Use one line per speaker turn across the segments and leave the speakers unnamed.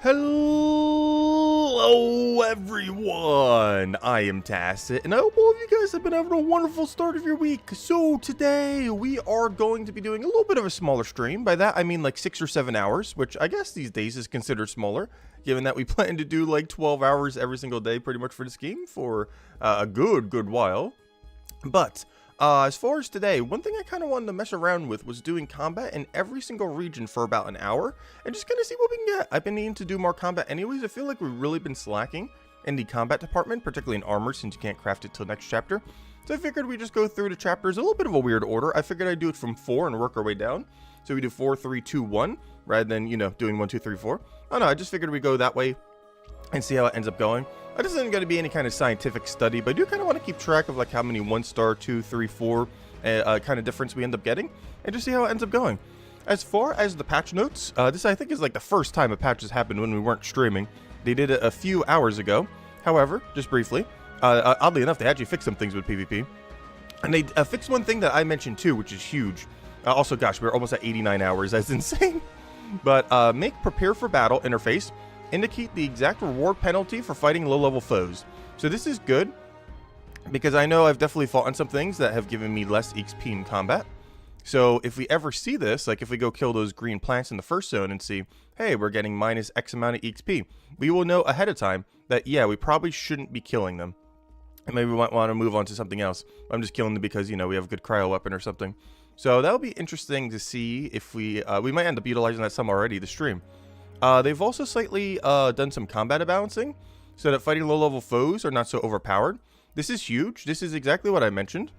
Hello everyone, I am Tacit, and I hope all of you guys have been having a wonderful start of your week. So today we are going to be doing a little bit of a smaller stream. By that I mean like 6 or 7 hours, which I guess these days is considered smaller, given that we plan to do like 12 hours every single day pretty much for this game for a good while. But as far as today, one thing I kind of wanted to mess around with was doing combat in every single region for about an hour and just kind of see what we can get. I've been needing to do more combat anyways. I feel like we've really been slacking in the combat department, particularly in armor, since you can't craft it till next chapter. So I figured we just go through the chapters a little bit of a weird order. I figured I'd do it from 4 and work our way down. So we do 4, 3, 2, 1 rather than, you know, doing 1, 2, 3, 4. Oh no, I just figured we go that way and see how it ends up going. This isn't going to be any kind of scientific study, but I do kind of want to keep track of like how many 1-star, 2, 3, 4 kind of difference we end up getting, and just see how it ends up going. As far as the patch notes, this I think is like the first time a patch has happened when we weren't streaming. They did it a few hours ago. However, just briefly, oddly enough, they actually fixed some things with PvP, and they fixed one thing that I mentioned too, which is huge. Also, gosh, we're almost at 89 hours. That's insane. But make prepare for battle interface indicate the exact reward penalty for fighting low-level foes. So this is good, because I know I've definitely fought on some things that have given me less XP in combat. So if we ever see this, like if we go kill those green plants in the first zone and see, hey, we're getting minus X amount of XP, we will know ahead of time that, yeah, we probably shouldn't be killing them. And maybe we might want to move on to something else. I'm just killing them because, you know, we have a good cryo weapon or something. So that'll be interesting to see if we might end up utilizing that some already to stream. They've also slightly done some combat balancing so that fighting low-level foes are not so overpowered. This is huge. This is exactly what I mentioned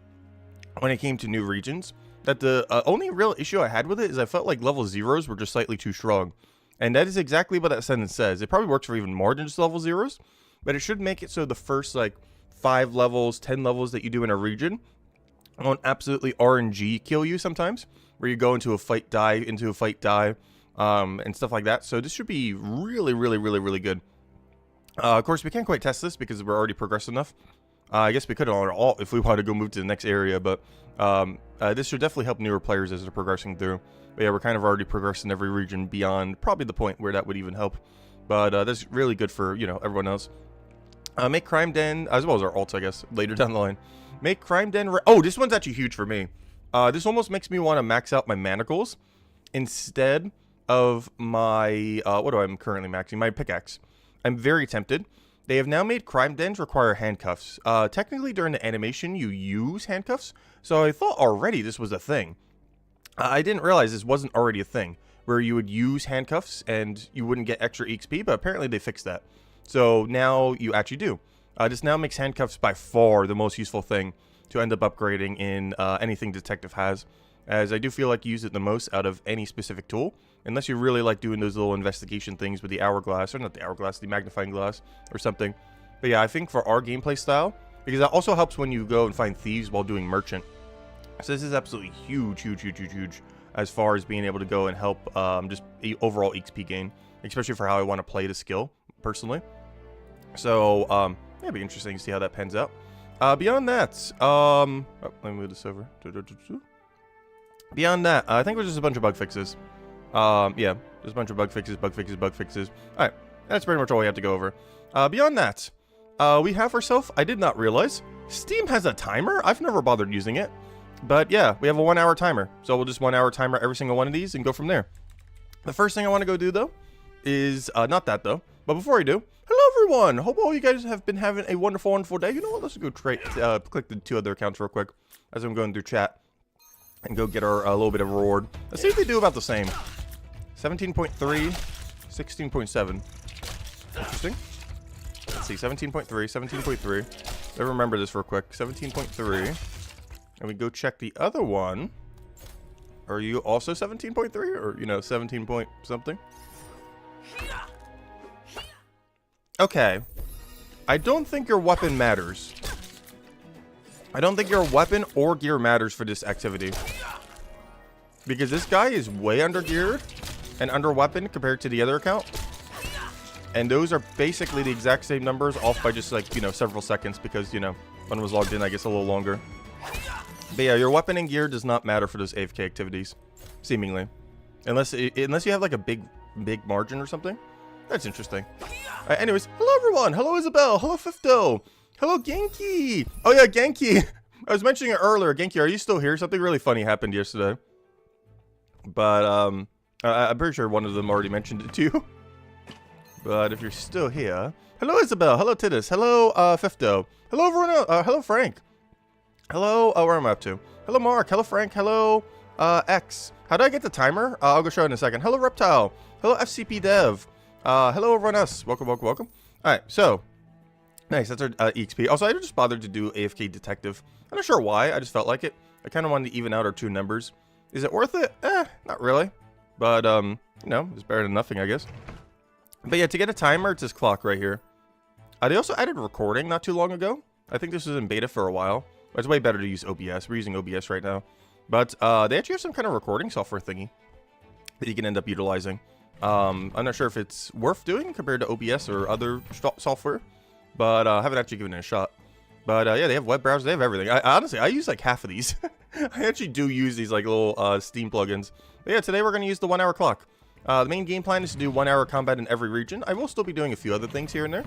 when it came to new regions. That the only real issue I had with it is I felt like level 0s were just slightly too strong. And that is exactly what that sentence says. It probably works for even more than just level 0s, but it should make it so the first like 5 levels, 10 levels that you do in a region won't absolutely RNG kill you sometimes, where you go into a fight, die, and stuff like that. So this should be really good. Of course, we can't quite test this because we're already progressed enough. I guess we could on alt if we want to go move to the next area, but this should definitely help newer players as they're progressing through. But yeah, we're kind of already progressed in every region beyond probably the point where that would even help. But that's really good for, you know, everyone else. Make Crime Den, as well as our alts, I guess, later down the line. Make Crime Den... Oh, this one's actually huge for me. This almost makes me want to max out my manacles instead of my, what do I'm currently maxing? My pickaxe. I'm very tempted. They have now made crime dens require handcuffs. Technically during the animation you use handcuffs, so I thought already this was a thing. I didn't realize this wasn't already a thing, where you would use handcuffs and you wouldn't get extra XP, but apparently they fixed that. So now you actually do. This now makes handcuffs by far the most useful thing to end up upgrading in anything detective has, as I do feel like you use it the most out of any specific tool. Unless you really like doing those little investigation things with the hourglass, or not the hourglass, the magnifying glass or something. But yeah, I think for our gameplay style, because that also helps when you go and find thieves while doing merchant. So this is absolutely huge as far as being able to go and help just overall XP gain, especially for how I want to play the skill personally. So yeah, it'll be interesting to see how that pans out. Beyond that, oh, let me move this over. Beyond that, I think it was just a bunch of bug fixes. Yeah, just a bunch of bug fixes. Alright, that's pretty much all we have to go over. Beyond that, we have ourselves, I did not realize, Steam has a timer? I've never bothered using it. But yeah, we have a 1-hour timer. So we'll just 1-hour timer every single one of these and go from there. The first thing I want to go do, though, is, not that, though. But before I do, hello, everyone! Hope all you guys have been having a wonderful day. You know what, let's go click the 2 other accounts real quick as I'm going through chat. And go get our little bit of reward. Let's see if they do about the same. 17.3, 16.7. Interesting. Let's see, 17.3, 17.3. Let me remember this real quick. 17.3. And we go check the other one. Are you also 17.3? Or, you know, 17 point something? Okay. I don't think your weapon matters. I don't think your weapon or gear matters for this activity. Because this guy is way under geared and under weapon compared to the other account. And those are basically the exact same numbers, off by just like, you know, several seconds because, you know, one was logged in, I guess, a little longer. But yeah, your weapon and gear does not matter for those AFK activities, seemingly. Unless you have like a big margin or something. That's interesting. Anyways, hello everyone. Hello Isabel. Hello Fifto. Hello Genki. Oh yeah, Genki. I was mentioning it earlier. Genki, are you still here? Something really funny happened yesterday. But I'm pretty sure one of them already mentioned it to you. But if you're still here, hello Isabel. Hello Titus. Hello Fifto. Hello everyone. Hello Frank. Hello. Where am I up to? Hello Mark. Hello Frank. Hello X. How do I get the timer? I'll go show it in a second. Hello Reptile. Hello FCP Dev. Hello everyone else. Welcome, welcome, welcome. All right, so nice. That's our EXP. Also, I just bothered to do AFK Detective. I'm not sure why. I just felt like it. I kind of wanted to even out our two numbers. Is it worth it? Not really. But you know, it's better than nothing, I guess. But yeah, to get a timer, it's this clock right here. They also added recording not too long ago. I think this was in beta for a while. But it's way better to use OBS. We're using OBS right now. But they actually have some kind of recording software thingy that you can end up utilizing. I'm not sure if it's worth doing compared to OBS or other software, but I haven't actually given it a shot. But yeah, they have web browsers, they have everything. Honestly, I use like half of these. I actually do use these like little Steam plugins. But yeah, today we're going to use the 1 hour clock. The main game plan is to do 1 hour combat in every region. I will still be doing a few other things here and there,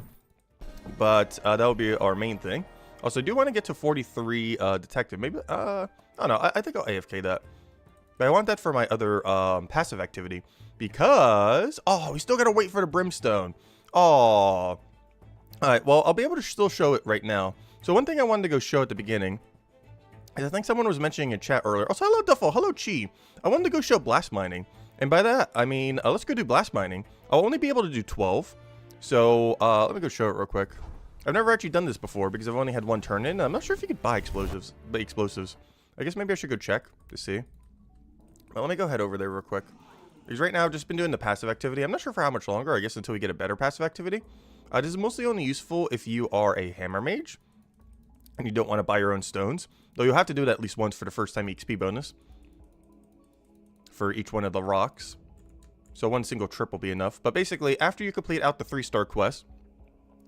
but that will be our main thing. Also, I do want to get to 43 detective. Maybe, I don't know, I think I'll AFK that. But I want that for my other passive activity. Because, oh, we still gotta wait for the brimstone. Oh. Alright, well, I'll be able to still show it right now. So one thing I wanted to go show at the beginning is I think someone was mentioning in chat earlier. Also, hello Duffel, hello Chi. I wanted to go show blast mining. And by that, I mean, let's go do blast mining. I'll only be able to do 12. So, let me go show it real quick. I've never actually done this before because I've only had one turn in. I'm not sure if you could buy explosives. I guess maybe I should go check to see. Well, let me go head over there real quick. Because right now, I've just been doing the passive activity. I'm not sure for how much longer, I guess until we get a better passive activity. This is mostly only useful if you are a hammer mage and you don't want to buy your own stones. Though you'll have to do it at least once for the first time XP bonus for each one of the rocks. So one single trip will be enough. But basically, after you complete out the 3-star quest,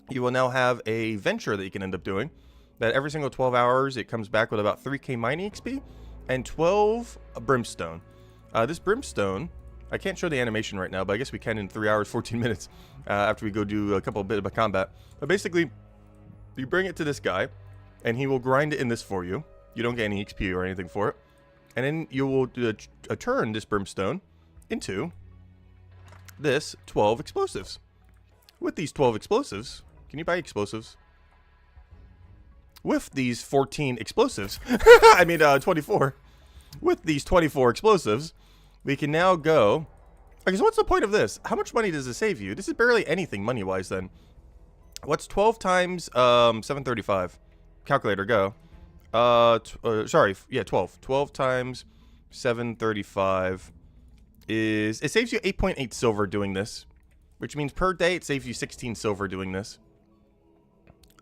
you will now have a venture that you can end up doing. That every single 12 hours, it comes back with about 3k mining XP and 12 brimstone. This brimstone, I can't show the animation right now, but I guess we can in 3 hours, 14 minutes after we go do a couple bit of a combat. But basically, you bring it to this guy, and he will grind it in this for you. You don't get any XP or anything for it. And then you will turn this brimstone into this 12 explosives. With these 12 explosives, can you buy explosives? With these 14 explosives, I mean 24. With these 24 explosives, we can now go. Okay, so what's the point of this? How much money does it save you? This is barely anything money-wise then. What's 12 times 735? Calculator, go. Sorry, yeah, 12. 12 times 735 is... It saves you 8.8 silver doing this. Which means per day it saves you 16 silver doing this.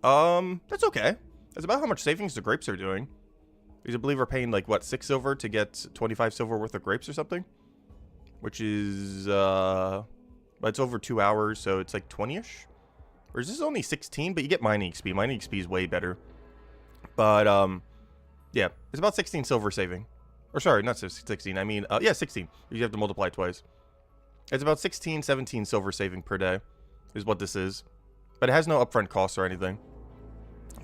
That's okay. That's about how much savings the grapes are doing. Because I believe we're paying like, what, 6 silver to get 25 silver worth of grapes or something? Which is, it's over 2 hours, so it's like 20-ish? Or is this only 16? But you get mining XP. Mining XP is way better. But, yeah. It's about 16 silver saving. Or sorry, not 16. I mean, yeah, 16. You have to multiply it twice. It's about 16, 17 silver saving per day. Is what this is. But it has no upfront costs or anything.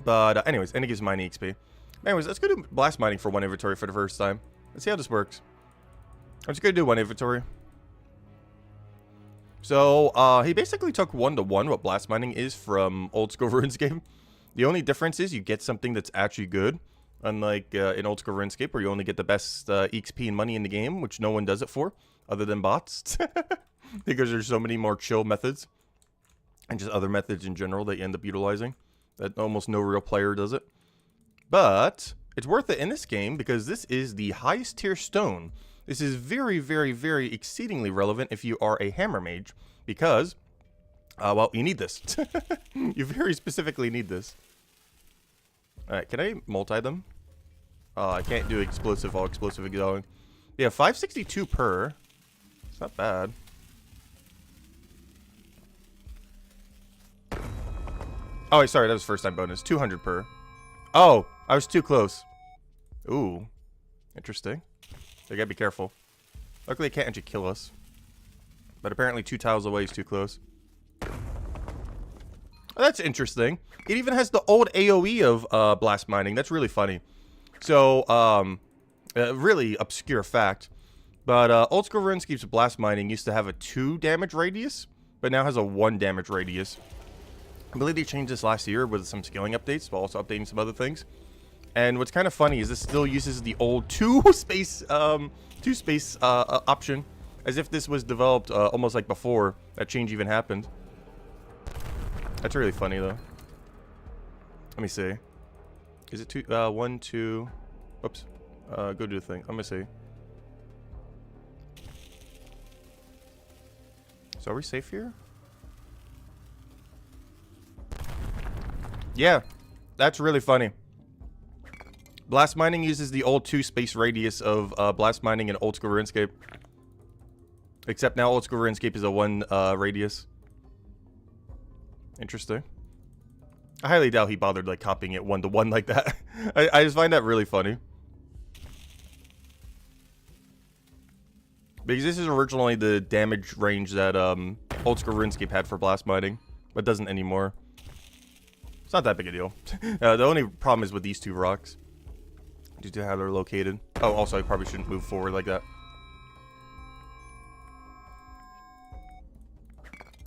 But, anyways, and it gives mining XP. Anyways, let's go do blast mining for one inventory for the first time. Let's see how this works. I'm just going to do one inventory. So, he basically took 1-to-1 what blast mining is from old school RuneScape. The only difference is you get something that's actually good. Unlike in old school RuneScape where you only get the best XP and money in the game, which no one does it for, other than bots. Because there's so many more chill methods. And just other methods in general that you end up utilizing. That almost no real player does it. But it's worth it in this game because this is the highest tier stone. This is very, very, very exceedingly relevant if you are a hammer mage. Because, well, you need this. You very specifically need this. Alright, can I multi them? I can't do explosive, all explosive going. Yeah, 562 per. It's not bad. Oh, wait, sorry, that was first time bonus. 200 per. Oh, I was too close. Ooh. Interesting. They gotta be careful. Luckily, it can't actually kill us. But apparently 2 tiles away is too close. Oh, that's interesting. It even has the old AoE of blast mining. That's really funny. So, really obscure fact. But old school RuneScape's blast mining used to have a 2 damage radius, but now has a 1 damage radius. I believe they changed this last year with some scaling updates, but also updating some other things. And what's kind of funny is this still uses the old 2 space option, as if this was developed almost like before that change even happened. That's really funny though. Let me see. Is it 2? 1, 2. Whoops. Go do the thing. I'm gonna see. So are we safe here? Yeah, that's really funny. Blast mining uses the old 2 space radius of blast mining in old school RuneScape. Except now old school RuneScape is a 1 radius. Interesting. I highly doubt he bothered like copying it 1-to-1 like that. I just find that really funny. Because this is originally the damage range that old school RuneScape had for blast mining, but doesn't anymore. It's not that big a deal. The only problem is with these 2 rocks, due to how they're located. Oh, also I probably shouldn't move forward like that.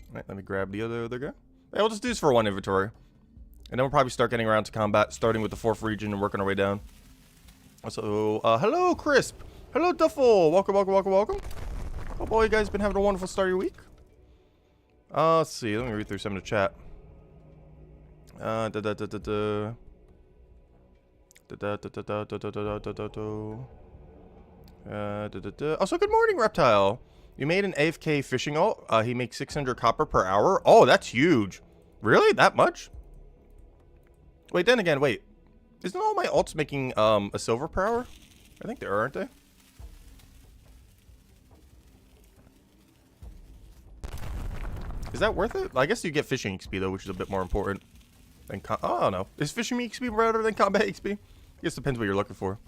Alright, let me grab the other guy. Yeah, we'll just do this for 1 inventory. And then we'll probably start getting around to combat, starting with the 4th region and working our way down. Also, hello, Crisp. Hello, Duffel. Welcome, welcome, welcome, welcome. Hope all you guys been having a wonderful start of your week. Let's see. Let me read through some of the chat. Also, good morning, Reptile. You made an AFK fishing ult. He makes 600 copper per hour. Oh, that's huge. Really? That much? Wait, then again, wait. Isn't all my ults making a silver per hour? I think they are, aren't they? Is that worth it? I guess you get fishing XP though, which is a bit more important than oh, I don't know. Is fishing XP better than combat XP? I guess it depends what you're looking for.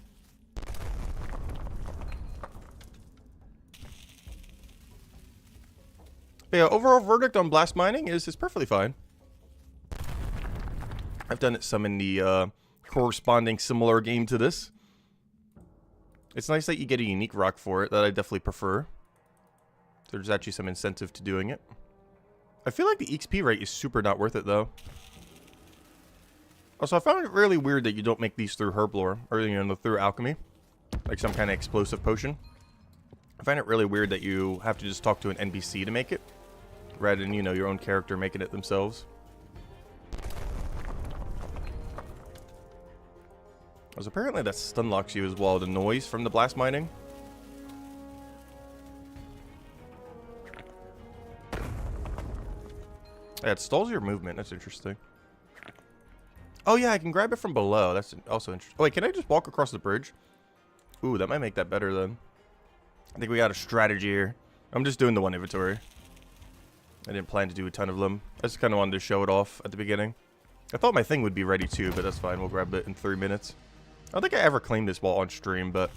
But yeah, overall verdict on blast mining is perfectly fine. I've done it some in the corresponding similar game to this. It's nice that you get a unique rock for it, that I definitely prefer. There's actually some incentive to doing it. I feel like the XP rate is super not worth it though. Also, I found it really weird that you don't make these through herblore, or you know, through alchemy, like some kind of explosive potion. I find it really weird that you have to just talk to an NPC to make it, rather than, you know, your own character making it themselves. Because apparently that stun locks you as well, the noise from the blast mining. Yeah, it stalls your movement. That's interesting. Oh yeah, I can grab it from below. That's also interesting. Oh wait, can I just walk across the bridge? Ooh, that might make that better then. I think we got a strategy here. I'm just doing the 1 inventory. I didn't plan to do a ton of them. I just kind of wanted to show it off at the beginning. I thought my thing would be ready too, but that's fine. We'll grab it in 3 minutes. I don't think I ever claimed this while on stream, but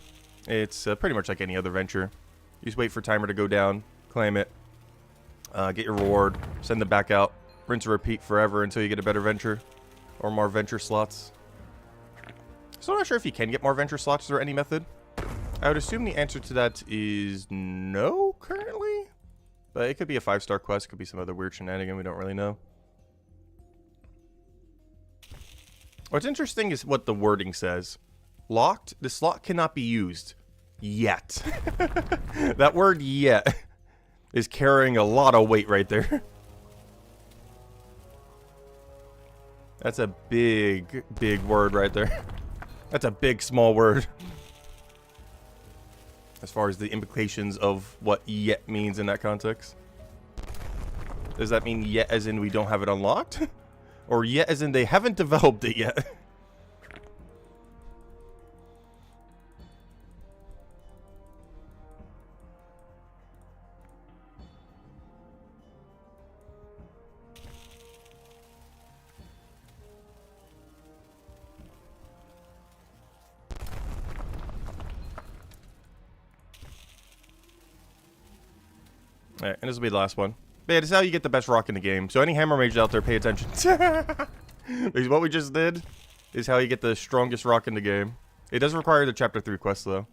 it's pretty much like any other venture. You just wait for timer to go down, claim it, get your reward, send it back out, rinse and repeat forever until you get a better venture or more venture slots. So I'm not sure if you can get more venture slots through any method. I would assume the answer to that is no currently, but it could be a 5-star quest, could be some other weird shenanigan, we don't really know. What's interesting is what the wording says. Locked, the slot cannot be used yet. That word yet is carrying a lot of weight right there. That's a big, big word right there. That's a big, small word. As far as the implications of what yet means in that context. Does that mean yet as in we don't have it unlocked? Or yet as in they haven't developed it yet? Alright, and this will be the last one. But yeah, this is how you get the best rock in the game. So any hammer mages out there, pay attention. Because what we just did is how you get the strongest rock in the game. It does require the chapter 3 quest though.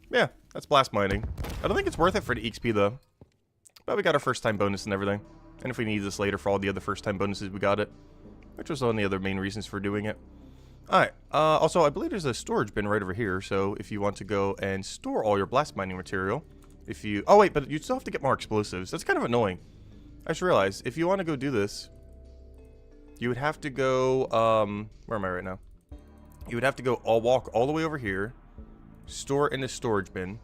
Yeah, that's blast mining. I don't think it's worth it for the XP though. But we got our first time bonus and everything. And if we need this later for all the other first time bonuses, we got it. Which was one of the other main reasons for doing it. Alright, also I believe there's a storage bin right over here. So if you want to go and store all your blast mining material. Oh wait, but you still have to get more explosives. That's kind of annoying. I just realized, if you want to go do this, you would have to go, where am I right now? You would have to go walk all the way over here, store in the storage bin,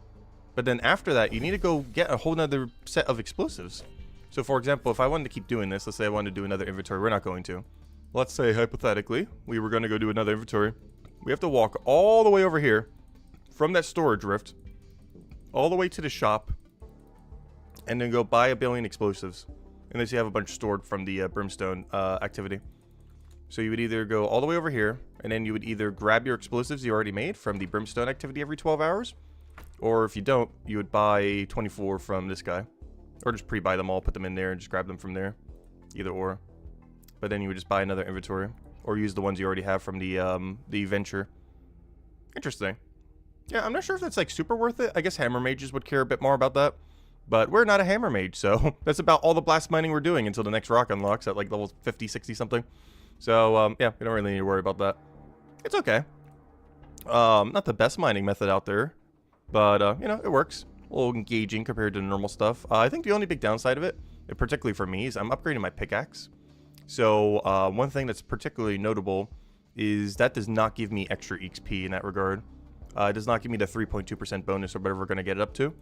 but then after that, you need to go get a whole nother set of explosives. So for example, if I wanted to keep doing this, let's say I wanted to do another inventory, we're not going to. Let's say, hypothetically, we were going to go do another inventory. We have to walk all the way over here, from that storage rift, all the way to the shop, and then go buy a billion explosives. Unless you have a bunch stored from the brimstone activity. So you would either go all the way over here, and then you would either grab your explosives you already made from the brimstone activity every 12 hours, or if you don't, you would buy 24 from this guy. Or just pre-buy them all, put them in there, and just grab them from there. Either or. But then you would just buy another inventory, or use the ones you already have from the venture. Interesting. Yeah, I'm not sure if that's like super worth it. I guess hammer mages would care a bit more about that. But we're not a hammer mage, so that's about all the blast mining we're doing until the next rock unlocks at like level 50, 60 something. So, yeah, we don't really need to worry about that. It's okay. Not the best mining method out there, but, you know, it works. A little engaging compared to the normal stuff. I think the only big downside of it, particularly for me, is I'm upgrading my pickaxe. So, one thing that's particularly notable is that does not give me extra XP in that regard. It does not give me the 3.2% bonus or whatever we're going to get it up to.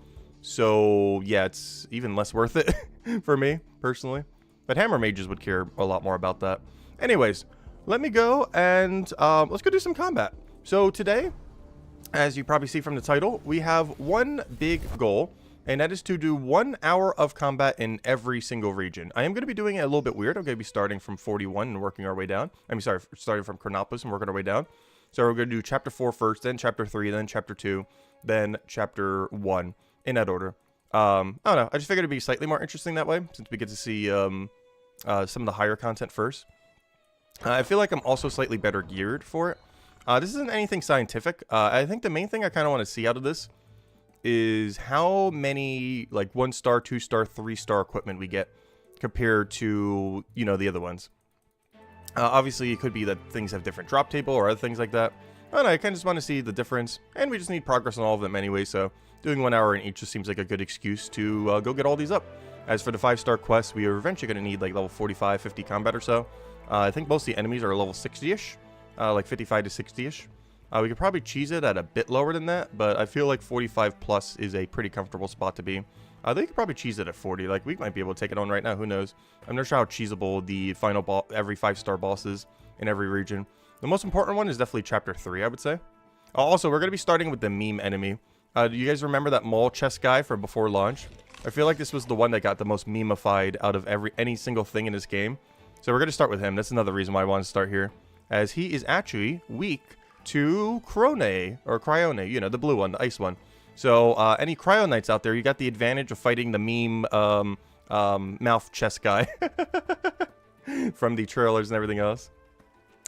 So, yeah, it's even less worth it for me, personally. But hammer mages would care a lot more about that. Anyways, let me go and let's go do some combat. So today, as you probably see from the title, we have one big goal. And that is to do 1 hour of combat in every single region. I am going to be doing it a little bit weird. I'm going to be starting from 41 and working our way down. Starting from Chronopolis and working our way down. So we're going to do chapter 4 first, then chapter 3, then chapter 2, then chapter 1. In that order. I don't know. I just figured it'd be slightly more interesting that way, since we get to see some of the higher content first. I feel like I'm also slightly better geared for it. This isn't anything scientific. I think the main thing I kind of want to see out of this is how many, like, 1-star, 2-star, 3-star equipment we get compared to, you know, the other ones. Obviously, it could be that things have different drop table or other things like that. I don't know. I kind of just want to see the difference, and we just need progress on all of them anyway, so doing 1 hour in each just seems like a good excuse to go get all these up. As for the 5-star quests, we are eventually going to need like level 45, 50 combat or so. I think most of the enemies are level 60-ish, like 55 to 60-ish. We could probably cheese it at a bit lower than that, but I feel like 45 plus is a pretty comfortable spot to be. They could probably cheese it at 40. Like, we might be able to take it on right now. Who knows? I'm not sure how cheesable the final every 5-star boss is in every region. The most important one is definitely chapter 3, I would say. Also, we're going to be starting with the meme enemy. Do you guys remember that mall chest guy from before launch? I feel like this was the one that got the most memeified out of any single thing in this game. So we're going to start with him. That's another reason why I want to start here. As he is actually weak to Cryone, you know, the blue one, the ice one. So any Cryo Knights out there, you got the advantage of fighting the meme mouth chest guy from the trailers and everything else.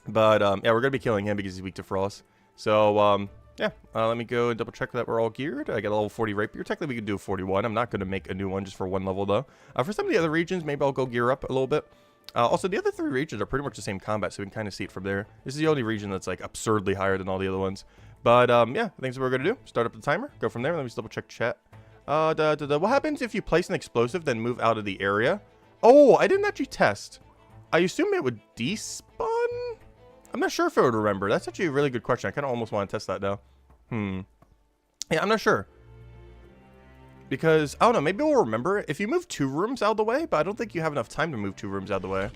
But yeah, we're going to be killing him because he's weak to Frost. So yeah, let me go and double check that we're all geared. I got a level 40 rapier. Technically, we could do a 41. I'm not going to make a new one just for one level, though. For some of the other regions, maybe I'll go gear up a little bit. Also, the other 3 regions are pretty much the same combat, so we can kind of see it from there. This is the only region that's, like, absurdly higher than all the other ones. But, yeah, I think that's what we're going to do. Start up the timer. Go from there. Let me just double check chat. What happens if you place an explosive, then move out of the area? Oh, I didn't actually test. I assume it would despawn? I'm not sure if it would remember. That's actually a really good question. I kind of almost want to test that now. Yeah, I'm not sure. Because, I don't know, maybe we'll remember it if you move 2 rooms out of the way, but I don't think you have enough time to move 2 rooms out of the way.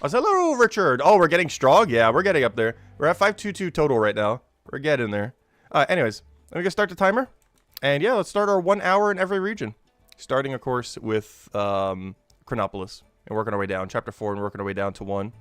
Oh, hello, Richard. Oh, we're getting strong? Yeah, we're getting up there. We're at 522 total right now. We're getting there. Anyways, let me go start the timer. And yeah, let's start our 1 hour in every region. Starting, of course, with Chronopolis. And working our way down. Chapter 4 and working our way down to 1.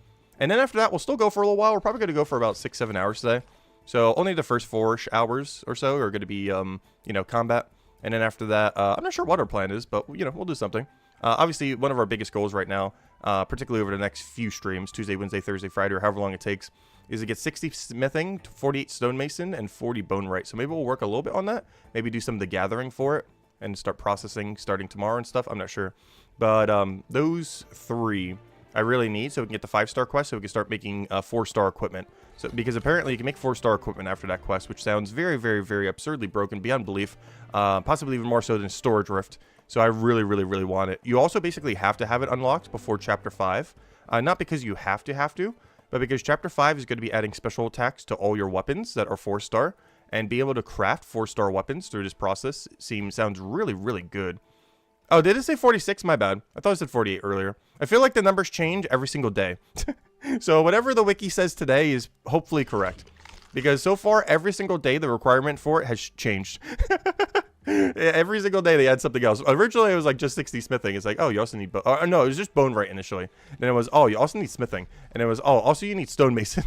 And then after that, we'll still go for a little while. We're probably going to go for about 6-7 hours today. So only the first 4 hours or so are going to be, you know, combat. And then after that, I'm not sure what our plan is, but, you know, we'll do something. Obviously, one of our biggest goals right now, particularly over the next few streams, Tuesday, Wednesday, Thursday, Friday, or however long it takes, is to get 60 smithing, 48 stonemason, and 40 bonewright. So maybe we'll work a little bit on that. Maybe do some of the gathering for it and start processing starting tomorrow and stuff. I'm not sure. But those 3 I really need so we can get the 5-star quest so we can start making 4-star equipment. So because apparently you can make 4-star equipment after that quest, which sounds very, very, very absurdly broken beyond belief. Possibly even more so than Storage Rift. So I really, really, really want it. You also basically have to have it unlocked before Chapter 5. Not because you have to, but because Chapter 5 is going to be adding special attacks to all your weapons that are 4-star. And being able to craft 4-star weapons through this process sounds really, really good. Oh, did it say 46? My bad. I thought it said 48 earlier. I feel like the numbers change every single day. So whatever the wiki says today is hopefully correct. Because so far, every single day, the requirement for it has changed. Every single day, they add something else. Originally, it was like just 60 smithing. It's like, oh, you also need... no, it was just bonewright initially. Then it was, oh, you also need smithing. And it was, oh, also you need stonemason.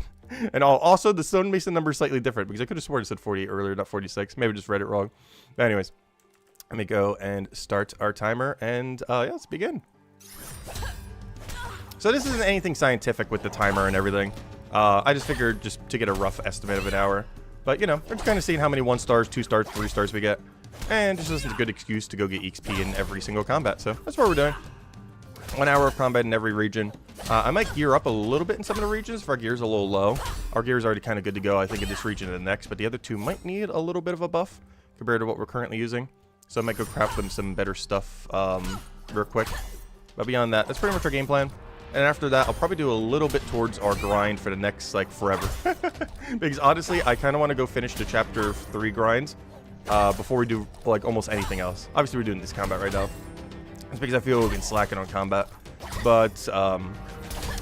And also, the stonemason number is slightly different. Because I could have sworn it said 48 earlier, not 46. Maybe I just read it wrong. But anyways, let me go and start our timer. And yeah, let's begin. So this isn't anything scientific with the timer and everything. I just figured just to get a rough estimate of an hour. But, you know, we're just kind of seeing how many 1 stars, 2 stars, 3 stars we get. And just isn't a good excuse to go get XP in every single combat. So that's what we're doing. 1 hour of combat in every region. I might gear up a little bit in some of the regions if our gear's a little low. Our gear's already kind of good to go, I think, in this region and the next. But the other 2 might need a little bit of a buff compared to what we're currently using. So I might go craft them some better stuff real quick. But beyond that, that's pretty much our game plan. And after that, I'll probably do a little bit towards our grind for the next, like, forever. Because honestly, I kind of want to go finish the Chapter 3 grinds before we do, like, almost anything else. Obviously, we're doing this combat right now. It's because I feel we've been slacking on combat. But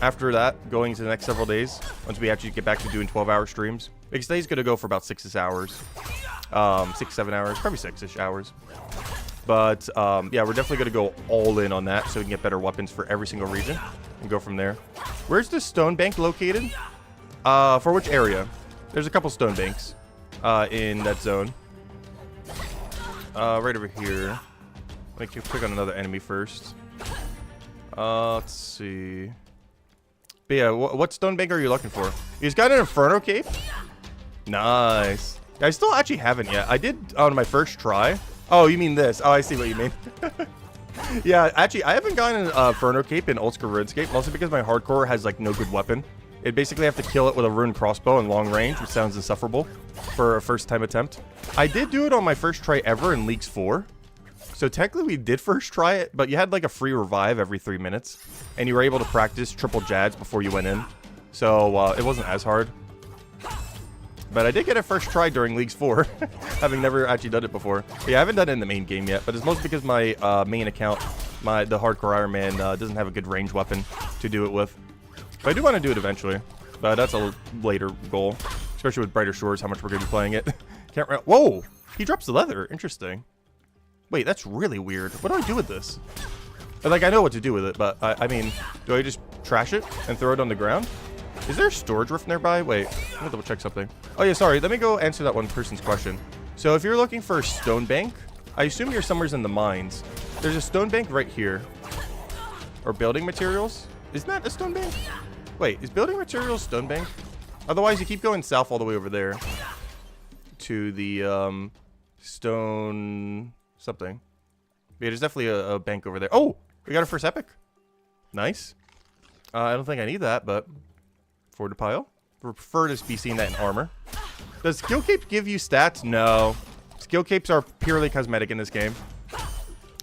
after that, going into the next several days, once we actually get back to doing 12-hour streams, because today's going to go for about 6 hours. 6, 7 hours, probably 6-ish hours. But yeah, we're definitely going to go all in on that so we can get better weapons for every single region and go from there. Where's the stone bank located? For which area? There's a couple stone banks in that zone. Right over here. Let me click on another enemy first. Let's see. But yeah, what stone bank are you looking for? He's got an Inferno Cape? Nice. I still actually haven't yet. I did on my first try. Oh, you mean this? Oh, I see what you mean. Yeah, actually, I haven't gotten an Inferno Cape in Old School RuneScape, mostly because my hardcore has, like, no good weapon. It basically have to kill it with a rune crossbow in long range, which sounds insufferable for a first-time attempt. I did do it on my first try ever in Leagues 4. So technically we did first try it, but you had, like, a free revive every 3 minutes. And you were able to practice triple jads before you went in. So it wasn't as hard. But I did get it first try during Leagues 4, having never actually done it before. But yeah, I haven't done it in the main game yet, but it's mostly because my main account, the Hardcore Iron Man, doesn't have a good range weapon to do it with. But I do want to do it eventually, but that's a later goal, especially with Brighter Shores, how much we're going to be playing it. Can't Whoa! He drops the leather. Interesting. Wait, that's really weird. What do I do with this? Like, I know what to do with it, but I mean, do I just trash it and throw it on the ground? Is there a storage rift nearby? Wait, I'm gonna double check something. Oh yeah, sorry. Let me go answer that one person's question. So if you're looking for a stone bank, I assume you're somewhere in the mines. There's a stone bank right here. Or building materials. Isn't that a stone bank? Wait, is building materials stone bank? Otherwise, you keep going south all the way over there. To the stone something. Yeah, there's definitely a bank over there. Oh, we got our first epic. Nice. I don't think I need that, but... for the pile. I prefer to be seeing that in armor. Does skill cape give you stats? No. Skill capes are purely cosmetic in this game.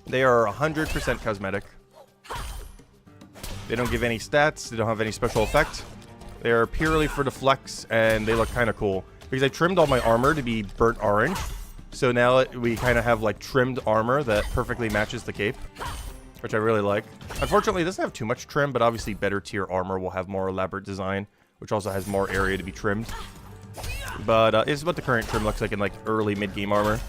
They are 100% cosmetic. They don't give any stats. They don't have any special effect. They are purely for the flex, and they look kind of cool. Because I trimmed all my armor to be burnt orange. So now we kind of have like trimmed armor that perfectly matches the cape, which I really like. Unfortunately, it doesn't have too much trim, but obviously better tier armor will have more elaborate design, which also has more area to be trimmed. But it's what the current trim looks like in like early mid-game armor.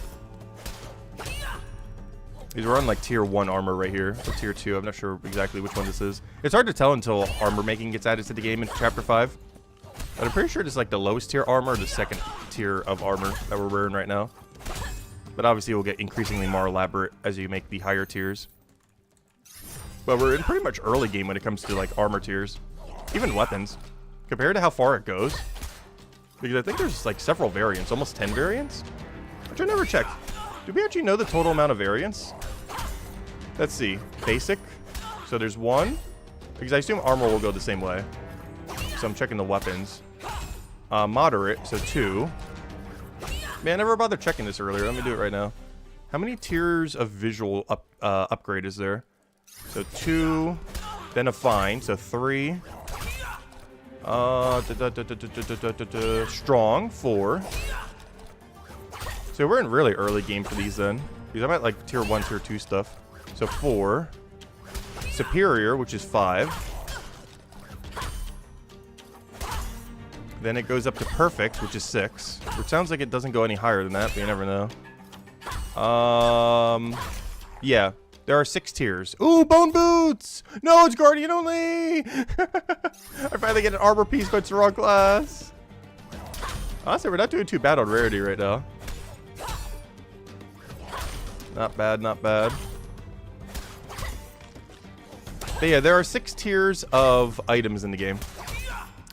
These are on like tier 1 armor right here, or tier 2. I'm not sure exactly which one this is. It's hard to tell until armor making gets added to the game in Chapter 5. But I'm pretty sure it's like the lowest tier armor, or the second tier of armor that we're wearing right now. But obviously it will get increasingly more elaborate as you make the higher tiers. But we're in pretty much early game when it comes to like armor tiers. Even weapons. Compared to how far it goes. Because I think there's like several variants. Almost 10 variants? Which I never checked. Do we actually know the total amount of variants? Let's see. Basic. So there's 1. Because I assume armor will go the same way. So I'm checking the weapons. Moderate. So 2. Man, I never bothered checking this earlier. Let me do it right now. How many tiers of visual upgrade is there? So 2. Then a fine. So 3. Strong. 4. So we're in really early game for these then. Because I'm at like tier 1, tier 2 stuff. So 4. Superior, which is 5. Then it goes up to perfect, which is 6. Which sounds like it doesn't go any higher than that, but you never know. Yeah. There are 6 tiers. Ooh, bone boots! No, it's guardian only! I finally get an armor piece, but it's the wrong class. Honestly, we're not doing too bad on rarity right now. Not bad, not bad. But yeah, there are 6 tiers of items in the game.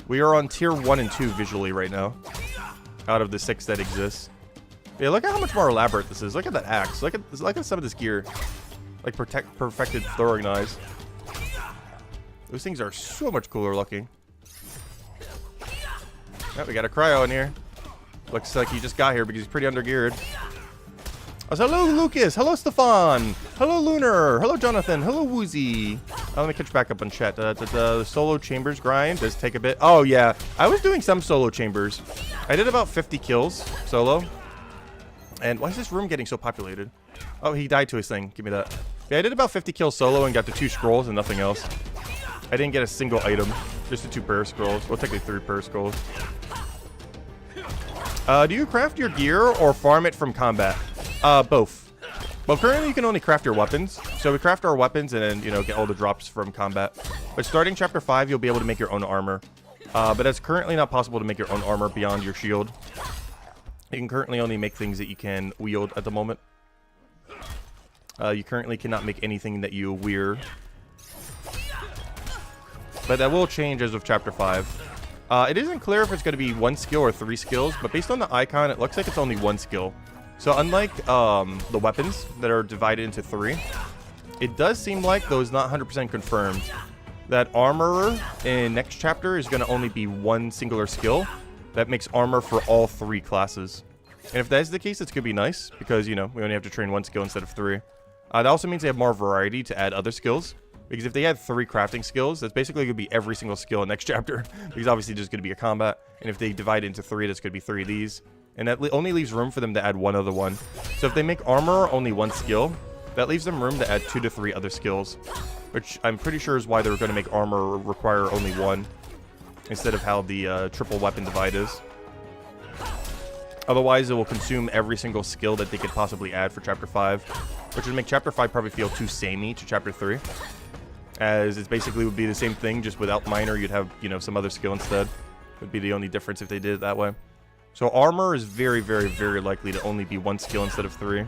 We are on tier 1 and 2 visually right now. Out of the 6 that exist. Yeah, look at how much more elaborate this is. Look at that axe. Look at some of this gear. Like perfected throwing knives. Those things are so much cooler looking. Yeah, we got a cryo in here. Looks like he just got here because he's pretty undergeared. Oh, so hello, Lucas. Hello, Stefan. Hello, Lunar. Hello, Jonathan. Hello, Woozy. Let me catch back up on chat. The solo chambers grind does take a bit. Oh, yeah. I was doing some solo chambers. I did about 50 kills solo. And why is this room getting so populated? Oh, he died to his thing. Give me that. Yeah, I did about 50 kills solo and got the 2 scrolls and nothing else. I didn't get a single item. Just the 2 prayer scrolls. Well, technically 3 prayer scrolls. Do you craft your gear or farm it from combat? Both. Well, currently you can only craft your weapons. So we craft our weapons and then, you know, get all the drops from combat. But starting chapter 5, you'll be able to make your own armor. But it's currently not possible to make your own armor beyond your shield. You can currently only make things that you can wield at the moment. You currently cannot make anything that you wear. But that will change as of chapter 5. It isn't clear if it's going to be 1 skill or 3 skills, but based on the icon, it looks like it's only 1 skill. So unlike the weapons that are divided into 3, it does seem like, though it's not 100% confirmed, that armor in next chapter is going to only be 1 singular skill that makes armor for all 3 classes. And if that is the case, it's going to be nice because, you know, we only have to train 1 skill instead of 3. That also means they have more variety to add other skills. Because if they had 3 crafting skills, that's basically going to be every single skill in next chapter. Because obviously there's going to be a combat. And if they divide it into 3, that's going to be 3 of these. And that only leaves room for them to add 1 other one. So if they make armor only 1 skill, that leaves them room to add 2 to 3 other skills. Which I'm pretty sure is why they're going to make armor require only 1. Instead of how the triple weapon divide is. Otherwise, it will consume every single skill that they could possibly add for chapter 5. Which would make chapter 5 probably feel too samey to chapter 3. As it basically would be the same thing, just without minor, you'd have, you know, some other skill instead. Would be the only difference if they did it that way. So armor is very, very, very likely to only be 1 skill instead of 3.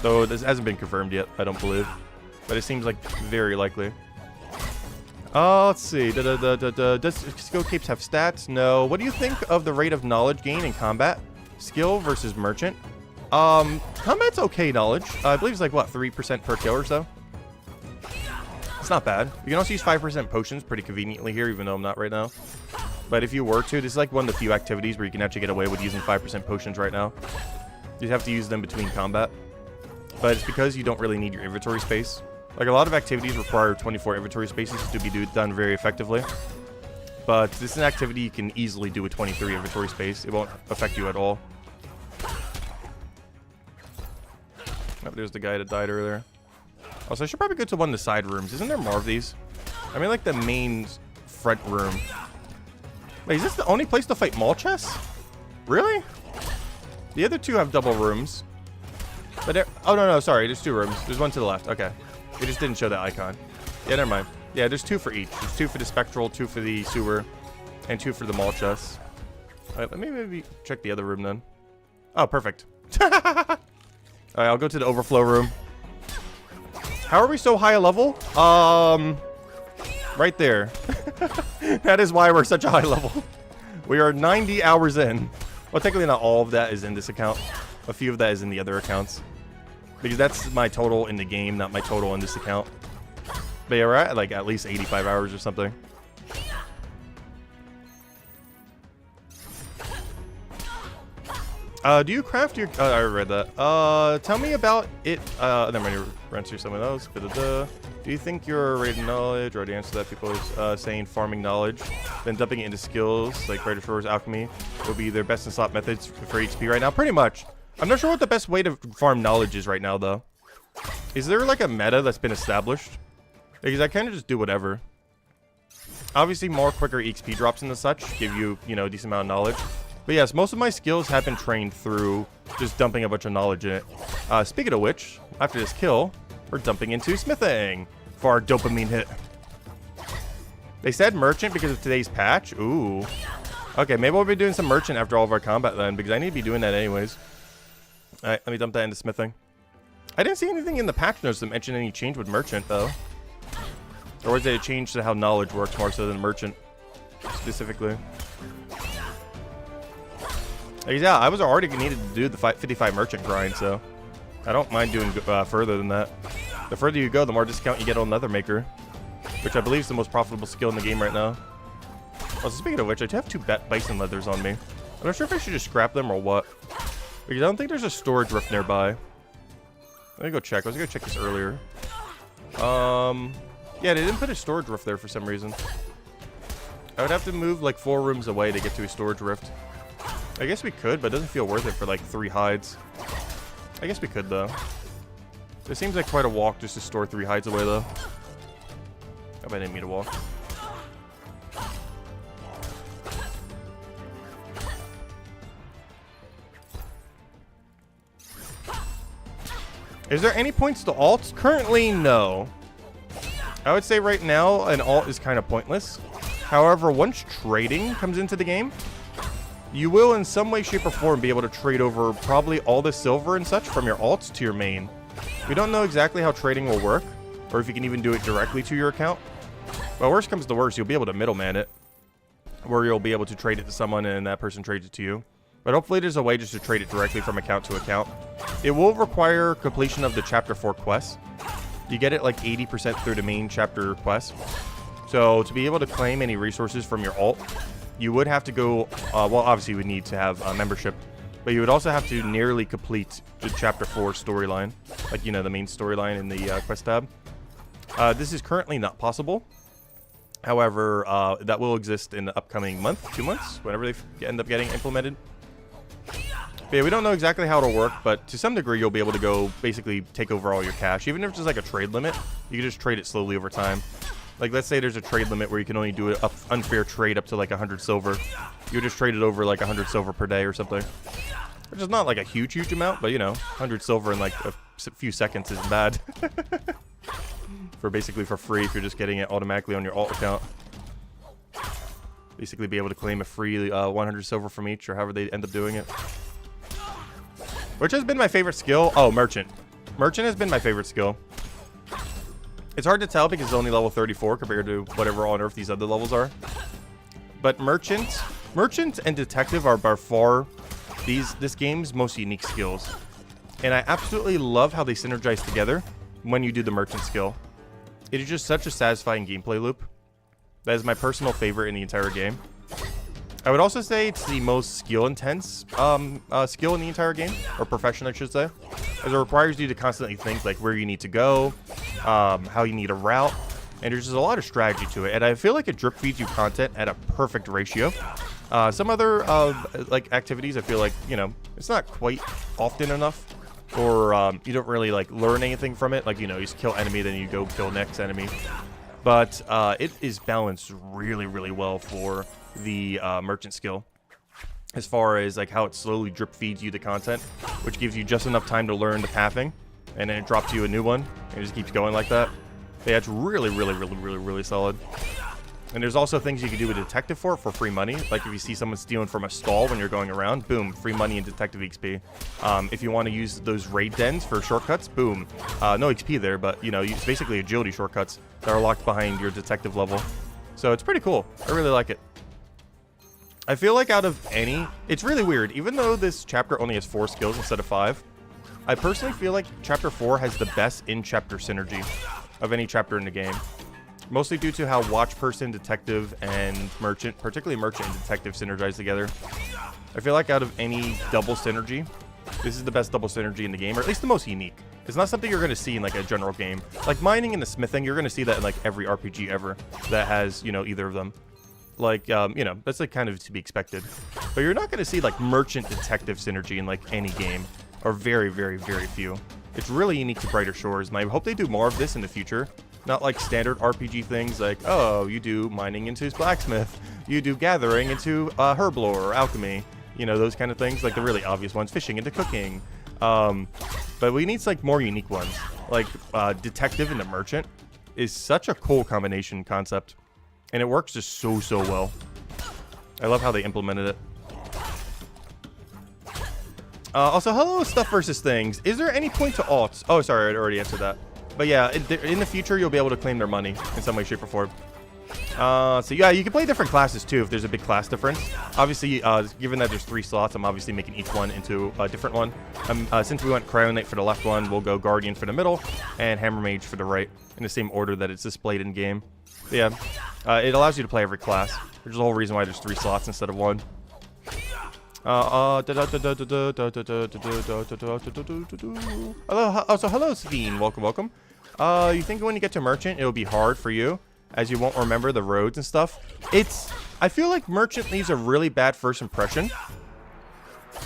Though this hasn't been confirmed yet, I don't believe. But it seems like very likely. Let's see. Does skill capes have stats? No. What do you think of the rate of knowledge gain in combat? Skill versus merchant? Combat's okay knowledge. I believe it's like, what, 3% per kill or so? It's not bad. You can also use 5% potions pretty conveniently here, even though I'm not right now. But if you were to, this is like one of the few activities where you can actually get away with using 5% potions right now. You have to use them between combat. But it's because you don't really need your inventory space. Like, a lot of activities require 24 inventory spaces to be done very effectively. But this is an activity you can easily do with 23 inventory space. It won't affect you at all. Oh, there's the guy that died earlier. Also, I should probably go to one of the side rooms. Isn't there more of these? I mean, like the main front room. Wait, is this the only place to fight mall chests? Really? The other 2 have double rooms. But oh, no, sorry. There's 2 rooms. There's one to the left. Okay. It just didn't show that icon. Yeah, never mind. Yeah, there's 2 for each. There's 2 for the spectral, 2 for the sewer, and 2 for the mall chests. All right, let me maybe check the other room then. Oh, perfect. All right, I'll go to the overflow room. How are we so high a level? Right there. That is why we're such a high level. We are 90 hours in. Well, technically not all of that is in this account. A few of that is in the other accounts. Because that's my total in the game, not my total in this account. But yeah, we're at like at least 85 hours or something. Do you craft your... I read that. Tell me about it. Never mind, run through some of those. Do you think your rated knowledge, already answered that, people is saying farming knowledge, then dumping it into skills, like Greater Shores Alchemy, would be their best in slot methods for HP right now? Pretty much. I'm not sure what the best way to farm knowledge is right now, though. Is there like a meta that's been established? Because I kind of just do whatever. Obviously, more quicker XP drops and such give you, you know, a decent amount of knowledge. But yes, most of my skills have been trained through just dumping a bunch of knowledge in it. Speaking of which, after this kill, we're dumping into smithing for our dopamine hit. They said merchant because of today's patch. Ooh. Okay, maybe we'll be doing some merchant after all of our combat then, because I need to be doing that anyways. Alright, let me dump that into smithing. I didn't see anything in the patch notes that mentioned any change with merchant, though. Or was it a change to how knowledge works more so than merchant, specifically? Yeah, I was already needed to do the 55 merchant grind, so I don't mind doing further than that. The further you go, the more discount you get on Nether Maker, which I believe is the most profitable skill in the game right now. Also, speaking of which, I do have 2 bison leathers on me. I'm not sure if I should just scrap them or what, because I don't think there's a storage rift nearby. Let me go check. I was gonna check this earlier. Yeah, they didn't put a storage rift there for some reason. I would have to move like 4 rooms away to get to a storage rift. I guess we could, but it doesn't feel worth it for like 3 hides. I guess we could, though. It seems like quite a walk just to store 3 hides away, though. I bet I didn't mean to walk. Is there any points to alts? Currently, no. I would say right now, an alt is kind of pointless. However, once trading comes into the game, you will in some way, shape, or form be able to trade over probably all the silver and such from your alts to your main. We don't know exactly how trading will work, or if you can even do it directly to your account. But worst comes to worst, you'll be able to middleman it, where you'll be able to trade it to someone and that person trades it to you. But hopefully there's a way just to trade it directly from account to account. It will require completion of the Chapter 4 quest. You get it like 80% through the main chapter quest. So to be able to claim any resources from your alt, you would have to go, well, obviously you would need to have membership, but you would also have to nearly complete the Chapter 4 storyline, like, you know, the main storyline in the quest tab. This is currently not possible. However, that will exist in the upcoming month, 2 months, whenever they end up getting implemented. But yeah, we don't know exactly how it'll work, but to some degree, you'll be able to go basically take over all your cash. Even if it's just like a trade limit, you can just trade it slowly over time. Like, let's say there's a trade limit where you can only do an unfair trade up to like 100 silver. You just trade it over like 100 silver per day or something. Which is not like a huge amount, but you know, 100 silver in like a few seconds isn't bad. For basically for free if you're just getting it automatically on your alt account. Basically be able to claim a free 100 silver from each, or however they end up doing it. Which has been my favorite skill. Oh, Merchant. Merchant has been my favorite skill. It's hard to tell because it's only level 34 compared to whatever on earth these other levels are. But Merchant and Detective are by far this game's most unique skills. And I absolutely love how they synergize together when you do the Merchant skill. It is just such a satisfying gameplay loop. That is my personal favorite in the entire game. I would also say it's the most skill-intense skill in the entire game, or profession, I should say, as it requires you to constantly think like where you need to go, how you need a route, and there's just a lot of strategy to it. And I feel like it drip feeds you content at a perfect ratio. Some other like activities, I feel like, you know, it's not quite often enough, or you don't really like learn anything from it. Like, you know, you just kill enemy, then you go kill next enemy. But it is balanced really well for the Merchant skill, as far as like how it slowly drip feeds you the content, which gives you just enough time to learn the pathing, and then it drops you a new one, and it just keeps going like that. Yeah, it's really solid. And there's also things you can do with detective for free money. Like if you see someone stealing from a stall when you're going around, boom, free money and detective XP. If you want to use those raid dens for shortcuts, boom. No XP there, but you know, it's basically agility shortcuts that are locked behind your detective level. So it's pretty cool. I really like it. I feel like out of any, it's really weird. Even though this chapter only has 4 skills instead of 5, I personally feel like chapter 4 has the best in-chapter synergy of any chapter in the game. Mostly due to how watch person, detective, and merchant, particularly merchant and detective, synergize together. I feel like out of any double synergy, this is the best double synergy in the game, or at least the most unique. It's not something you're going to see in like a general game. Like mining and the smithing, you're going to see that in like every RPG ever that has, you know, either of them. Like, you know, that's like kind of to be expected. But you're not going to see like merchant detective synergy in like any game, or very, very, very few. It's really unique to Brighter Shores, and I hope they do more of this in the future. Not like standard RPG things like, oh, you do mining into blacksmith, you do gathering into herblore or alchemy, you know, those kind of things, like the really obvious ones, fishing into cooking. But we need like more unique ones, like detective into merchant is such a cool combination concept, and it works just so well. I love how they implemented it. Also, hello, stuff versus things. Is there any point to alts? Oh, sorry, I already answered that. But yeah, in the future, you'll be able to claim their money in some way, shape, or form. So yeah, you can play different classes too if there's a big class difference. Obviously, given that there's 3 slots, I'm obviously making each one into a different one. Since we went Cryo Knight for the left one, we'll go Guardian for the middle and Hammer Mage for the right in the same order that it's displayed in game. But yeah, it allows you to play every class, which is the whole reason why there's 3 slots instead of 1. Hello, hello, Savine. Welcome. You think when you get to Merchant, it'll be hard for you, as you won't remember the roads and stuff? I feel like Merchant leaves a really bad first impression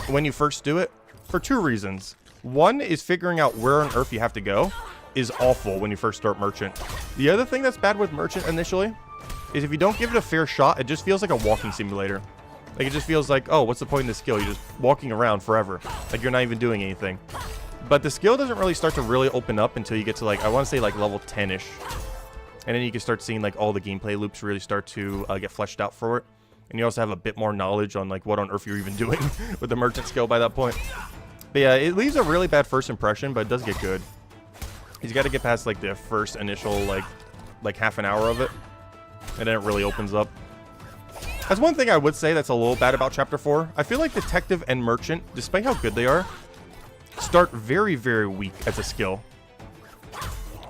when you first do it, for 2 reasons. One is figuring out where on earth you have to go is awful when you first start Merchant. The other thing that's bad with Merchant initially is if you don't give it a fair shot, it just feels like a walking simulator. Like, it just feels like, oh, what's the point in this skill? You're just walking around forever. Like, you're not even doing anything. But the skill doesn't really start to really open up until you get to, like, I want to say, like, level 10-ish. And then you can start seeing, like, all the gameplay loops really start to get fleshed out for it. And you also have a bit more knowledge on, like, what on earth you're even doing with the merchant skill by that point. But yeah, it leaves a really bad first impression, but it does get good. He's got to get past, like, the first initial, like half an hour of it. And then it really opens up. That's one thing I would say that's a little bad about Chapter 4. I feel like Detective and Merchant, despite how good they are, start very, very weak as a skill.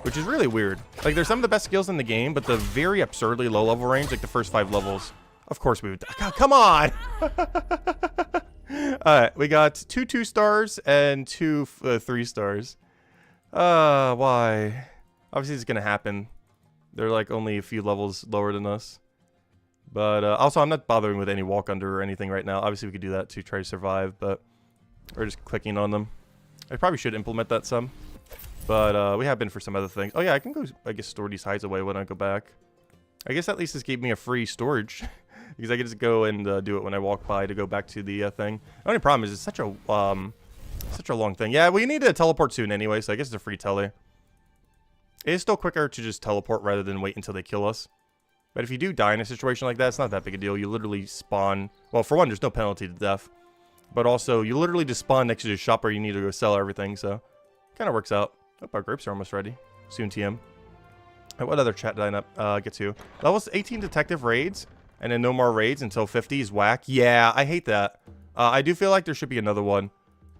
Which is really weird. Like, they're some of the best skills in the game, but the very absurdly low level range, like the first 5 levels, of course we would... God, come on! Alright, we got 2 2-stars and 2 3-stars. Why? Obviously it's gonna happen. They're like only a few levels lower than us. But also, I'm not bothering with any walk under or anything right now. Obviously, we could do that to try to survive, but we're just clicking on them. I probably should implement that some, but we have been for some other things. Oh yeah, I can go, I guess, store these hides away when I go back. I guess at least this gave me a free storage because I can just go and do it when I walk by to go back to the thing. The only problem is it's such a long thing. Yeah, we need to teleport soon anyway, so I guess it's a free tele. It is still quicker to just teleport rather than wait until they kill us. But if you do die in a situation like that, it's not that big a deal. You literally spawn... Well, for one, there's no penalty to death. But also, you literally just spawn next to the shop where you need to go sell everything, so... Kind of works out. Oh, our grapes are almost ready. Soon TM. What other chat did I get to? Levels 18 detective raids, and then no more raids until 50 is whack. Yeah, I hate that. I do feel like there should be another one.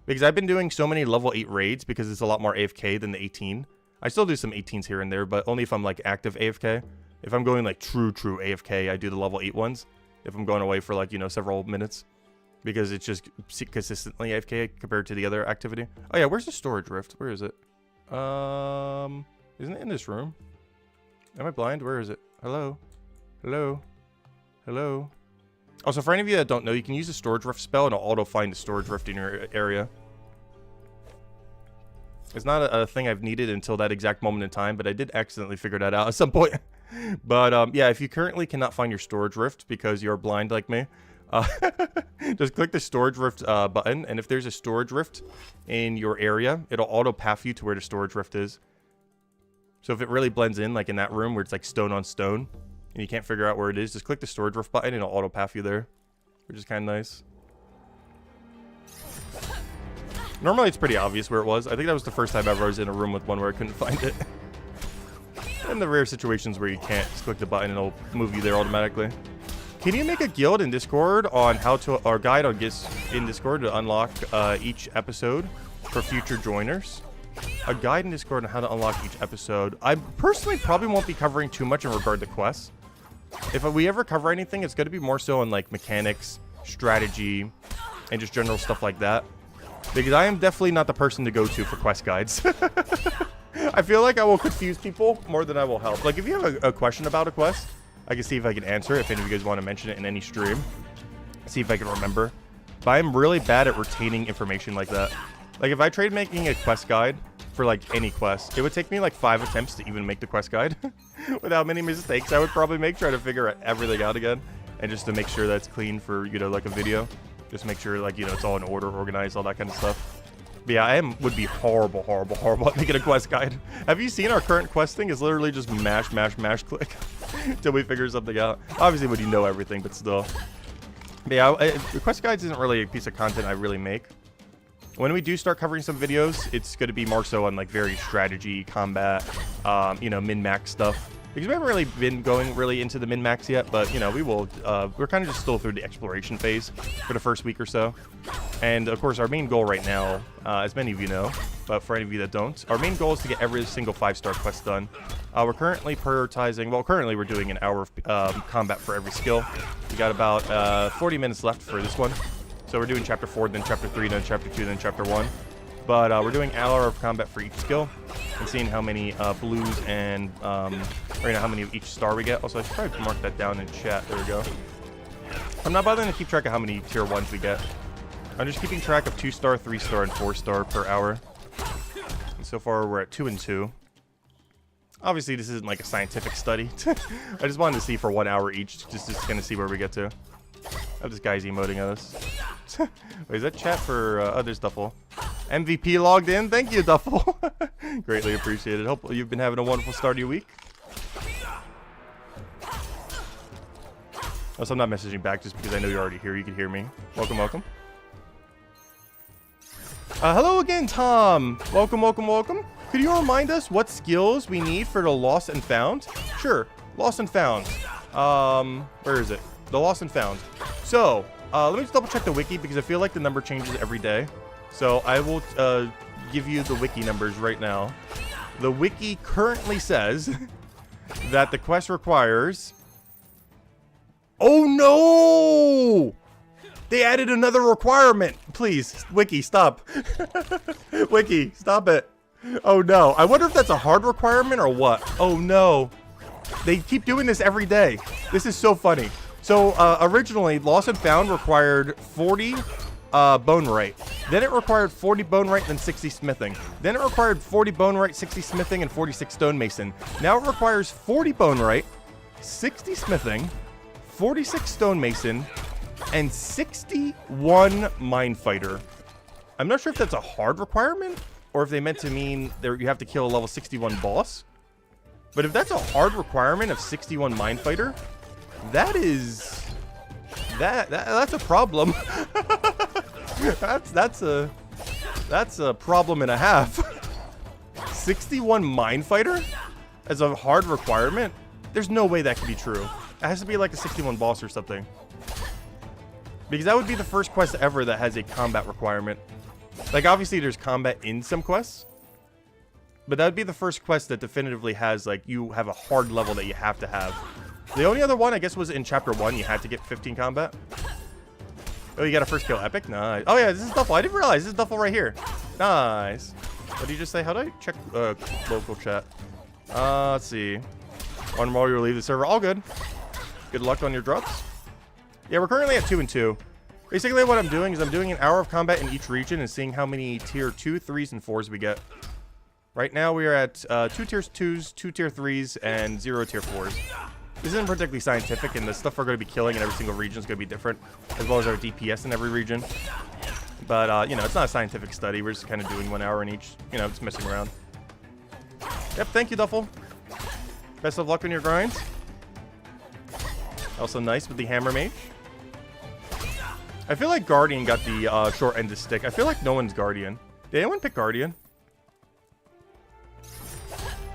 Because I've been doing so many level 8 raids because it's a lot more AFK than the 18. I still do some 18s here and there, but only if I'm, like, active AFK. If I'm going, like, true AFK, I do the level 8 ones. If I'm going away for, like, you know, several minutes. Because it's just consistently AFK compared to the other activity. Oh, yeah, where's the storage rift? Where is it? Isn't it in this room? Am I blind? Where is it? Hello? Hello? Hello? Also, for any of you that don't know, you can use the storage rift spell and it'll auto-find the storage rift in your area. It's not a thing I've needed until that exact moment in time, but I did accidentally figure that out at some point. But, yeah, if you currently cannot find your storage rift because you're blind like me, just click the storage rift button, and if there's a storage rift in your area, it'll auto-path you to where the storage rift is. So if it really blends in, like in that room where it's like stone on stone, and you can't figure out where it is, just click the storage roof button and it'll auto path you there, which is kind of nice. Normally it's pretty obvious where it was. I think that was the first time ever I was in a room with one where I couldn't find it. And the rare situations where you can't, just click the button and it'll move you there automatically. Can you make a guild in Discord on how to, or guide on in Discord to unlock each episode for future joiners? A guide in Discord on how to unlock each episode. I personally probably won't be covering too much in regard to quests. If we ever cover anything, it's going to be more so on like mechanics, strategy, and just general stuff like that. Because I am definitely not the person to go to for quest guides. I feel like I will confuse people more than I will help. Like, if you have a question about a quest, I can see if I can answer it, if any of you guys want to mention it in any stream. See if I can remember. But I'm really bad at retaining information like that. Like, if I tried making a quest guide for, like, any quest, it would take me, like, 5 attempts to even make the quest guide. Without many mistakes I would probably make, trying to figure everything out again. And just to make sure that's clean for, you know, like, a video. Just make sure, like, you know, it's all in order, organized, all that kind of stuff. But yeah, would be horrible at making a quest guide. Have you seen our current quest thing? It's literally just mash, click. Until we figure something out. Obviously, when you know everything, but still. But yeah, the quest guides isn't really a piece of content I really make. When we do start covering some videos, it's going to be more so on, like, very strategy, combat, you know, min-max stuff. Because we haven't really been going really into the min-max yet, but, you know, we will, we're kind of just still through the exploration phase for the first week or so. And, of course, our main goal right now, as many of you know, but for any of you that don't, our main goal is to get every single 5-star quest done. We're currently prioritizing, well, currently we're doing an hour of combat for every skill. We got about 40 minutes left for this one. So we're doing Chapter 4, then Chapter 3, then Chapter 2, then Chapter 1. But we're doing an hour of combat for each skill and seeing how many blues and, or, you know, how many of each star we get. Also, I should probably mark that down in chat. There we go. I'm not bothering to keep track of how many tier 1s we get. I'm just keeping track of 2-star, 3-star, and 4-star per hour. And so far, we're at 2 and 2. Obviously, this isn't like a scientific study. I just wanted to see for 1 hour each, just to kind of see where we get to. Oh, this guy's emoting at us. Wait, is that chat for other Duffel? MVP logged in. Thank you, Duffel. Greatly appreciated. Hope you've been having a wonderful start of your week. Also, I'm not messaging back just because I know you're already here. You can hear me. Welcome, welcome. Hello again, Tom. Welcome. Could you remind us what skills we need for the Lost and Found? Sure. Lost and Found. Where is it? The Lost and Found. So, let me just double check the wiki because I feel like the number changes every day. So I will give you the wiki numbers right now. The wiki currently says that the quest requires... Oh no! They added another requirement. Please, wiki, stop. Wiki, stop it. Oh no. I wonder if that's a hard requirement or what. Oh no. They keep doing this every day. This is so funny. So originally, Lost and Found required 40 bone right. Then it required 40 bone right, then 60 smithing. Then it required 40 bone right, 60 smithing, and 46 stonemason. Now it requires 40 bone right, 60 smithing, 46 stonemason, and 61 mine fighter. I'm not sure if that's a hard requirement or if they meant to mean there you have to kill a level 61 boss. But if that's a hard requirement of 61 mine fighter, that is that's a problem. that's a problem and a half. 61 mine fighter as a hard requirement? There's no way that could be true. It has to be like a 61 boss or something. Because that would be the first quest ever that has a combat requirement. Like, obviously there's combat in some quests, but that would be the first quest that definitively has, like, you have a hard level that you have to have. The only other one, I guess, was in Chapter 1. You had to get 15 combat. Oh, you got a first kill epic? Nice. Oh, yeah, this is Duffel. I didn't realize. This is Duffel right here. Nice. What did you just say? How do I check local chat? Let's see. One more, you'll leave the server. All good. Good luck on your drops. Yeah, we're currently at 2 and 2. Basically, what I'm doing is I'm doing an hour of combat in each region and seeing how many tier 2, 3s, and 4s we get. Right now, we are at 2 tier 2s, 2 tier 3s, and 0 tier 4s. This isn't particularly scientific, and the stuff we're going to be killing in every single region is going to be different, as well as our DPS in every region. But, you know, it's not a scientific study. We're just kind of doing 1 hour in each, you know, just messing around. Yep, thank you, Duffel. Best of luck on your grinds. Also nice with the Hammer Mage. I feel like Guardian got the short end of the stick. I feel like no one's Guardian. Did anyone pick Guardian?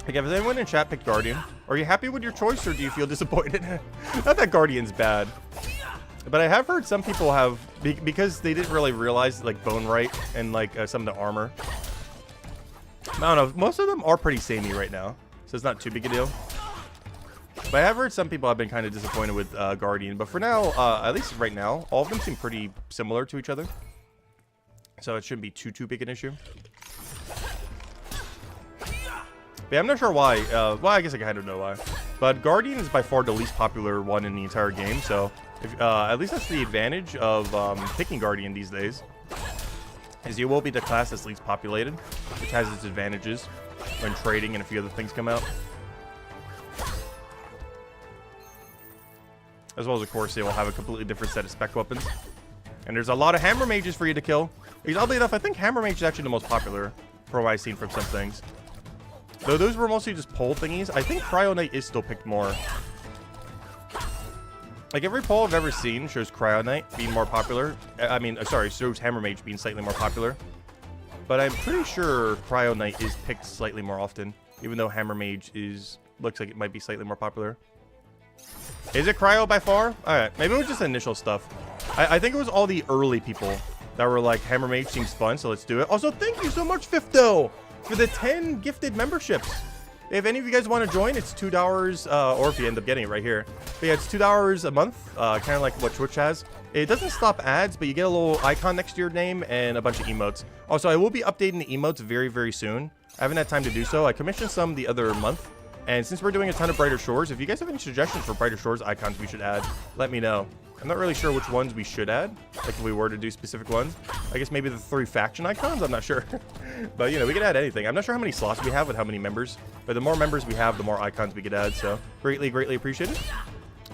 Like, has anyone in chat picked Guardian? Are you happy with your choice, or do you feel disappointed? Not that Guardian's bad. But I have heard some people have, because they didn't really realize, like, Bone Right and, like, some of the armor. I don't know. Most of them are pretty samey right now, so it's not too big a deal. But I have heard some people have been kind of disappointed with Guardian. But for now, at least right now, all of them seem pretty similar to each other. So it shouldn't be too big an issue. But yeah, I'm not sure why. Well, I guess I kind of know why. But Guardian is by far the least popular one in the entire game. So if, at least that's the advantage of picking Guardian these days. Is you will be the class that's least populated, which has its advantages when trading and a few other things come out. As well as, of course, they will have a completely different set of spec weapons. And there's a lot of Hammer Mages for you to kill. Because oddly enough, I think Hammer Mage is actually the most popular from what I've seen from some things. Though those were mostly just poll thingies, I think Cryo Knight is still picked more. Like, every poll I've ever seen shows Cryo Knight being more popular. I mean, sorry, shows Hammer Mage being slightly more popular. But I'm pretty sure Cryo Knight is picked slightly more often. Even though Hammer Mage looks like it might be slightly more popular. Is it Cryo by far? Alright, maybe it was just initial stuff. I think it was all the early people that were like, Hammer Mage seems fun, so let's do it. Also, thank you so much, Fifto, for the 10 gifted memberships. If any of you guys want to join, it's $2, or if you end up getting it right here. But yeah, it's $2 a month, kind of like what Twitch has. It doesn't stop ads, but you get a little icon next to your name and a bunch of emotes. Also, I will be updating the emotes very soon. I haven't had time to do so. I commissioned some the other month. And since we're doing a ton of Brighter Shores, if you guys have any suggestions for Brighter Shores icons we should add, let me know. I'm not really sure which ones we should add, like if we were to do specific ones. I guess maybe the 3 faction icons? I'm not sure. But, you know, we could add anything. I'm not sure how many slots we have with how many members. But the more members we have, the more icons we could add. So, greatly appreciated.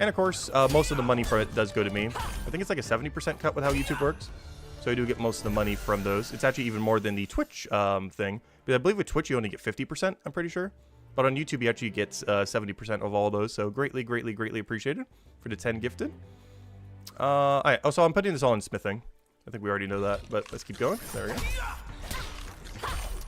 And, of course, most of the money from it does go to me. I think it's like a 70% cut with how YouTube works. So I do get most of the money from those. It's actually even more than the Twitch thing. But I believe with Twitch, you only get 50%, I'm pretty sure. But on YouTube, you actually get 70% of all those. So greatly appreciated for the 10 gifted. Alright, also I'm putting this all in smithing. I think we already know that, but let's keep going. There we go.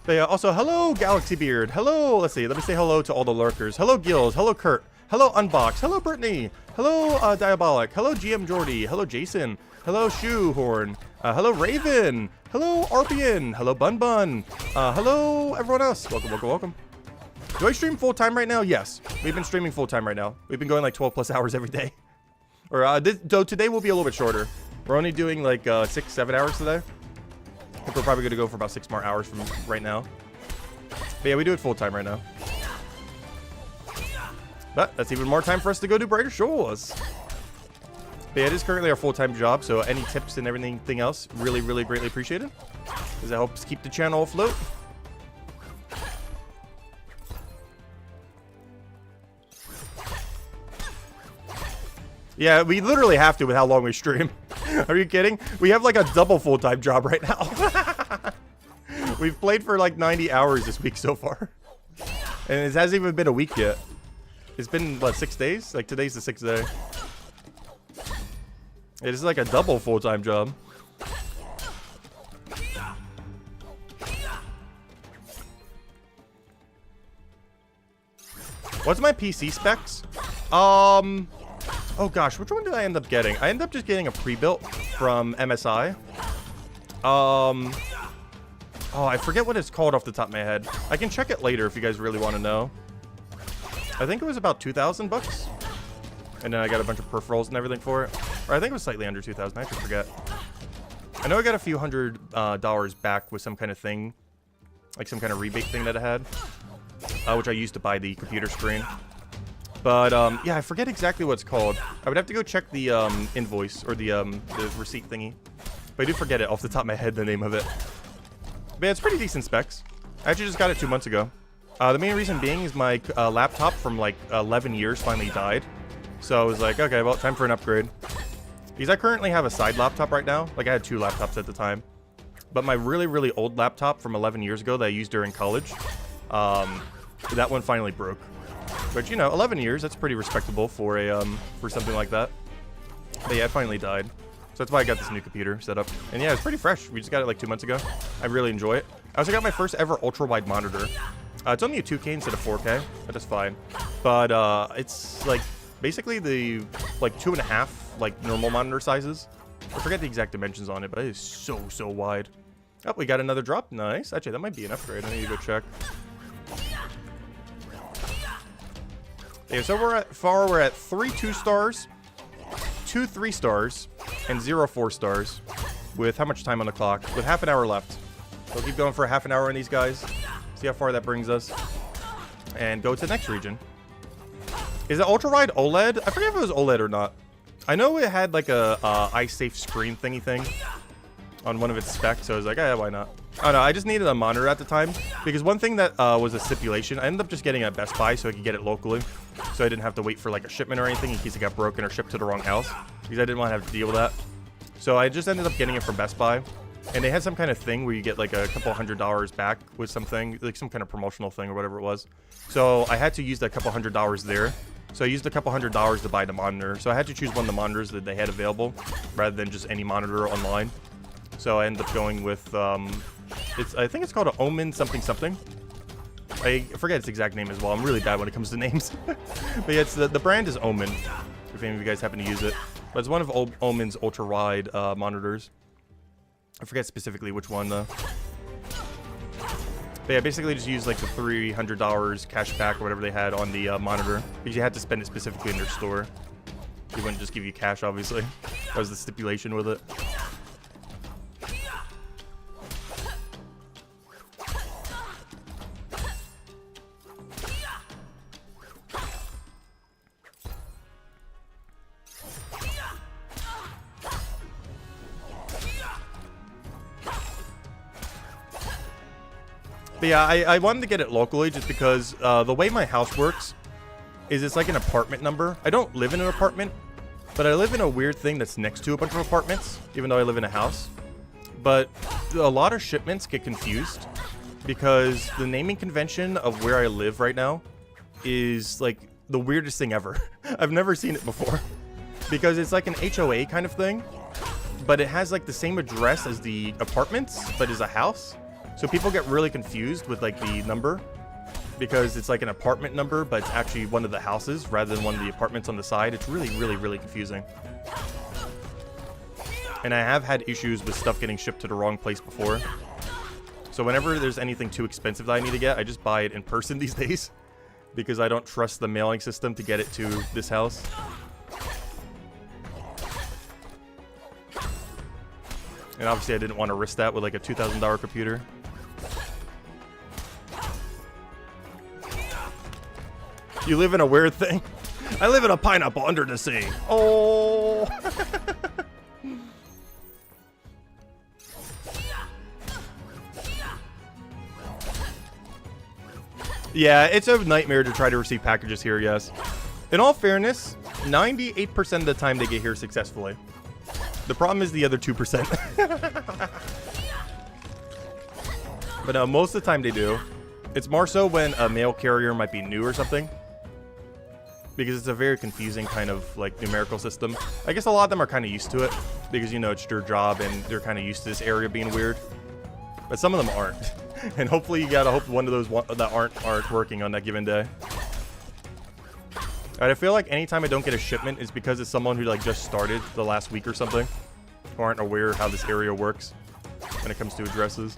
But yeah, also, hello, Galaxy Beard. Hello, let's see. Let me say hello to all the lurkers. Hello, Gills. Hello, Kurt. Hello, Unbox. Hello, Brittany. Hello, Diabolic. Hello, GM Jordy. Hello, Jason. Hello, Shoehorn. Hello, Raven. Hello, Arpian. Hello, Bun Bun. Hello, everyone else. Welcome. Do I stream full-time right now? Yes. We've been streaming full-time right now. We've been going like 12+ hours every day. Or, though today will be a little bit shorter. We're only doing like 6-7 hours today. I think we're probably going to go for about 6 more hours from right now. But yeah, we do it full-time right now. But that's even more time for us to go do Brighter Shores. But yeah, it is currently our full-time job, so any tips and everything else, really greatly appreciated. Because it helps keep the channel afloat. Yeah, we literally have to with how long we stream. Are you kidding? We have like a double full-time job right now. We've played for like 90 hours this week so far. And it hasn't even been a week yet. It's been, what, 6 days? Like, today's the 6th day. It is like a double full-time job. What's my PC specs? Oh gosh, which one did I end up getting? I ended up just getting a pre-built from MSI. Oh, I forget what it's called off the top of my head. I can check it later if you guys really want to know. I think it was about 2,000 bucks. And then I got a bunch of peripherals and everything for it. Or I think it was slightly under 2,000. I actually forget. I know I got a few $100 back with some kind of thing. Like some kind of rebate thing that I had. Which I used to buy the computer screen. But, yeah, I forget exactly what it's called. I would have to go check the invoice or the receipt thingy. But I do forget it off the top of my head, the name of it. But yeah, it's pretty decent specs. I actually just got it 2 months ago. The main reason being is my laptop from like 11 years finally died. So I was like, okay, well, time for an upgrade. Because I currently have a side laptop right now. Like, I had 2 laptops at the time. But my really old laptop from 11 years ago that I used during college, that one finally broke. But, you know, 11 years, that's pretty respectable for a, for something like that. But yeah, it finally died. So that's why I got this new computer set up. And yeah, it's pretty fresh. We just got it like 2 months ago. I really enjoy it. I also got my first ever ultra-wide monitor. It's only a 2K instead of 4K, but that's fine. But it's like basically the like 2.5 like normal monitor sizes. I forget the exact dimensions on it, but it is so wide. Oh, we got another drop. Nice. Actually, that might be an upgrade. I need to go check. Yeah, so we're at 3 2-stars, 2 3-stars, and 0 4-stars. With how much time on the clock? With half an hour left. So we'll keep going for a half an hour on these guys. See how far that brings us. And go to the next region. Is it ultra-wide OLED? I forget if it was OLED or not. I know it had like a eye-safe screen thingy thing on one of its specs, so I was like, yeah, why not? Oh no, I just needed a monitor at the time, because one thing that was a stipulation, I ended up just getting it at Best Buy so I could get it locally, so I didn't have to wait for like a shipment or anything in case it got broken or shipped to the wrong house, because I didn't want to have to deal with that. So I just ended up getting it from Best Buy, and they had some kind of thing where you get like a couple $100 back with something, like some kind of promotional thing or whatever it was. So I had to use that couple $100 there. So I used a couple $100 to buy the monitor. So I had to choose one of the monitors that they had available rather than just any monitor online. So I ended up going with, I think it's called an Omen something something. I forget its exact name as well. I'm really bad when it comes to names. But yeah, it's the brand is Omen, if any of you guys happen to use it. But it's one of Omen's ultra-wide monitors. I forget specifically which one though. But yeah, basically just use like the $300 cash back or whatever they had on the monitor, because you had to spend it specifically in their store. They wouldn't just give you cash, obviously. That was the stipulation with it. But yeah, I wanted to get it locally just because the way my house works is it's like an apartment number. I don't live in an apartment, but I live in a weird thing that's next to a bunch of apartments, even though I live in a house. But a lot of shipments get confused because the naming convention of where I live right now is like the weirdest thing ever. I've never seen it before because it's like an HOA kind of thing, but it has like the same address as the apartments, but is a house. So people get really confused with like the number because it's like an apartment number, but it's actually one of the houses rather than one of the apartments on the side. It's really confusing. And I have had issues with stuff getting shipped to the wrong place before. So whenever there's anything too expensive that I need to get, I just buy it in person these days because I don't trust the mailing system to get it to this house. And obviously I didn't want to risk that with like a $2,000 computer. You live in a weird thing. I live in a pineapple under the sea. Oh. Yeah, it's a nightmare to try to receive packages here, yes. In all fairness, 98% of the time they get here successfully. The problem is the other 2%. But most of the time they do. It's more so when a mail carrier might be new or something. Because it's a very confusing kind of like numerical system. I guess a lot of them are kind of used to it. Because, you know, it's their job and they're kind of used to this area being weird. But some of them aren't. And hopefully you gotta hope one of those that aren't working on that given day. Alright, I feel like anytime I don't get a shipment is because it's someone who like just started the last week or something. Or aren't aware how this area works when it comes to addresses.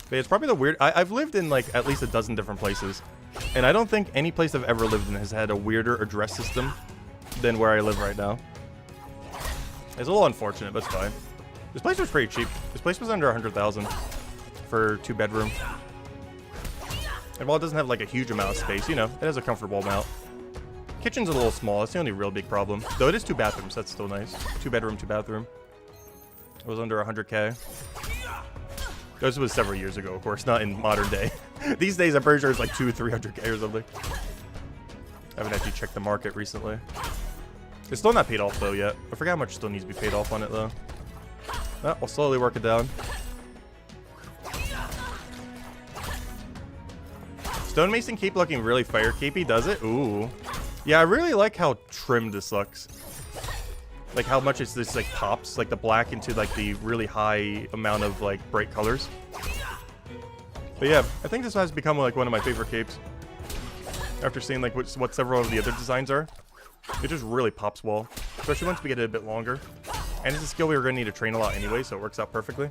But it's probably the weird... I've lived in like at least a dozen different places. And I don't think any place I've ever lived in has had a weirder address system than where I live right now. It's a little unfortunate, but it's fine. This place was pretty cheap. This place was under 100,000 for 2-bedroom. And while it doesn't have like a huge amount of space, you know, it has a comfortable amount. Kitchen's a little small. That's the only real big problem. Though it is 2 bathrooms. That's still nice. 2-bedroom, 2-bathroom. It was under 100K. This was several years ago, of course, not in modern day. These days, I'm pretty sure it's like 200-300K or something. I haven't actually checked the market recently. It's still not paid off, though, yet. I forgot how much still needs to be paid off on it, though. Oh, we'll slowly work it down. Stonemason cape looking really fire capey, does it? Ooh. Yeah, I really like how trimmed this looks. Like how much it's this like pops like the black into like the really high amount of like bright colors. But yeah, I think this has become like one of my favorite capes. After seeing like what several of the other designs are. It just really pops well. Especially once we get it a bit longer. And it's a skill we were going to need to train a lot anyway, so it works out perfectly.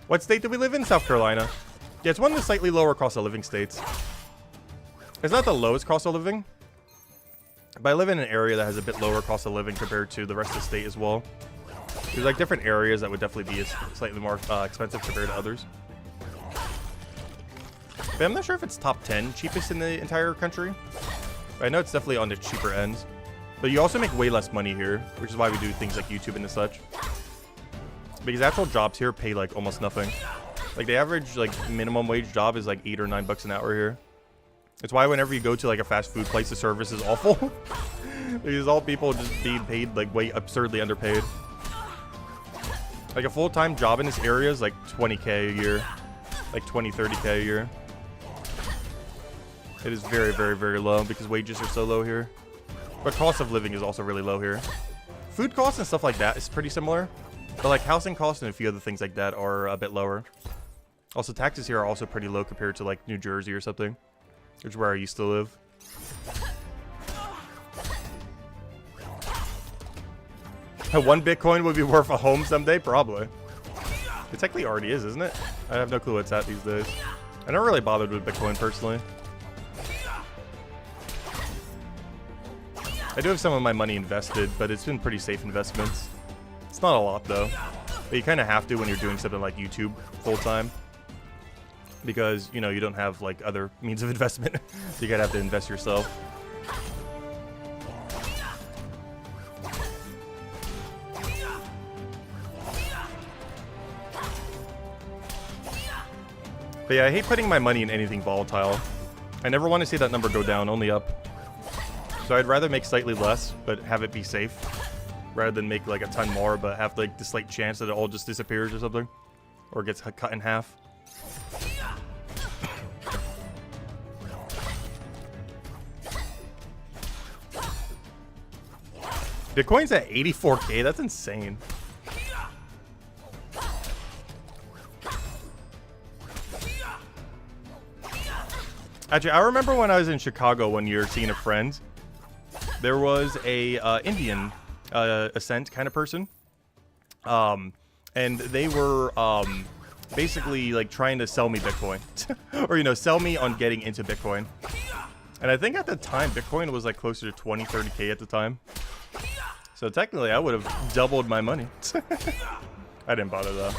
What state do we live in? South Carolina. Yeah, it's one of the slightly lower cost of living states. It's not the lowest cost of living. But I live in an area that has a bit lower cost of living compared to the rest of the state as well. There's like different areas that would definitely be slightly more expensive compared to others. But I'm not sure if it's top 10 cheapest in the entire country. But I know it's definitely on the cheaper end. But you also make way less money here, which is why we do things like YouTube and such. Because actual jobs here pay like almost nothing. Like the average like minimum wage job is like $8 or $9 an hour here. It's why whenever you go to like a fast food place, the service is awful. Because all people just being paid like way absurdly underpaid. Like a full-time job in this area is like 20K a year. Like 20, 30K a year. It is very, very, very low because wages are so low here. But cost of living is also really low here. Food costs and stuff like that is pretty similar. But like housing costs and a few other things like that are a bit lower. Also, taxes here are also pretty low compared to like New Jersey or something. Which is where I used to live. One Bitcoin would be worth a home someday? Probably. It technically already is, isn't it? I have no clue what's at these days. I don't really bothered with Bitcoin personally. I do have some of my money invested, but it's been pretty safe investments. It's not a lot though. But you kind of have to when you're doing something like YouTube full-time. Because, you know, you don't have, like, other means of investment. So you gotta have to invest yourself. But yeah, I hate putting my money in anything volatile. I never want to see that number go down, only up. So I'd rather make slightly less, but have it be safe. Rather than make, like, a ton more, but have, like, the slight chance that it all just disappears or something. Or gets cut in half. Bitcoin's at 84K? That's insane. Actually, I remember when I was in Chicago one year seeing a friend. There was a Indian ascent kind of person. And they were basically like trying to sell me Bitcoin. Or, you know, sell me on getting into Bitcoin. And I think at the time, Bitcoin was like closer to 20, 30K at the time. So technically, I would have doubled my money. I didn't bother though.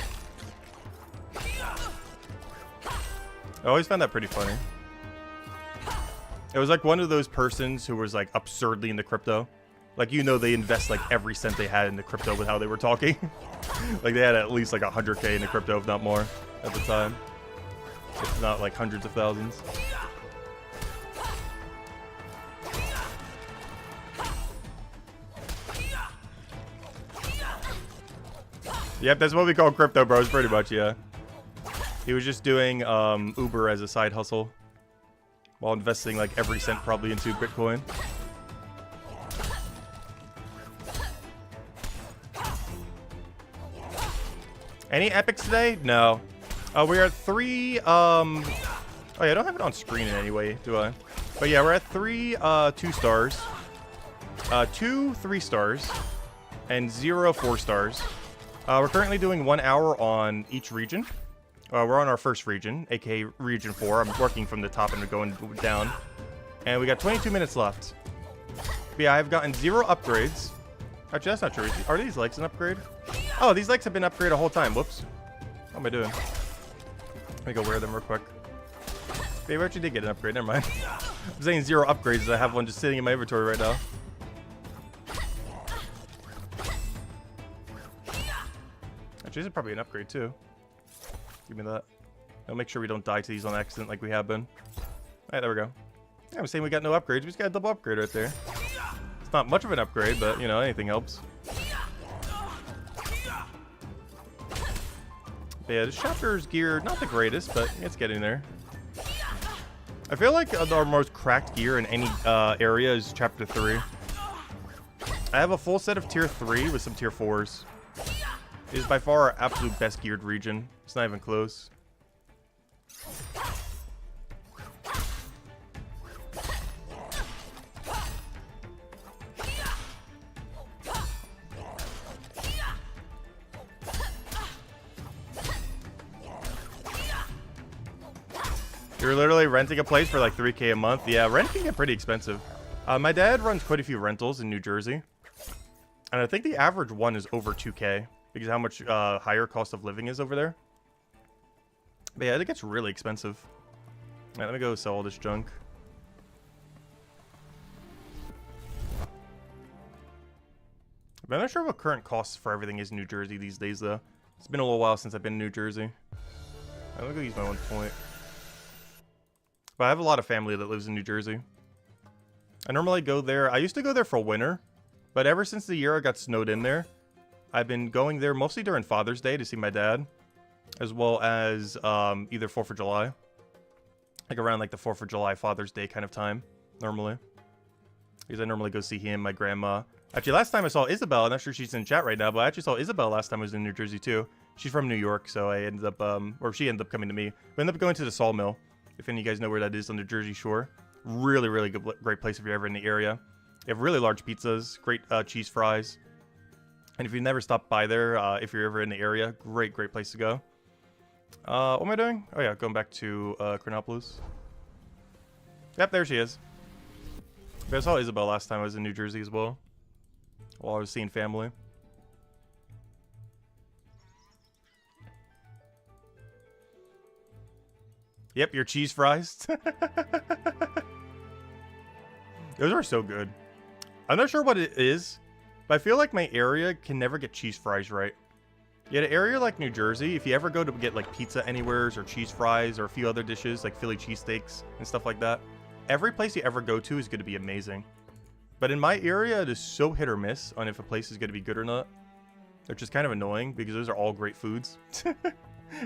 I always found that pretty funny. It was like one of those persons who was like absurdly into crypto. Like, you know, they invest like every cent they had into crypto with how they were talking. Like they had at least like 100K into crypto, if not more, at the time. If not like hundreds of thousands. Yep, that's what we call crypto bros, pretty much, yeah. He was just doing Uber as a side hustle while investing like every cent probably into Bitcoin. Any epics today? No. We're at 3, oh yeah, I don't have it on screen in any way, do I? But yeah, we're at 3, 2 stars. 2 3 stars. And 0 4 stars. We're currently doing 1 hour on each region. We're on our first region, aka Region 4. I'm working from the top and going down. And we got 22 minutes left. But yeah, I've gotten 0 upgrades. Actually, that's not true. Are these legs an upgrade? Oh, these legs have been upgraded the whole time. Whoops. What am I doing? Let me go wear them real quick. Maybe I actually did get an upgrade. Never mind. I'm saying 0 upgrades. I have one just sitting in my inventory right now. Actually, this is probably an upgrade too. Give me that. I'll make sure we don't die to these on accident like we have been. Alright, there we go. Yeah, I'm saying we got no upgrades. We just got a double upgrade right there. It's not much of an upgrade, but, you know, anything helps. But yeah, this chapter's gear, not the greatest, but it's getting there. I feel like our most cracked gear in any area is Chapter 3. I have a full set of Tier 3 with some Tier 4s. It is by far our absolute best geared region. It's not even close. You're literally renting a place for like 3K a month. Yeah, rent can get pretty expensive. My dad runs quite a few rentals in New Jersey. And I think the average one is over 2K because of how much higher cost of living is over there. But yeah, it gets really expensive. All right, let me go sell all this junk. I'm not sure what current costs for everything is in New Jersey these days, though. It's been a little while since I've been in New Jersey. I'm gonna go use my 1 point. But I have a lot of family that lives in New Jersey. I normally go there. I used to go there for winter, but ever since the year I got snowed in there, I've been going there mostly during Father's Day to see my dad, as well as either 4th of July. Like around like the 4th of July, Father's Day kind of time, normally. Because I normally go see him, my grandma. Actually, last time I saw Isabel, I'm not sure she's in chat right now, but I actually saw Isabel last time I was in New Jersey too. She's from New York, so I ended up, or she ended up coming to me. We ended up going to the Sawmill, if any of you guys know where that is on the Jersey Shore. Really, really good, great place if you're ever in the area. They have really large pizzas, great cheese fries. And if you've never stopped by there, if you're ever in the area, great place to go. What am I doing? Oh yeah, going back to Chronopolis. Yep, there she is. But I saw Isabel last time I was in New Jersey as well, while I was seeing family. Yep, your cheese fries. Those are so good. I'm not sure what it is, but I feel like my area can never get cheese fries right. Yet an area like New Jersey, if you ever go to get like pizza anywheres or cheese fries or a few other dishes like Philly cheesesteaks and stuff like that, every place you ever go to is going to be amazing. But in my area, it is so hit or miss on if a place is going to be good or not. Which is kind of annoying because those are all great foods.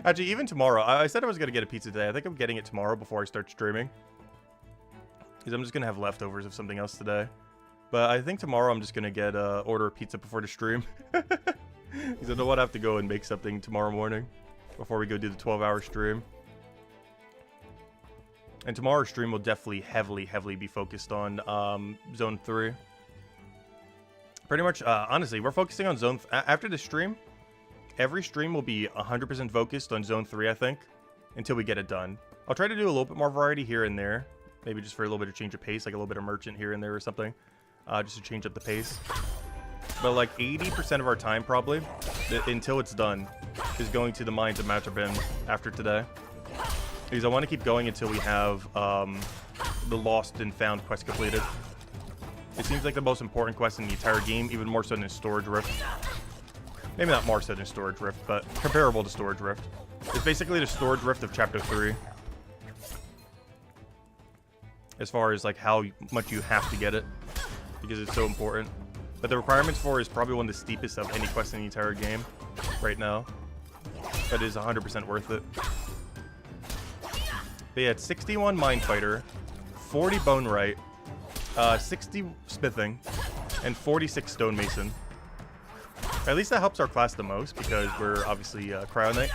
Actually, even tomorrow, I said I was going to get a pizza today. I think I'm getting it tomorrow before I start streaming. Because I'm just going to have leftovers of something else today. But I think tomorrow I'm just going to get order a pizza before the stream. Because I don't want to have to go and make something tomorrow morning before we go do the 12-hour stream. And tomorrow's stream will definitely heavily be focused on Zone 3. Pretty much, honestly, we're focusing on Zone... After the stream, every stream will be 100% focused on Zone 3, I think, until we get it done. I'll try to do a little bit more variety here and there. Maybe just for a little bit of change of pace, like a little bit of merchant here and there or something. Just to change up the pace. But like 80% of our time, probably, until it's done, is going to the Mines of Matrabin after today. Because I want to keep going until we have the Lost and Found quest completed. It seems like the most important quest in the entire game, even more so than Storage Rift. Maybe not more so than Storage Rift, but comparable to Storage Rift. It's basically the Storage Rift of Chapter 3. As far as like how much you have to get it, because it's so important. But the requirements for it is probably one of the steepest of any quest in the entire game right now. But it is 100% worth it. But yeah, it's 61 Mind Fighter, 40 Bone Right, 60 Smithing, and 46 Stonemason. At least that helps our class the most, because we're obviously Cryo Knight.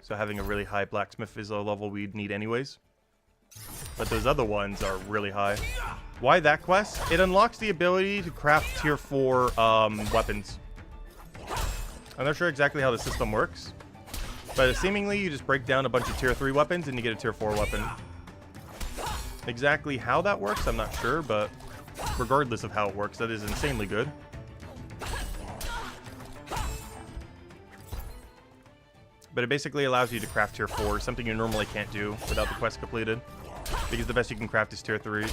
So having a really high blacksmith is a level we'd need anyways. But those other ones are really high. Why that quest? It unlocks the ability to craft tier 4 weapons. I'm not sure exactly how the system works. But seemingly you just break down a bunch of tier 3 weapons and you get a tier 4 weapon. Exactly how that works, I'm not sure, but regardless of how it works, that is insanely good. But it basically allows you to craft tier 4, something you normally can't do without the quest completed. Because the best you can craft is tier 3s.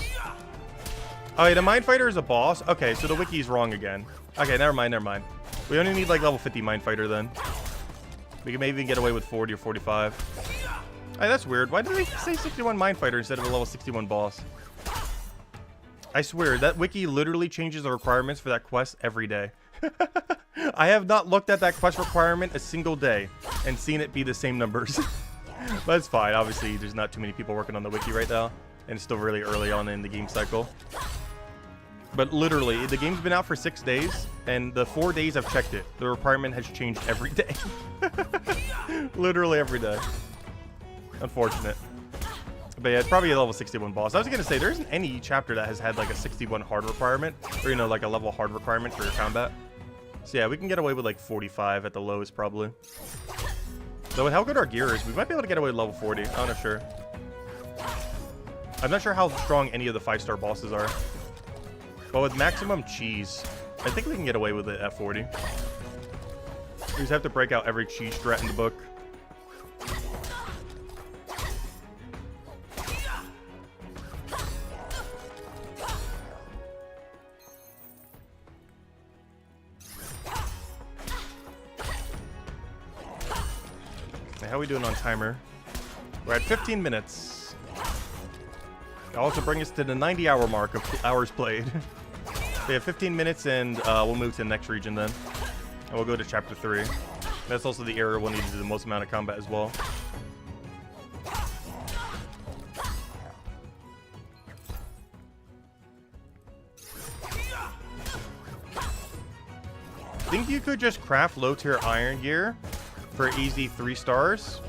Oh yeah, the Mind Fighter is a boss? Okay, so the wiki's wrong again. Okay, never mind. We only need like level 50 Mind Fighter then. We can maybe even get away with 40 or 45. Hey, that's weird. Why did they say 61 Mind Fighter instead of a level 61 boss? I swear, that wiki literally changes the requirements for that quest every day. I have not looked at that quest requirement a single day and seen it be the same numbers. But it's fine. Obviously, there's not too many people working on the wiki right now, and it's still really early on in the game cycle. But literally, the game's been out for 6 days, and the 4 days I've checked it, the requirement has changed every day. Literally every day. Unfortunate. But yeah, it's probably a level 61 boss. I was gonna say, there isn't any chapter that has had like a 61 hard requirement, or you know, like a level hard requirement for your combat. So yeah, we can get away with like 45 at the lowest probably. Though with how good our gear is, we might be able to get away with level 40. I'm not sure. I'm not sure how strong any of the 5-star bosses are. But with maximum cheese, I think we can get away with it at 40. We just have to break out every cheese strat in the book. How are we doing on timer? We're at 15 minutes. That'll also bring us to the 90-hour mark of hours played. We have 15 minutes, and we'll move to the next region then. And we'll go to Chapter 3. That's also the area we'll need to do the most amount of combat as well. Think you could just craft low-tier iron gear for easy 3 stars?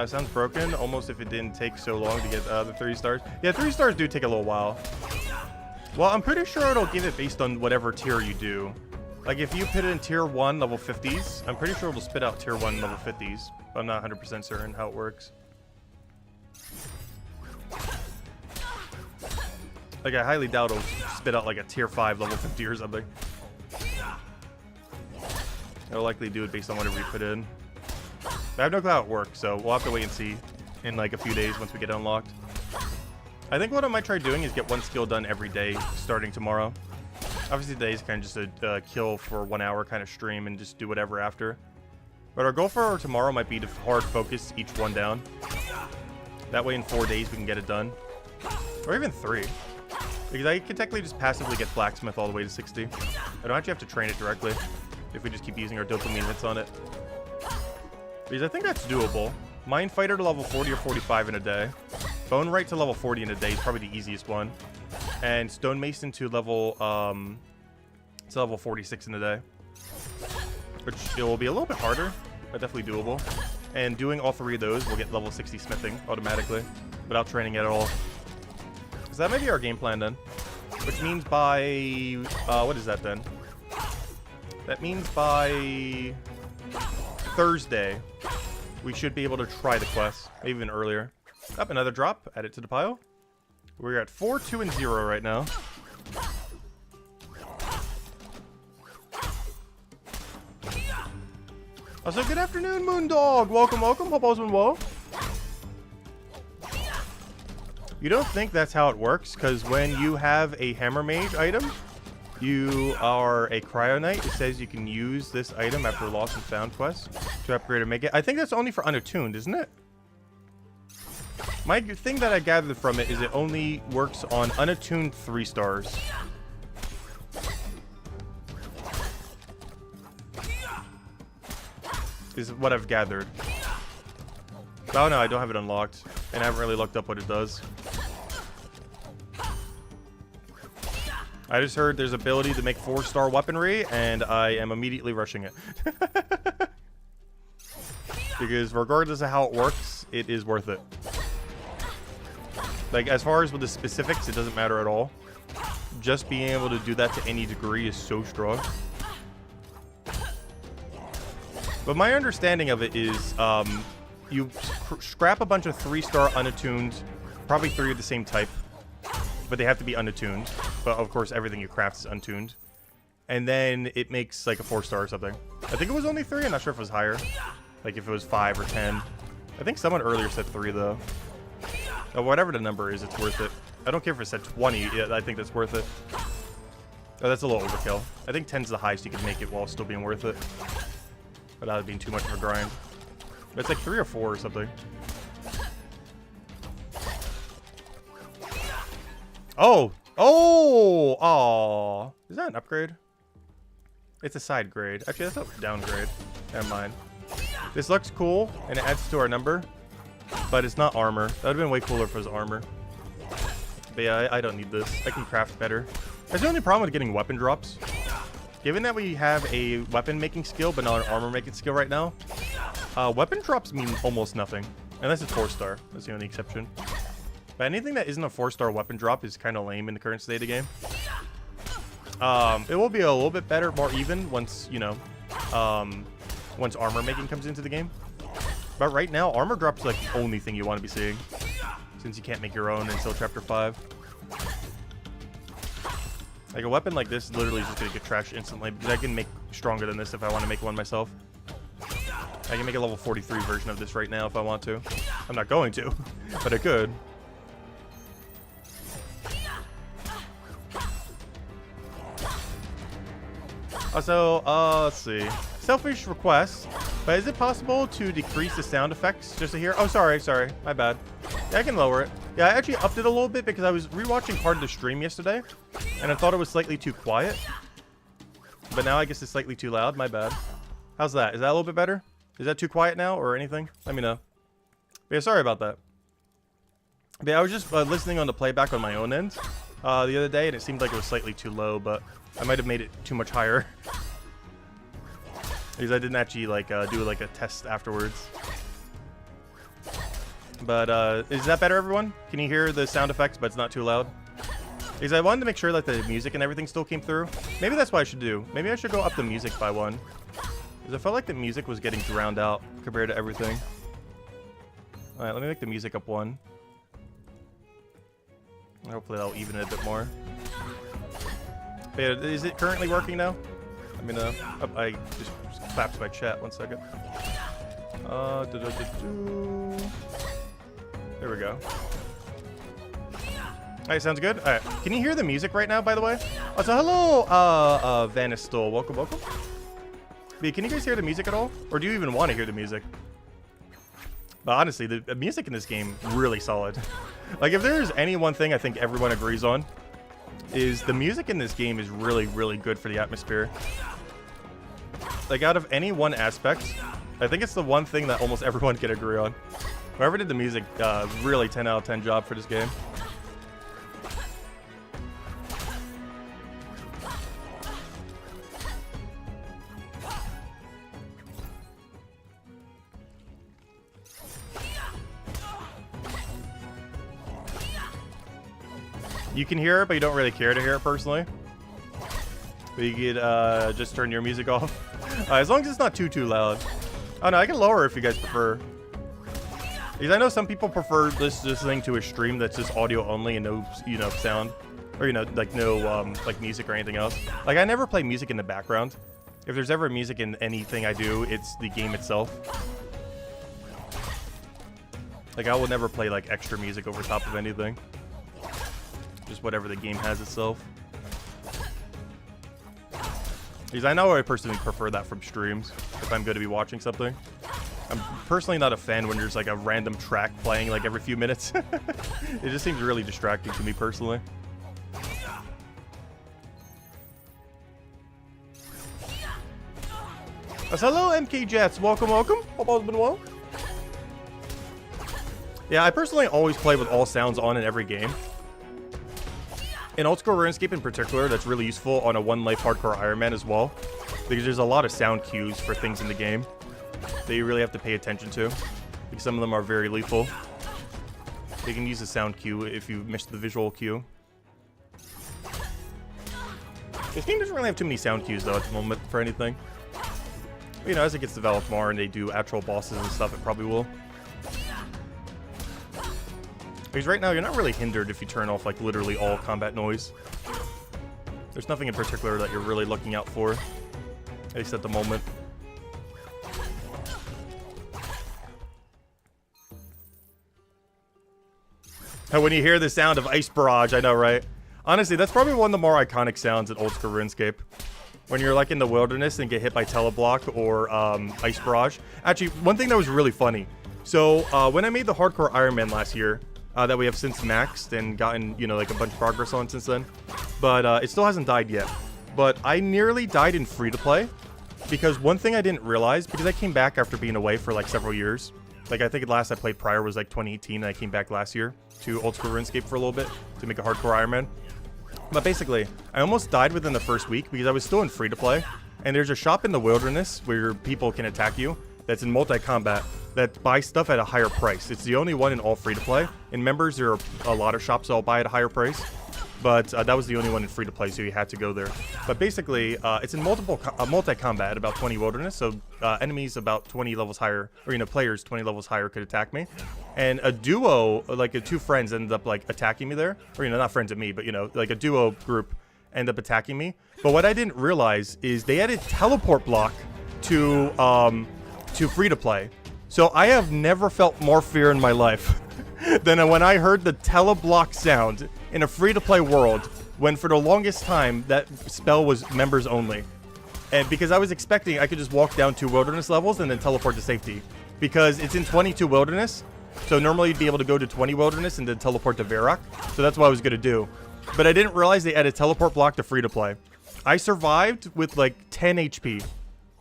Sounds broken, almost if it didn't take so long to get the 3 stars. Yeah, 3 stars do take a little while. Well, I'm pretty sure it'll give it based on whatever tier you do. Like, if you put it in tier 1 level 50s, I'm pretty sure it'll spit out tier 1 level 50s. But I'm not 100% certain how it works. Like, I highly doubt it'll spit out like a tier 5 level 50 or something. It'll likely do it based on whatever you put in. But I have no clue how it works, so we'll have to wait and see in like a few days once we get unlocked. I think what I might try doing is get one skill done every day starting tomorrow. Obviously today is kind of just a kill for 1 hour kind of stream and just do whatever after. But our goal for tomorrow might be to hard focus each one down. That way in 4 days we can get it done. Or even 3. Because I can technically just passively get Blacksmith all the way to 60. I don't actually have to train it directly if we just keep using our dopamine hits on it. Because I think that's doable. Mind Fighter to level 40 or 45 in a day. Bone Right to level 40 in a day is probably the easiest one. And Stone Mason to level 46 in a day. Which it will be a little bit harder, but definitely doable. And doing all 3 of those, we'll get level 60 smithing automatically without training it at all. So that may be our game plan then. Which means by... what is that then? That means by Thursday, we should be able to try the quest, maybe even earlier. Up, another drop. Add it to the pile. We're at 4, 2, and 0 right now. Also, good afternoon, Moondog. Welcome, welcome. Hope all's been well. You don't think that's how it works, because when you have a Hammer Mage item, you are a Cryo Knight. It says you can use this item after Lost and Found quest to upgrade or make it. I think that's only for unattuned, isn't it? My thing that I gathered from it is it only works on unattuned 3 stars. Is what I've gathered. Oh no, I don't have it unlocked. And I haven't really looked up what it does. I just heard there's ability to make 4-star weaponry, and I am immediately rushing it. Because regardless of how it works, it is worth it. Like, as far as with the specifics, it doesn't matter at all. Just being able to do that to any degree is so strong. But my understanding of it is, you scrap a bunch of 3-star unattuned, probably 3 of the same type. But they have to be unattuned. But of course, everything you craft is untuned. And then it makes like a 4-star or something. I think it was only 3. I'm not sure if it was higher. Like if it was 5 or 10. I think someone earlier said 3 though. Oh, whatever the number is, it's worth it. I don't care if it said 20. Yeah, I think that's worth it. Oh, that's a little overkill. I think 10's the highest you can make it while still being worth it. Without it being too much of a grind. But it's like 3 or 4 or something. Oh! Oh! Aw. Is that an upgrade? It's a side grade. Actually, that's a downgrade. Never mind. This looks cool, and it adds to our number, but it's not armor. That would have been way cooler if it was armor. But yeah, I don't need this. I can craft better. That's the only problem with getting weapon drops. Given that we have a weapon making skill, but not an armor making skill right now, weapon drops mean almost nothing. Unless it's 4-star. That's the only exception. But anything that isn't a 4-star weapon drop is kind of lame in the current state of the game. It will be a little bit better, more even once, you know, once armor making comes into the game. But right now, armor drops like the only thing you want to be seeing, since you can't make your own until Chapter 5. Like a weapon like this literally is just gonna get trashed instantly, because I can make stronger than this if I want to make one myself. I can make a level 43 version of this right now if I want to. I'm not going to, but I could. Also, let's see. Selfish request, but is it possible to decrease the sound effects just to hear? Oh, sorry, my bad. Yeah, I can lower it. Yeah, I actually upped it a little bit because I was rewatching part of the stream yesterday, and I thought it was slightly too quiet. But now I guess it's slightly too loud. My bad. How's that? Is that a little bit better? Is that too quiet now or anything? Let me know. But yeah, sorry about that. But yeah, I was just listening on the playback on my own end the other day, and it seemed like it was slightly too low, but I might have made it too much higher. Because I didn't actually like do like a test afterwards. But is that better, everyone? Can you hear the sound effects, but it's not too loud? Because I wanted to make sure that the music and everything still came through. Maybe that's what I should do. Maybe I should go up the music by 1. Because I felt like the music was getting drowned out compared to everything. Alright, let me make the music up 1. Hopefully that'll even it a bit more. But yeah, is it currently working now? Let me know. Oh, I just collapsed my chat. 1 second. There we go. Alright, sounds good. Alright, can you hear the music right now, by the way? Oh, so hello, Vanistol. Welcome, welcome. But can you guys hear the music at all? Or do you even want to hear the music? But honestly, the music in this game really solid. Like, if there is any one thing I think everyone agrees on, is the music in this game is really, really good for the atmosphere. Like, out of any one aspect, I think it's the one thing that almost everyone can agree on. Whoever did the music, really 10 out of 10 job for this game. You can hear it, but you don't really care to hear it personally. But you could just turn your music off. As long as it's not too loud. Oh no, I can lower it if you guys prefer. Because I know some people prefer listening to a stream that's just audio only and no, you know, sound. Or, you know, like no, like music or anything else. Like, I never play music in the background. If there's ever music in anything I do, it's the game itself. Like, I will never play, like, extra music over top of anything. Just whatever the game has itself. Because I know I personally prefer that from streams, if I'm going to be watching something. I'm personally not a fan when there's like a random track playing like every few minutes. It just seems really distracting to me personally. Hello MK Jets, welcome, welcome. Hope all's been well. Yeah, I personally always play with all sounds on in every game. In Old School RuneScape in particular, that's really useful on a 1 life hardcore Iron Man as well. Because there's a lot of sound cues for things in the game that you really have to pay attention to. Because some of them are very lethal. You can use the sound cue if you miss the visual cue. This game doesn't really have too many sound cues though at the moment for anything. But, you know, as it gets developed more and they do actual bosses and stuff, it probably will. Because right now, you're not really hindered if you turn off, like, literally all combat noise. There's nothing in particular that you're really looking out for. At least at the moment. And when you hear the sound of Ice Barrage, I know, right? Honestly, that's probably one of the more iconic sounds in Old School RuneScape. When you're, like, in the wilderness and get hit by Teleblock or Ice Barrage. Actually, one thing that was really funny. So, when I made the Hardcore Iron Man last year, that we have since maxed and gotten, you know, like a bunch of progress on since then. But it still hasn't died yet. But I nearly died in free-to-play because one thing I didn't realize, because I came back after being away for like several years. Like, I think the last I played prior was like 2018, and I came back last year to Old School RuneScape for a little bit to make a hardcore Iron Man. But basically, I almost died within the first week because I was still in free-to-play. And there's a shop in the wilderness where people can attack you that's in multi-combat that buys stuff at a higher price. It's the only one in all free-to-play. In members, there are a lot of shops that'll buy at a higher price. But that was the only one in free-to-play, so you had to go there. But basically, it's in multi-combat, about 20 wilderness, so enemies about 20 levels higher, or, you know, players 20 levels higher could attack me. And a duo, like two friends ended up, like, attacking me there. Or, you know, not friends of me, but, you know, like a duo group ended up attacking me. But what I didn't realize is they added teleport block to free-to-play. So I have never felt more fear in my life than when I heard the teleblock sound in a free-to-play world, when for the longest time that spell was members only. And because I was expecting I could just walk down 2 wilderness levels and then teleport to safety, because it's in 22 wilderness, so normally you'd be able to go to 20 wilderness and then teleport to Varrock. So that's what I was gonna do, but I didn't realize they added teleport block to free-to-play. I survived with like 10 HP,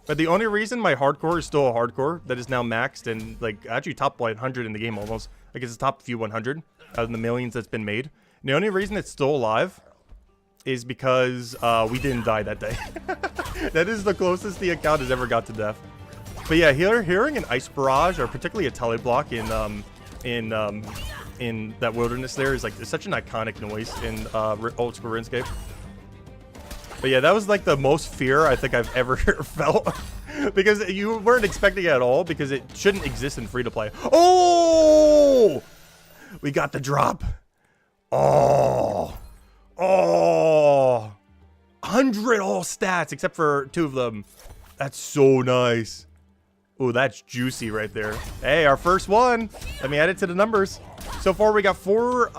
but the only reason my hardcore is still a hardcore that is now maxed and like actually top 100 in the game almost. Like, it's the top few 100 out of the millions that's been made. And the only reason it's still alive is because we didn't die that day. That is the closest the account has ever got to death. But yeah, hearing an ice barrage, or particularly a teleblock in that wilderness there, is like, it's such an iconic noise in Old School RuneScape. But yeah, that was like the most fear I think I've ever felt. Because you weren't expecting it at all, because it shouldn't exist in free-to-play. Oh! We got the drop. Oh. 100 all stats, except for 2 of them. That's so nice. Oh, that's juicy right there. Hey, our first one. Let me add it to the numbers. So far, we got 4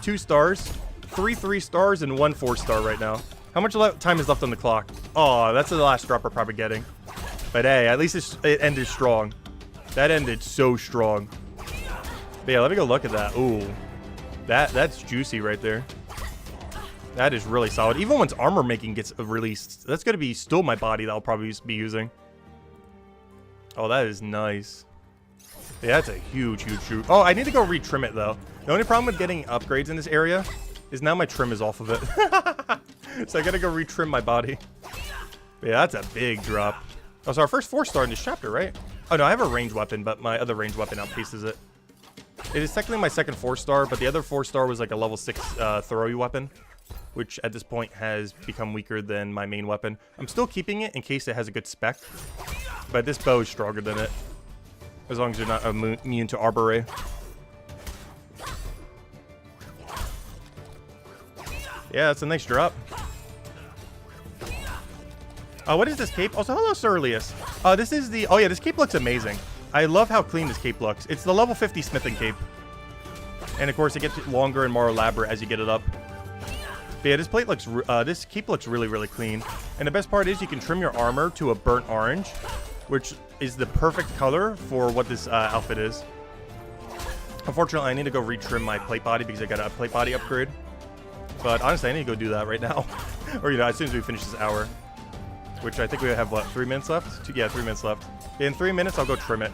2 stars, 3 3 stars, and 1 4 star right now. How much time is left on the clock? Oh, that's the last drop we're probably getting. But hey, at least it ended strong. That ended so strong. But yeah, let me go look at that. Ooh, that's juicy right there. That is really solid. Even once armor making gets released, that's going to be still my body that I'll probably be using. Oh, that is nice. Yeah, that's a huge, huge shoot. Oh, I need to go retrim it, though. The only problem with getting upgrades in this area is now my trim is off of it. So I got to go retrim my body. But yeah, that's a big drop. Oh, so our first 4 star in this chapter, right? Oh, no, I have a ranged weapon, but my other ranged weapon outpaces it. It is technically my second 4 star, but the other 4 star was like a level 6 throw weapon, which at this point has become weaker than my main weapon. I'm still keeping it in case it has a good spec, but this bow is stronger than it, as long as you're not immune to Arbor Ray. Yeah, that's a nice drop. What is this cape? Also, hello, Surlius. This is the... Oh, yeah, this cape looks amazing. I love how clean this cape looks. It's the level 50 smithing cape. And, of course, it gets longer and more elaborate as you get it up. But yeah, this cape looks really, really clean. And the best part is you can trim your armor to a burnt orange, which is the perfect color for what this outfit is. Unfortunately, I need to go retrim my plate body because I got a plate body upgrade. But honestly, I need to go do that right now. Or, you know, as soon as we finish this hour. Which I think we have, what, 3 minutes left? Yeah, 3 minutes left. In 3 minutes, I'll go trim it.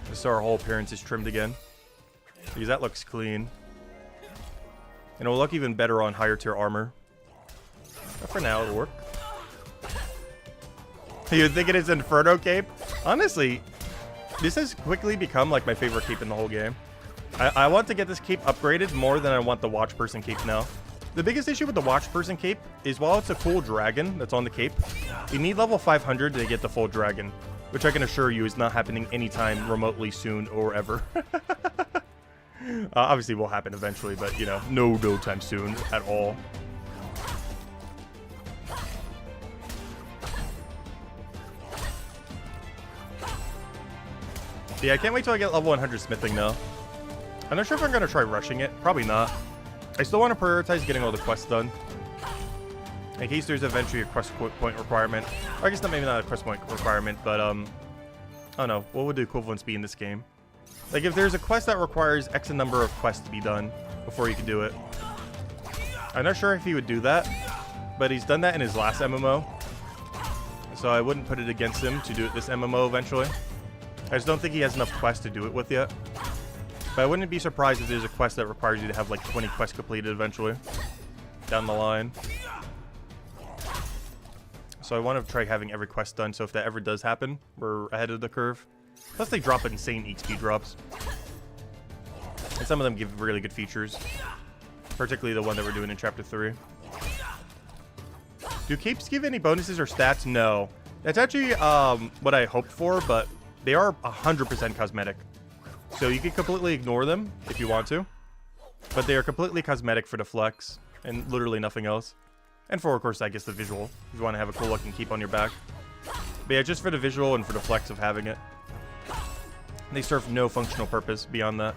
Just so our whole appearance is trimmed again. Because that looks clean. And it will look even better on higher tier armor. But for now, it'll work. You think it is Inferno cape? Honestly, this has quickly become like my favorite cape in the whole game. I want to get this cape upgraded more than I want the Watch Person cape now. The biggest issue with the Watch Person cape is while it's a cool dragon that's on the cape, you need level 500 to get the full dragon, which I can assure you is not happening anytime remotely soon or ever. Obviously will happen eventually, but you know, no time soon at all. Yeah, I can't wait till I get level 100 smithing though. I'm not sure if I'm going to try rushing it. Probably not. I still want to prioritize getting all the quests done, in case there's eventually a quest point requirement. Or I guess maybe not a quest point requirement, but I don't know. What would the equivalence be in this game? Like if there's a quest that requires X number of quests to be done before you can do it. I'm not sure if he would do that, but he's done that in his last MMO. so I wouldn't put it against him to do it this MMO eventually. I just don't think he has enough quests to do it with yet. But I wouldn't be surprised if there's a quest that requires you to have like 20 quests completed eventually down the line. So I want to try having every quest done, so if that ever does happen, we're ahead of the curve. Plus they drop insane XP drops. And some of them give really good features. Particularly the one that we're doing in Chapter 3. Do capes give any bonuses or stats? No. That's actually what I hoped for, but they are 100% cosmetic. So you can completely ignore them if you want to. But they are completely cosmetic for the flex, and literally nothing else. And for, of course, I guess the visual. If you want to have a cool looking keep on your back. But yeah, just for the visual and for the flex of having it. They serve no functional purpose beyond that.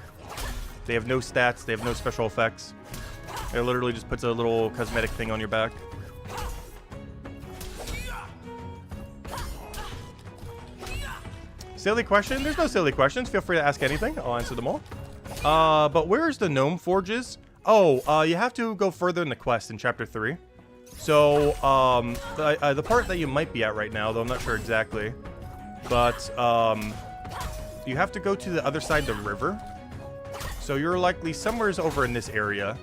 They have no stats, they have no special effects. It literally just puts a little cosmetic thing on your back. Silly question? There's no silly questions. Feel free to ask anything. I'll answer them all. But where's the gnome forges? Oh, you have to go further in the quest in Chapter 3. So, the part that you might be at right now, though I'm not sure exactly. But, you have to go to the other side of the river. So you're likely somewhere's over in this area.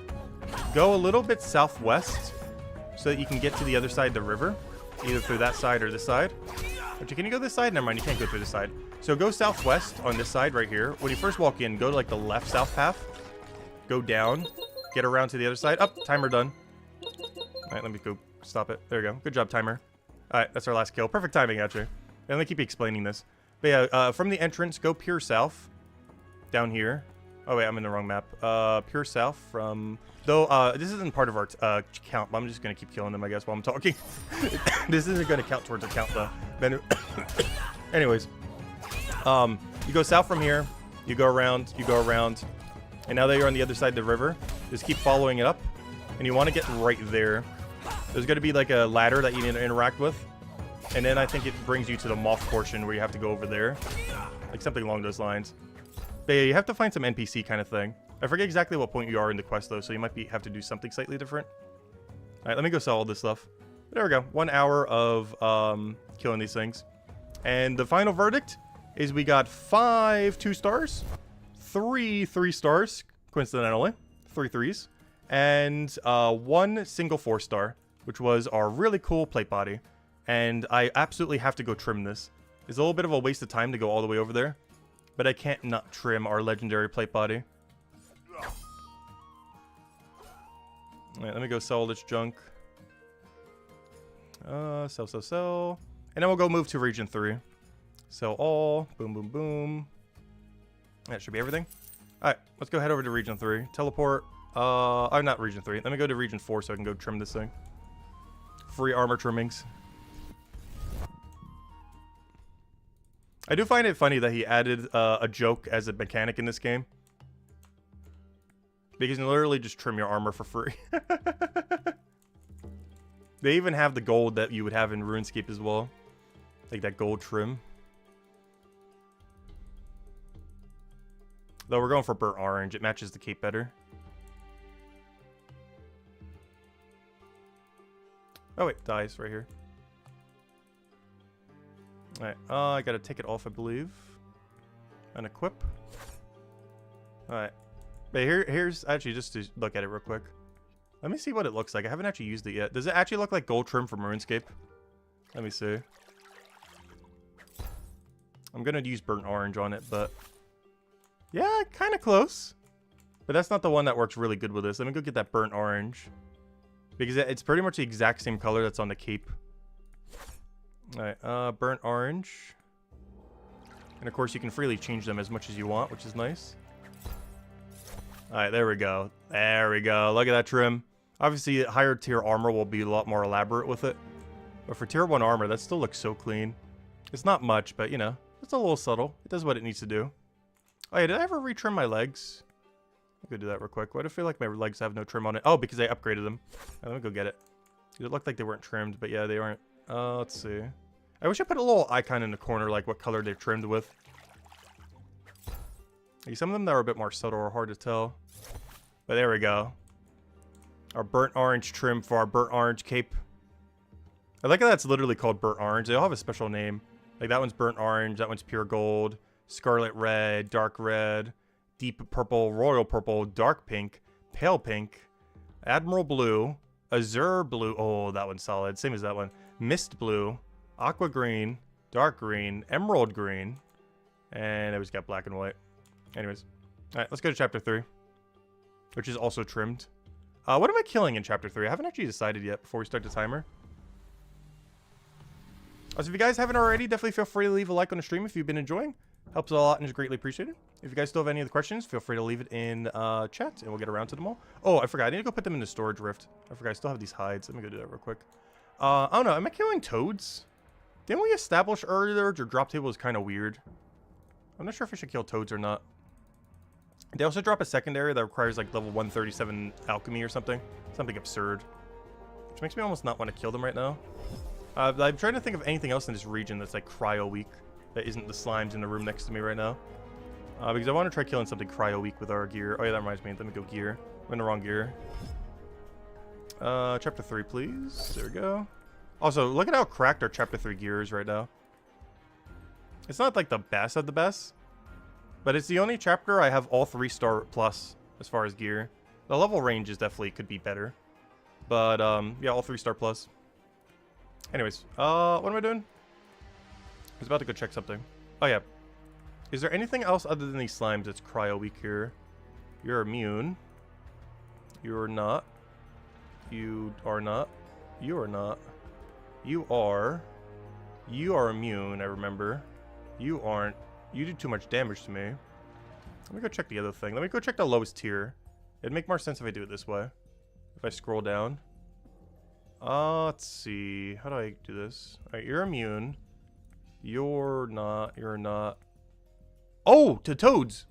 Go a little bit southwest so that you can get to the other side of the river. Either through that side or this side. Actually, can you go this side? Never mind, you can't go through this side. So go southwest on this side right here. When you first walk in, go to like the left south path. Go down. Get around to the other side. Up, timer done. Alright, let me go stop it. There we go. Good job, timer. Alright, that's our last kill. Perfect timing, actually. And let me keep explaining this. But yeah, from the entrance, go pure south. Down here. Oh wait, I'm in the wrong map. Pure south from... Though, this isn't part of our count, but I'm just going to keep killing them, I guess, while I'm talking. This isn't going to count towards a count, though. Anyways. You go south from here. You go around. You go around. And now that you're on the other side of the river, just keep following it up. And you want to get right there. There's going to be like a ladder that you need to interact with. And then I think it brings you to the moth portion where you have to go over there. Like something along those lines. But yeah, you have to find some NPC kind of thing. I forget exactly what point you are in the quest though, so you might have to do something slightly different. Alright, let me go sell all this stuff. There we go. 1 hour of killing these things. And the final verdict is we got 5 2-stars, 3 3-stars, coincidentally. 3 3s. And 1 single 4-star, which was our really cool plate body. And I absolutely have to go trim this. It's a little bit of a waste of time to go all the way over there. But I can't not trim our legendary plate body. Alright, let me go sell this junk. Sell. And then we'll go move to Region 3. Sell all. Boom, boom, boom. That should be everything. Alright, let's go head over to Region 3. Teleport. Not Region 3. Let me go to Region 4 so I can go trim this thing. Free armor trimmings. I do find it funny that he added a joke as a mechanic in this game. Because you can literally just trim your armor for free. They even have the gold that you would have in RuneScape as well. Like that gold trim. Though we're going for burnt orange. It matches the cape better. Oh wait, dies right here. Alright, I gotta take it off, I believe. And equip. Alright. But here's actually just to look at it real quick. Let me see what it looks like. I haven't actually used it yet. Does it actually look like gold trim from RuneScape? Let me see. I'm gonna use burnt orange on it, but... yeah, kind of close. But that's not the one that works really good with this. Let me go get that burnt orange. Because it's pretty much the exact same color that's on the cape. Alright, burnt orange. And of course you can freely change them as much as you want, which is nice. Alright, there we go. There we go. Look at that trim. Obviously, higher tier armor will be a lot more elaborate with it. But for tier 1 armor, that still looks so clean. It's not much, but you know, it's a little subtle. It does what it needs to do. Oh yeah, did I ever retrim my legs? I'll go do that real quick. Why do I feel like my legs have no trim on it? Oh, because I upgraded them. Let me go get it. It looked like they weren't trimmed, but yeah, they aren't. Let's see. I wish I put a little icon in the corner, like what color they're trimmed with. Like some of them that are a bit more subtle or hard to tell. But there we go. Our burnt orange trim for our burnt orange cape. I like how that's literally called burnt orange. They all have a special name. Like that one's burnt orange, that one's pure gold, scarlet red, dark red, deep purple, royal purple, dark pink, pale pink, admiral blue, azure blue. Oh, that one's solid. Same as that one. Mist blue, aqua green, dark green, emerald green, and it was got black and white. Anyways, all right, let's go to chapter 3, which is also trimmed. What am I killing in chapter 3? I haven't actually decided yet before we start the timer. So if you guys haven't already, definitely feel free to leave a like on the stream if you've been enjoying. Helps a lot and is greatly appreciated. If you guys still have any other questions, feel free to leave it in chat and we'll get around to them all. Oh, I forgot. I need to go put them in the storage rift. I forgot. I still have these hides. Let me go do that real quick. I don't know. Am I killing toads? Didn't we establish earlier your drop table is kind of weird? I'm not sure if I should kill toads or not. They also drop a secondary that requires like level 137 alchemy or something. Something absurd. Which makes me almost not want to kill them right now. I'm trying to think of anything else in this region that's like cryo weak. That isn't the slimes in the room next to me right now. Because I want to try killing something cryo weak with our gear. Oh yeah, that reminds me. Let me go gear. I'm in the wrong gear. Chapter 3, please. There we go. Also, look at how cracked our chapter 3 gear is right now. It's not like the best of the best. But it's the only chapter I have all 3-star plus as far as gear. The level range is definitely could be better. But yeah, all 3-star plus. Anyways, what am I doing? I was about to go check something. Oh yeah. Is there anything else other than these slimes that's cryo weak here? You're immune. You're not. You are not. You are not. You are. You are immune, I remember. You aren't. You did too much damage to me. Let me go check the other thing. Let me go check the lowest tier. It'd make more sense if I do it this way. If I scroll down. Let's see. How do I do this? Alright, you're immune. You're not. You're not. Oh, to toads.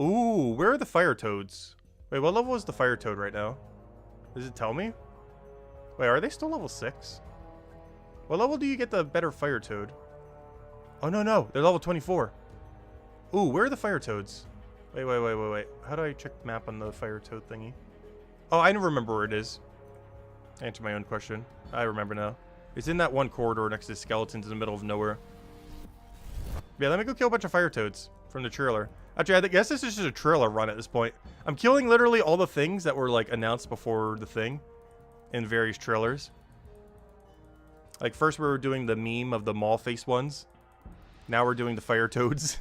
Ooh, where are the fire toads? Wait, what level is the fire toad right now? Does it tell me? Wait, are they still level 6? What level do you get the better fire toad? Oh, no, no. They're level 24. Ooh, where are the fire toads? Wait. How do I check map on the fire toad thingy? Oh, I never remember where it is. Answer my own question. I remember now. It's in that one corridor next to skeletons in the middle of nowhere. Yeah, let me go kill a bunch of fire toads from the trailer. Actually, I guess this is just a trailer run at this point. I'm killing literally all the things that were like announced before the thing in various trailers. Like first we were doing the meme of the mall face ones. Now we're doing the fire toads.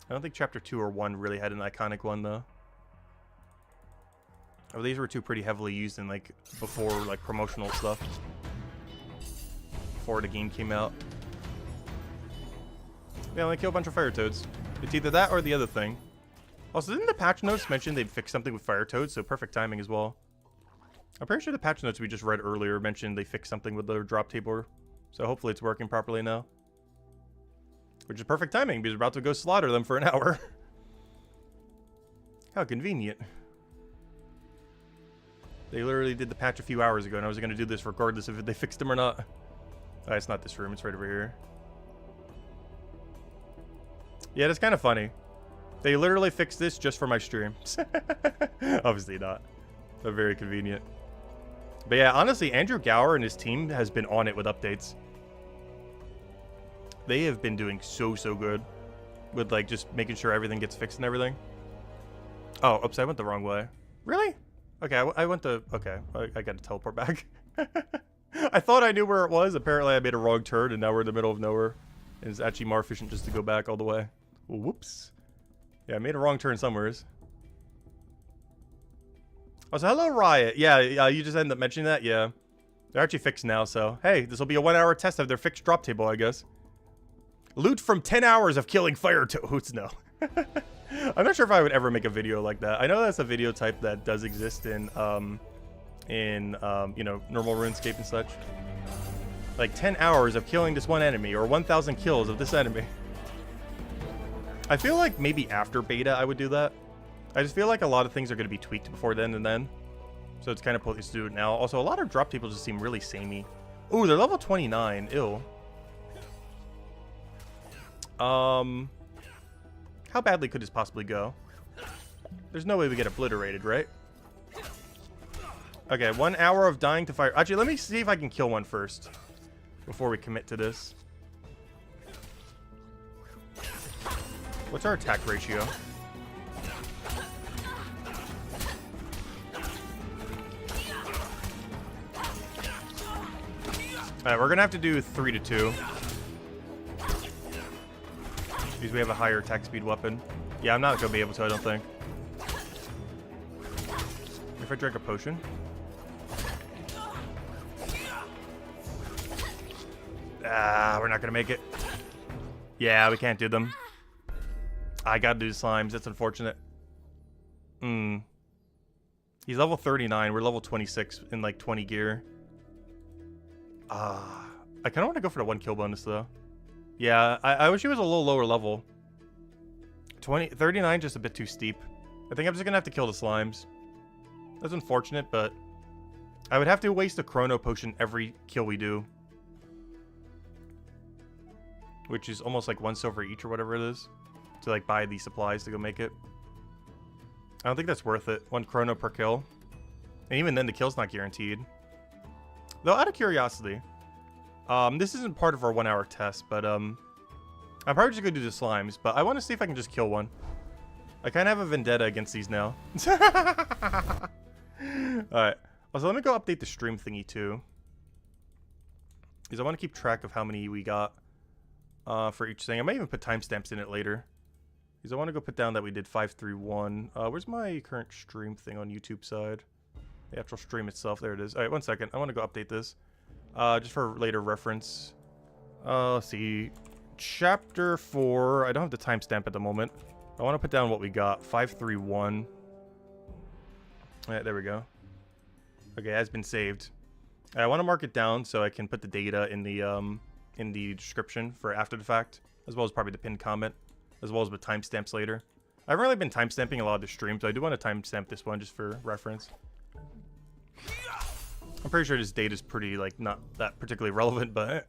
I don't think chapter 2 or 1 really had an iconic one though. Oh, these were two pretty heavily used in like before like promotional stuff. Before the game came out. Yeah, let me kill a bunch of fire toads. It's either that or the other thing. Also, didn't the patch notes mention they'd fix something with fire toads? So perfect timing as well. I'm pretty sure the patch notes we just read earlier mentioned they fixed something with the drop table. So hopefully it's working properly now. Which is perfect timing because we're about to go slaughter them for an hour. How convenient. They literally did the patch a few hours ago and I was going to do this regardless if they fixed them or not. Oh, it's not this room. It's right over here. Yeah, that's kind of funny. They literally fixed this just for my stream. Obviously not. But very convenient. But yeah, honestly, Andrew Gower and his team has been on it with updates. They have been doing so good. With like just making sure everything gets fixed and everything. Oh, oops, I went the wrong way. Really? Okay, I went to... Okay, I got to teleport back. I thought I knew where it was. Apparently I made a wrong turn and now we're in the middle of nowhere. And it's actually more efficient just to go back all the way. Whoops. Yeah, I made a wrong turn somewheres. Oh, so hello, Riot. Yeah, you just ended up mentioning that? Yeah. They're actually fixed now, so... Hey, this will be a 1-hour test of their fixed drop table, I guess. Loot from 10 hours of killing fire toads. No. I'm not sure if I would ever make a video like that. I know that's a video type that does exist in you know, normal RuneScape and such. Like 10 hours of killing this one enemy, or 1,000 kills of this enemy. I feel like maybe after beta I would do that. I just feel like a lot of things are going to be tweaked before then and then. So it's kind of pointless to do it now. Also, a lot of drop tables just seem really samey. Ooh, they're level 29. Ew. How badly could this possibly go? There's no way we get obliterated, right? Okay, 1 hour of dying to fire. Actually, let me see if I can kill one first before we commit to this. What's our attack ratio? Alright, we're gonna have to do 3 to 2. Because we have a higher attack speed weapon. Yeah, I'm not gonna be able to, I don't think. If I drink a potion. Ah, we're not gonna make it. Yeah, we can't do them. I gotta do slimes. That's unfortunate. He's level 39. We're level 26 in like 20 gear. I kind of want to go for the 1 kill bonus though. Yeah, I wish he was a little lower level. 39 just a bit too steep. I think I'm just gonna have to kill the slimes. That's unfortunate, but I would have to waste a chrono potion every kill we do. Which is almost like 1 silver each or whatever it is. To like buy these supplies to go make it. I don't think that's worth it. 1 chrono per kill. And even then the kill's not guaranteed. Though out of curiosity, this isn't part of our 1 hour test, but I'm probably just gonna do the slimes, but I want to see if I can just kill one. I kind of have a vendetta against these now. Alright. Also, let me go update the stream thingy too. Because I want to keep track of how many we got for each thing. I might even put timestamps in it later. Because I want to go put down that we did 531. Where's my current stream thing on YouTube side? The actual stream itself. There it is. Alright, 1 second. I want to go update this. Just for later reference. Let's see. Chapter 4. I don't have the timestamp at the moment. I want to put down what we got. 531. Alright, there we go. Okay, it has been saved. I want to mark it down so I can put the data in the description for after the fact, as well as probably the pinned comment, as well as with timestamps later. I haven't really been timestamping a lot of the streams, so I do want to timestamp this one just for reference. I'm pretty sure this data is pretty, like, not that particularly relevant, but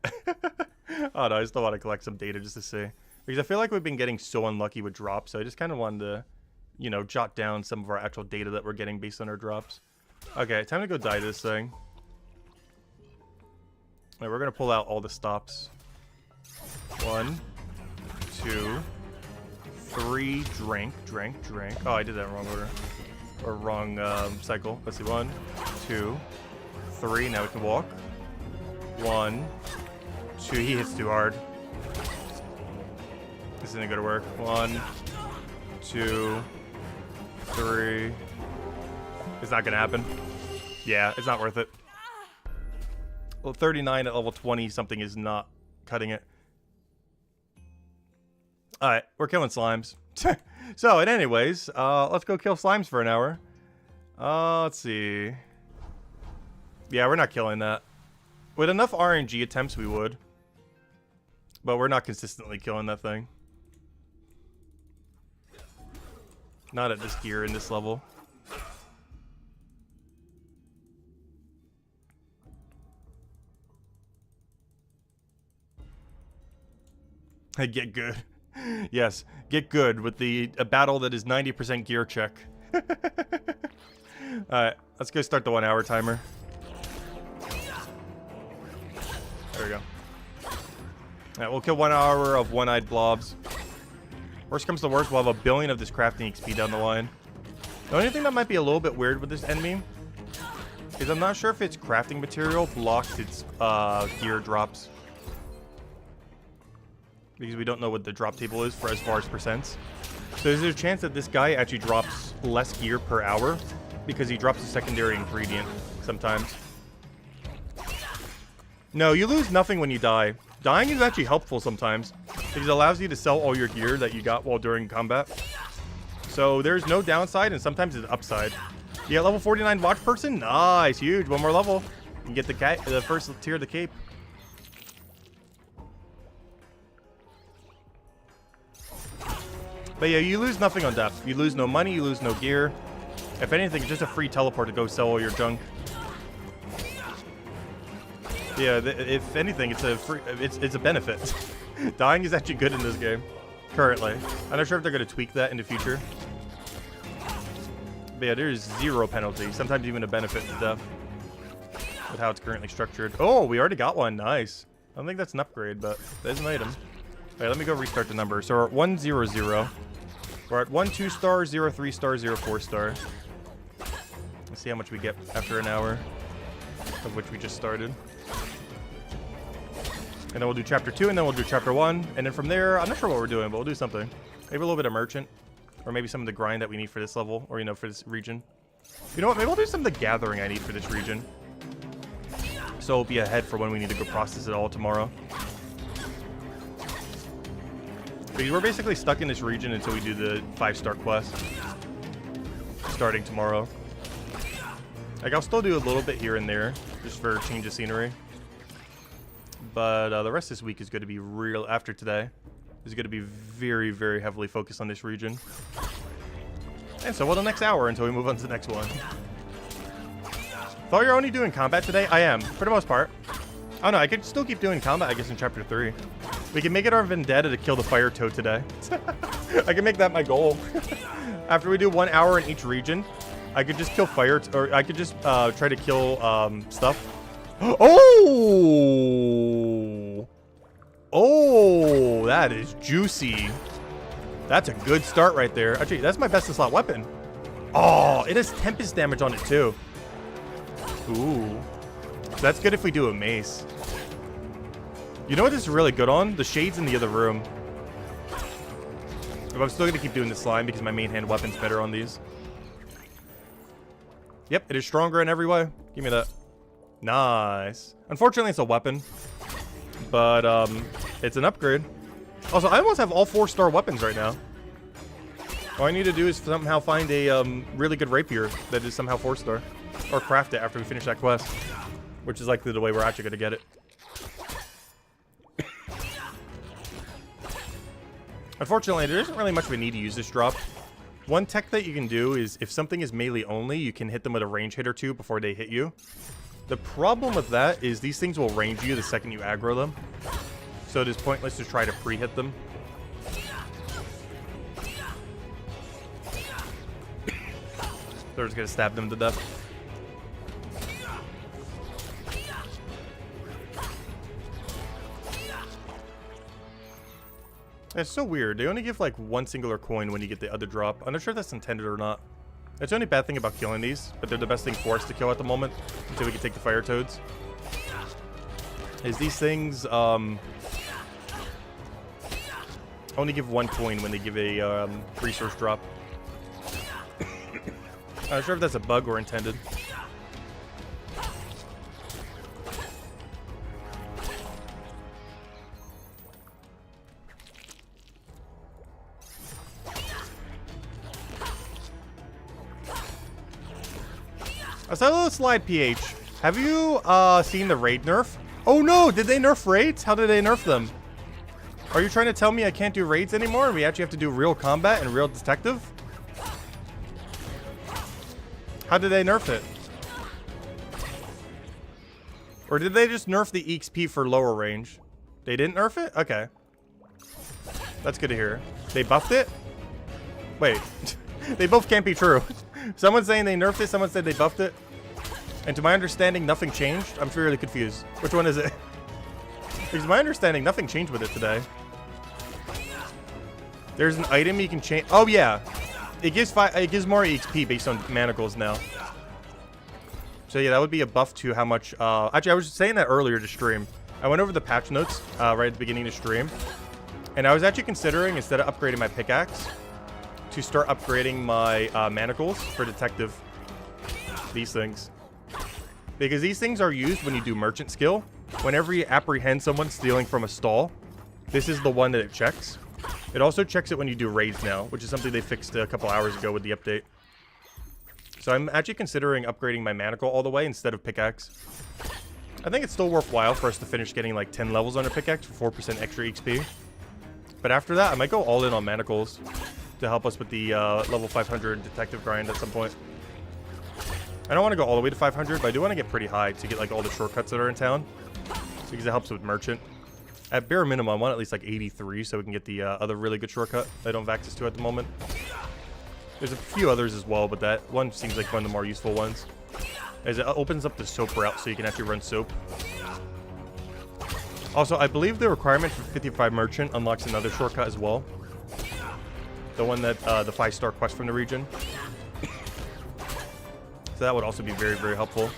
oh no, I still want to collect some data just to see. Because I feel like we've been getting so unlucky with drops, so I just kind of wanted to, you know, jot down some of our actual data that we're getting based on our drops. Okay, time to go die this thing. Alright, we're going to pull out all the stops. 1, 2, 3, drink. Oh, I did that in wrong order. Or wrong cycle. Let's see, 1, 2, 3. Now we can walk. 1, 2. He hits too hard. This isn't going to work. 1, 2, 3. It's not going to happen. Yeah, it's not worth it. Well, 39 at level 20 something is not cutting it. Alright, we're killing slimes. So, and anyways, let's go kill slimes for an hour. Let's see. Yeah, we're not killing that. With enough RNG attempts, we would. But we're not consistently killing that thing. Not at this gear in this level. Hey, get good. Yes, get good with a battle that is 90% gear check. Alright, let's go start the 1 hour timer. There we go. Alright, we'll kill 1 hour of one-eyed blobs. Worst comes to worst, we'll have 1 billion of this crafting XP down the line. The only thing that might be a little bit weird with this enemy is I'm not sure if its crafting material blocks its gear drops. Because we don't know what the drop table is for as far as percents. So there's a chance that this guy actually drops less gear per hour because he drops a secondary ingredient sometimes. No, you lose nothing when you die. Dying is actually helpful sometimes because it allows you to sell all your gear that you got while during combat. So there's no downside and sometimes it's upside. Yeah, level 49 watch person? Nice, huge. 1 more level. You can get the first tier of the cape. But yeah, you lose nothing on depth. You lose no money, you lose no gear. If anything, it's just a free teleport to go sell all your junk. Yeah, if anything, it's a benefit. Dying is actually good in this game, currently. I'm not sure if they're going to tweak that in the future. But But yeah, there's 0 penalty. Sometimes even a benefit to death. With how it's currently structured. Oh, we already got one. Nice. I don't think that's an upgrade, but there's an item. Alright, let me go restart the number. So we're at 1, 0, 0. We're at 1, 2 star, 0, 3 star, 0, 4 star. Let's see how much we get after an hour. Of which we just started. And then we'll do chapter 2, and then we'll do chapter 1. And then from there, I'm not sure what we're doing, but we'll do something. Maybe a little bit of merchant. Or maybe some of the grind that we need for this level. Or, you know, for this region. You know what? Maybe I'll do some of the gathering I need for this region. So it'll be ahead for when we need to go process it all tomorrow. Because we're basically stuck in this region until we do the 5-star quest. Starting tomorrow. Like, I'll still do a little bit here and there. Just for change of scenery. But the rest of this week is going to be real, after today, is going to be very, very heavily focused on this region. And so, well, the next hour until we move on to the next one. Thought you're only doing combat today? I am, for the most part. Oh no, I could still keep doing combat, I guess, in chapter 3. We can make it our vendetta to kill the fire toad today. I can make that my goal. After we do 1 hour in each region, I could just kill or I could just try to kill stuff. Oh! Oh, that is juicy. That's a good start right there. Actually, that's my best in slot weapon. Oh, it has Tempest damage on it too. Ooh. So that's good if we do a mace. You know what this is really good on? The shades in the other room. But I'm still going to keep doing the slime because my main hand weapon's better on these. Yep, it is stronger in every way. Give me that. Nice. Unfortunately, it's a weapon. But, it's an upgrade. Also, I almost have all 4-star weapons right now. All I need to do is somehow find a really good rapier that is somehow 4-star. Or craft it after we finish that quest. Which is likely the way we're actually going to get it. Unfortunately, there isn't really much of a need to use this drop. One tech that you can do is, if something is melee only, you can hit them with a range hit or two before they hit you. The problem with that is these things will range you the second you aggro them. So it is pointless to try to pre-hit them. They're just going to stab them to death. It's so weird. They only give like 1 singular coin when you get the other drop. I'm not sure if that's intended or not. That's the only bad thing about killing these, but they're the best thing for us to kill at the moment until we can take the fire toads. Is these things only give 1 coin when they give a resource drop. I'm not sure if that's a bug or intended. Asylum Slide PH, have you seen the raid nerf? Oh no, did they nerf raids? How did they nerf them? Are you trying to tell me I can't do raids anymore and we actually have to do real combat and real detective? How did they nerf it? Or did they just nerf the EXP for lower range? They didn't nerf it? Okay. That's good to hear. They buffed it? Wait. They both can't be true. Someone's saying they nerfed it, someone said they buffed it. And to my understanding, nothing changed. I'm really confused. Which one is it? Because my understanding, nothing changed with it today. There's an item you can change. Oh yeah, it gives more EXP based on manacles now. So yeah, that would be a buff to how much. Actually, I was saying that earlier to stream. I went over the patch notes right at the beginning of the stream, and I was actually considering, instead of upgrading my pickaxe, to start upgrading my manacles for detective. These things. Because these things are used when you do merchant skill. Whenever you apprehend someone stealing from a stall, this is the one that it checks. It also checks it when you do raids now, which is something they fixed a couple hours ago with the update. So I'm actually considering upgrading my manacle all the way instead of pickaxe. I think it's still worthwhile for us to finish getting like 10 levels on a pickaxe for 4% extra XP. But after that, I might go all in on manacles to help us with the level 500 detective grind at some point. I don't want to go all the way to 500, but I do want to get pretty high to get like all the shortcuts that are in town. Because it helps with merchant. At bare minimum, I want at least like 83 so we can get the other really good shortcut that I don't have access to at the moment. There's a few others as well, but that one seems like one of the more useful ones, as it opens up the soap route so you can actually run soap. Also, I believe the requirement for 55 Merchant unlocks another shortcut as well. The one that, the 5-star quest from the region. So that would also be very, very helpful.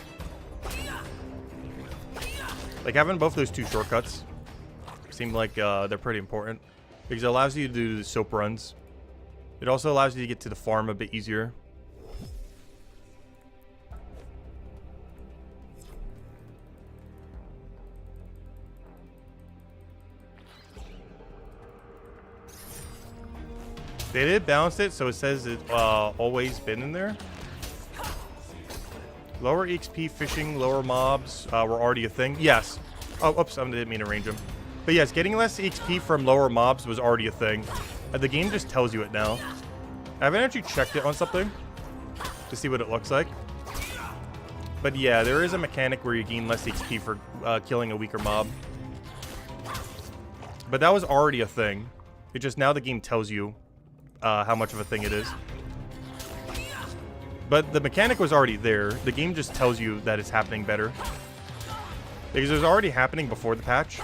Like, having both those 2 shortcuts seem like they're pretty important, because it allows you to do the soap runs. It also allows you to get to the farm a bit easier. They did balance it, so it says it always been in there. Lower XP fishing, lower mobs were already a thing. Yes. Oh, oops, I didn't mean to range them. But yes, getting less XP from lower mobs was already a thing. The game just tells you it now. I haven't actually checked it on something to see what it looks like. But yeah, there is a mechanic where you gain less XP for killing a weaker mob. But that was already a thing. It just now the game tells you how much of a thing it is. But the mechanic was already there. The game just tells you that it's happening better. Because it was already happening before the patch.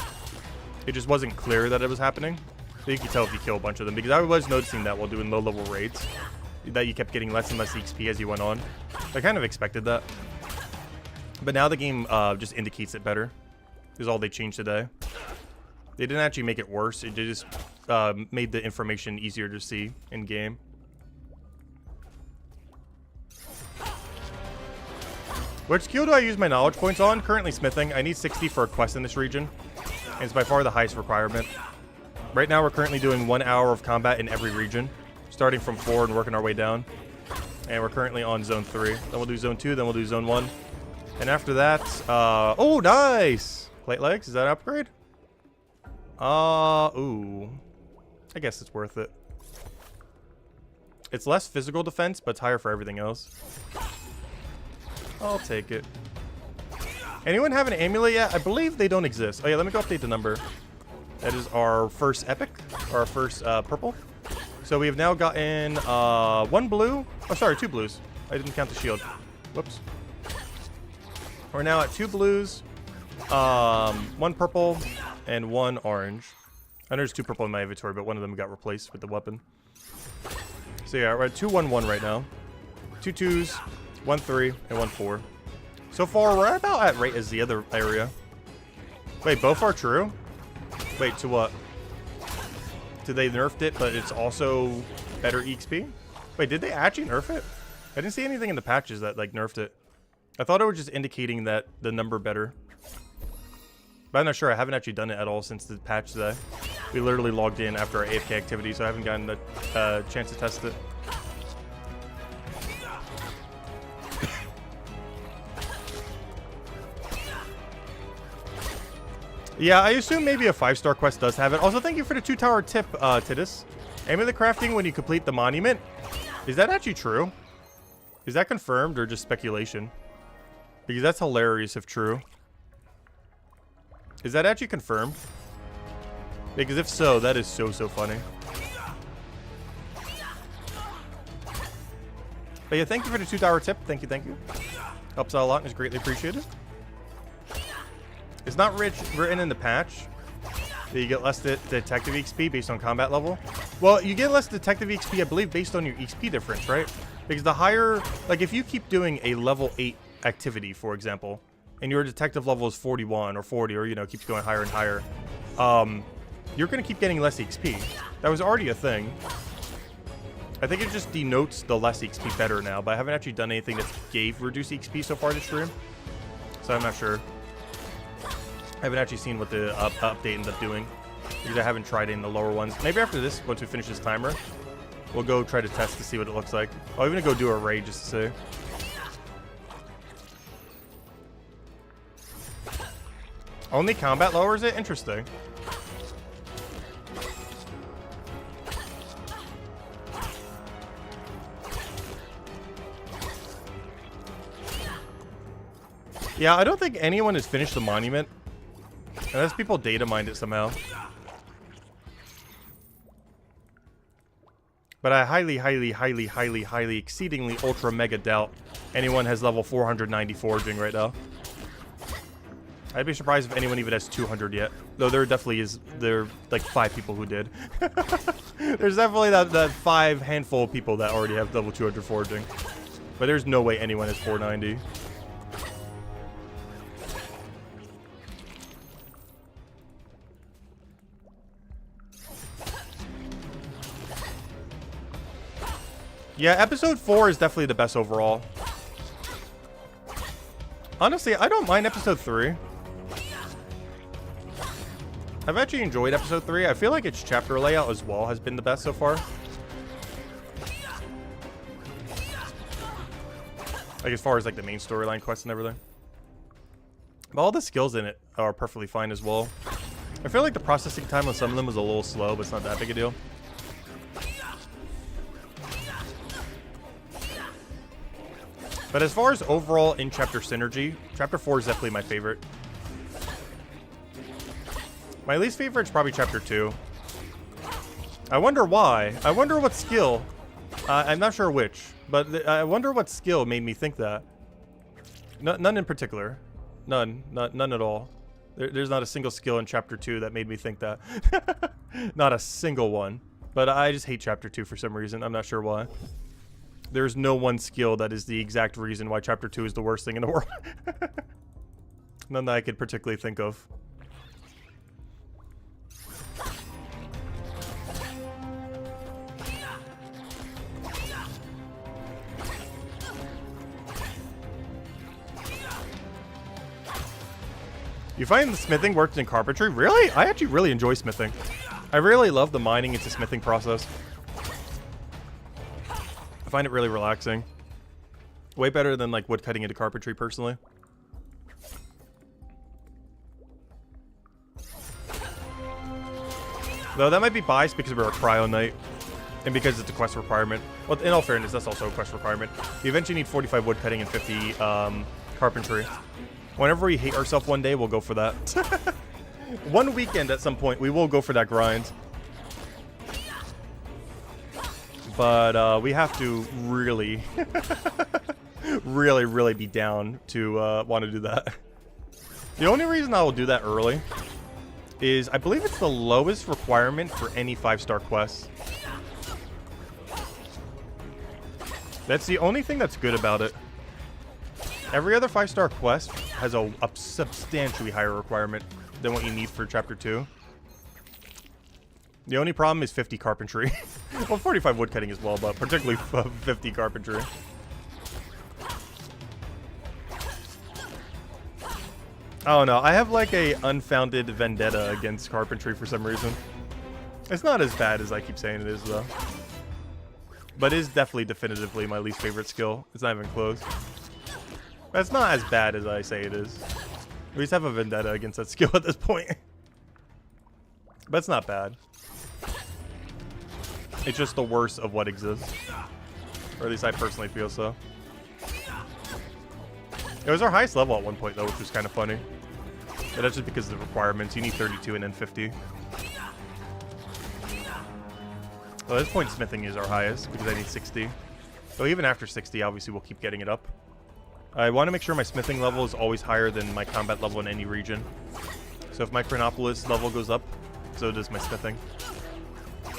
It just wasn't clear that it was happening. So you can tell if you kill a bunch of them. Because I was noticing that while doing low-level raids, that you kept getting less and less XP as you went on. I kind of expected that. But now the game just indicates it better. Is all they changed today. They didn't actually make it worse. It just made the information easier to see in-game. Which skill do I use my knowledge points on? Currently smithing. I need 60 for a quest in this region. And it's by far the highest requirement. Right now we're currently doing 1 hour of combat in every region. Starting from 4 and working our way down. And we're currently on zone 3. Then we'll do zone 2, then we'll do zone 1. And after that, oh, nice! Plate legs, is that an upgrade? Ooh. I guess it's worth it. It's less physical defense, but it's higher for everything else. I'll take it. Anyone have an amulet yet? I believe they don't exist. Oh yeah, let me go update the number. That is our first epic, or our first purple. So we have now gotten 1 blue. Oh, sorry, 2 blues. I didn't count the shield. Whoops. We're now at 2 blues, 1 purple, and 1 orange. I know there's 2 purple in my inventory, but one of them got replaced with the weapon. So yeah, we're at 2-1-1 right now. 2 2s, 1 3, and 1 4. So far, we're about at rate as the other area. Wait, both are true? Wait, to what? Did they nerfed it, but it's also better XP? Wait, did they actually nerf it? I didn't see anything in the patches that, like, nerfed it. I thought it was just indicating that the number better. But I'm not sure. I haven't actually done it at all since the patch today. We literally logged in after our AFK activity, so I haven't gotten the chance to test it. Yeah, I assume maybe a 5-star quest does have it. Also, thank you for the 2-tower tip, Titus. Aim at the crafting when you complete the monument. Is that actually true? Is that confirmed or just speculation? Because that's hilarious if true. Is that actually confirmed? Because if so, that is so funny. But yeah, thank you for the 2-tower tip. Thank you, thank you. Helps out a lot and is greatly appreciated. It's not written in the patch that you get less detective XP based on combat level. Well, you get less detective XP, I believe, based on your XP difference, right? Because the higher, like if you keep doing a level 8 activity, for example, and your detective level is 41 or 40, or, you know, keeps going higher and higher, you're going to keep getting less XP. That was already a thing. I think it just denotes the less XP better now, but I haven't actually done anything that gave reduced XP so far this stream. So I'm not sure. I haven't actually seen what the update ends up doing, because I haven't tried it in the lower ones. Maybe after this, once we finish this timer, we'll go try to test to see what it looks like. I'm even gonna go do a raid just to see. Only combat lowers it? Interesting. Yeah, I don't think anyone has finished the monument. Unless people data mined it somehow. But I highly, exceedingly, ultra, mega doubt anyone has level 490 foraging right now. I'd be surprised if anyone even has 200 yet. Though there definitely is, there are like 5 people who did. There's definitely that 5 handful of people that already have level 200 foraging. But there's no way anyone has 490. Yeah, episode 4 is definitely the best overall. Honestly, I don't mind episode 3. I've actually enjoyed episode 3. I feel like its chapter layout as well has been the best so far. Like as far as like the main storyline quests and everything. But all the skills in it are perfectly fine as well. I feel like the processing time on some of them was a little slow, but it's not that big a deal. But as far as overall in-chapter synergy, Chapter 4 is definitely my favorite. My least favorite is probably Chapter 2. I wonder why. I wonder what skill. I'm not sure which, but I wonder what skill made me think that. None in particular. None at all. There's not a single skill in Chapter 2 that made me think that. Not a single one. But I just hate Chapter 2 for some reason. I'm not sure why. There's no one skill that is the exact reason why Chapter 2 is the worst thing in the world. None that I could particularly think of. You find the smithing worked in carpentry? Really? I actually really enjoy smithing. I really love the mining into smithing process. I find it really relaxing. Way better than like wood cutting into carpentry personally. Though that might be biased because we're a cryo knight. And because it's a quest requirement. Well, in all fairness, that's also a quest requirement. You eventually need 45 wood cutting and 50 carpentry. Whenever we hate ourselves one day, we'll go for that. One weekend at some point, we will go for that grind. But we have to really, really be down to want to do that. The only reason I will do that early is I believe it's the lowest requirement for any 5-star quest. That's the only thing that's good about it. Every other 5-star quest has a substantially higher requirement than what you need for Chapter 2. The only problem is 50 carpentry. Well, 45 woodcutting as well, but particularly 50 carpentry. I don't know. I have like a unfounded vendetta against carpentry for some reason. It's not as bad as I keep saying it is, though. But it is definitely definitively my least favorite skill. It's not even close. But it's not as bad as I say it is. We just have a vendetta against that skill at this point. But it's not bad. It's just the worst of what exists. Or at least I personally feel so. It was our highest level at one point, though, which was kind of funny. But that's just because of the requirements. You need 32 and then 50. Well, at this point, smithing is our highest because I need 60. So even after 60, obviously, we'll keep getting it up. I want to make sure my smithing level is always higher than my combat level in any region. So if my Chronopolis level goes up, so does my smithing.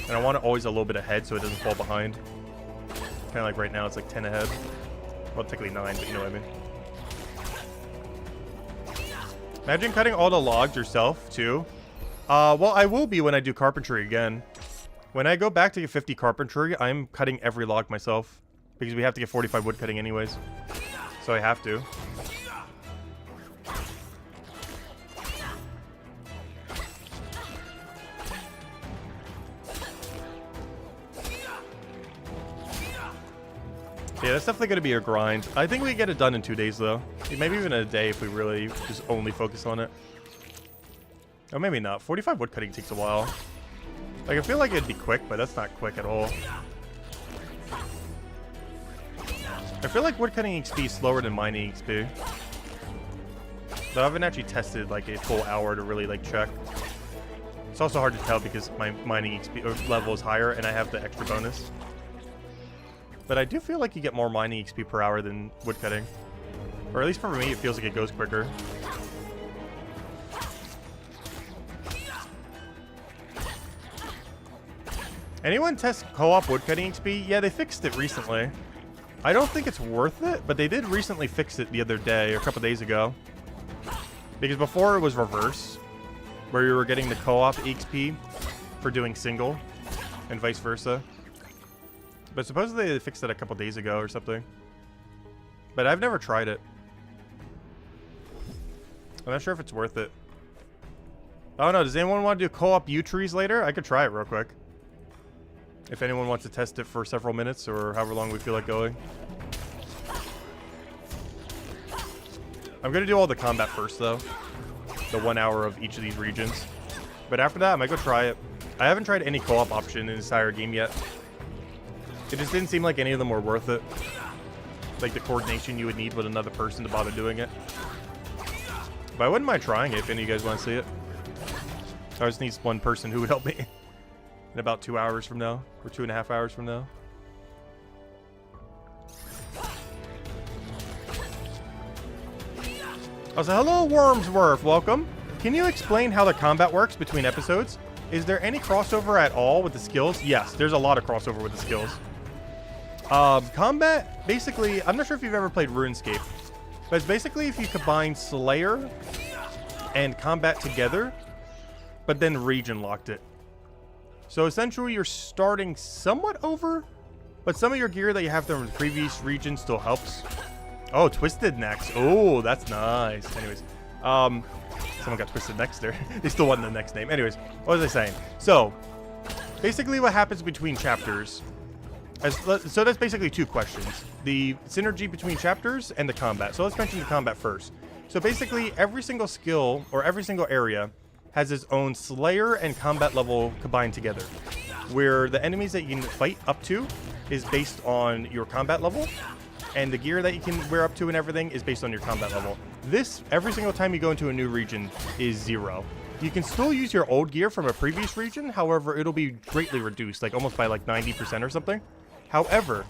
And I want it always a little bit ahead so it doesn't fall behind. Kind of like right now, it's like 10 ahead. Well, technically 9, but you know what I mean. Imagine cutting all the logs yourself, too. Well, I will be when I do carpentry again. When I go back to get 50 carpentry, I'm cutting every log myself. Because we have to get 45 wood cutting anyways. So I have to. Yeah, that's definitely going to be a grind. I think we can get it done in 2 days, though. Maybe even a day if we really just only focus on it. Oh, maybe not. 45 wood cutting takes a while. Like, I feel like it'd be quick, but that's not quick at all. I feel like wood cutting XP is slower than mining XP. But I haven't actually tested, like, a full hour to really, like, check. It's also hard to tell because my mining XP level is higher and I have the extra bonus. But I do feel like you get more mining XP per hour than woodcutting. Or at least for me, it feels like it goes quicker. Anyone test co-op woodcutting XP? Yeah, they fixed it recently. I don't think it's worth it, but they did recently fix it the other day, or a couple days ago. Because before it was reverse, where you were getting the co-op XP for doing single, and vice versa. But supposedly they fixed it a couple days ago or something. But I've never tried it. I'm not sure if it's worth it. Oh no, does anyone want to do co-op U-trees later? I could try it real quick. If anyone wants to test it for several minutes or however long we feel like going. I'm going to do all the combat first though. The 1 hour of each of these regions. But after that, I might go try it. I haven't tried any co-op option in this entire game yet. It just didn't seem like any of them were worth it. Like the coordination you would need with another person to bother doing it. But I wouldn't mind trying it if any of you guys want to see it. I just need one person who would help me. In about 2 hours from now. Or 2.5 hours from now. Also, hello Wormsworth, welcome. Can you explain how the combat works between episodes? Is there any crossover at all with the skills? Yes, there's a lot of crossover with the skills. Combat, basically, I'm not sure if you've ever played RuneScape, but it's basically if you combine Slayer and combat together, but then region locked it. So essentially you're starting somewhat over, but some of your gear that you have from the previous region still helps. Oh, Twisted Necks. Oh, that's nice. Anyways, someone got Twisted Necks there. They still want the next name. Anyways, what was I saying? So, basically what happens between chapters, so that's basically two questions. The synergy between chapters and the combat. So let's mention the combat first. So basically every single skill or every single area has its own Slayer and combat level combined together, where the enemies that you can fight up to is based on your combat level, and the gear that you can wear up to and everything is based on your combat level. This, every single time you go into a new region, is 0. You can still use your old gear from a previous region, however, it'll be greatly reduced, like almost by like 90% or something. However,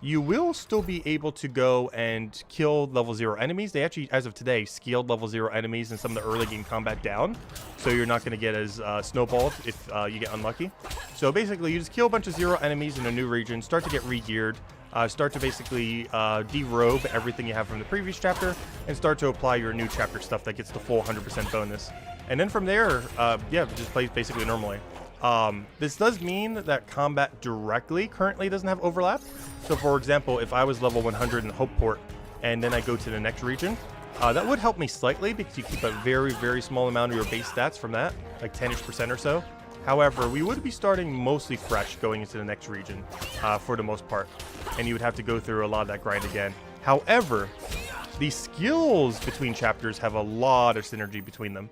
you will still be able to go and kill level 0 enemies. They actually, as of today, scaled level 0 enemies in some of the early game combat down. So you're not going to get as snowballed if you get unlucky. So basically, you just kill a bunch of 0 enemies in a new region, start to get re-geared, start to basically derobe everything you have from the previous chapter, and start to apply your new chapter stuff that gets the full 100% bonus. And then from there, yeah, just play basically normally. This does mean that combat directly currently doesn't have overlap. So for example, if I was level 100 in Hopeport and then I go to the next region, that would help me slightly because you keep a very, very small amount of your base stats from that, like 10-ish% or so. However, we would be starting mostly fresh going into the next region for the most part, and you would have to go through a lot of that grind again. However, the skills between chapters have a lot of synergy between them.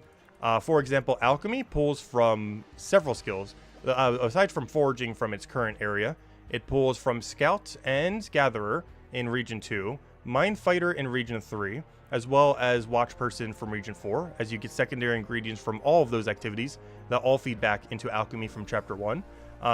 For example, alchemy pulls from several skills. Aside from foraging from its current area, it pulls from scout and gatherer in region 2, mind fighter in region 3, as well as watch person from region 4, as you get secondary ingredients from all of those activities that all feed back into alchemy from chapter 1.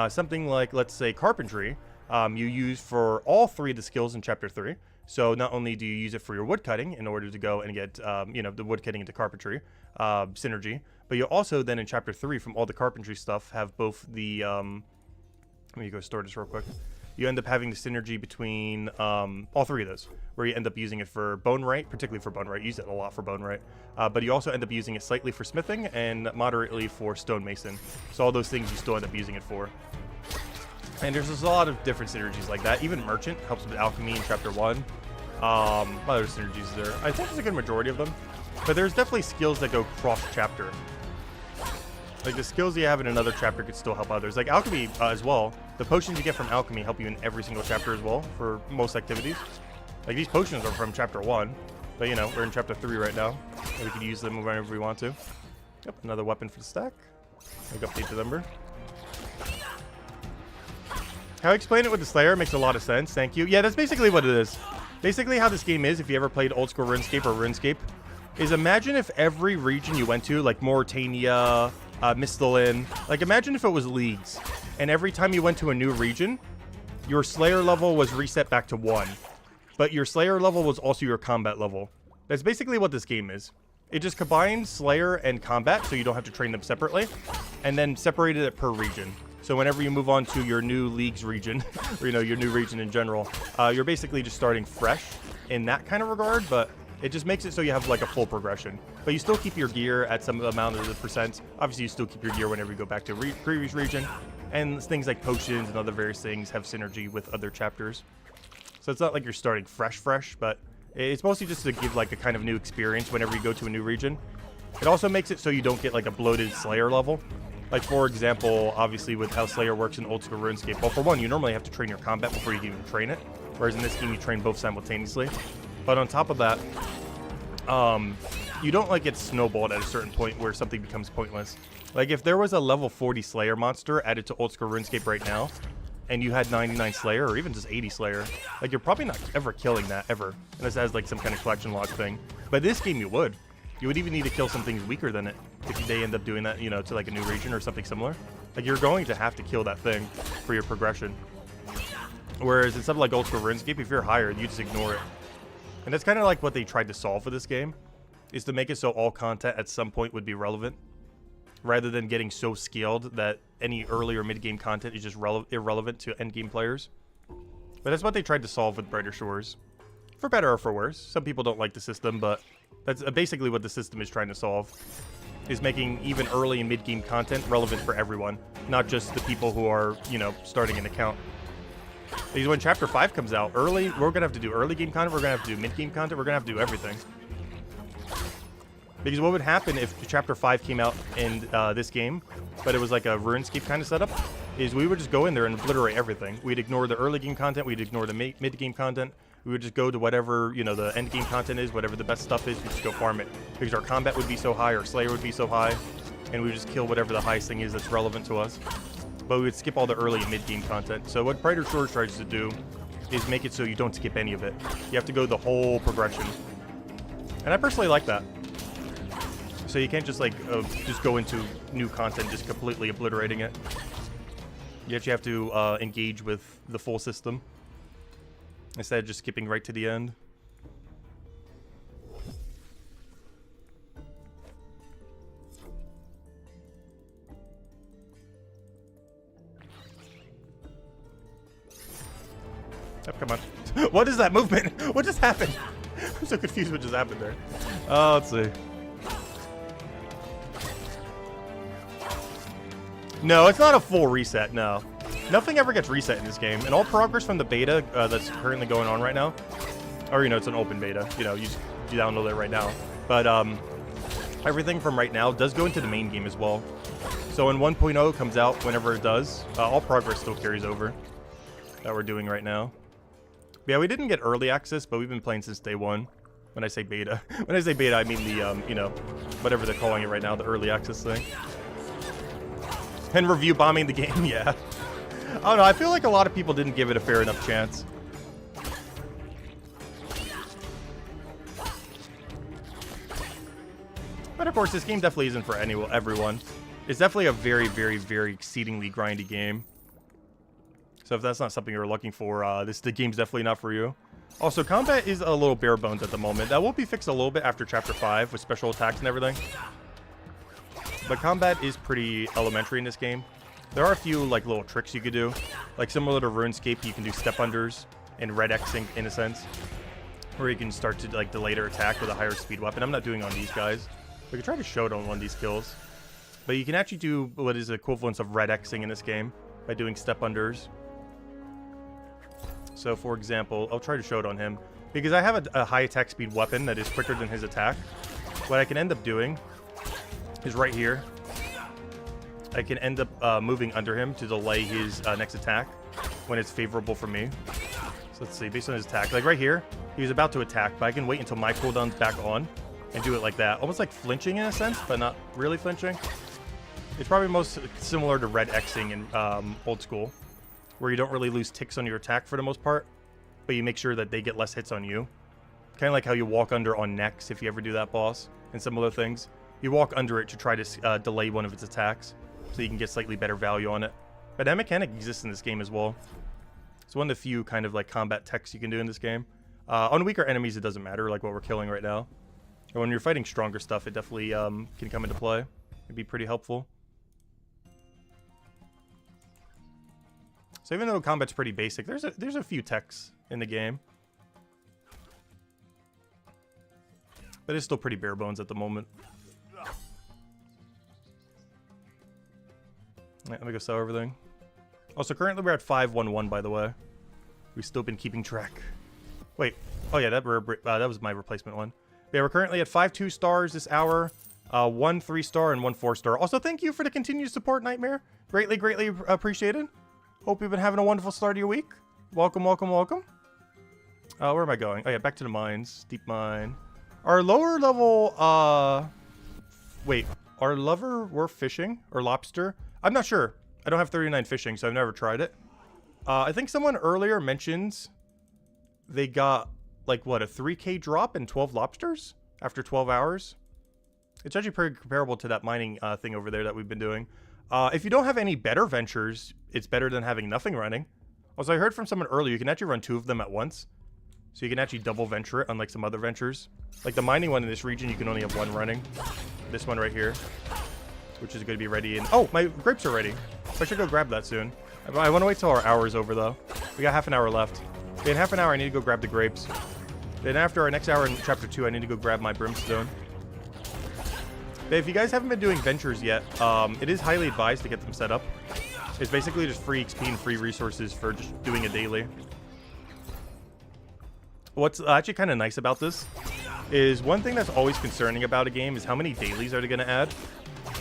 Something like, let's say, carpentry, you use for all 3 of the skills in chapter 3. So not only do you use it for your woodcutting in order to go and get, you know, the woodcutting into carpentry synergy, but you also then in chapter 3 from all the carpentry stuff have both the, let me go store this real quick. You end up having the synergy between all 3 of those, where you end up using it for bone right, particularly for bone right. You use it a lot for bone right, but you also end up using it slightly for smithing and moderately for stonemason. So all those things you still end up using it for. And there's just a lot of different synergies like that. Even merchant helps with alchemy in chapter 1. Other synergies there. I think there's a good majority of them, but there's definitely skills that go cross chapter. Like the skills you have in another chapter could still help others. Like alchemy as well. The potions you get from alchemy help you in every single chapter as well for most activities. Like these potions are from chapter 1, but you know, we're in chapter 3 right now. And we can use them whenever we want to. Yep, another weapon for the stack. Make update the number. How I explain it with the Slayer makes a lot of sense. Thank you. Yeah, that's basically what it is. Basically how this game is, if you ever played old school RuneScape or RuneScape, is imagine if every region you went to, like Mauritania, Mistalin, like imagine if it was leagues, and every time you went to a new region, your Slayer level was reset back to 1. But your Slayer level was also your combat level. That's basically what this game is. It just combines Slayer and combat, so you don't have to train them separately, and then separated it per region. So whenever you move on to your new league's region, or your new region in general, you're basically just starting fresh in that kind of regard, but it just makes it so you have like a full progression. But you still keep your gear at some amount of the percent. Obviously, you still keep your gear whenever you go back to previous region, and things like potions and other various things have synergy with other chapters. So it's not like you're starting fresh, but it's mostly just to give like a kind of new experience whenever you go to a new region. It also makes it so you don't get like a bloated Slayer level. Like for example, obviously with how Slayer works in old school RuneScape. Well, for one, you normally have to train your combat before you can even train it. Whereas in this game, you train both simultaneously. But on top of that, you don't like get snowballed at a certain point where something becomes pointless. Like if there was a level 40 Slayer monster added to old school RuneScape right now, and you had 99 Slayer, or even just 80 Slayer, like, you're probably not ever killing that, ever. Unless it has, like, some kind of collection log thing. But this game, you would. You would even need to kill some things weaker than it if they end up doing that, to, like, a new region or something similar. Like, you're going to have to kill that thing for your progression. Whereas in something like Old School RuneScape, if you're higher, you just ignore it. And that's kind of like what they tried to solve for this game, is to make it so all content at some point would be relevant, rather than getting so scaled that any early or mid-game content is just irrelevant to end-game players. But that's what they tried to solve with Brighter Shores. For better or for worse. Some people don't like the system, but that's basically what the system is trying to solve. Is making even early and mid-game content relevant for everyone, not just the people who are, starting an account. Because when Chapter 5 comes out, we're going to have to do early game content, we're going to have to do mid-game content, we're going to have to do everything. Because what would happen if Chapter 5 came out in this game, but it was like a RuneScape kind of setup, is we would just go in there and obliterate everything. We'd ignore the early game content, we'd ignore the mid-game content, we would just go to whatever, the end game content is, whatever the best stuff is, we just go farm it. Because our combat would be so high, our Slayer would be so high, and we would just kill whatever the highest thing is that's relevant to us. But we would skip all the early and mid-game content. So what Brighter Shores tries to do is make it so you don't skip any of it. You have to go the whole progression. And I personally like that. So you can't just just go into new content just completely obliterating it. You actually have to engage with the full system instead of just skipping right to the end. Oh, come on. What is that movement? What just happened? I'm so confused what just happened there. Let's see. No, it's not a full reset, no. Nothing ever gets reset in this game. And all progress from the beta that's currently going on right now, or, it's an open beta, you download it right now. But everything from right now does go into the main game as well. So when 1.0 comes out, whenever it does, all progress still carries over that we're doing right now. But yeah, we didn't get early access, but we've been playing since day one. When I say beta. When I say beta, I mean the, whatever they're calling it right now, the early access thing. And review bombing the game, yeah. I don't know, I feel like a lot of people didn't give it a fair enough chance. But of course, this game definitely isn't for everyone. It's definitely a very, very, very exceedingly grindy game. So if that's not something you're looking for, the game's definitely not for you. Also, combat is a little bare bones at the moment. That will be fixed a little bit after Chapter 5 with special attacks and everything. But combat is pretty elementary in this game. There are a few little tricks you could do. Like similar to RuneScape, you can do step unders and red Xing in a sense. Where you can start to delay their attack with a higher speed weapon. I'm not doing it on these guys. We can try to show it on one of these kills. But you can actually do what is the equivalence of red Xing in this game by doing step unders. So for example, I'll try to show it on him. Because I have a high attack speed weapon that is quicker than his attack. What I can end up doing is right here. I can end up moving under him to delay his next attack when it's favorable for me. So let's see, based on his attack. Like right here, he was about to attack, but I can wait until my cooldown's back on and do it like that. Almost like flinching in a sense, but not really flinching. It's probably most similar to red Xing in old school, where you don't really lose ticks on your attack for the most part, but you make sure that they get less hits on you. Kind of like how you walk under on Nex if you ever do that boss, and similar things. You walk under it to try to delay one of its attacks, so you can get slightly better value on it. But that mechanic exists in this game as well. It's one of the few kind of like combat techs you can do in this game. On weaker enemies, it doesn't matter, like what we're killing right now. And when you're fighting stronger stuff, it definitely can come into play. It'd be pretty helpful. So even though combat's pretty basic, there's a few techs in the game. But it's still pretty bare bones at the moment. Right, let me go sell everything. Also, currently we're at 511, by the way. We've still been keeping track. Wait. Oh, yeah, that was my replacement one. But yeah, we're currently at 5 2-stars this hour. 1 3-star and 1 4-star. Also, thank you for the continued support, Nightmare. Greatly, greatly appreciated. Hope you've been having a wonderful start of your week. Welcome, welcome, welcome. Where am I going? Oh, yeah, back to the mines. Deep mine. Our lower level, wait. Are lover worth fishing? Or lobster? I'm not sure. I don't have 39 fishing, so I've never tried it. I think someone earlier mentioned they got, like, what, a 3K drop in 12 lobsters after 12 hours? It's actually pretty comparable to that mining thing over there that we've been doing. If you don't have any better ventures, it's better than having nothing running. Also, I heard from someone earlier, you can actually run 2 of them at once. So you can actually double venture it, unlike some other ventures. Like the mining one in this region, you can only have 1 running. This one right here, which is going to be ready in... Oh, my grapes are ready. So I should go grab that soon. I want to wait till our hour is over, though. We got half an hour left. In half an hour, I need to go grab the grapes. Then after our next hour in Chapter 2, I need to go grab my brimstone. But if you guys haven't been doing ventures yet, it is highly advised to get them set up. It's basically just free XP and free resources for just doing a daily. What's actually kind of nice about this is one thing that's always concerning about a game is how many dailies are they going to add.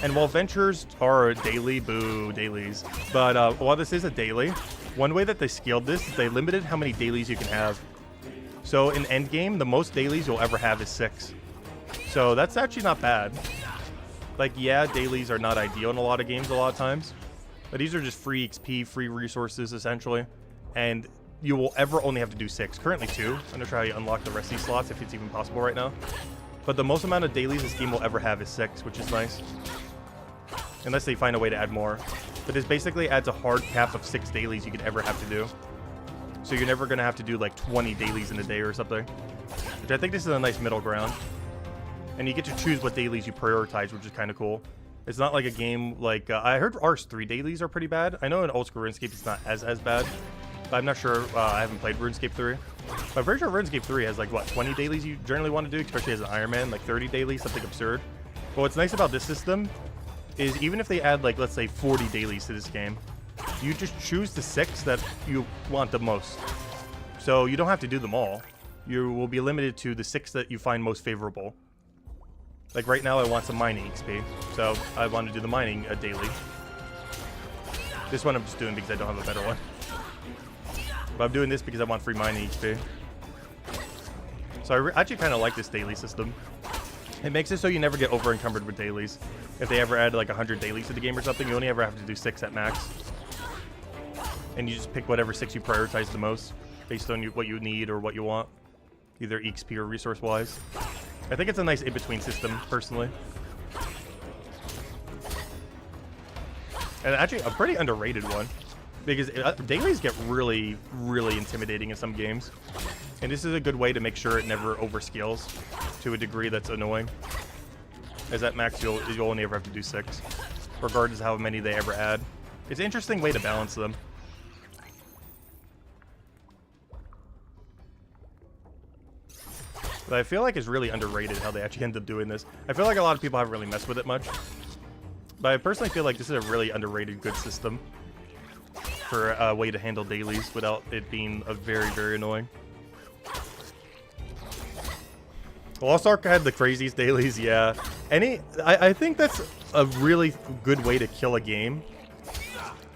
And while ventures are a daily, boo, dailies. But while this is a daily, one way that they scaled this is they limited how many dailies you can have. So in endgame, the most dailies you'll ever have is 6. So that's actually not bad. Like, yeah, dailies are not ideal in a lot of games a lot of times. But these are just free XP, free resources, essentially. And you will ever only have to do 6. Currently 2. I'm going to try to unlock the rest of these slots if it's even possible right now. But the most amount of dailies this game will ever have is 6, which is nice. Unless they find a way to add more. But this basically adds a hard cap of 6 dailies you could ever have to do. So you're never going to have to do like 20 dailies in a day or something. Which I think this is a nice middle ground. And you get to choose what dailies you prioritize, which is kind of cool. It's not like a game like... I heard Ars 3 dailies are pretty bad. I know in old school RuneScape it's not as bad. But I'm not sure. I haven't played RuneScape 3. But I'm pretty sure RuneScape 3 has like, what, 20 dailies you generally want to do? Especially as an Iron Man, like 30 dailies, something absurd. But what's nice about this system is even if they add like, let's say 40 dailies to this game, you just choose the 6 that you want the most. So you don't have to do them all. You will be limited to the 6 that you find most favorable. Like right now I want some mining XP, so I want to do the mining daily. This one I'm just doing because I don't have a better one. But I'm doing this because I want free mining XP. So I actually kind of like this daily system. It makes it so you never get over encumbered with dailies. If they ever add like 100 dailies to the game or something, you only ever have to do 6 at max. And you just pick whatever 6 you prioritize the most based on what you need or what you want, either XP or resource wise. I think it's a nice in-between system, personally. And actually, a pretty underrated one. Because dailies get really, really intimidating in some games. And this is a good way to make sure it never overscales to a degree that's annoying. As at max, you'll only ever have to do 6. Regardless of how many they ever add. It's an interesting way to balance them. But I feel like it's really underrated how they actually end up doing this. I feel like a lot of people haven't really messed with it much. But I personally feel like this is a really underrated good system for a way to handle dailies without it being a very, very annoying. Lost Ark had the craziest dailies, yeah. I think that's a really good way to kill a game,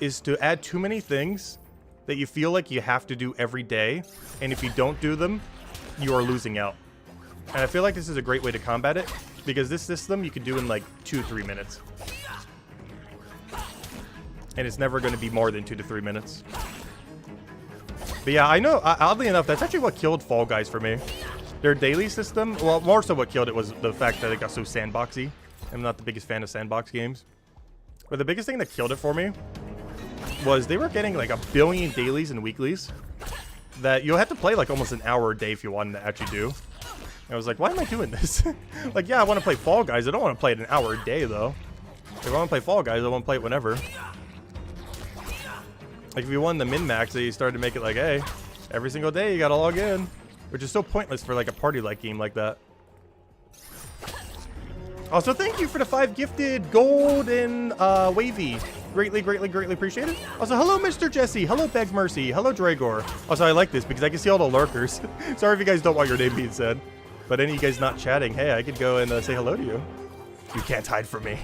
is to add too many things that you feel like you have to do every day, and if you don't do them, you are losing out. And I feel like this is a great way to combat it, because this system you can do in like 2-3 minutes. And it's never going to be more than 2 to 3 minutes. But yeah, I know, oddly enough, that's actually what killed Fall Guys for me. Their daily system, well, more so what killed it was the fact that it got so sandboxy. I'm not the biggest fan of sandbox games. But the biggest thing that killed it for me was they were getting like 1 billion dailies and weeklies that you'll have to play like almost an hour a day if you wanted to actually do. And I was like, why am I doing this? Like, yeah, I want to play Fall Guys. I don't want to play it an hour a day, though. If I want to play Fall Guys, I want to play it whenever. Like, if you won the min-max, they started to make it like, hey, every single day you got to log in. Which is so pointless for like a party-like game like that. Also, thank you for the 5 gifted gold and wavy. Greatly, greatly, greatly appreciated. Also, hello, Mr. Jesse. Hello, Beg Mercy. Hello, Dragor. Also, I like this because I can see all the lurkers. Sorry if you guys don't want your name being said. But any of you guys not chatting, hey, I could go and say hello to you. You can't hide from me.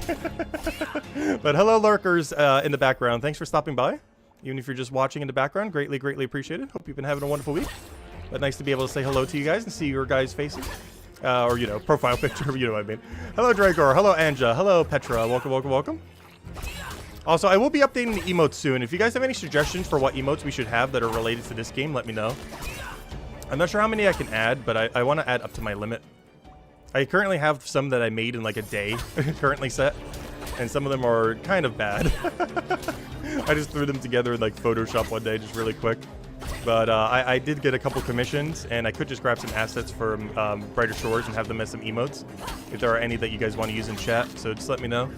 But hello, lurkers in the background. Thanks for stopping by. Even if you're just watching in the background, greatly, greatly appreciated. Hope you've been having a wonderful week. But nice to be able to say hello to you guys and see your guys' faces. Or, you know, profile picture, you know what I mean. Hello, Dragor. Hello, Anja. Hello, Petra. Welcome, welcome, welcome. Also, I will be updating the emotes soon. If you guys have any suggestions for what emotes we should have that are related to this game, let me know. I'm not sure how many I can add, but I want to add up to my limit. I currently have some that I made in like a day, currently set. And some of them are kind of bad. I just threw them together in like Photoshop one day, just really quick. But I did get a couple commissions, and I could just grab some assets from Brighter Shores and have them as some emotes. If there are any that you guys want to use in chat, so just let me know.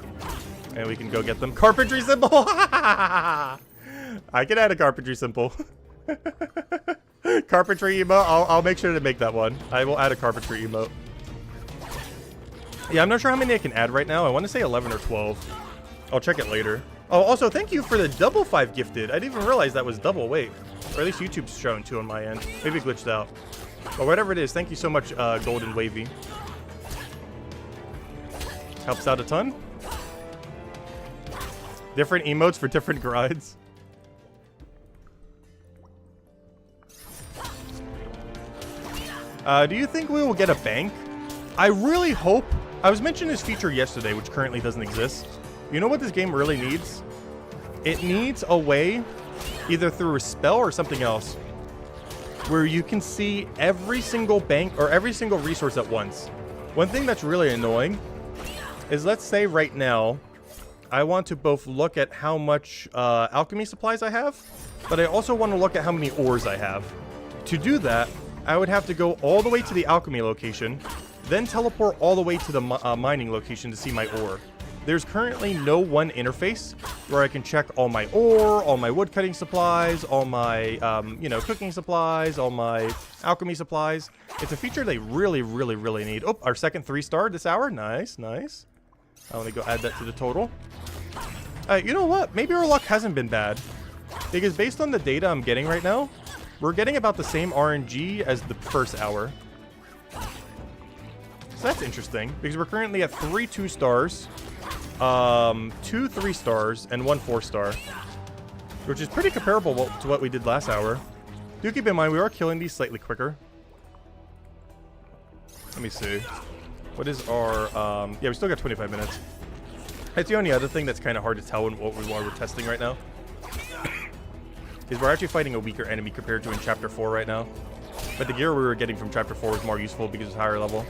And we can go get them. Carpentry symbol! I can add a carpentry symbol. Carpentry emote, I'll make sure to make that one. I will add a carpentry emote. Yeah, I'm not sure how many I can add right now. I want to say 11 or 12. I'll check it later. Oh, also, thank you for the double 5 gifted. I didn't even realize that was double. Wait. Or at least YouTube's showing 2 on my end. Maybe it glitched out. But whatever it is, thank you so much, Golden Wavy. Helps out a ton. Different emotes for different grinds. Do you think we will get a bank? I really hope. I was mentioning this feature yesterday, which currently doesn't exist. You know what this game really needs? It needs a way, either through a spell or something else, where you can see every single bank or every single resource at once. One thing that's really annoying is, let's say right now, I want to both look at how much alchemy supplies I have, but I also want to look at how many ores I have. To do that, I would have to go all the way to the alchemy location, then teleport all the way to the mining location to see my ore. There's currently no one interface where I can check all my ore, all my wood cutting supplies, all my, you know, cooking supplies, all my alchemy supplies. It's a feature they really, really, really need. Oh, our second 3-star this hour. Nice, nice. I want to go add that to the total. You know what? Maybe our luck hasn't been bad. Because based on the data I'm getting right now, we're getting about the same RNG as the first hour. So that's interesting, because we're currently at 3 2-stars, 2 3-stars, and 1 4-star. Which is pretty comparable to what we did last hour. Do keep in mind, we are killing these slightly quicker. Let me see. What is our... yeah, we still got 25 minutes. That's the only other thing that's kind of hard to tell in what we're testing right now. Is we're actually fighting a weaker enemy compared to in Chapter 4 right now. But the gear we were getting from Chapter 4 was more useful because it's higher level.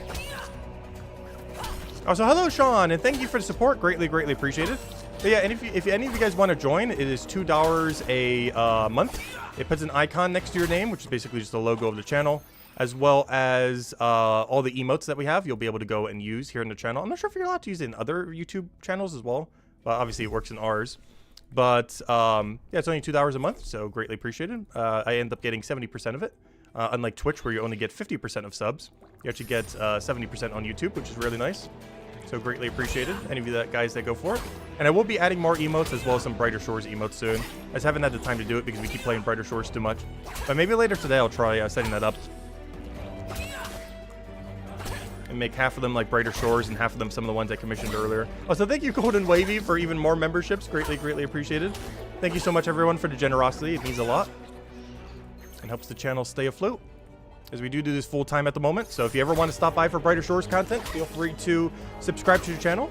Also, hello, Sean, and thank you for the support. Greatly, greatly appreciated. But yeah, and if any of you guys want to join, it is $2 a month. It puts an icon next to your name, which is basically just the logo of the channel, as well as all the emotes that we have. You'll be able to go and use here in the channel. I'm not sure if you're allowed to use it in other YouTube channels as well. Obviously, it works in ours. But yeah, it's only $2 a month, so greatly appreciated. I end up getting 70% of it. Unlike Twitch, where you only get 50% of subs, you actually get 70% on YouTube, which is really nice. So greatly appreciated, any of you guys that go for it. And I will be adding more emotes as well as some Brighter Shores emotes soon. I just haven't had the time to do it because we keep playing Brighter Shores too much. But maybe later today I'll try setting that up. And make half of them like Brighter Shores and half of them some of the ones I commissioned earlier. Also, thank you, Golden Wavy, for even more memberships. Greatly, greatly appreciated. Thank you so much, everyone, for the generosity. It means a lot. And helps the channel stay afloat, as we do this full time at the moment. So if you ever want to stop by for Brighter Shores content, feel free to subscribe to the channel,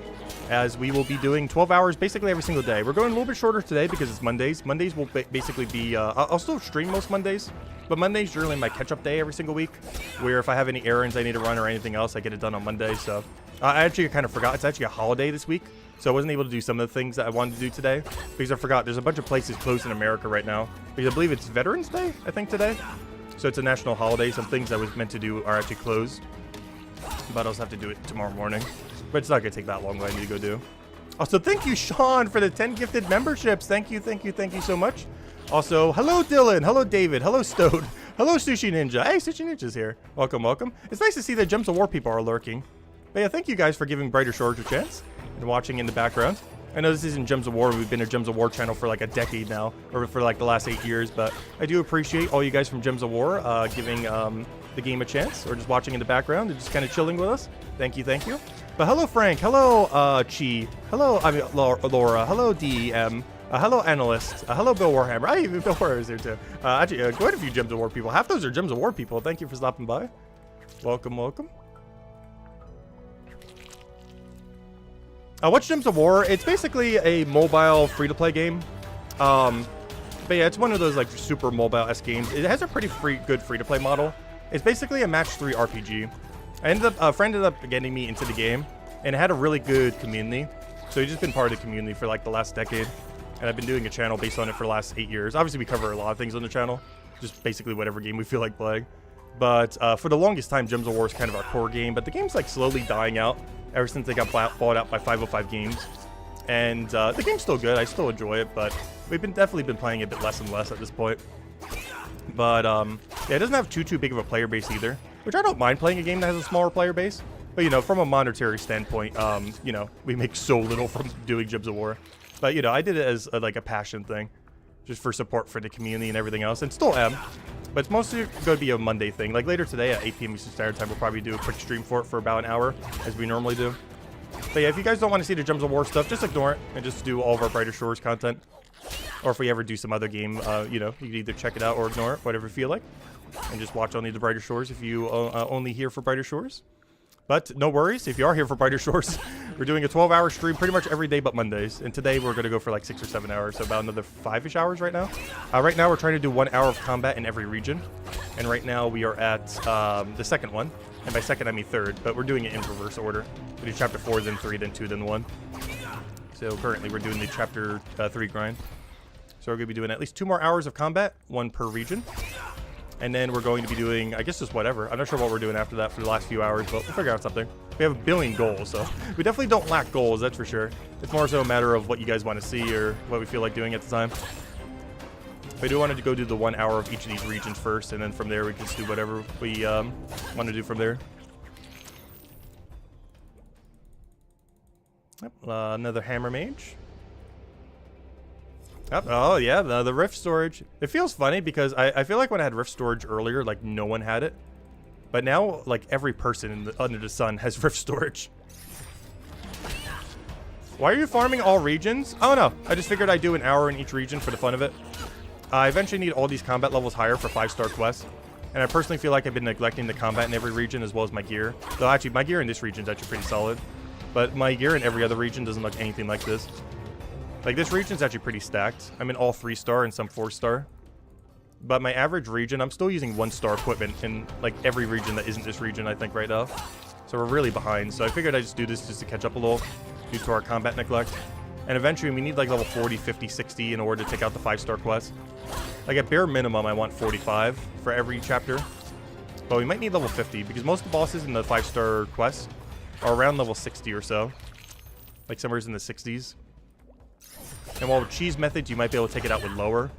as we will be doing 12 hours basically every single day. We're going a little bit shorter today because it's Mondays. Mondays will basically be, I'll still stream most Mondays, but Monday's generally my catch-up day every single week, where if I have any errands I need to run or anything else, I get it done on Monday. So I actually kind of forgot, it's actually a holiday this week. So I wasn't able to do some of the things that I wanted to do today because I forgot there's a bunch of places closed in America right now. Because I believe it's Veterans Day, I think, today. So it's a national holiday. Some things I was meant to do are actually closed. But I'll just have to do it tomorrow morning. But it's not going to take that long what I need to go do. Also, thank you, Sean, for the 10 gifted memberships. Thank you so much. Also, hello, Dylan. Hello, David. Hello, Stode. Hello, Sushi Ninja. Hey, Sushi Ninja's here. Welcome, welcome. It's nice to see that Gems of War people are lurking. But yeah, thank you guys for giving Brighter Shores a chance and watching in the background. I know this isn't Gems of War. We've been a Gems of War channel for like a decade now, or for like the last 8 years. But I do appreciate all you guys from Gems of War giving the game a chance, or just watching in the background and just kind of chilling with us. Thank you, thank you. But hello, Frank. Hello, Chi. Hello, Laura. Hello, DEM. Hello, Analyst. Hello, Bill Warhammer. Even Bill Warhammer is here too. Actually, quite a few Gems of War people. Half those are Gems of War people. Thank you for stopping by. Welcome, welcome. What's Gems of War? It's basically a mobile free-to-play game. But yeah, it's one of those like super mobile-esque games. It has a pretty good free-to-play model. It's basically a match 3 RPG. A friend ended up getting me into the game, and it had a really good community. So he's just been part of the community for like the last decade. And I've been doing a channel based on it for the last 8 years. Obviously, we cover a lot of things on the channel. Just basically whatever game we feel like playing. But for the longest time, Gems of War is kind of our core game. But the game's like slowly dying out ever since they got bought out by 505 Games. And the game's still good. I still enjoy it. But we've definitely been playing it a bit less and less at this point. But yeah, it doesn't have too big of a player base either. Which I don't mind playing a game that has a smaller player base. But, you know, from a monetary standpoint, you know, we make so little from doing Gems of War. But, you know, I did it as like a passion thing. Just for support for the community and everything else. And still am. But it's mostly going to be a Monday thing. Like later today at 8 p.m. Eastern Standard Time, we'll probably do a quick stream for it for about an hour. As we normally do. But yeah, if you guys don't want to see the Gems of War stuff, just ignore it. And just do all of our Brighter Shores content. Or if we ever do some other game, you know, you can either check it out or ignore it. Whatever you feel like. And just watch only the Brighter Shores if you only here for Brighter Shores. But no worries, if you are here for Brighter Shores, we're doing a 12-hour stream pretty much every day but Mondays. And today we're going to go for like 6 or 7 hours, so about another 5-ish hours right now. Right now we're trying to do 1 hour of combat in every region. And right now we are at the second one. And by second I mean third, but we're doing it in reverse order. We do chapter 4, then 3, then 2, then 1. So currently we're doing the chapter 3 grind. So we're going to be doing at least 2 more hours of combat, 1 per region. And then we're going to be doing, I guess, just whatever. I'm not sure what we're doing after that for the last few hours, but we'll figure out something. We have a billion goals, so we definitely don't lack goals, that's for sure. It's more so a matter of what you guys want to see or what we feel like doing at the time. We do want to go do the 1 hour of each of these regions first, and then from there we can just do whatever we want to do from there. Yep, another hammer mage. Oh yeah, the rift storage. It feels funny because I feel like when I had rift storage earlier, like no one had it. But now, like every person under the sun has rift storage. Why are you farming all regions? Oh no, I just figured I'd do an hour in each region for the fun of it. I eventually need all these combat levels higher for 5-star quests. And I personally feel like I've been neglecting the combat in every region as well as my gear. Though actually, my gear in this region is actually pretty solid. But my gear in every other region doesn't look anything like this. Like, this region's actually pretty stacked. I'm in all 3-star and some 4-star. But my average region, I'm still using 1-star equipment in, like, every region that isn't this region, I think, right now. So we're really behind. So I figured I'd just do this just to catch up a little due to our combat neglect. And eventually, we need, like, level 40, 50, 60 in order to take out the 5-star quest. Like, at bare minimum, I want 45 for every chapter. But we might need level 50, because most of the bosses in the 5-star quests are around level 60 or so. Like, somewhere in the 60s. And while with cheese methods, you might be able to take it out with lower.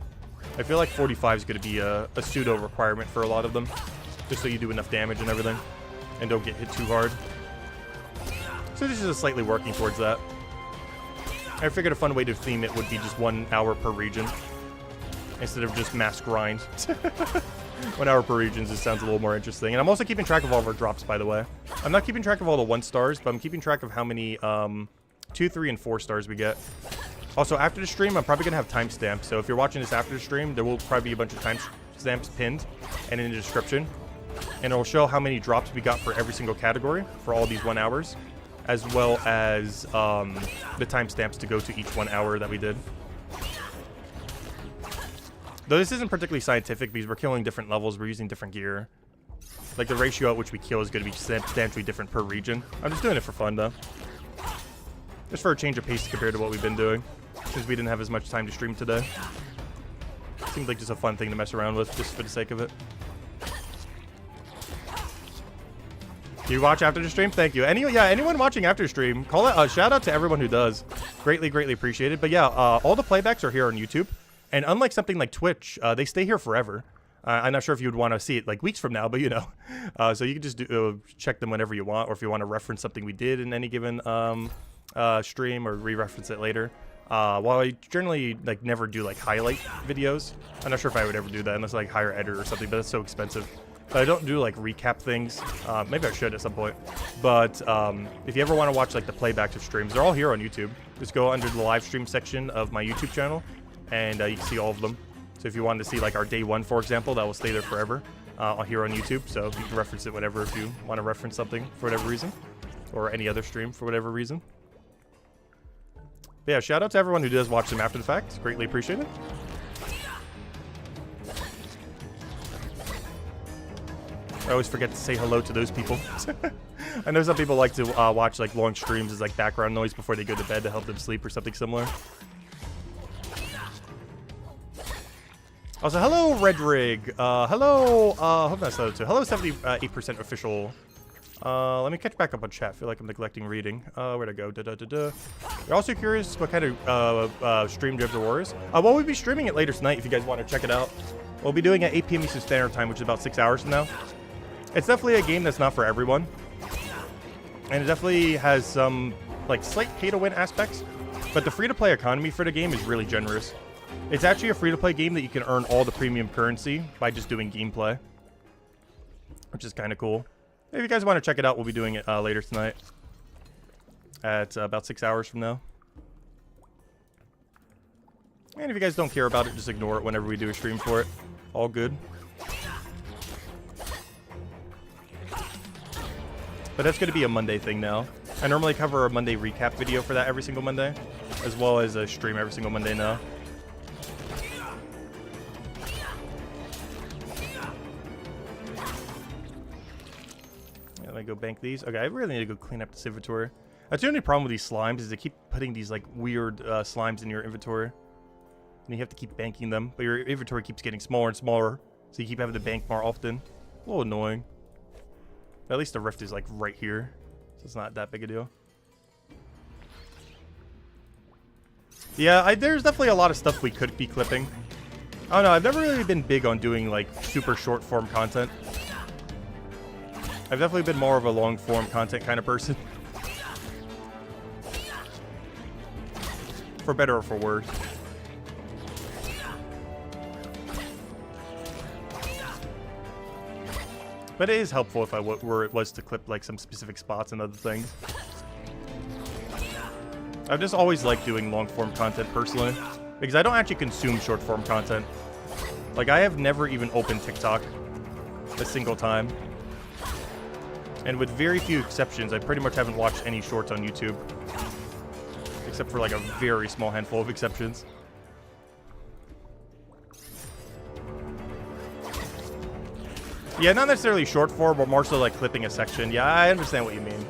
I feel like 45 is going to be a pseudo requirement for a lot of them. Just so you do enough damage and everything. And don't get hit too hard. So this is just slightly working towards that. I figured a fun way to theme it would be just 1 hour per region. Instead of just mass grind. 1 hour per region just sounds a little more interesting. And I'm also keeping track of all of our drops, by the way. I'm not keeping track of all the 1-stars, but I'm keeping track of how many 2, 3, and 4 stars we get. Also, after the stream, I'm probably going to have timestamps. So if you're watching this after the stream, there will probably be a bunch of timestamps pinned and in the description. And it'll show how many drops we got for every single category for all these 1 hours. As well as the timestamps to go to each 1 hour that we did. Though this isn't particularly scientific because we're killing different levels. We're using different gear. Like, the ratio at which we kill is going to be substantially different per region. I'm just doing it for fun, though. Just for a change of pace compared to what we've been doing, since we didn't have as much time to stream today. Seemed like just a fun thing to mess around with, just for the sake of it. Do you watch after the stream? Thank you. Anyone watching after stream, call it. Shout out to everyone who does. Greatly appreciated. But yeah, all the playbacks are here on YouTube, and unlike something like Twitch, they stay here forever. I'm not sure if you would want to see it like weeks from now, but you know, so you can just check them whenever you want, or if you want to reference something we did in any given stream, or re-reference it later. While I generally like never do like highlight videos, I'm not sure if I would ever do that unless I like hire an editor or something, but it's so expensive. But I don't do like recap things. Maybe I should at some point. But if you ever want to watch like the playbacks of streams, they're all here on YouTube. Just go under the live stream section of my YouTube channel, and you can see all of them. So if you wanted to see like our day one, for example, that will stay there forever here on YouTube. So you can reference it whenever if you want to reference something for whatever reason, or any other stream for whatever reason. But yeah, shout out to everyone who does watch them after the fact. It's greatly appreciated. I always forget to say hello to those people. I know some people like to watch like long streams as like background noise before they go to bed to help them sleep or something similar. Also, hello Redrig. Hello. Hope that's hello too. Hello 78% official. Let me catch back up on chat. I feel like I'm neglecting reading. Where'd I go? You're also curious what kind of stream Jobs of War is? We'll be streaming it later tonight if you guys want to check it out. We'll be doing it at 8 p.m. Eastern Standard Time, which is about 6 hours from now. It's definitely a game that's not for everyone. And it definitely has some like slight pay-to-win aspects. But the free-to-play economy for the game is really generous. It's actually a free-to-play game that you can earn all the premium currency by just doing gameplay, which is kind of cool. If you guys want to check it out, we'll be doing it later tonight at about 6 hours from now. And if you guys don't care about it, just ignore it whenever we do a stream for it. All good. But that's going to be a Monday thing now. I normally cover a Monday recap video for that every single Monday, as well as a stream every single Monday now. Yeah, let me go bank these. Okay, I really need to go clean up this inventory. That's the only problem with these slimes is they keep putting these like weird slimes in your inventory. And you have to keep banking them, but your inventory keeps getting smaller and smaller, so you keep having to bank more often. A little annoying. But at least the rift is like right here, so it's not that big a deal. Yeah, there's definitely a lot of stuff we could be clipping. I don't know, I've never really been big on doing like super short form content. I've definitely been more of a long form content kind of person. For better or for worse. But it is helpful if it was to clip like some specific spots and other things. I've just always liked doing long form content personally, because I don't actually consume short form content. Like I have never even opened TikTok a single time. And with very few exceptions, I pretty much haven't watched any shorts on YouTube. Except for like a very small handful of exceptions. Yeah, not necessarily short form, but more so like clipping a section. Yeah, I understand what you mean.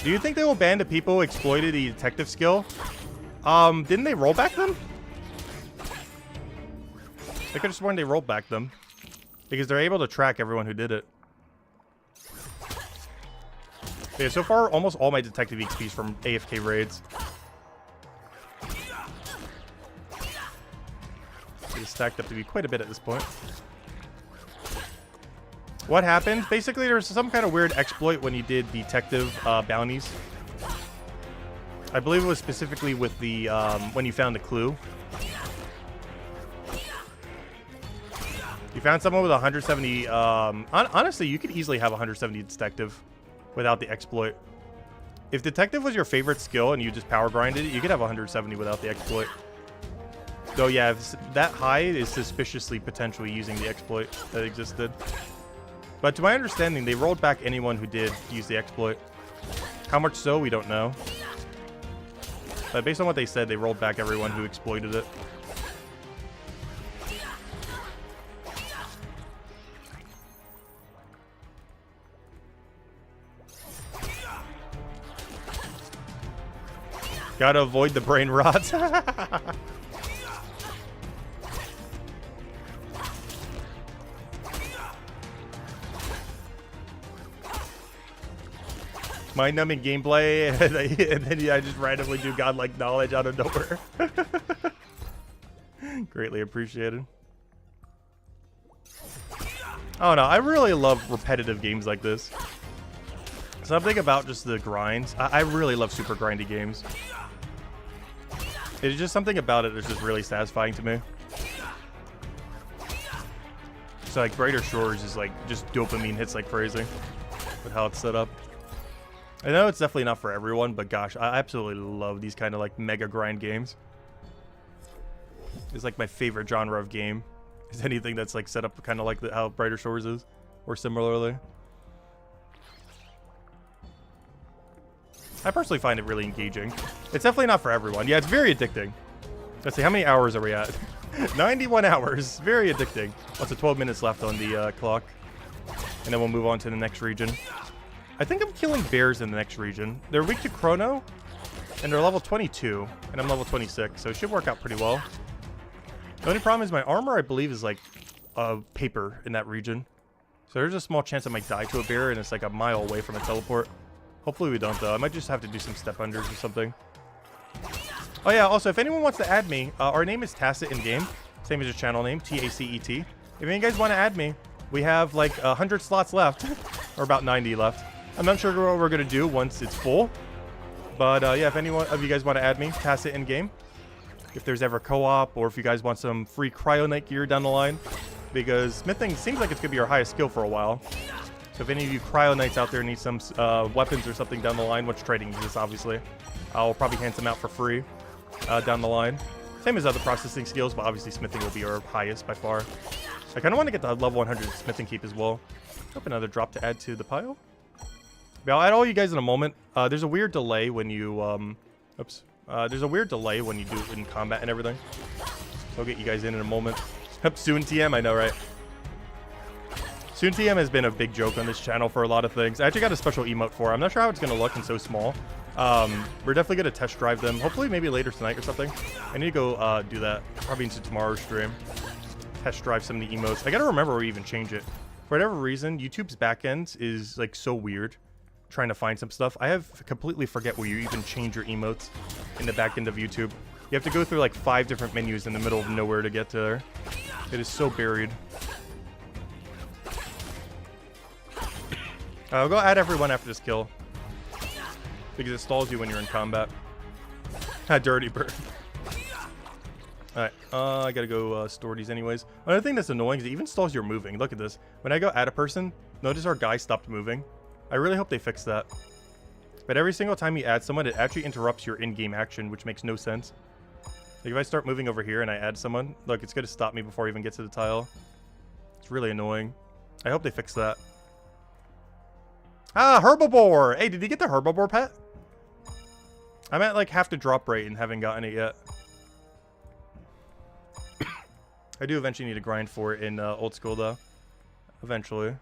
Do you think they will ban the people who exploited the detective skill? Didn't they roll back them? I could have sworn they rolled back them. Because they're able to track everyone who did it. Yeah, so far, almost all my detective XP's from AFK raids. It's stacked up to be quite a bit at this point. What happened? Basically, there was some kind of weird exploit when you did detective bounties. I believe it was specifically with the when you found the clue. You found someone with 170. Honestly, you could easily have 170 detective without the exploit. If detective was your favorite skill and you just power grinded it, you could have 170 without the exploit. So yeah, that high is suspiciously potentially using the exploit that existed. But to my understanding, they rolled back anyone who did use the exploit. How much so, we don't know. But based on what they said, they rolled back everyone who exploited it. Gotta avoid the brain rot. Mind-numbing gameplay, and then I just randomly do godlike knowledge out of nowhere. Greatly appreciated. Oh no, I really love repetitive games like this. Something about just the grinds. I really love super grindy games. It's just something about it that's just really satisfying to me. So like Brighter Shores is like just dopamine hits like crazy with how it's set up. I know it's definitely not for everyone, but gosh, I absolutely love these kind of like mega grind games. It's like my favorite genre of game. Is anything that's like set up kind of like how Brighter Shores is, or similarly. I personally find it really engaging. It's definitely not for everyone. Yeah, it's very addicting. Let's see, how many hours are we at? 91 hours. Very addicting. Also 12 minutes left on the clock. And then we'll move on to the next region. I think I'm killing bears in the next region. They're weak to Chrono, and they're level 22, and I'm level 26, so it should work out pretty well. The only problem is my armor, I believe, is like paper in that region. So there's a small chance I might die to a bear, and it's like a mile away from a teleport. Hopefully we don't, though. I might just have to do some step unders or something. Oh yeah, also, if anyone wants to add me, our name is Tacet in game. Same as your channel name, T-A-C-E-T. If you guys want to add me, we have like 100 slots left, or about 90 left. I'm not sure what we're going to do once it's full. But yeah, if anyone of you guys want to add me, Tacet in game. If there's ever co-op, or if you guys want some free Cryo Knight gear down the line. Because smithing seems like it's going to be our highest skill for a while. So if any of you Cryo Knights out there need some weapons or something down the line, which trading exists, obviously, I'll probably hand some out for free down the line. Same as other processing skills, but obviously smithing will be our highest by far. I kind of want to get the level 100 smithing keep as well. Hope another drop to add to the pile. But I'll add all you guys in a moment. There's a weird delay when you, there's a weird delay when you do it in combat and everything. So I'll get you guys in a moment. Soon TM, I know, right? Soon TM has been a big joke on this channel for a lot of things. I actually got a special emote for it. I'm not sure how it's going to look and so small. We're definitely going to test drive them. Hopefully maybe later tonight or something. I need to go do that. Probably into tomorrow's stream. Test drive some of the emotes. I got to remember where we even change it. For whatever reason, YouTube's backend is like so weird. Trying to find some stuff. I have completely forget where you even change your emotes in the back end of YouTube. You have to go through like 5 different menus in the middle of nowhere to get to there. It is so buried. I'll go add everyone after this kill. Because it stalls you when you're in combat. Dirty bird. Alright, I gotta go store these anyways. Another thing that's annoying is it even stalls your moving. Look at this. When I go add a person, notice our guy stopped moving. I really hope they fix that. But every single time you add someone, it actually interrupts your in-game action, which makes no sense. Like if I start moving over here and I add someone, look, it's going to stop me before I even get to the tile. It's really annoying. I hope they fix that. Ah, Herbivore! Hey, did you get the Herbivore pet? I'm at like half the drop rate and haven't gotten it yet. I do eventually need to grind for it in old school, though. Eventually.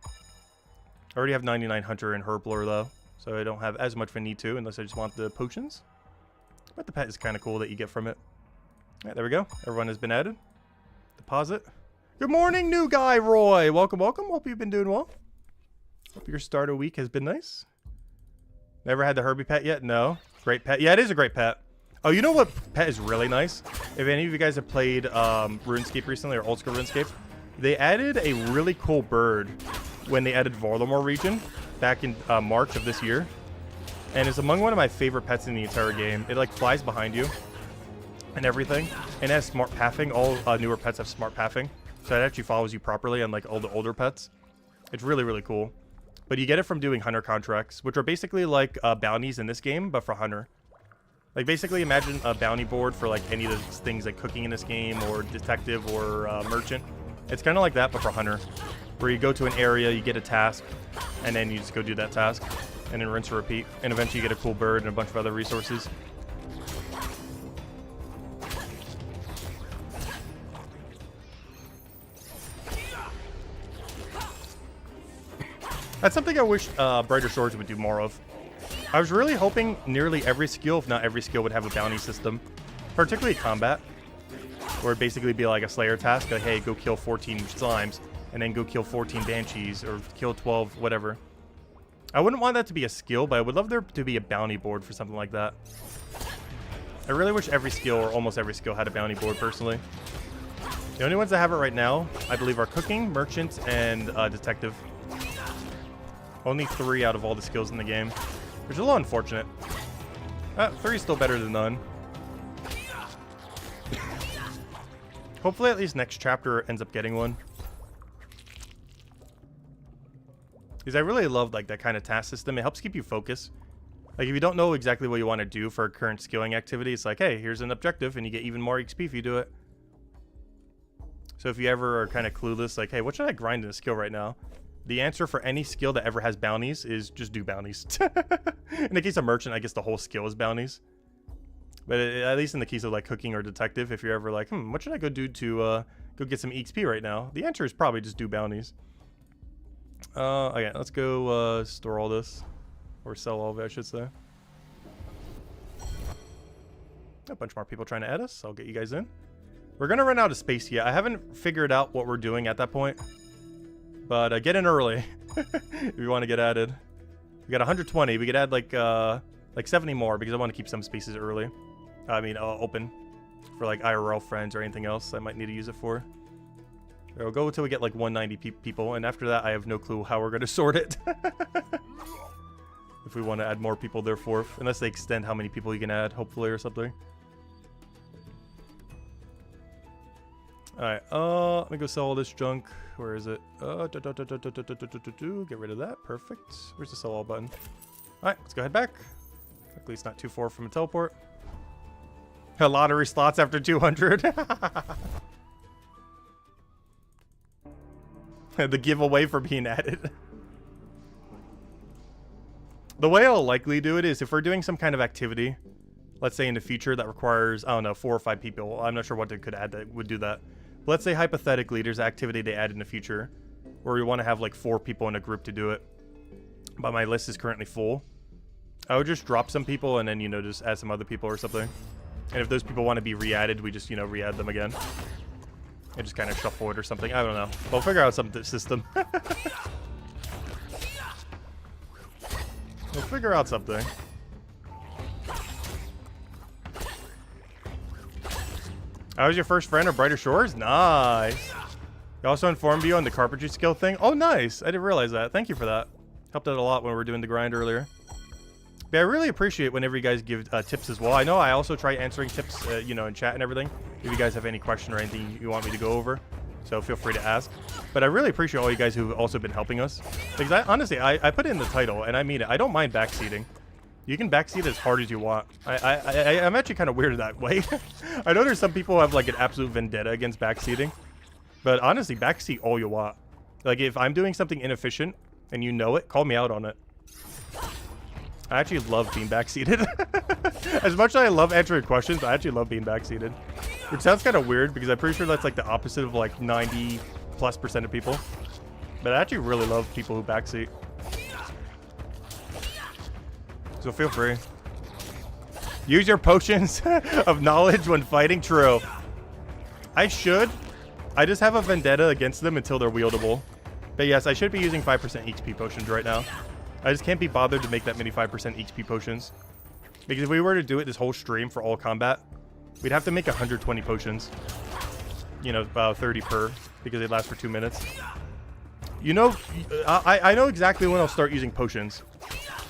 I already have 99 Hunter and Herblore, though, so I don't have as much of a need to, unless I just want the potions. But the pet is kind of cool that you get from it. Alright, there we go. Everyone has been added. Deposit. Good morning, new guy, Roy! Welcome, welcome. Hope you've been doing well. Hope your start of week has been nice. Never had the Herbie pet yet? No. Great pet. Yeah, it is a great pet. Oh, you know what pet is really nice? If any of you guys have played RuneScape recently, or old school RuneScape, they added a really cool bird when they added Varlamore region back in March of this year. And it's among one of my favorite pets in the entire game. It like flies behind you and everything. And it has smart pathing. All newer pets have smart pathing. So it actually follows you properly, unlike all the older pets. It's really, really cool. But you get it from doing hunter contracts, which are basically like bounties in this game, but for hunter. Like basically imagine a bounty board for like any of the things like cooking in this game, or detective, or merchant. It's kind of like that, but for hunter. Where you go to an area, you get a task, and then you just go do that task, and then rinse and repeat, and eventually you get a cool bird and a bunch of other resources. That's something I wish Brighter Shores would do more of. I was really hoping nearly every skill, if not every skill, would have a bounty system, particularly combat, where it'd basically be like a Slayer task, like, hey, go kill 14 slimes, and then go kill 14 banshees, or kill 12, whatever. I wouldn't want that to be a skill, but I would love there to be a bounty board for something like that. I really wish every skill, or almost every skill, had a bounty board, personally. The only ones that have it right now, I believe, are Cooking, Merchant, and Detective. Only 3 out of all the skills in the game, which is a little unfortunate. 3 is still better than none. Hopefully at least next chapter ends up getting one. Because I really love like that kind of task system. It helps keep you focused. Like if you don't know exactly what you want to do for a current skilling activity, it's like, hey, here's an objective and you get even more XP if you do it. So if you ever are kind of clueless, like, hey, what should I grind in a skill right now? The answer for any skill that ever has bounties is just do bounties. In the case of Merchant, I guess the whole skill is bounties. But at least in the case of like Cooking or Detective, if you're ever like, what should I go do to go get some XP right now? The answer is probably just do bounties. Okay, let's go store all this. Or sell all of it, I should say. A bunch more people trying to add us. I'll get you guys in. We're going to run out of space yet. I haven't figured out what we're doing at that point. But get in early if you want to get added. We got 120. We could add like 70 more because I want to keep some spaces early. I mean, open for like IRL friends or anything else I might need to use it for. We'll go until we get like 190 people, and after that, I have no clue how we're going to sort it. If we want to add more people, therefore, unless they extend how many people you can add, hopefully, or something. Alright, let me go sell all this junk. Where is it? Get rid of that. Perfect. Where's the sell all button? Alright, let's go head back. At least not too far from a teleport. A lottery slots after 200. The giveaway for being added. The way I'll likely do it is if we're doing some kind of activity, let's say in the future that requires, I don't know, 4 or 5 people. I'm not sure what they could add that would do that. But let's say hypothetically there's an activity they add in the future where we want to have like 4 people in a group to do it. But my list is currently full. I would just drop some people and then, you know, just add some other people or something. And if those people want to be re-added, we just, you know, re-add them again. And just kind of shuffle it or something. I don't know. We'll figure out some system. We'll figure out something. I was your first friend of Brighter Shores? Nice. He also informed you on the carpentry skill thing? Oh, nice. I didn't realize that. Thank you for that. Helped out a lot when we were doing the grind earlier. But I really appreciate whenever you guys give tips as well. I know I also try answering tips, you know, in chat and everything. If you guys have any question or anything you want me to go over. So feel free to ask. But I really appreciate all you guys who've also been helping us. Because honestly, I put it in the title, and I mean it. I don't mind backseating. You can backseat as hard as you want. I'm actually kind of weird that way. I know there's some people who have like an absolute vendetta against backseating. But honestly, backseat all you want. Like if I'm doing something inefficient, and you know it, call me out on it. I actually love being backseated. As much as I love answering questions, I actually love being backseated. Which sounds kind of weird because I'm pretty sure that's like the opposite of like 90+% of people. But I actually really love people who backseat. So feel free. Use your potions of knowledge when fighting. True. I should. I just have a vendetta against them until they're wieldable. But yes, I should be using 5% HP potions right now. I just can't be bothered to make that many 5% HP potions. Because if we were to do it this whole stream for all combat, we'd have to make 120 potions. You know, about 30 per, because they last for 2 minutes. You know, I know exactly when I'll start using potions.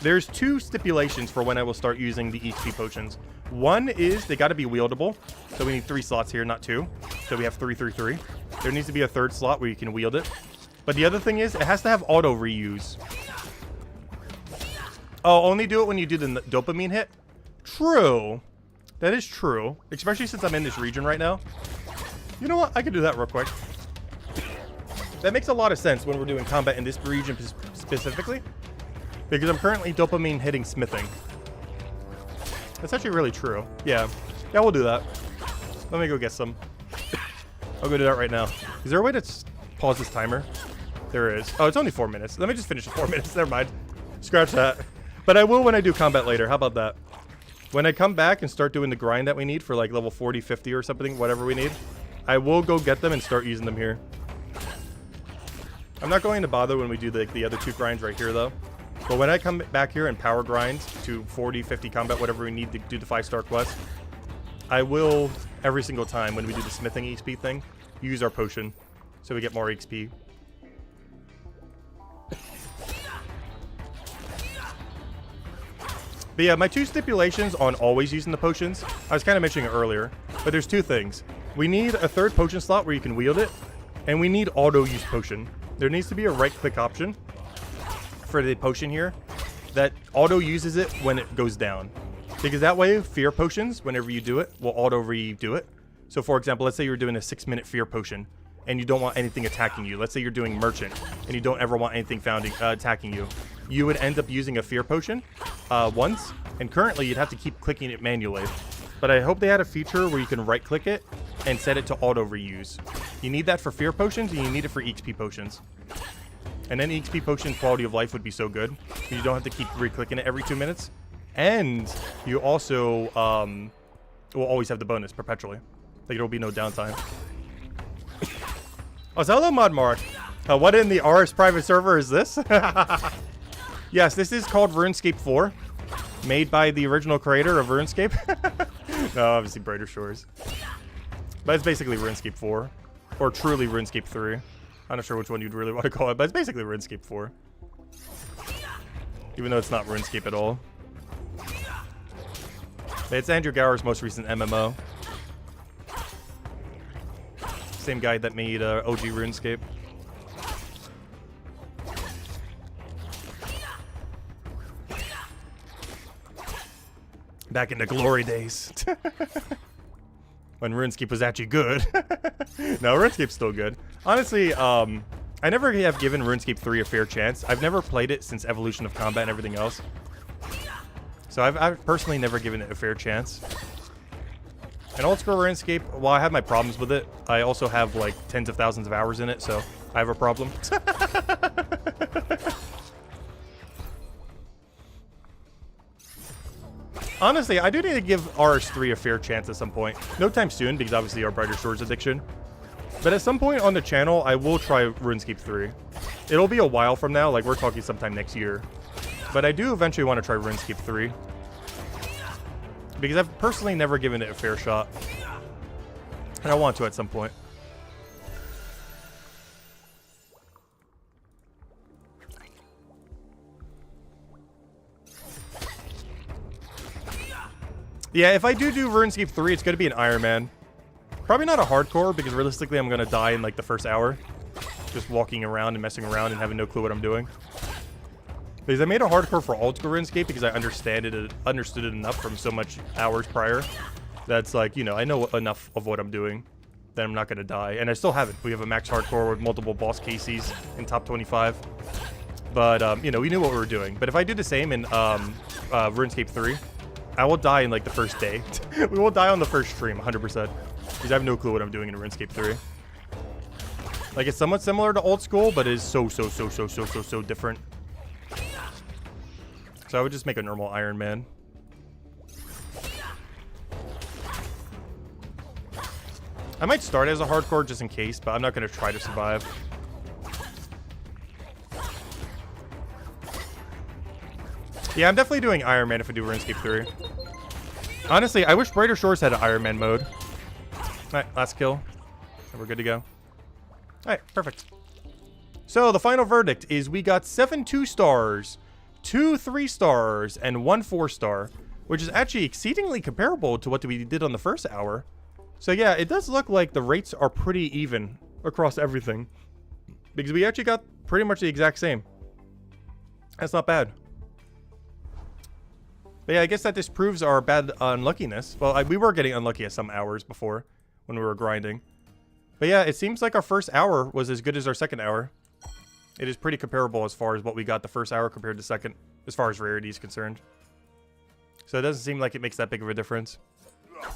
There's 2 stipulations for when I will start using the HP potions. One is they got to be wieldable. So we need 3 slots here, not 2. So we have 3, 3, 3. There needs to be a 3rd slot where you can wield it. But the other thing is it has to have auto reuse. Oh, only do it when you do the dopamine hit? True. That is true. Especially since I'm in this region right now. You know what? I could do that real quick. That makes a lot of sense when we're doing combat in this region specifically. Because I'm currently dopamine hitting smithing. That's actually really true. Yeah. Yeah, we'll do that. Let me go get some. I'll go do that right now. Is there a way to pause this timer? There is. Oh, it's only 4 minutes. Let me just finish in 4 minutes. Never mind. Scratch that. But I will when I do combat later. How about that? When I come back and start doing the grind that we need for like level 40, 50 or something, whatever we need, I will go get them and start using them here. I'm not going to bother when we do the other 2 grinds right here though. But when I come back here and power grind to 40, 50 combat, whatever we need to do the 5-star quest, I will, every single time when we do the smithing XP thing, use our potion so we get more XP. But yeah, my 2 stipulations on always using the potions, I was kind of mentioning it earlier, but there's 2 things. We need a 3rd potion slot where you can wield it, and we need auto-use potion. There needs to be a right-click option for the potion here that auto-uses it when it goes down. Because that way, fear potions, whenever you do it, will auto-redo it. So for example, let's say you're doing a 6-minute fear potion, and you don't want anything attacking you. Let's say you're doing merchant, and you don't ever want anything attacking you. You would end up using a fear potion once, and currently you'd have to keep clicking it manually. But I hope they had a feature where you can right click it and set it to auto reuse. You need that for fear potions, and you need it for EXP potions. And then EXP potion quality of life would be so good. You don't have to keep re-clicking it every 2 minutes. And you also will always have the bonus perpetually. Like, there will be no downtime. Oh, so hello, Modmark. What in the RS private server is this? Yes, this is called RuneScape 4. Made by the original creator of RuneScape. No, obviously Brighter Shores. But it's basically RuneScape 4. Or truly RuneScape 3. I'm not sure which one you'd really want to call it, but it's basically RuneScape 4. Even though it's not RuneScape at all. It's Andrew Gower's most recent MMO. Same guy that made OG RuneScape. Back in the glory days. When RuneScape was actually good. No, RuneScape's still good. Honestly, I never have given RuneScape 3 a fair chance. I've never played it since Evolution of Combat and everything else. So I've personally never given it a fair chance. And old school RuneScape, while I have my problems with it, I also have like tens of thousands of hours in it, so I have a problem. Honestly, I do need to give RS3 a fair chance at some point. No time soon, because obviously our Brighter Shores addiction. But at some point on the channel, I will try RuneScape 3. It'll be a while from now, like we're talking sometime next year. But I do eventually want to try RuneScape 3. Because I've personally never given it a fair shot. And I want to at some point. Yeah, if I do RuneScape 3, it's going to be an Iron Man. Probably not a hardcore, because realistically I'm going to die in like the first hour. Just walking around and messing around and having no clue what I'm doing. Because I made a hardcore for old school RuneScape because I understood it enough from so much hours prior. That's like, you know, I know enough of what I'm doing that I'm not going to die. And I still have it. We have a max hardcore with multiple boss cases in top 25. But, you know, we knew what we were doing. But if I do the same in RuneScape 3, I will die in like the first day. We will die on the first stream, 100%. Because I have no clue what I'm doing in RuneScape 3. Like, it's somewhat similar to old school, but it is so different. So I would just make a normal Iron Man. I might start as a hardcore just in case, but I'm not going to try to survive. Yeah, I'm definitely doing Iron Man if I do RuneScape 3. Honestly, I wish Brighter Shores had an Iron Man mode. Alright, last kill. And we're good to go. Alright, perfect. So, the final verdict is we got 7 2-stars, 2 3-stars, and 1 4-star, which is actually exceedingly comparable to what we did on the first hour. So yeah, it does look like the rates are pretty even across everything. Because we actually got pretty much the exact same. That's not bad. But yeah, I guess that disproves our bad unluckiness. Well, we were getting unlucky at some hours before when we were grinding. But yeah, it seems like our first hour was as good as our second hour. It is pretty comparable as far as what we got the first hour compared to second, as far as rarity is concerned. So it doesn't seem like it makes that big of a difference.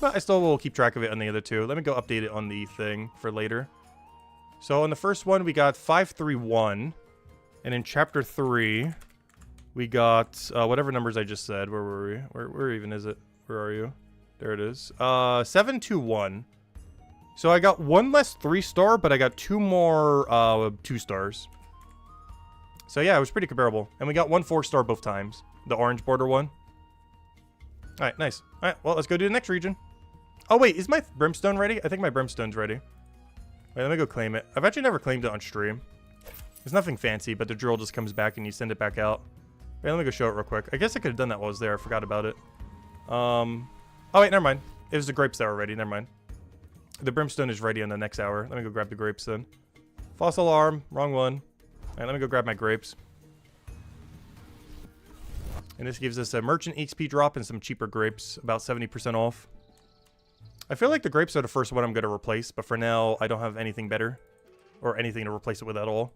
But I still will keep track of it on the other two. Let me go update it on the thing for later. So on the first one, we got 531. And in chapter 3, We got whatever numbers I just said. Where were we? Where even is it? Where are you? There it is. 721. So I got one less 3-star, but I got 2 more 2-stars. So yeah, it was pretty comparable. And we got 1 4-star both times. The orange border one. Alright, nice. Alright, well, let's go do the next region. Oh wait, is my brimstone ready? I think my brimstone's ready. Wait, let me go claim it. I've actually never claimed it on stream. There's nothing fancy, but the drill just comes back and you send it back out. Wait, let me go show it real quick. I guess I could have done that while I was there. I forgot about it. Oh wait, never mind. It was the grapes that were ready. Never mind. The brimstone is ready in the next hour. Let me go grab the grapes then. False alarm. Wrong one. Alright, let me go grab my grapes. And this gives us a merchant XP drop and some cheaper grapes. About 70% off. I feel like the grapes are the first one I'm going to replace. But for now, I don't have anything better. Or anything to replace it with at all.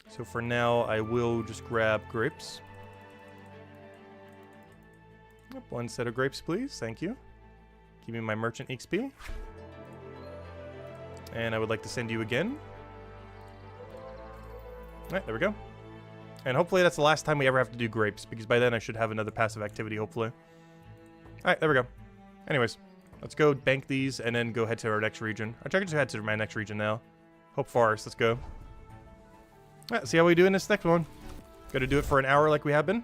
So for now, I will just grab grapes. Yep, 1 set of grapes, please. Thank you. Give me my merchant XP. And I would like to send you again. Alright, there we go. And hopefully that's the last time we ever have to do grapes, because by then I should have another passive activity, hopefully. Alright, there we go. Anyways, let's go bank these and then go head to our next region. Actually, I can just head to my next region now. Hope Forest, let's go. Alright, see how we do in this next one. Gotta do it for an hour like we have been.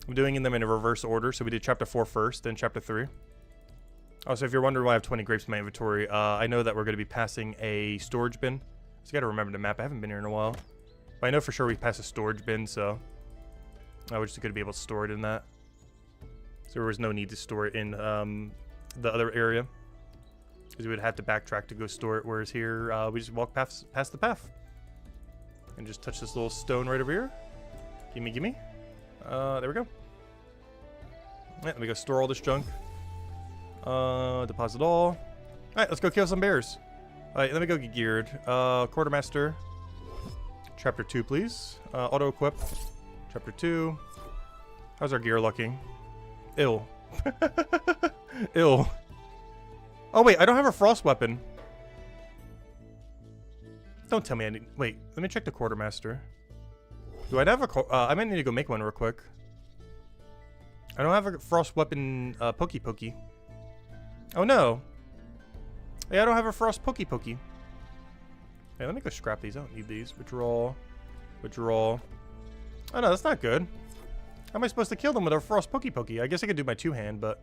I'm doing them in a reverse order, so we did chapter 4 first, then chapter 3. Also, if you're wondering why I have 20 grapes in my inventory, I know that we're going to be passing a storage bin. So you got to remember the map. I haven't been here in a while. But I know for sure we passed a storage bin, so we're just going to be able to store it in that. So there was no need to store it in the other area. Because we would have to backtrack to go store it, whereas here, we just walk past the path. And just touch this little stone right over here. Gimme, gimme. There we go. Yeah, let me go store all this junk. Deposit all. Alright, let's go kill some bears. Alright, let me go get geared. Quartermaster. Chapter 2, please. Auto equip. Chapter 2. How's our gear looking? Ill. Ill. Oh, wait, I don't have a frost weapon. Don't tell me I need... Wait, let me check the quartermaster. Do I have a... I might need to go make one real quick. I don't have a frost weapon, pokey. Oh, no. Hey, I don't have a frost pokey. Hey, let me go scrap these. I don't need these. Withdraw. Withdraw. Oh, no, that's not good. How am I supposed to kill them with a frost pokey? I guess I could do my two-hand, but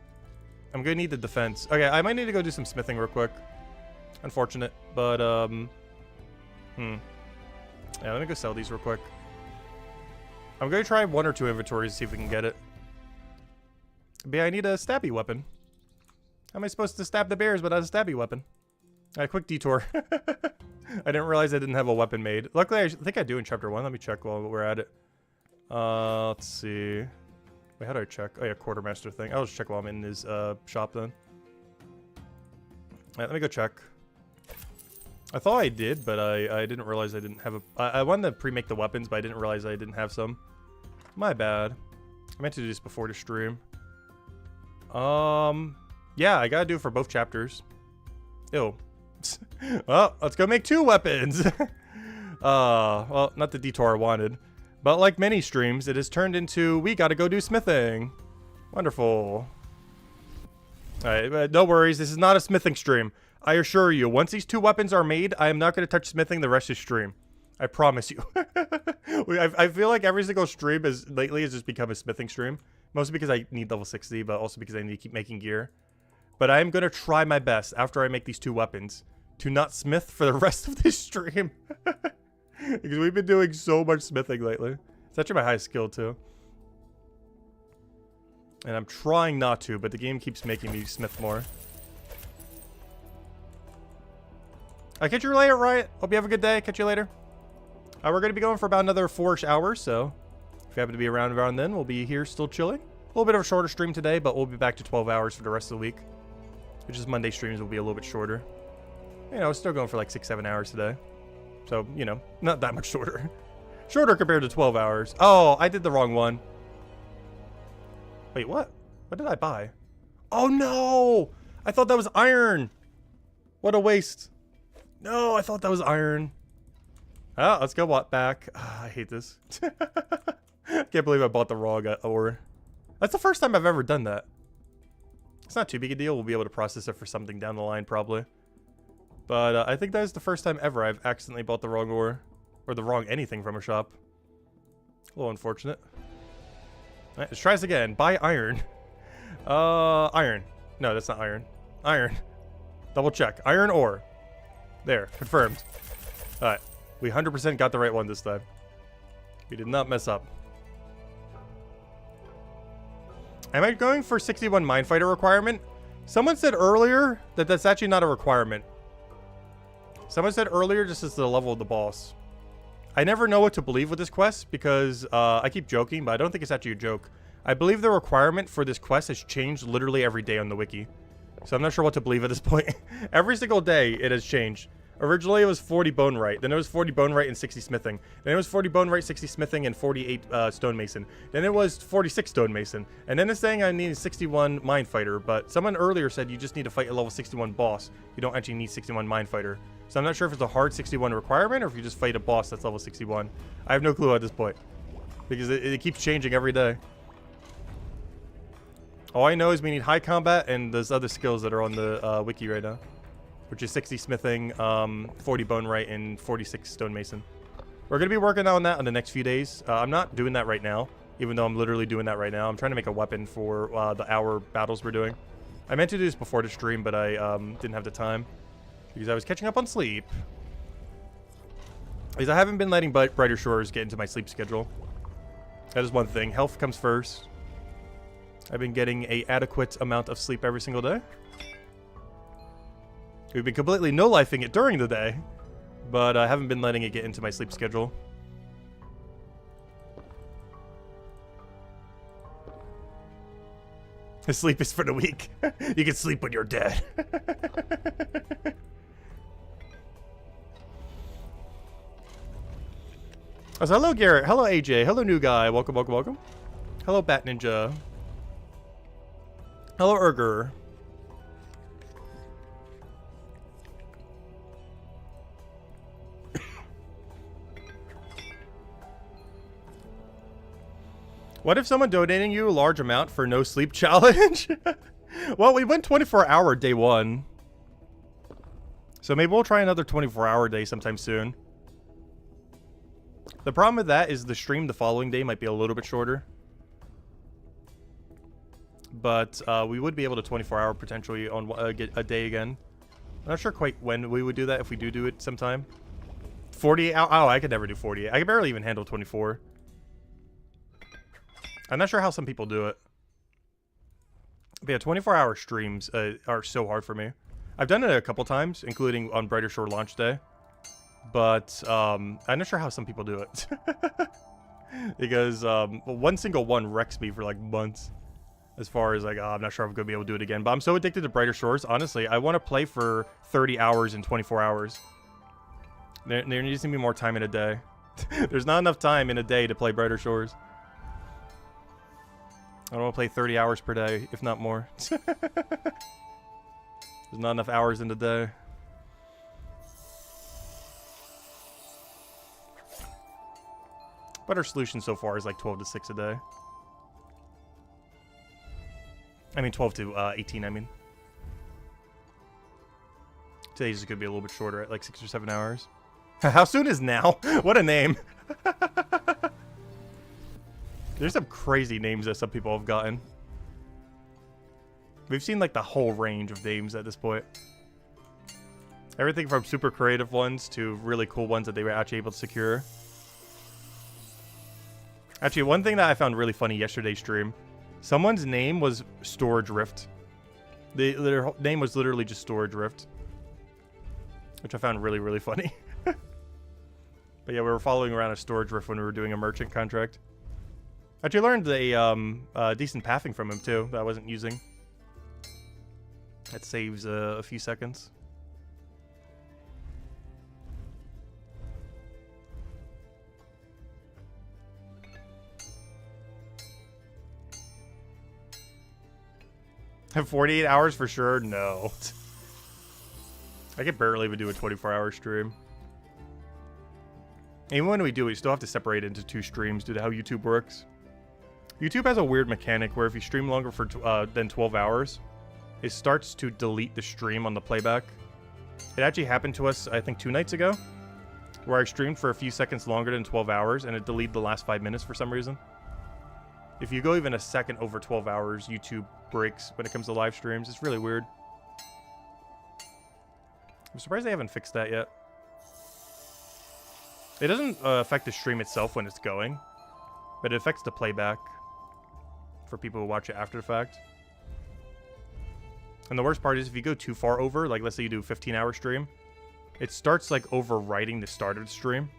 I'm going to need the defense. Okay, I might need to go do some smithing real quick. Unfortunate, but, yeah, let me go sell these real quick. I'm going to try 1 or 2 inventories to see if we can get it. But yeah, I need a stabby weapon. How am I supposed to stab the bears without a stabby weapon? Alright, quick detour. I didn't realize I didn't have a weapon made. Luckily, I think I do in chapter 1. Let me check while we're at it. Let's see. Wait, how do I check? Oh yeah, quartermaster thing. I'll just check while I'm in his shop then. Alright, let me go check. I thought I did, but I didn't realize I didn't have a... I wanted to pre-make the weapons, but I didn't realize I didn't have some. My bad. I meant to do this before the stream. Yeah, I gotta do it for both chapters. Ew. Well, let's go make 2 weapons. Well, not the detour I wanted. But like many streams, it has turned into, we gotta go do smithing. Wonderful. Alright, no worries, this is not a smithing stream. I assure you, once these 2 weapons are made, I am not gonna touch smithing the rest of the stream. I promise you. I feel like every single stream lately has just become a smithing stream. Mostly because I need level 60, but also because I need to keep making gear. But I am going to try my best after I make these 2 weapons to not smith for the rest of this stream. Because we've been doing so much smithing lately. It's actually my highest skill too. And I'm trying not to, but the game keeps making me smith more. I'll catch you later, Riot. Hope you have a good day. Catch you later. We're going to be going for about another 4-ish hours, so... If you happen to be around then, we'll be here still chilling. A little bit of a shorter stream today, but we'll be back to 12 hours for the rest of the week. Which is Monday streams will be a little bit shorter. You know, still going for like 6-7 hours today. So, you know, not that much shorter. Shorter compared to 12 hours. Oh, I did the wrong one. Wait, what? What did I buy? Oh, no! I thought that was iron. What a waste. No, I thought that was iron. Oh, let's go back. I hate this. Can't believe I bought the wrong ore. That's the first time I've ever done that. It's not too big a deal. We'll be able to process it for something down the line, probably. But I think that is the first time ever I've accidentally bought the wrong ore. Or the wrong anything from a shop. A little unfortunate. Alright, let's try this again. Buy iron. Iron. No, that's not iron. Iron. Double check. Iron ore. There. Confirmed. Alright. We 100% got the right one this time. We did not mess up. Am I going for 61 Minefighter requirement? Someone said earlier that that's actually not a requirement. Someone said earlier this is the level of the boss. I never know what to believe with this quest because I keep joking, but I don't think it's actually a joke. I believe the requirement for this quest has changed literally every day on the wiki. So I'm not sure what to believe at this point. Every single day it has changed. Originally it was 40 bone right, then it was 40 bone right and 60 smithing. Then it was 40 bone right, 60 smithing, and 48 stonemason. Then it was 46 stonemason. And then it's saying I need 61 minefighter, but someone earlier said you just need to fight a level 61 boss. You don't actually need 61 minefighter. So I'm not sure if it's a hard 61 requirement or if you just fight a boss that's level 61. I have no clue at this point. Because it keeps changing every day. All I know is we need high combat and those other skills that are on the wiki right now. Which is 60 smithing, 40 bone right, and 46 stonemason. We're going to be working on that in the next few days. I'm not doing that right now, even though I'm literally doing that right now. I'm trying to make a weapon for the hour battles we're doing. I meant to do this before the stream, but I didn't have the time. Because I was catching up on sleep. Because I haven't been letting Brighter Shores get into my sleep schedule. That is one thing. Health comes first. I've been getting an adequate amount of sleep every single day. We've been completely no-lifing it during the day, but I haven't been letting it get into my sleep schedule. Sleep is for the weak. You can sleep when you're dead. So hello, Garrett. Hello, AJ. Hello, new guy. Welcome, welcome, welcome. Hello, Bat Ninja. Hello, Urger. What if someone donating you a large amount for no sleep challenge? Well, we went 24-hour day one. So maybe we'll try another 24-hour day sometime soon. The problem with that is the stream the following day might be a little bit shorter. But we would be able to 24-hour potentially on a day again. I'm not sure quite when we would do that if we do it sometime. 48 hours? Oh, I could never do 48. I could barely even handle 24. I'm not sure how some people do it. But yeah, 24-hour streams are so hard for me. I've done it a couple times, including on Brighter Shore launch day. But I'm not sure how some people do it. Because one single one wrecks me for like months. As far as like, oh, I'm not sure if I'm going to be able to do it again. But I'm so addicted to Brighter Shores. Honestly, I want to play for 30 hours in 24 hours. There needs to be more time in a day. There's not enough time in a day to play Brighter Shores. I don't want to play 30 hours per day, if not more. There's not enough hours in the day. But our solution so far is like 12 to 6 a day. I mean 12 to 18, I mean. Today's just going to be a little bit shorter at like 6 or 7 hours. How soon is now? What a name. There's some crazy names that some people have gotten. We've seen like the whole range of names at this point. Everything from super creative ones to really cool ones that they were actually able to secure. Actually, one thing that I found really funny yesterday's stream, someone's name was Storage Rift. Their name was literally just Storage Rift. Which I found really, really funny. But yeah, we were following around a Storage Rift when we were doing a merchant contract. Actually learned a decent pathing from him too that I wasn't using. That saves a few seconds. Have 48 hours for sure? No. I could barely even do a 24-hour stream. Even when we do, we still have to separate it into 2 streams due to how YouTube works. YouTube has a weird mechanic where if you stream longer for than 12 hours, it starts to delete the stream on the playback. It actually happened to us, I think, 2 nights ago, where I streamed for a few seconds longer than 12 hours, and it deleted the last 5 minutes for some reason. If you go even a second over 12 hours, YouTube breaks when it comes to live streams. It's really weird. I'm surprised they haven't fixed that yet. It doesn't affect the stream itself when it's going, but it affects the playback for people who watch it after the fact. And the worst part is if you go too far over, like let's say you do a 15-hour stream, it starts like overwriting the start of the stream.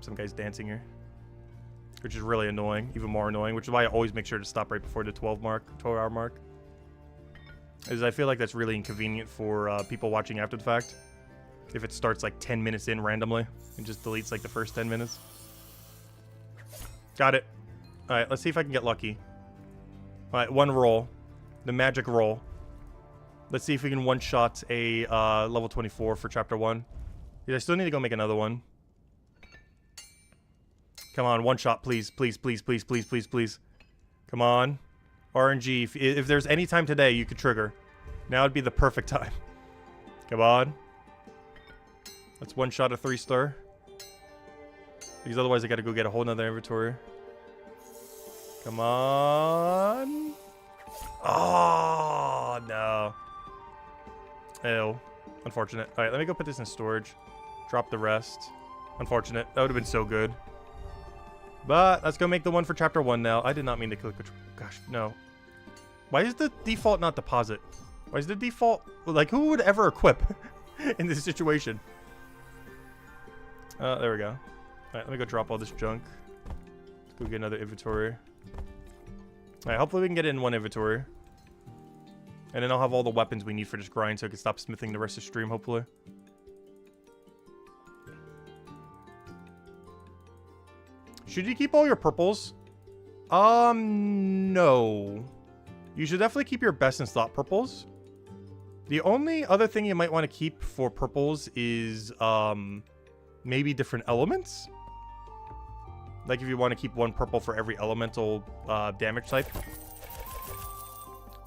Some guy's dancing here, which is really annoying, even more annoying, which is why I always make sure to stop right before the 12-hour mark. Is I feel like that's really inconvenient for people watching after the fact. If it starts like 10 minutes in randomly and just deletes like the first 10 minutes. Got it. Alright, let's see if I can get lucky. Alright, 1 roll. The magic roll. Let's see if we can one-shot a level 24 for chapter 1. Yeah, I still need to go make another one. Come on, 1 shot, please. Please, please, please, please, please, please. Come on. RNG, if there's any time today you could trigger, now would be the perfect time. Come on. Let's 1-shot a 3-star. Because otherwise I gotta go get a whole nother inventory. Come on. Oh, no. Ew. Unfortunate. Alright, let me go put this in storage. Drop the rest. Unfortunate. That would have been so good. But let's go make the one for chapter 1 now. I did not mean to click. Gosh, no. Why is the default not deposit? Why is the default... Like, who would ever equip in this situation? There we go. Alright, let me go drop all this junk. Let's go get another inventory. Alright, hopefully we can get it in 1 inventory. And then I'll have all the weapons we need for this grind so I can stop smithing the rest of the stream, hopefully. Should you keep all your purples? No. You should definitely keep your best in slot purples. The only other thing you might want to keep for purples is, maybe different elements. Like if you want to keep 1 purple for every elemental damage type.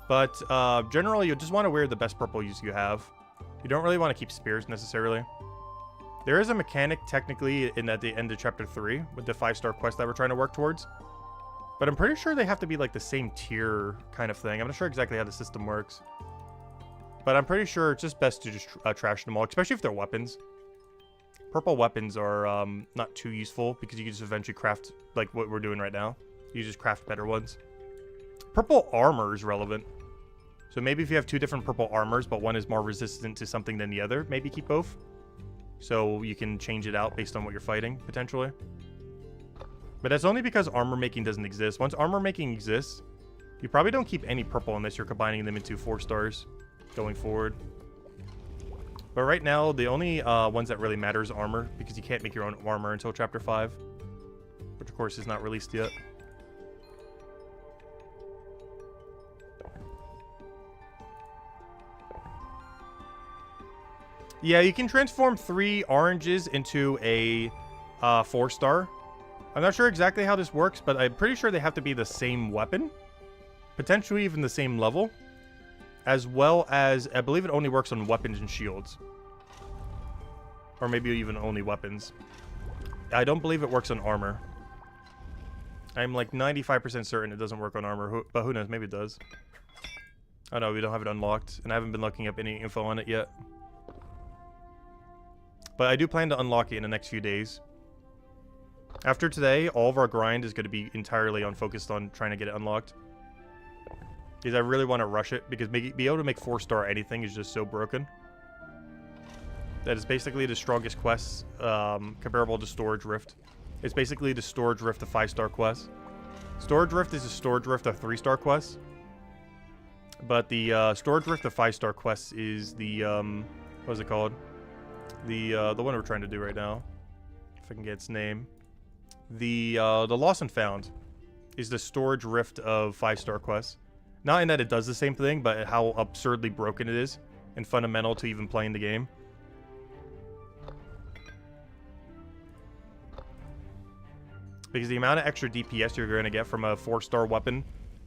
But generally, you just want to wear the best purple use you have. You don't really want to keep spears necessarily. There is a mechanic technically in at the end of chapter 3 with the 5-star quest that we're trying to work towards. But I'm pretty sure they have to be like the same tier kind of thing. I'm not sure exactly how the system works. But I'm pretty sure it's just best to just trash them all, especially if they're weapons. Purple weapons are not too useful because you can just eventually craft like what we're doing right now. You just craft better ones. Purple armor is relevant. So maybe if you have 2 different purple armors, but one is more resistant to something than the other, maybe keep both. So you can change it out based on what you're fighting, potentially. But that's only because armor making doesn't exist. Once armor making exists, you probably don't keep any purple unless you're combining them into 4 stars going forward. But right now, the only ones that really matter is armor, because you can't make your own armor until chapter 5. Which of course is not released yet. Yeah, you can transform 3 oranges into a 4-star. I'm not sure exactly how this works, but I'm pretty sure they have to be the same weapon. Potentially even the same level. As well as, I believe it only works on weapons and shields. Or maybe even only weapons. I don't believe it works on armor. I'm like 95% certain it doesn't work on armor, but who knows, maybe it does. Oh no, we don't have it unlocked, and I haven't been looking up any info on it yet. But I do plan to unlock it in the next few days. After today, all of our grind is going to be entirely focused on trying to get it unlocked. Because I really want to rush it, because be able to make 4-star anything is just so broken. That is basically the strongest quest comparable to Storage Rift. It's basically the Storage Rift of 5-star quests. Storage Rift is a Storage Rift of 3-star quests. But the Storage Rift of 5-star quests is the, what is it called? The one we're trying to do right now. If I can get its name. The Lost and Found is the Storage Rift of 5-star quests. Not in that it does the same thing, but how absurdly broken it is and fundamental to even playing the game. Because the amount of extra DPS you're going to get from a 4-star weapon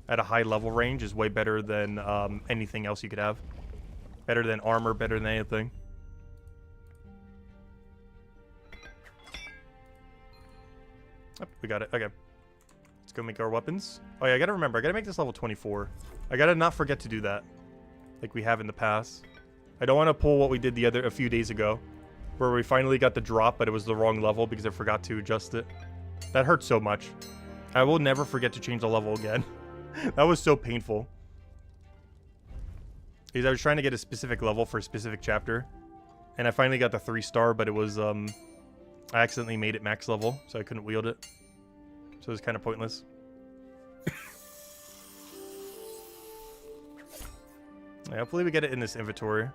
at a high level range is way better than anything else you could have. Better than armor, better than anything. Oh, we got it. Okay. Let's go make our weapons. Oh yeah, I gotta remember. I gotta make this level 24. I gotta not forget to do that. Like we have in the past. I don't want to pull what we did a few days ago. Where we finally got the drop, but it was the wrong level because I forgot to adjust it. That hurt so much. I will never forget to change the level again. That was so painful. Because I was trying to get a specific level for a specific chapter. And I finally got the 3-star, but it was, I accidentally made it max level, so I couldn't wield it. So it was kind of pointless. Yeah, hopefully we get it in this inventory.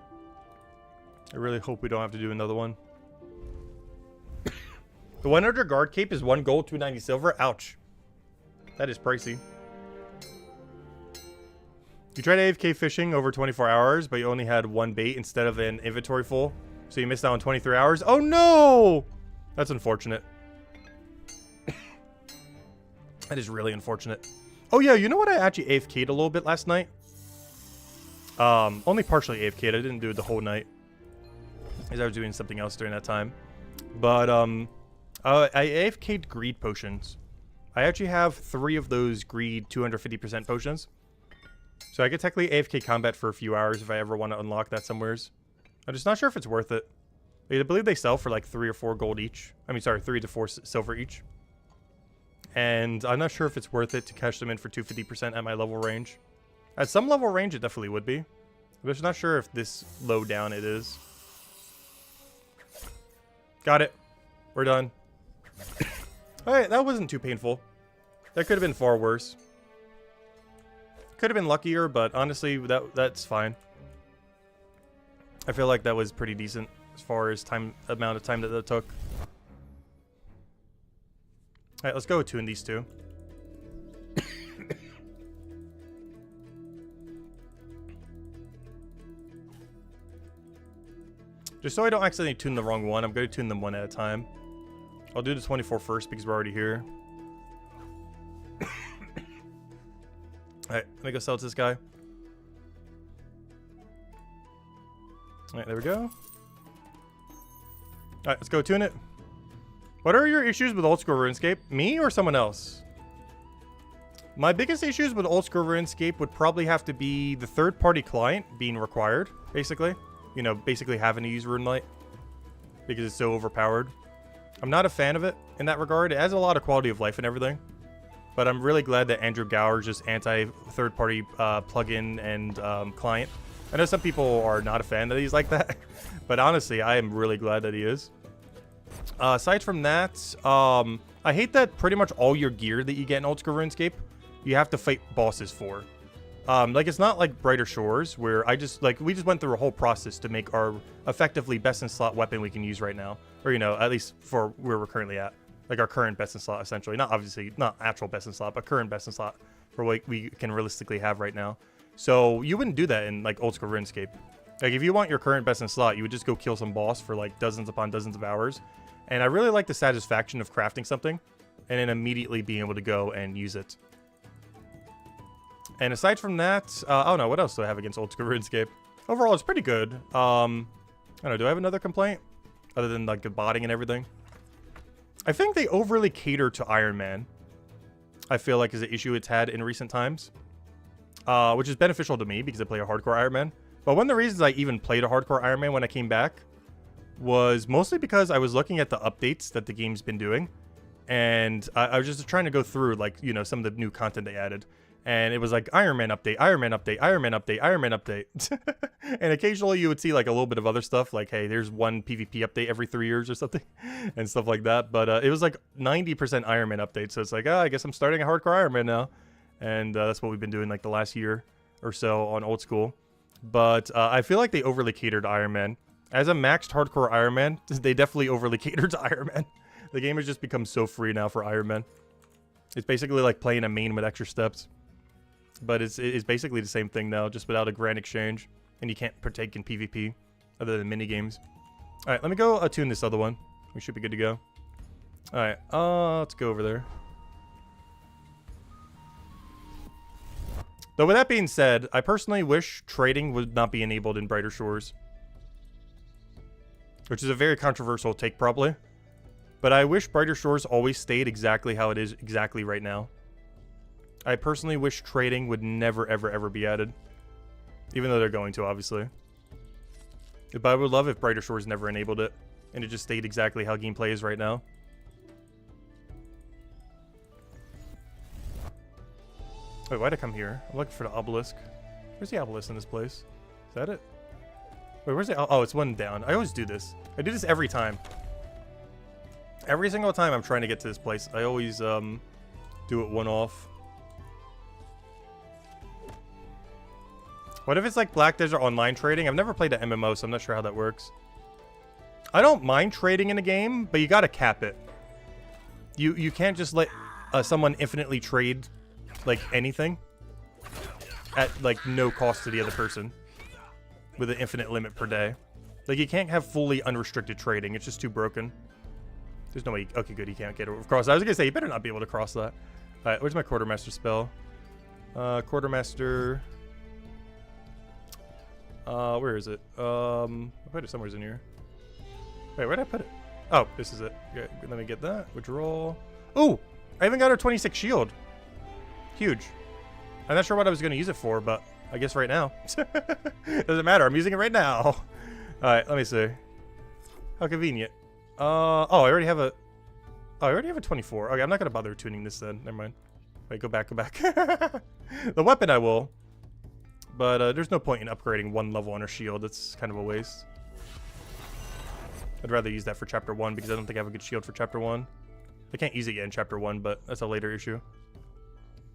I really hope we don't have to do another one. The 100 guard cape is 1 gold, 290 silver. Ouch. That is pricey. You tried AFK fishing over 24 hours, but you only had 1 bait instead of an inventory full. So you missed out on 23 hours. Oh no! That's unfortunate. That is really unfortunate. Oh yeah, you know what? I actually AFK'd a little bit last night. Only partially AFK'd. I didn't do it the whole night. Because I was doing something else during that time. But, I AFK'd greed potions. I actually have 3 of those greed 250% potions. So I could technically AFK combat for a few hours if I ever want to unlock that somewheres. I'm just not sure if it's worth it. I believe they sell for like 3 or 4 gold each. I mean, sorry, 3 to 4 silver each. And I'm not sure if it's worth it to cash them in for 250% at my level range. At some level range, it definitely would be. I'm just not sure if this low down it is. Got it. We're done. Alright, that wasn't too painful. That could have been far worse. Could have been luckier, but honestly, that's fine. I feel like that was pretty decent as far as amount of time that took. Alright, let's go attune these two. Just so I don't accidentally tune the wrong one, I'm going to tune them one at a time. I'll do the 24 first because we're already here. Alright, let me go sell to this guy. Alright, there we go. Alright, let's go tune it. What are your issues with old school RuneScape? Me or someone else? My biggest issues with old school RuneScape would probably have to be the third-party client being required, basically. You know, basically having to use RuneLite because it's so overpowered. I'm not a fan of it in that regard. It has a lot of quality of life and everything. But I'm really glad that Andrew Gower is just anti-third-party plugin and client. I know some people are not a fan that he's like that. But honestly, I am really glad that he is. Aside from that, I hate that pretty much all your gear that you get in Old School RuneScape, you have to fight bosses for. Like, it's not like Brighter Shores, where we just went through a whole process to make our effectively best-in-slot weapon we can use right now. Or, you know, at least for where we're currently at. Like, our current best-in-slot, essentially. Not obviously, not actual best-in-slot, but current best-in-slot for what we can realistically have right now. So, you wouldn't do that in, like, Old School RuneScape. Like, if you want your current best-in-slot, you would just go kill some boss for, like, dozens upon dozens of hours. And I really like the satisfaction of crafting something and then immediately being able to go and use it. And aside from that, I don't know, what else do I have against Old School RuneScape? Overall, it's pretty good. I don't know, do I have another complaint? Other than, like, the botting and everything? I think they overly cater to Iron Man. I feel like is an issue it's had in recent times. Which is beneficial to me because I play a hardcore Iron Man. But one of the reasons I even played a hardcore Iron Man when I came back was mostly because I was looking at the updates that the game's been doing. And I was just trying to go through, like, you know, some of the new content they added. And it was like, Iron Man update, Iron Man update, Iron Man update, Iron Man update. And occasionally you would see, like, a little bit of other stuff. Like, hey, there's one PvP update every 3 years or something. And stuff like that. But it was, like, 90% Iron Man update. So it's like, I guess I'm starting a hardcore Iron Man now. And that's what we've been doing, like, the last year or so on Old School. But I feel like they overly catered to Iron Man. As a maxed hardcore Iron Man, they definitely overly catered to Iron Man. The game has just become so free now for Iron Man. It's basically like playing a main with extra steps. But it's basically the same thing now, just without a grand exchange. And you can't partake in PvP, other than minigames. Alright, let me go attune this other one. We should be good to go. Alright, let's go over there. Though with that being said, I personally wish trading would not be enabled in Brighter Shores. Which is a very controversial take, probably. But I wish Brighter Shores always stayed exactly how it is exactly right now. I personally wish trading would never, ever, ever be added. Even though they're going to, obviously. But I would love if Brighter Shores never enabled it. And it just stayed exactly how gameplay is right now. Wait, why'd I come here? I'm looking for the obelisk. Where's the obelisk in this place? Is that it? Wait, where's the... Oh, it's one down. I always do this. I do this every time. Every single time I'm trying to get to this place, I always do it one off. What if it's like Black Desert Online trading? I've never played an MMO, so I'm not sure how that works. I don't mind trading in a game, but you gotta cap it. You can't just let someone infinitely trade like anything at like no cost to the other person with an infinite limit per day. Like you can't have fully unrestricted trading. It's just too broken. There's no way. Okay, good. He can't get across. I was gonna say you better not be able to cross that. All right, where's my Quartermaster spell? Quartermaster. Where is it? I put it somewhere in here. Wait, where did I put it? Oh, this is it. Yeah, let me get that. Withdrawal. Ooh, I even got our 26 shield. Huge. I'm not sure what I was going to use it for, but I guess right now. Doesn't matter. I'm using it right now. All right, let me see. How convenient. Oh, I already have a... Oh, I already have a 24. Okay, I'm not going to bother tuning this then. Never mind. Wait, go back, go back. The weapon I will. But there's no point in upgrading one level on her shield. It's kind of a waste. I'd rather use that for Chapter 1 because I don't think I have a good shield for Chapter 1. I can't use it yet in Chapter 1, but that's a later issue.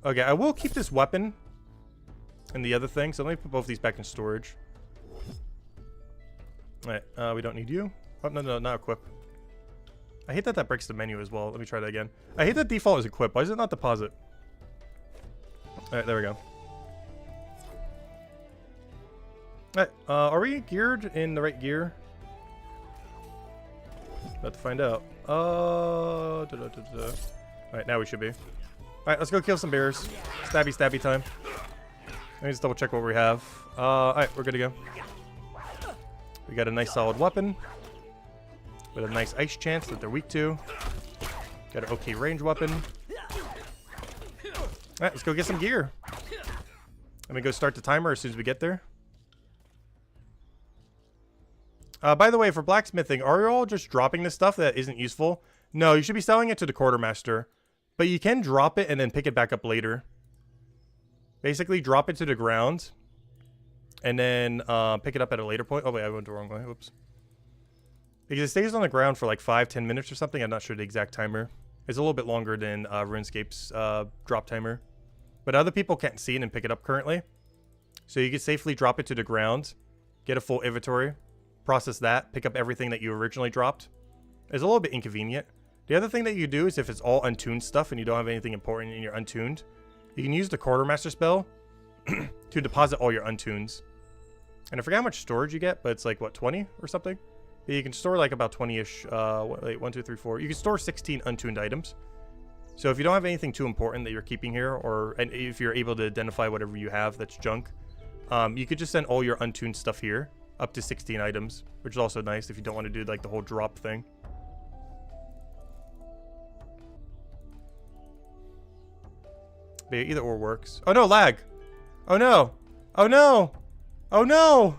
Okay, I will keep this weapon and the other thing, so let me put both these back in storage. Alright, we don't need you. Oh, no, not equip. I hate that that breaks the menu as well. Let me try that again. I hate that default is equip. Why is it not deposit? Alright, there we go. Alright, are we geared in the right gear? About to find out. Alright, now we should be. Alright, let's go kill some bears. Stabby, stabby time. Let me just double check what we have. Alright, we're good to go. We got a nice solid weapon. With a nice ice chance that they're weak to. Got an okay range weapon. Alright, let's go get some gear. Let me go start the timer as soon as we get there. By the way, for blacksmithing, are you all just dropping this stuff that isn't useful? No, you should be selling it to the quartermaster. But you can drop it and then pick it back up later. Basically, drop it to the ground. And then pick it up at a later point. Oh, wait, I went the wrong way. Whoops. Because it stays on the ground for like 5-10 minutes or something. I'm not sure the exact timer. It's a little bit longer than RuneScape's drop timer. But other people can't see it and pick it up currently. So you can safely drop it to the ground. Get a full inventory. Process that. Pick up everything that you originally dropped. It's a little bit inconvenient. The other thing that you do is if it's all untuned stuff and you don't have anything important and you're untuned, you can use the Quartermaster spell to deposit all your untunes. And I forget how much storage you get, but it's like, what, 20 or something? But you can store like about 20-ish, wait, 1, 2, 3, 4. You can store 16 untuned items. So if you don't have anything too important that you're keeping here, or and if you're able to identify whatever you have that's junk, you could just send all your untuned stuff here, up to 16 items, which is also nice if you don't want to do like the whole drop thing. But either or works. Oh no, lag! Oh no! Oh no! Oh no!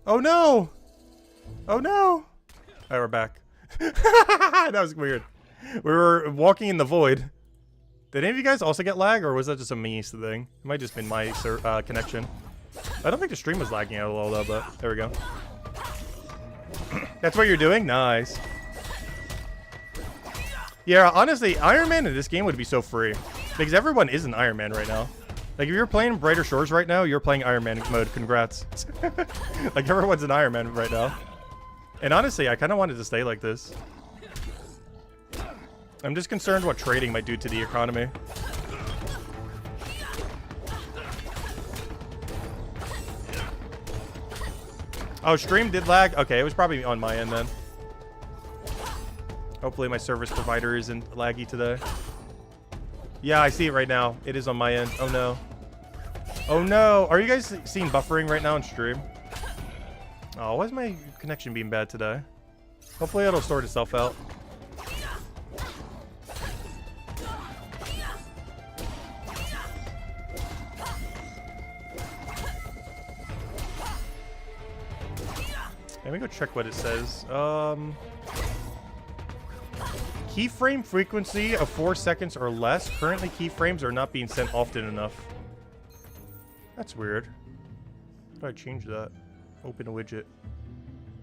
Oh no! Oh no! Alright, we're back. That was weird. We were walking in the void. Did any of you guys also get lag, or was that just a me thing? It might just been my connection. I don't think the stream was lagging out at all though, but there we go. That's what you're doing? Nice. Yeah, honestly, Iron Man in this game would be so free. Because everyone is an Iron Man right now. Like, if you're playing Brighter Shores right now, you're playing Iron Man mode. Congrats. Like, everyone's an Iron Man right now. And honestly, I kind of wanted to stay like this. I'm just concerned what trading might do to the economy. Oh, stream did lag? Okay, it was probably on my end then. Hopefully my service provider isn't laggy today. Yeah, I see it right now. It is on my end. Oh no. Oh no, are you guys seeing buffering right now on stream? Oh, why is my connection being bad today? Hopefully it'll sort itself out. Let me go check what it says. Keyframe frequency of 4 seconds or less. Currently, keyframes are not being sent often enough. That's weird. How do I change that? Open a widget.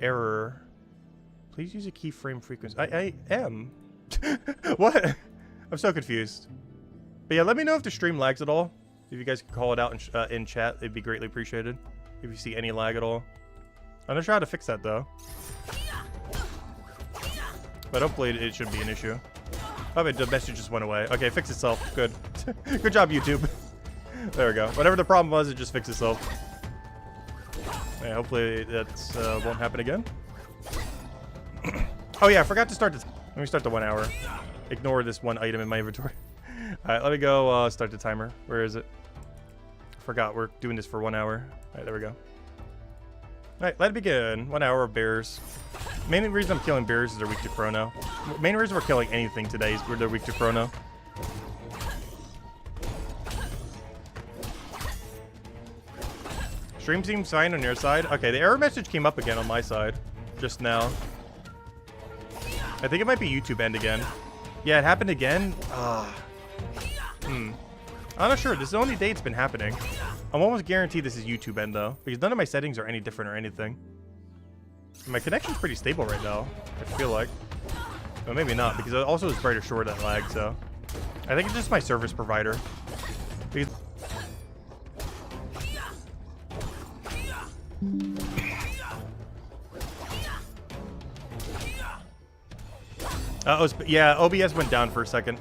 Error. Please use a keyframe frequency. I am. What? I'm so confused. But yeah, let me know if the stream lags at all. If you guys could call it out in chat, it'd be greatly appreciated. If you see any lag at all. I'm not sure how to fix that though. But hopefully it shouldn't be an issue. Oh, but the message just went away. Okay, fix itself. Good. Good job, YouTube. There we go. Whatever the problem was, it just fixed itself. Yeah, hopefully that won't happen again. Oh yeah, I forgot to start this. Let me start the 1 hour. Ignore this one item in my inventory. Alright, let me go start the timer. Where is it? Forgot we're doing this for 1 hour. Alright, there we go. Alright, let it begin. 1 hour of bears. Main reason I'm killing bears is they're weak to chrono. Main reason we're killing anything today is they're weak to chrono. Stream seems fine on your side. Okay, the error message came up again on my side just now. I think it might be YouTube end again. Yeah, it happened again. I'm not sure. This is the only day it's been happening. I'm almost guaranteed this is YouTube end though, because none of my settings are any different or anything. My connection's pretty stable right now, I feel like. But maybe not, because it also is brighter short at lag, so. I think it's just my service provider. Because yeah, OBS went down for a second.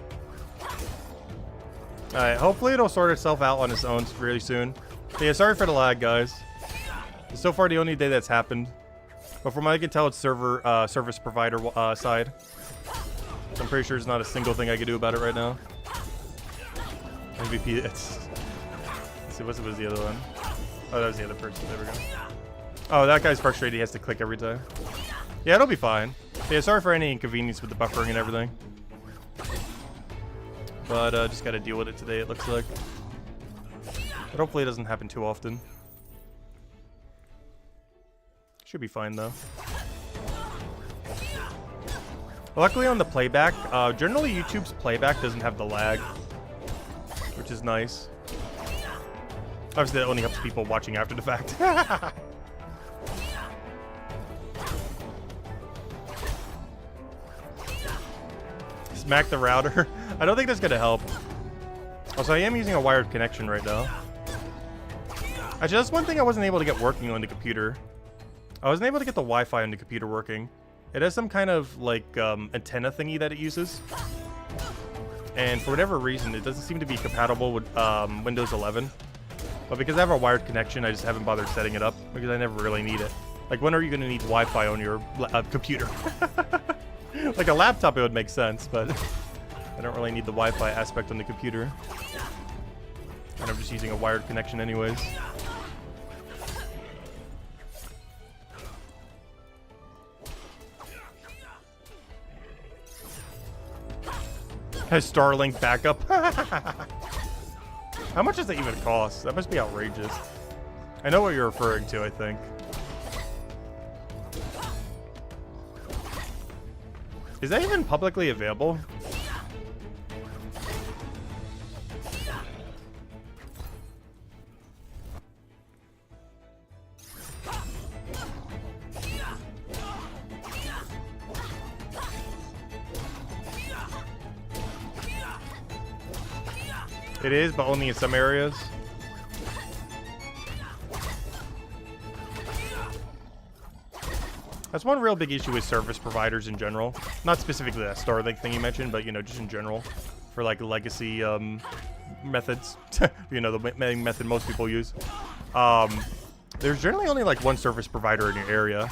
Alright, hopefully it'll sort itself out on its own really soon. But yeah, sorry for the lag, guys. It's so far the only day that's happened. But from what I can tell, it's service provider side. So I'm pretty sure there's not a single thing I can do about it right now. MVP, let's see, what was the other one? Oh, that was the other person. There we go. Oh, that guy's frustrated. He has to click every time. Yeah, it'll be fine. Yeah, sorry for any inconvenience with the buffering and everything. But just gotta deal with it today, it looks like. But hopefully it doesn't happen too often. Should be fine though. Luckily on the playback, generally YouTube's playback doesn't have the lag, which is nice. Obviously that only helps people watching after the fact. Smack the router. I don't think that's gonna help. Also, I am using a wired connection right now. Actually, that's one thing I wasn't able to get working on the computer. I wasn't able to get the Wi-Fi on the computer working. It has some kind of like antenna thingy that it uses, and for whatever reason, it doesn't seem to be compatible with Windows 11. But because I have a wired connection, I just haven't bothered setting it up because I never really need it. Like, when are you gonna need Wi-Fi on your computer? Like a laptop, it would make sense, but I don't really need the Wi-Fi aspect on the computer. And I'm just using a wired connection anyways. Has Starlink backup? How much does that even cost? That must be outrageous. I know what you're referring to, I think. Is that even publicly available? It is, but only in some areas. That's one real big issue with service providers in general. Not specifically that Starlink thing you mentioned, but, you know, just in general. For, like, legacy methods. You know, the main method most people use. There's generally only, like, one service provider in your area.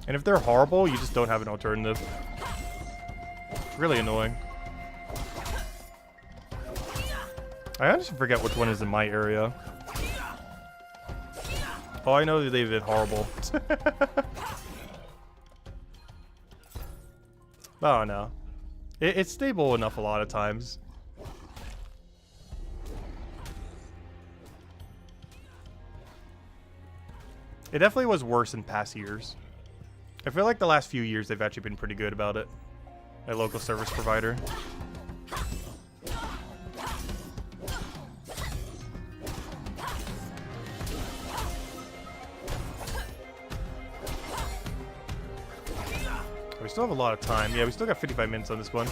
And if they're horrible, you just don't have an alternative. It's really annoying. I honestly forget which one is in my area. Oh, I know that they've been horrible. Oh, no. It's stable enough a lot of times. It definitely was worse in past years. I feel like the last few years they've actually been pretty good about it. A local service provider. We still have a lot of time. Yeah, we still got 55 minutes on this one.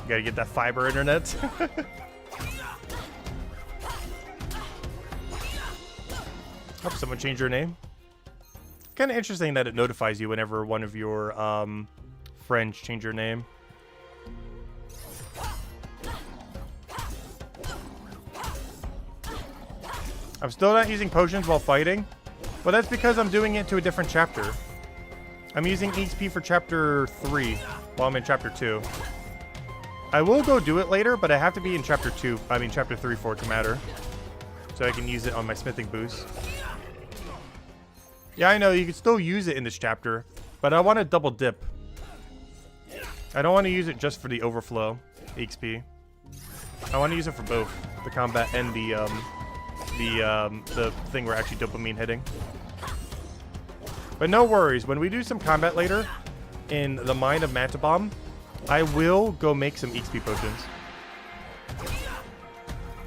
Gotta get that fiber internet. Hope someone changed your name. Kind of interesting that it notifies you whenever one of your friends change your name. I'm still not using potions while fighting, but that's because I'm doing it to a different chapter. I'm using XP for chapter 3 while I'm in chapter 2. I will go do it later, but I have to be in chapter 3 for it to matter. So I can use it on my smithing boost. Yeah, I know, you can still use it in this chapter, but I want to double dip. I don't want to use it just for the overflow XP. I want to use it for both, the combat and the thing we're actually dopamine hitting. But no worries, when we do some combat later in the Mine of Mantabomb, I will go make some XP potions.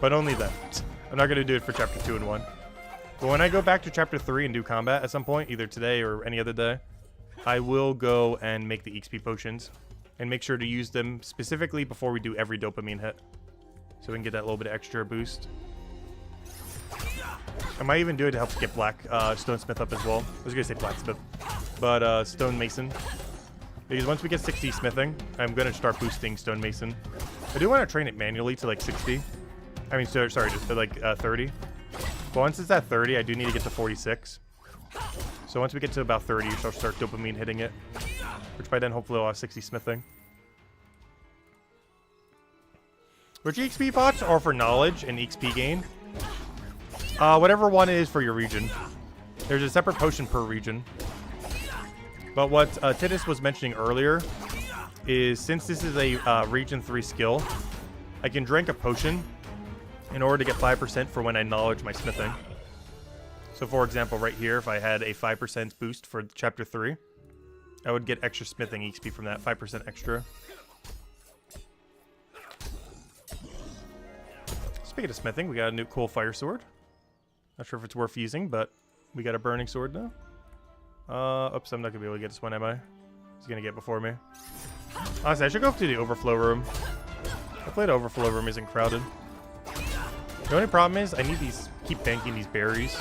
But only then. I'm not going to do it for chapter 2 and 1. But when I go back to chapter 3 and do combat at some point, either today or any other day, I will go and make the XP potions and make sure to use them specifically before we do every dopamine hit. So we can get that little bit of extra boost. I might even do it to help get Black Stonesmith up as well. I was going to say Blacksmith, but Stonemason. Because once we get 60 smithing, I'm going to start boosting Stonemason. I do want to train it manually to like 60. I mean, sorry, just to like 30. But once it's at 30, I do need to get to 46. So once we get to about 30, I'll start dopamine hitting it. Which by then, hopefully, I'll have 60 smithing. Which XP pots are for knowledge and XP gain? Whatever one is for your region. There's a separate potion per region. But what Titus was mentioning earlier is since this is a region 3 skill, I can drink a potion in order to get 5% for when I knowledge my smithing. So for example, right here, if I had a 5% boost for chapter 3, I would get extra smithing XP from that, 5% extra. Speaking of smithing, we got a new cool fire sword. Not sure if it's worth using, but we got a burning sword now. Oops, I'm not gonna be able to get this one, am I? He's gonna get before me. Honestly, I should go up to the overflow room. Hopefully the overflow room isn't crowded. The only problem is I need these, keep banking these berries.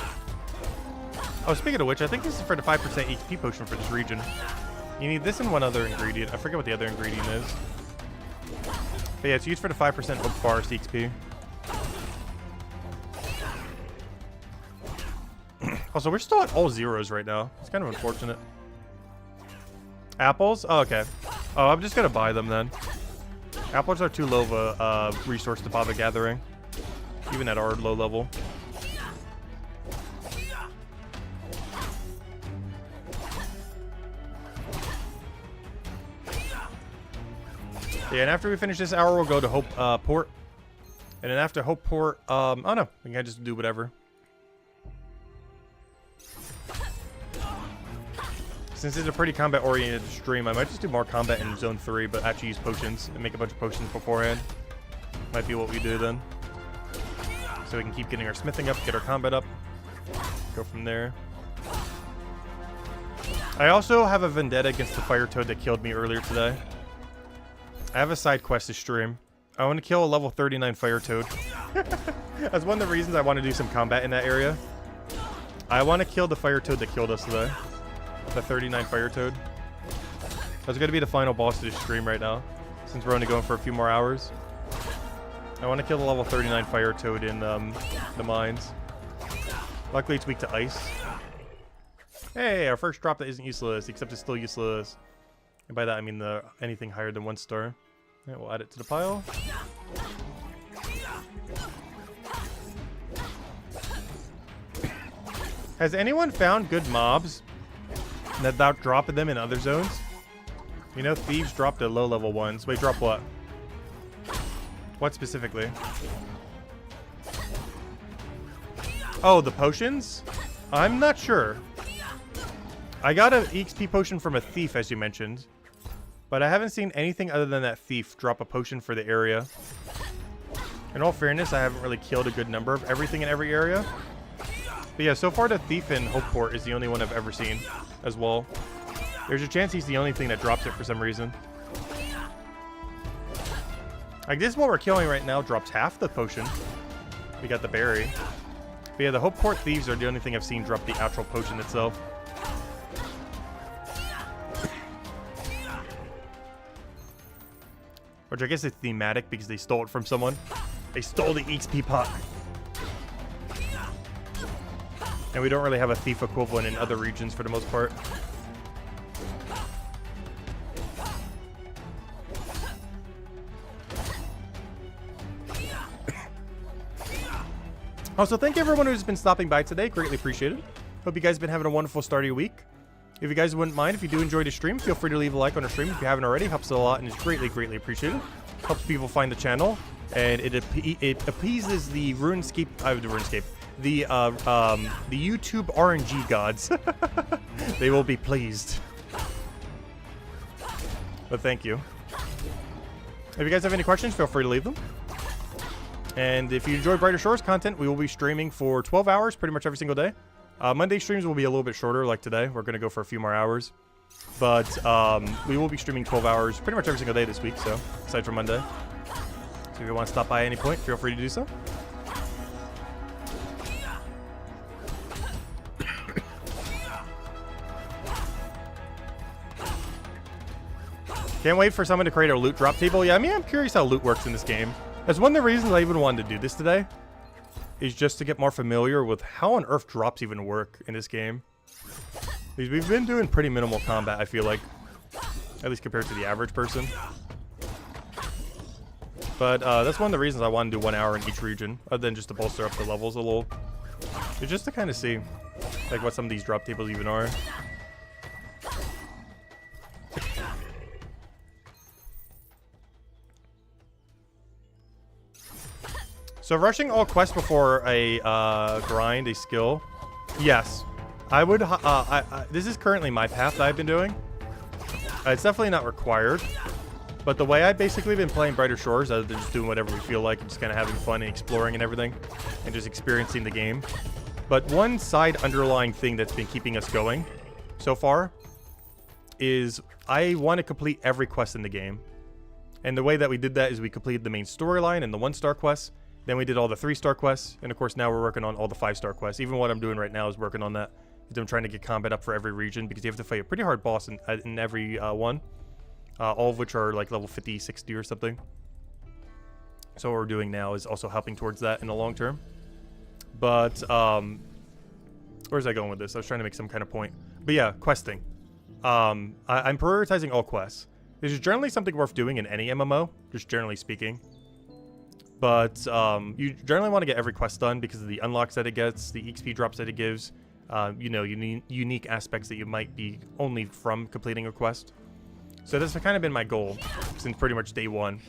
Oh, speaking of which, I think this is for the 5% HP potion for this region. You need this and one other ingredient. I forget what the other ingredient is. But yeah, it's used for the 5% Hope Forest XP. Also, we're still at all zeros right now. It's kind of unfortunate. Apples? Oh, okay. Oh, I'm just gonna buy them then. Apples are too low of a resource to bother gathering. Even at our low level. Yeah, and after we finish this hour, we'll go to Hope Port. And then after Hope Port, oh no, we can just do whatever. Since it's a pretty combat-oriented stream, I might just do more combat in Zone 3, but actually use potions and make a bunch of potions beforehand. Might be what we do then. So we can keep getting our smithing up, get our combat up, go from there. I also have a vendetta against the fire toad that killed me earlier today. I have a side quest to stream. I want to kill a level 39 fire toad. That's one of the reasons I want to do some combat in that area. I want to kill the fire toad that killed us today. The 39 fire toad. That's going to be the final boss of this stream right now, since we're only going for a few more hours. I want to kill the level 39 fire toad in the mines. Luckily it's weak to ice. Hey, our first drop that isn't useless, except it's still useless. And by that I mean anything higher than 1 star. Alright, we'll add it to the pile. Has anyone found good mobs without dropping them in other zones? You know, thieves dropped the low-level ones. Wait, drop what? What specifically? Oh, the potions? I'm not sure. I got an EXP potion from a thief, as you mentioned. But I haven't seen anything other than that thief drop a potion for the area. In all fairness, I haven't really killed a good number of everything in every area. But yeah, so far the thief in Hopeport is the only one I've ever seen as well. There's a chance he's the only thing that drops it for some reason. Like, this one we're killing right now drops half the potion. We got the berry. But yeah, the Hopeport thieves are the only thing I've seen drop the actual potion itself. Which I guess is thematic because they stole it from someone. They stole the EXP pot. And we don't really have a thief equivalent in other regions for the most part. Also, thank you everyone who's been stopping by today. Greatly appreciated. Hope you guys have been having a wonderful start of your week. If you guys wouldn't mind, if you do enjoy the stream, feel free to leave a like on the stream if you haven't already. Helps a lot and is greatly, greatly appreciated. Helps people find the channel. And it appeases the RuneScape, the YouTube RNG gods. They will be pleased. But thank you. If you guys have any questions, feel free to leave them. And if you enjoy Brighter Shores content, we will be streaming for 12 hours pretty much every single day. Monday streams will be a little bit shorter, like today. We're going to go for a few more hours. But we will be streaming 12 hours pretty much every single day this week, so aside from Monday. So if you want to stop by at any point, feel free to do so. Can't wait for someone to create a loot drop table. Yeah, I mean, I'm curious how loot works in this game. That's one of the reasons I even wanted to do this today. Is just to get more familiar with how on earth drops even work in this game. Because we've been doing pretty minimal combat, I feel like. At least compared to the average person. But that's one of the reasons I want to do 1 hour in each region. Other than just to bolster up the levels a little. It's just to kind of see like what some of these drop tables even are. So rushing all quests before a grind, a skill, yes. I would, this is currently my path that I've been doing. It's definitely not required. But the way I've basically been playing Brighter Shores, other than just doing whatever we feel like, and just kind of having fun and exploring and everything, and just experiencing the game. But one side underlying thing that's been keeping us going so far is I want to complete every quest in the game. And the way that we did that is we completed the main storyline and the 1-star quests. Then we did all the 3-star quests, and of course now we're working on all the 5-star quests. Even what I'm doing right now is working on that. I'm trying to get combat up for every region, because you have to fight a pretty hard boss in every one. All of which are like level 50, 60 or something. So what we're doing now is also helping towards that in the long term. But, where's I going with this? I was trying to make some kind of point. But yeah, questing. I'm prioritizing all quests. This is generally something worth doing in any MMO, just generally speaking. But you generally want to get every quest done because of the unlocks that it gets, the XP drops that it gives, you know, unique aspects that you might be only from completing a quest. So that's kind of been my goal since pretty much day one.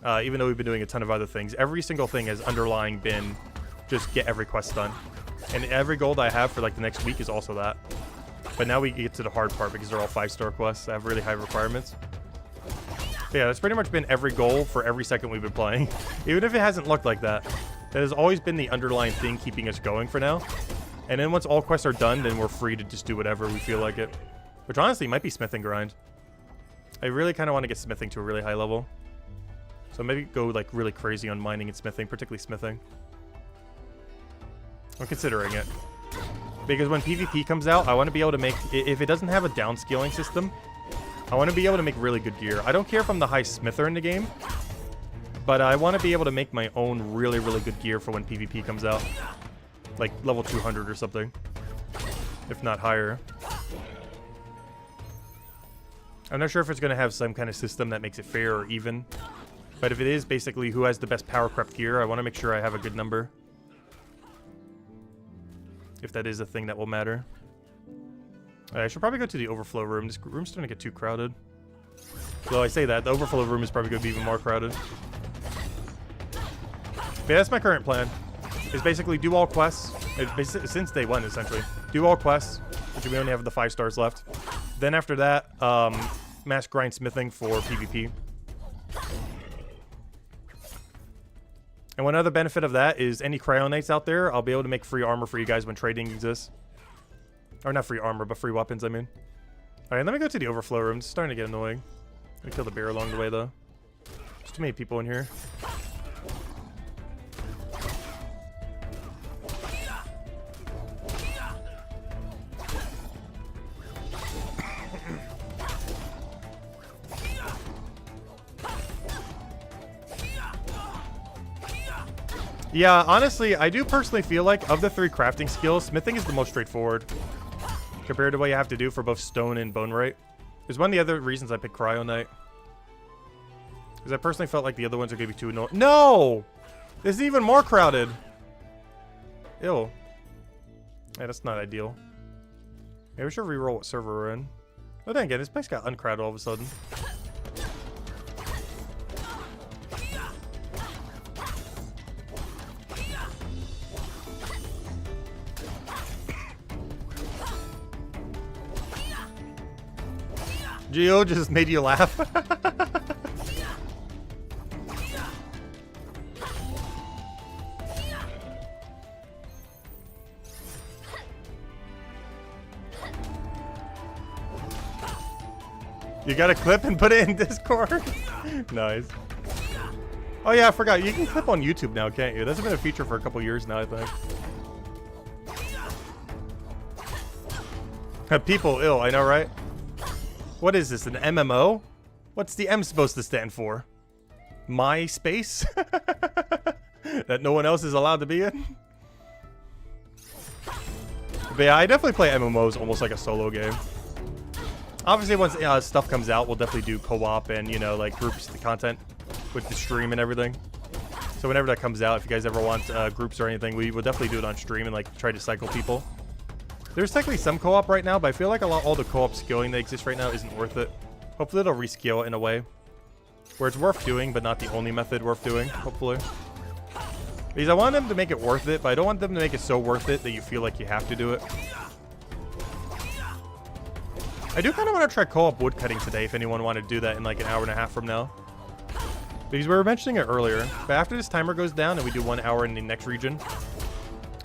Even though we've been doing a ton of other things, every single thing has underlying been just get every quest done. And every goal that I have for like the next week is also that. But now we get to the hard part because they're all 5-star quests that have really high requirements. But yeah, that's pretty much been every goal for every second we've been playing. Even if it hasn't looked like that. That has always been the underlying thing keeping us going for now. And then once all quests are done, then we're free to just do whatever we feel like it. Which honestly might be smithing grind. I really kind of want to get smithing to a really high level. So maybe go like really crazy on mining and smithing, particularly smithing. I'm considering it. Because when PvP comes out, I want to be able to make, if it doesn't have a downscaling system, I want to be able to make really good gear. I don't care if I'm the high smither in the game, but I want to be able to make my own really, really good gear for when PvP comes out. Like level 200 or something, if not higher. I'm not sure if it's going to have some kind of system that makes it fair or even. But if it is basically who has the best power crept gear, I want to make sure I have a good number. if that is a thing that will matter. I should probably go to the overflow room. This room's starting to get too crowded. Though I say that, the overflow room is probably going to be even more crowded. But yeah, that's my current plan. Is basically do all quests. Since day one, essentially. Do all quests, which we only have the 5 stars left. Then after that, mass grind smithing for PvP. And one other benefit of that is any cryonites out there, I'll be able to make free armor for you guys when trading exists. Or not free armor, but free weapons, I mean. Alright, let me go to the overflow room. It's starting to get annoying. Let me kill the bear along the way, though. There's too many people in here. Yeah, honestly, I do personally feel like of the 3 crafting skills, smithing is the most straightforward compared to what you have to do for both stone and bone rate. It's one of the other reasons I picked Cryonite. Because I personally felt like the other ones are going to be too annoying. No! This is even more crowded. Ew. Yeah, that's not ideal. Maybe we should reroll what server we're in. But then again, this place got uncrowded all of a sudden. Geo just made you laugh. You got a clip and put it in Discord? Nice. Oh yeah, I forgot. You can clip on YouTube now, can't you? That's been a feature for a couple years now, I think. People ill, I know, right? What is this, an MMO? What's the M supposed to stand for? My space? That no one else is allowed to be in? But yeah, I definitely play MMOs almost like a solo game. Obviously, once stuff comes out, we'll definitely do co-op and, you know, like groups the content with the stream and everything. So whenever that comes out, if you guys ever want groups or anything, we will definitely do it on stream and like try to cycle people. There's technically some co-op right now, but I feel like all the co-op skilling that exists right now isn't worth it. Hopefully it'll rescale it in a way where it's worth doing, but not the only method worth doing, hopefully. Because I want them to make it worth it, but I don't want them to make it so worth it that you feel like you have to do it. I do kind of want to try co-op woodcutting today if anyone wanted to do that in like an hour and a half from now. Because we were mentioning it earlier, but after this timer goes down and we do 1 hour in the next region,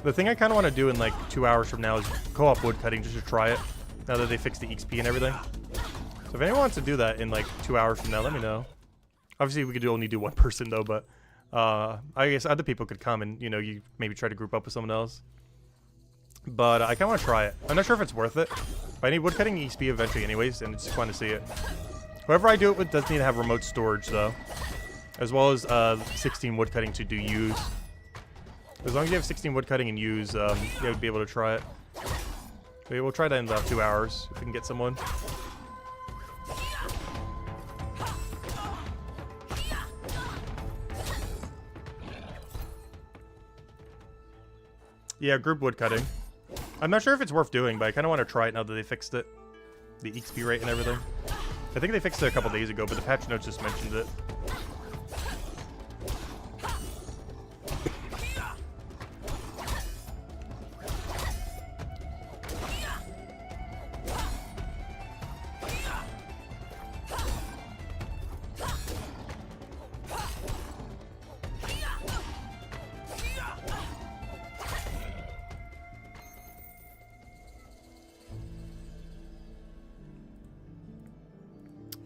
the thing I kind of want to do in like 2 hours from now is co-op woodcutting just to try it, now that they fixed the XP and everything. So if anyone wants to do that in like 2 hours from now, let me know. Obviously we could only do 1 person though, but I guess other people could come and, you know, you maybe try to group up with someone else. But I kind of want to try it. I'm not sure if it's worth it. But I need woodcutting XP eventually anyways, and it's just fun to see it. Whoever I do it with does need to have remote storage though, as well as 16 woodcutting to do use. As long as you have 16 woodcutting and use, you'll be able to try it. But yeah, we'll try that in about 2 hours if we can get someone. Yeah, group woodcutting. I'm not sure if it's worth doing, but I kind of want to try it now that they fixed it. The XP rate and everything. I think they fixed it a couple days ago, but the patch notes just mentioned it.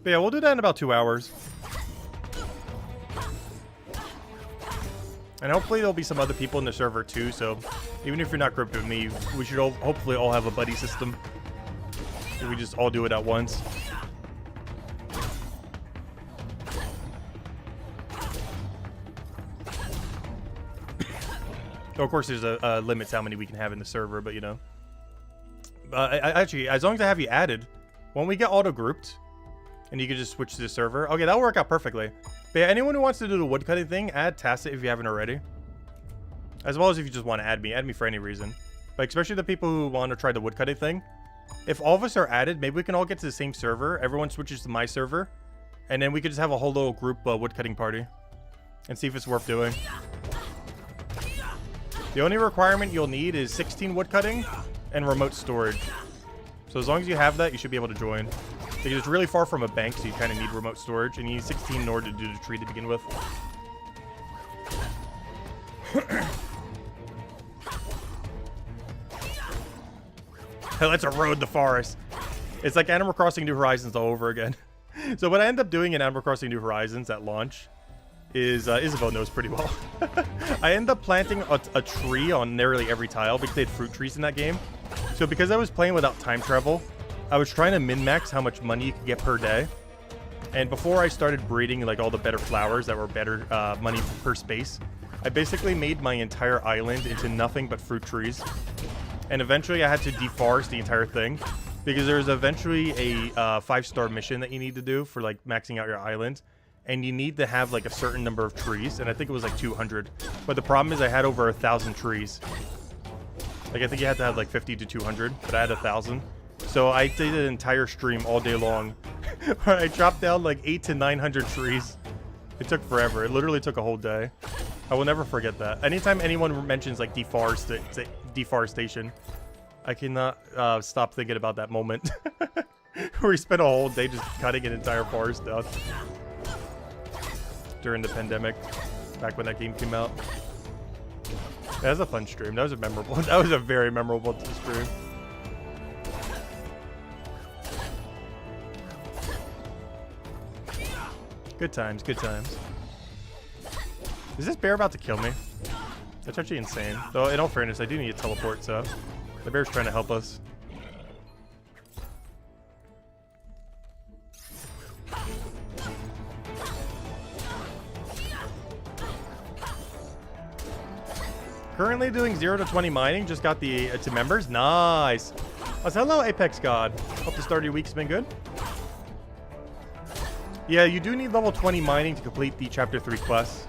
But yeah, we'll do that in about 2 hours. And hopefully there'll be some other people in the server too, so even if you're not grouped with me, we should hopefully all have a buddy system. So we just all do it at once. So of course there's a limit to how many we can have in the server, but you know. Actually, as long as I have you added, when we get auto-grouped, and you can just switch to the server. Okay, that'll work out perfectly. But yeah, anyone who wants to do the woodcutting thing, add Tacit if you haven't already. As well as if you just want to add me for any reason. Like, especially the people who want to try the woodcutting thing. If all of us are added, maybe we can all get to the same server. Everyone switches to my server. And then we could just have a whole little group woodcutting party. And see if it's worth doing. The only requirement you'll need is 16 woodcutting and remote storage. So as long as you have that, you should be able to join. Because it's really far from a bank, so you kind of need remote storage. And you need 16 in order to do the tree to begin with. Let's erode the forest. It's like Animal Crossing New Horizons all over again. So what I end up doing in Animal Crossing New Horizons at launch is, Isabel knows pretty well. I end up planting a tree on nearly every tile because they had fruit trees in that game. So because I was playing without time travel, I was trying to min-max how much money you could get per day. And before I started breeding like all the better flowers that were better money per space, I basically made my entire island into nothing but fruit trees. And eventually I had to deforest the entire thing because there's eventually a 5-star mission that you need to do for like maxing out your island. And you need to have like a certain number of trees. And I think it was like 200. But the problem is I had over 1,000 trees. Like I think you had to have like 50 to 200, but I had 1,000. So I did an entire stream all day long where I chopped down like 800 to 900 trees. It took forever. It literally took a whole day. I will never forget that. Anytime anyone mentions like deforestation, I cannot stop thinking about that moment where we spent a whole day just cutting an entire forest down during the pandemic, back when that game came out. That was a fun stream. That was a memorable. That was a very memorable stream. Good times, good times. Is this bear about to kill me? That's actually insane. Though, in all fairness, I do need to teleport, so the bear's trying to help us. Currently doing 0 to 20 mining. Just got the to members. Nice. Oh, so hello, Apex God. Hope the start of your week's been good. Yeah, you do need level 20 mining to complete the Chapter 3 quest.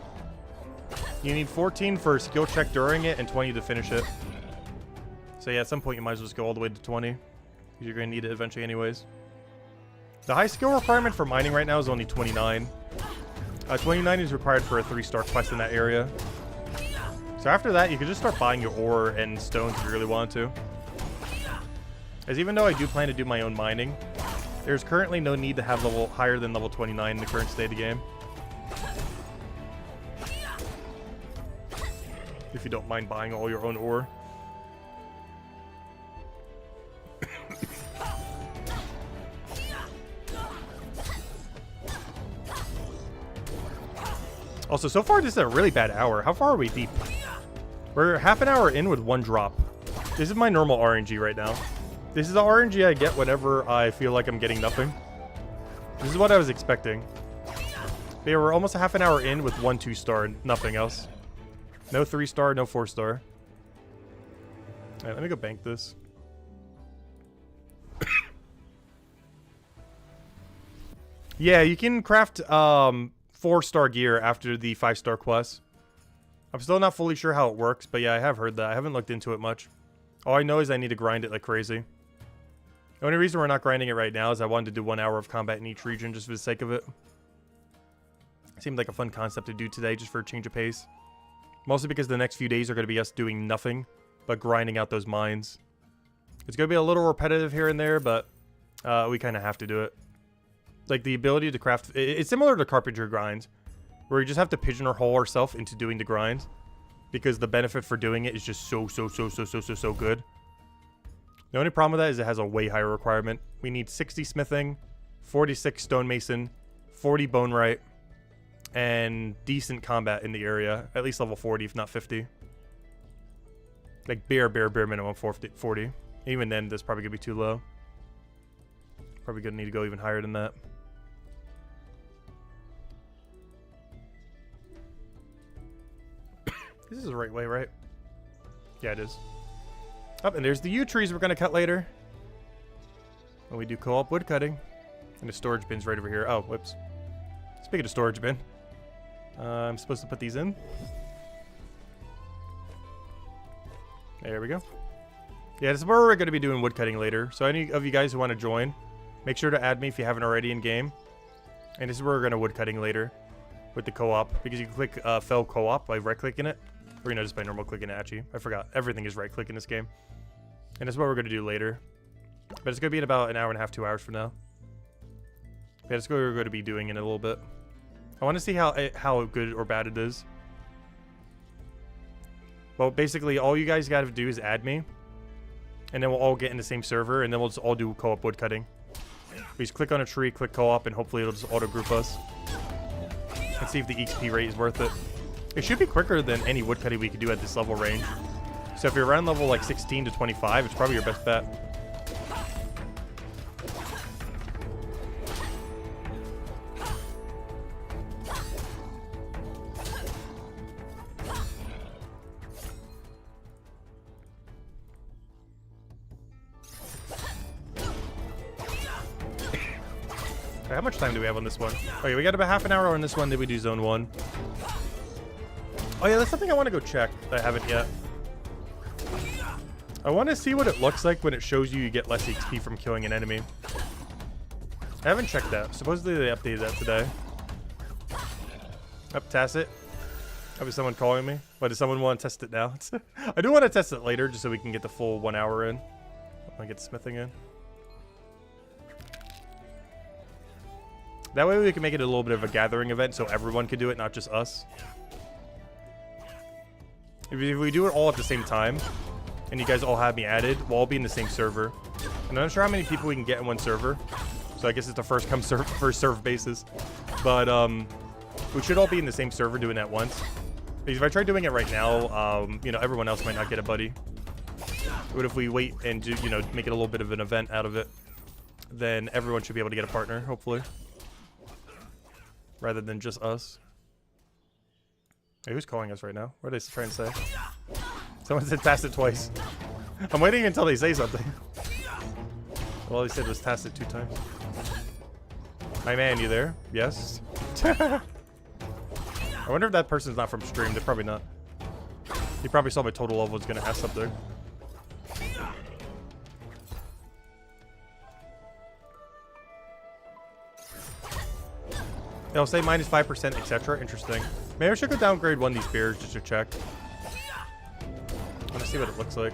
You need 14 for a skill check during it and 20 to finish it. So yeah, at some point you might as well just go all the way to 20. Because you're going to need it eventually anyways. The high skill requirement for mining right now is only 29. 29 is required for a 3-star quest in that area. So after that, you can just start buying your ore and stones if you really want to. As even though I do plan to do my own mining, there's currently no need to have level higher than level 29 in the current state of the game. If you don't mind buying all your own ore. Also, so far this is a really bad hour. How far are we deep? We're half an hour in with 1 drop. This is my normal RNG right now. This is the RNG I get whenever I feel like I'm getting nothing. This is what I was expecting. But yeah, we're almost a half an hour in with 1 2-star and nothing else. No 3-star, no 4-star. Alright, let me go bank this. Yeah, you can craft 4-star gear after the 5-star quest. I'm still not fully sure how it works, but yeah, I have heard that. I haven't looked into it much. All I know is I need to grind it like crazy. The only reason we're not grinding it right now is I wanted to do 1 hour of combat in each region just for the sake of it. It seemed like a fun concept to do today just for a change of pace. Mostly because the next few days are going to be us doing nothing but grinding out those mines. It's going to be a little repetitive here and there, but we kind of have to do it. Like the ability to craft... It's similar to carpentry grind, where you just have to pigeonhole ourselves into doing the grind. Because the benefit for doing it is just so good. The only problem with that is it has a way higher requirement. We need 60 smithing, 46 stonemason, 40 bonerite, and decent combat in the area. At least level 40, if not 50. Like bare minimum 40. Even then, that's probably going to be too low. Probably going to need to go even higher than that. This is the right way, right? Yeah, it is. Oh, and there's the yew trees we're going to cut later. When we do co-op wood cutting. And the storage bin's right over here. Oh, whoops. Speaking of storage bin. I'm supposed to put these in. There we go. Yeah, this is where we're going to be doing woodcutting later. So any of you guys who want to join, make sure to add me if you haven't already in game. And this is where we're going to woodcutting later with the co-op, because you can click fell co-op by right-clicking it, or just by normal clicking it at you. I forgot. Everything is right-click in this game. And that's what we're going to do later. But it's going to be in about an hour and a half, 2 hours from now. Yeah, that's what we're going to be doing in a little bit. I want to see how good or bad it is. Well, basically, all you guys got to do is add me. And then we'll all get in the same server, and then we'll just all do co-op woodcutting. We just click on a tree, click co-op, and hopefully it'll just auto-group us. And see if the XP rate is worth it. It should be quicker than any woodcutting we could do at this level range. So if you're around level like 16 to 25, it's probably your best bet. How much time do we have on this one? Okay, we got about half an hour on this one. Then we do zone 1. Oh yeah, that's something I want to go check that I haven't yet. I want to see what it looks like when it shows you get less XP from killing an enemy. I haven't checked that. Supposedly they updated that today. Up, Tacit. Oh, is someone calling me? What, does someone want to test it now? I do want to test it later just so we can get the full 1 hour in. I want to get smithing in. That way we can make it a little bit of a gathering event so everyone can do it, not just us. If we do it all at the same time, and you guys all have me added, we'll all be in the same server. And I'm not sure how many people we can get in one server. So I guess it's a first come, first serve basis. But we should all be in the same server doing it at once. Because if I try doing it right now, everyone else might not get a buddy. But if we wait and do, make it a little bit of an event out of it, then everyone should be able to get a partner, hopefully. Rather than just us. Hey, who's calling us right now? What are they trying to say? Someone said Tacit twice. I'm waiting until they say something. All he said was Tacit 2 times. My man, you there? Yes? I wonder if that person's not from stream. They're probably not. He probably saw my total level was going to ask up there. They'll say minus 5%, etc. Interesting. Maybe I should go downgrade one of these beers just to check. I want to see what it looks like.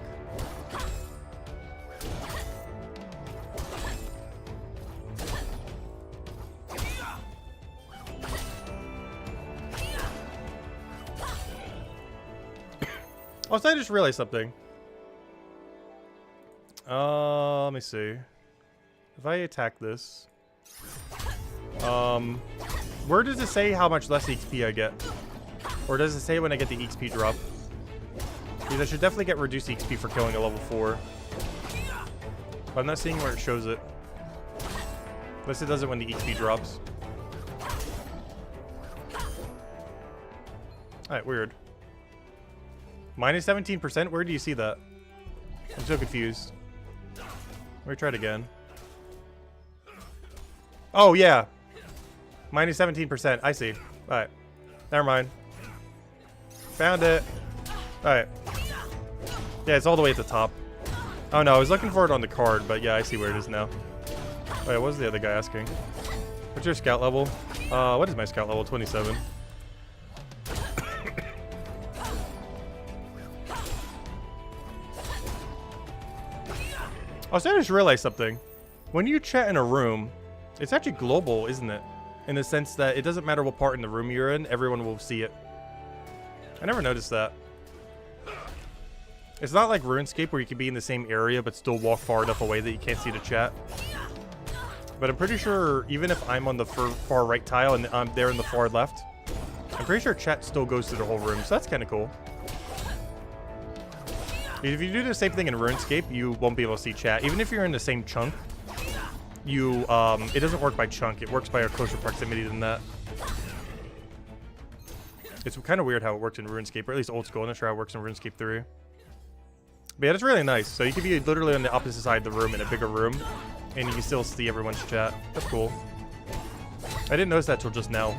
Also, I just realized something. Let me see. If I attack this, where does it say how much less XP I get? Or does it say when I get the XP drop? Because I should definitely get reduced XP for killing a level 4. But I'm not seeing where it shows it. Unless it does it when the XP drops. Alright, weird. Minus 17%? Where do you see that? I'm so confused. Let me try it again. Oh, yeah. Minus 17%. I see. Alright. Never mind. Found it. Alright. Yeah, it's all the way at the top. Oh, no. I was looking for it on the card, but yeah, I see where it is now. Wait, what was the other guy asking? What's your scout level? What is my scout level? 27. Also, I just realized something. When you chat in a room, it's actually global, isn't it? In the sense that it doesn't matter what part in the room you're in, everyone will see it. I never noticed that. It's not like RuneScape where you can be in the same area but still walk far enough away that you can't see the chat. But I'm pretty sure even if I'm on the far right tile and I'm there in the far left, I'm pretty sure chat still goes through the whole room, so that's kind of cool. If you do the same thing in RuneScape, you won't be able to see chat. Even if you're in the same chunk, it doesn't work by chunk. It works by a closer proximity than that. It's kind of weird how it works in RuneScape, or at least old school. I'm not sure how it works in RuneScape 3. But yeah, that's really nice. So you could be literally on the opposite side of the room in a bigger room, and you can still see everyone's chat. That's cool. I didn't notice that till just now.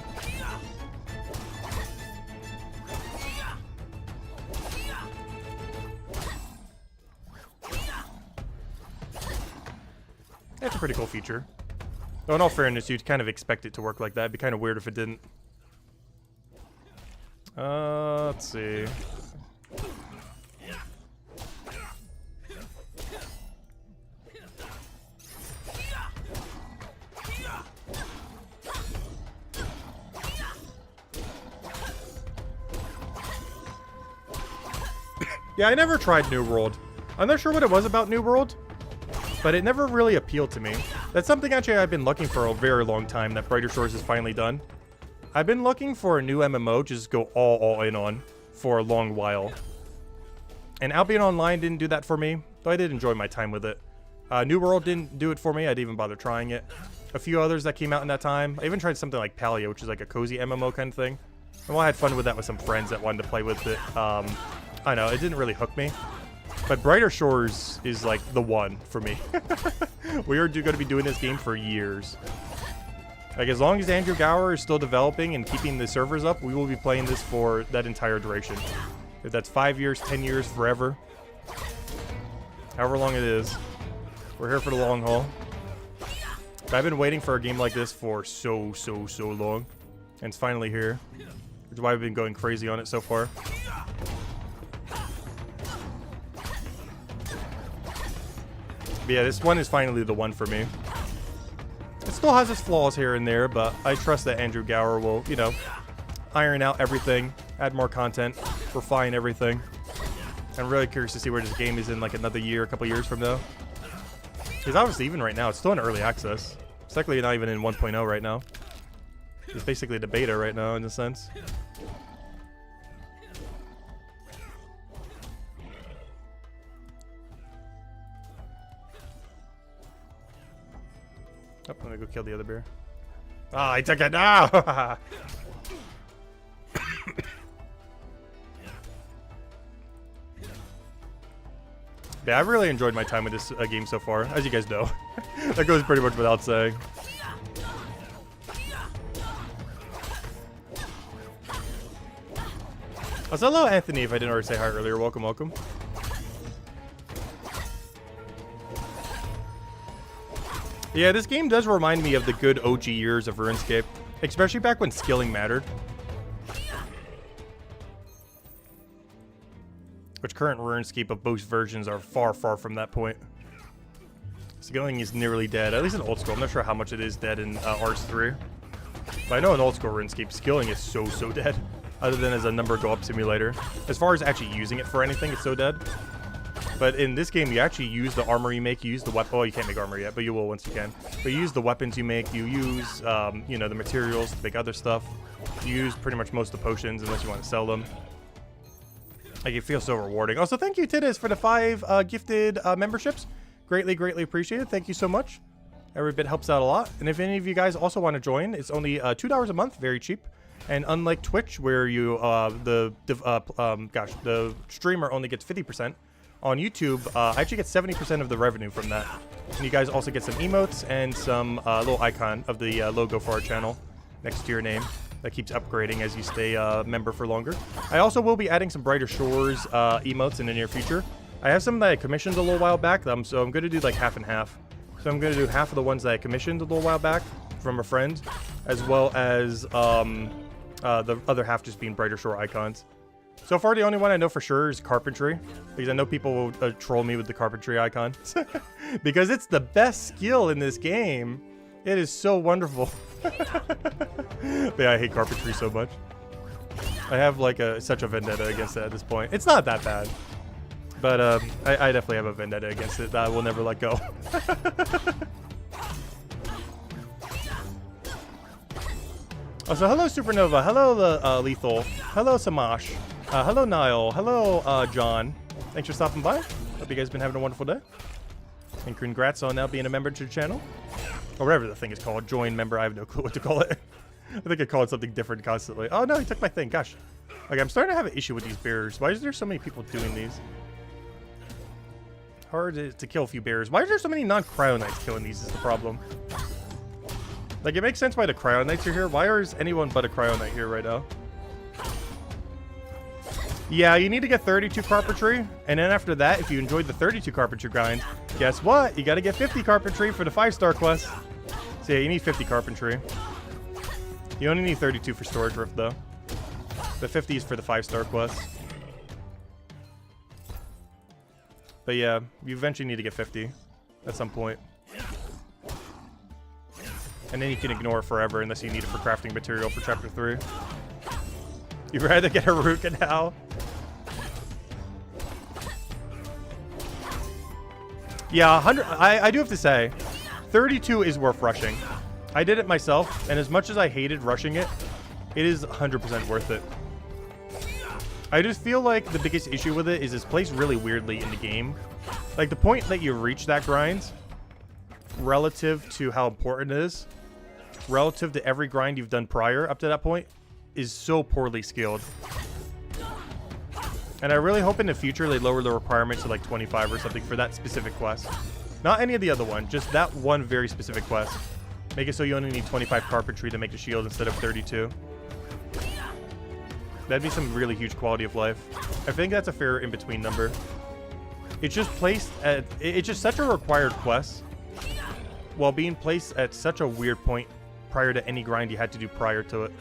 pretty cool feature. Though in all fairness, you'd kind of expect it to work like that. It'd be kind of weird if it didn't. Let's see. Yeah, I never tried New World. I'm not sure what it was about New World, but it never really appealed to me. That's something actually I've been looking for a very long time that Brighter Shores has finally done. I've been looking for a new MMO to just go all in on for a long while. And Albion Online didn't do that for me, though I did enjoy my time with it. New World didn't do it for me. I didn't even bother trying it. A few others that came out in that time. I even tried something like Palia, which is like a cozy MMO kind of thing. And while I had fun with that with some friends that wanted to play with it, I know, it didn't really hook me. But Brighter Shores is like the one for me. We are going to be doing this game for years. Like, as long as Andrew Gower is still developing and keeping the servers up, we will be playing this for that entire duration. If that's 5 years, 10 years, forever. However long it is. We're here for the long haul. But I've been waiting for a game like this for so long. And it's finally here. Which is why I've been going crazy on it so far. But yeah, this one is finally the one for me. It still has its flaws here and there, but I trust that Andrew Gower will, you know, iron out everything, add more content, refine everything. I'm really curious to see where this game is in like another year, a couple years from now. Because obviously even right now, it's still in early access. It's technically not even in 1.0 right now. It's basically the beta right now in a sense. Oh, I'm gonna go kill the other bear. Ah, I took it now! Yeah, I've really enjoyed my time with this game so far, as you guys know. That goes pretty much without saying. Also, hello, Anthony, if I didn't already say hi earlier. Welcome, welcome. Yeah, this game does remind me of the good OG years of RuneScape, especially back when skilling mattered. Which current RuneScape of both versions are far from that point. Skilling is nearly dead, at least in old school. I'm not sure how much it is dead in RS3. But I know in old school RuneScape, skilling is so dead. Other than as a number go up simulator. As far as actually using it for anything, it's so dead. But in this game, you actually use the armor you make, you use the weapon. Oh, you can't make armor yet, but you will once you can. But you use the weapons you make, you use, you know, the materials to make other stuff. You use pretty much most of the potions unless you want to sell them. Like, it feels so rewarding. Also, thank you, Titus, for the 5 gifted memberships. Greatly appreciated. Thank you so much. Every bit helps out a lot. And if any of you guys also want to join, it's only $2 a month, very cheap. And unlike Twitch, where you the streamer only gets 50%, on YouTube, I actually get 70% of the revenue from that. And you guys also get some emotes and some little icon of the logo for our channel next to your name that keeps upgrading as you stay a member for longer. I also will be adding some Brighter Shores emotes in the near future. I have some that I commissioned a little while back, so I'm going to do like half and half. So I'm going to do half of the ones that I commissioned a little while back from a friend, as well as the other half just being Brighter Shore icons. So far, the only one I know for sure is carpentry, because I know people will troll me with the carpentry icon. Because it's the best skill in this game. It is so wonderful. But yeah, I hate carpentry so much. I have like such a vendetta against it at this point. It's not that bad. But I definitely have a vendetta against it that I will never let go. Also, hello Supernova, hello Lethal, hello Samash, hello Niall, hello John. Thanks for stopping by. Hope you guys have been having a wonderful day. And congrats on now being a member to the channel. Or whatever the thing is called, join member, I have no clue what to call it. I think I call it something different constantly. Oh no, he took my thing, gosh. Like, I'm starting to have an issue with these bears. Why is there so many people doing these? Hard to kill a few bears. Why are there so many non-cryo knights killing these is the problem. Like, it makes sense why the cryo knights are here. Why is anyone but a cryo knight here right now? Yeah, you need to get 32 carpentry, and then after that, if you enjoyed the 32 carpentry grind, guess what? You gotta get 50 carpentry for the 5-star quest. So yeah, you need 50 carpentry. You only need 32 for storage rift, though. The 50 is for the 5-star quest. But yeah, you eventually need to get 50 at some point. And then you can ignore it forever unless you need it for crafting material for chapter 3. You'd rather get a Ruka now? Yeah, 100. I do have to say, 32 is worth rushing. I did it myself, and as much as I hated rushing it, it is 100% worth it. I just feel like the biggest issue with it is it's placed really weirdly in the game. Like, the point that you reach that grind, relative to how important it is, relative to every grind you've done prior up to that point, is so poorly skilled. And I really hope in the future they lower the requirements to like 25 or something for that specific quest. Not any of the other one, just that one very specific quest. Make it so you only need 25 carpentry to make the shield instead of 32. That'd be some really huge quality of life. I think that's a fair in-between number. It's just placed at... It's just such a required quest, while being placed at such a weird point prior to any grind you had to do prior to it,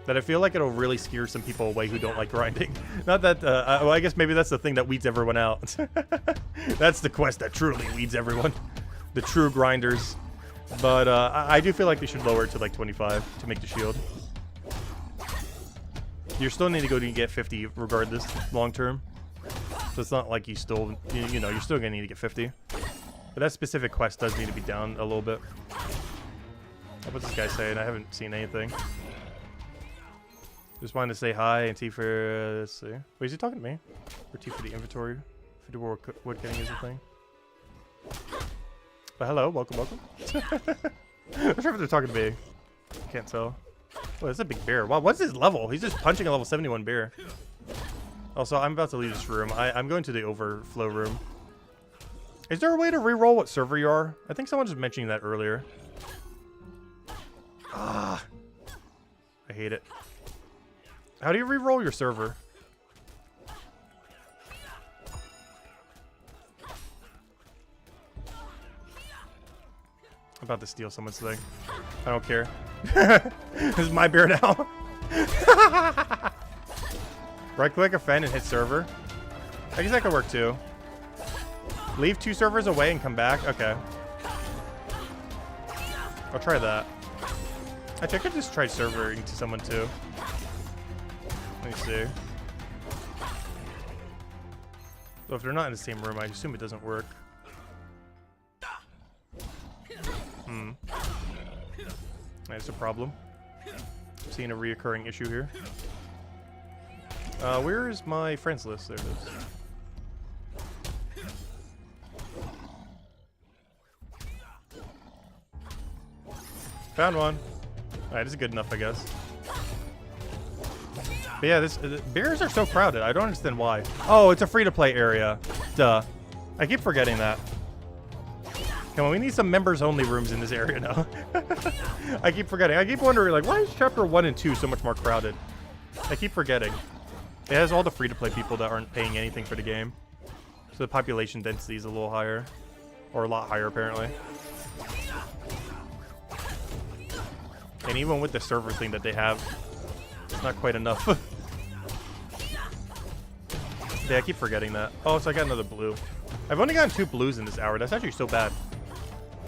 that I feel like it'll really scare some people away who don't like grinding. Not that... well, I guess maybe that's the thing that weeds everyone out. That's the quest that truly weeds everyone. The true grinders. But I do feel like they should lower it to like 25 to make the shield. You still need to go to get 50 regardless, long term. So it's not like you still, you know, you're still gonna need to get 50. But that specific quest does need to be down a little bit. What's this guy saying? I haven't seen anything. Just wanted to say hi and T for, let's see. Wait, is he talking to me? Or T for the inventory? For the wood cutting is a thing. But hello, welcome, welcome. I'm not sure if they're talking to me. Can't tell. Oh, that's a big bear. Wow, what's his level? He's just punching a level 71 bear. Also, I'm about to leave this room. I'm going to the overflow room. Is there a way to re-roll what server you are? I think someone was mentioning that earlier. Ah, I hate it. How do you re-roll your server? I'm about to steal someone's thing. I don't care. This is my beer now. Right click, offend, and hit server. I guess that could work too. Leave 2 servers away and come back. Okay. I'll try that. Actually, I could just try servering to someone too. Let me see. So if they're not in the same room, I assume it doesn't work. That's a problem. I'm seeing a reoccurring issue here. Where is my friends list? There it is. Found one. Alright, this is good enough, I guess. But yeah, bears are so crowded. I don't understand why. Oh, it's a free-to-play area. Duh. I keep forgetting that. Come on, we need some members-only rooms in this area now. I keep forgetting. I keep wondering, like, why is chapter 1 and 2 so much more crowded? I keep forgetting. It has all the free-to-play people that aren't paying anything for the game. So the population density is a little higher. Or a lot higher, apparently. And even with the server thing that they have, it's not quite enough. Yeah, I keep forgetting that. Oh, so I got another blue. I've only gotten 2 blues in this hour. That's actually so bad.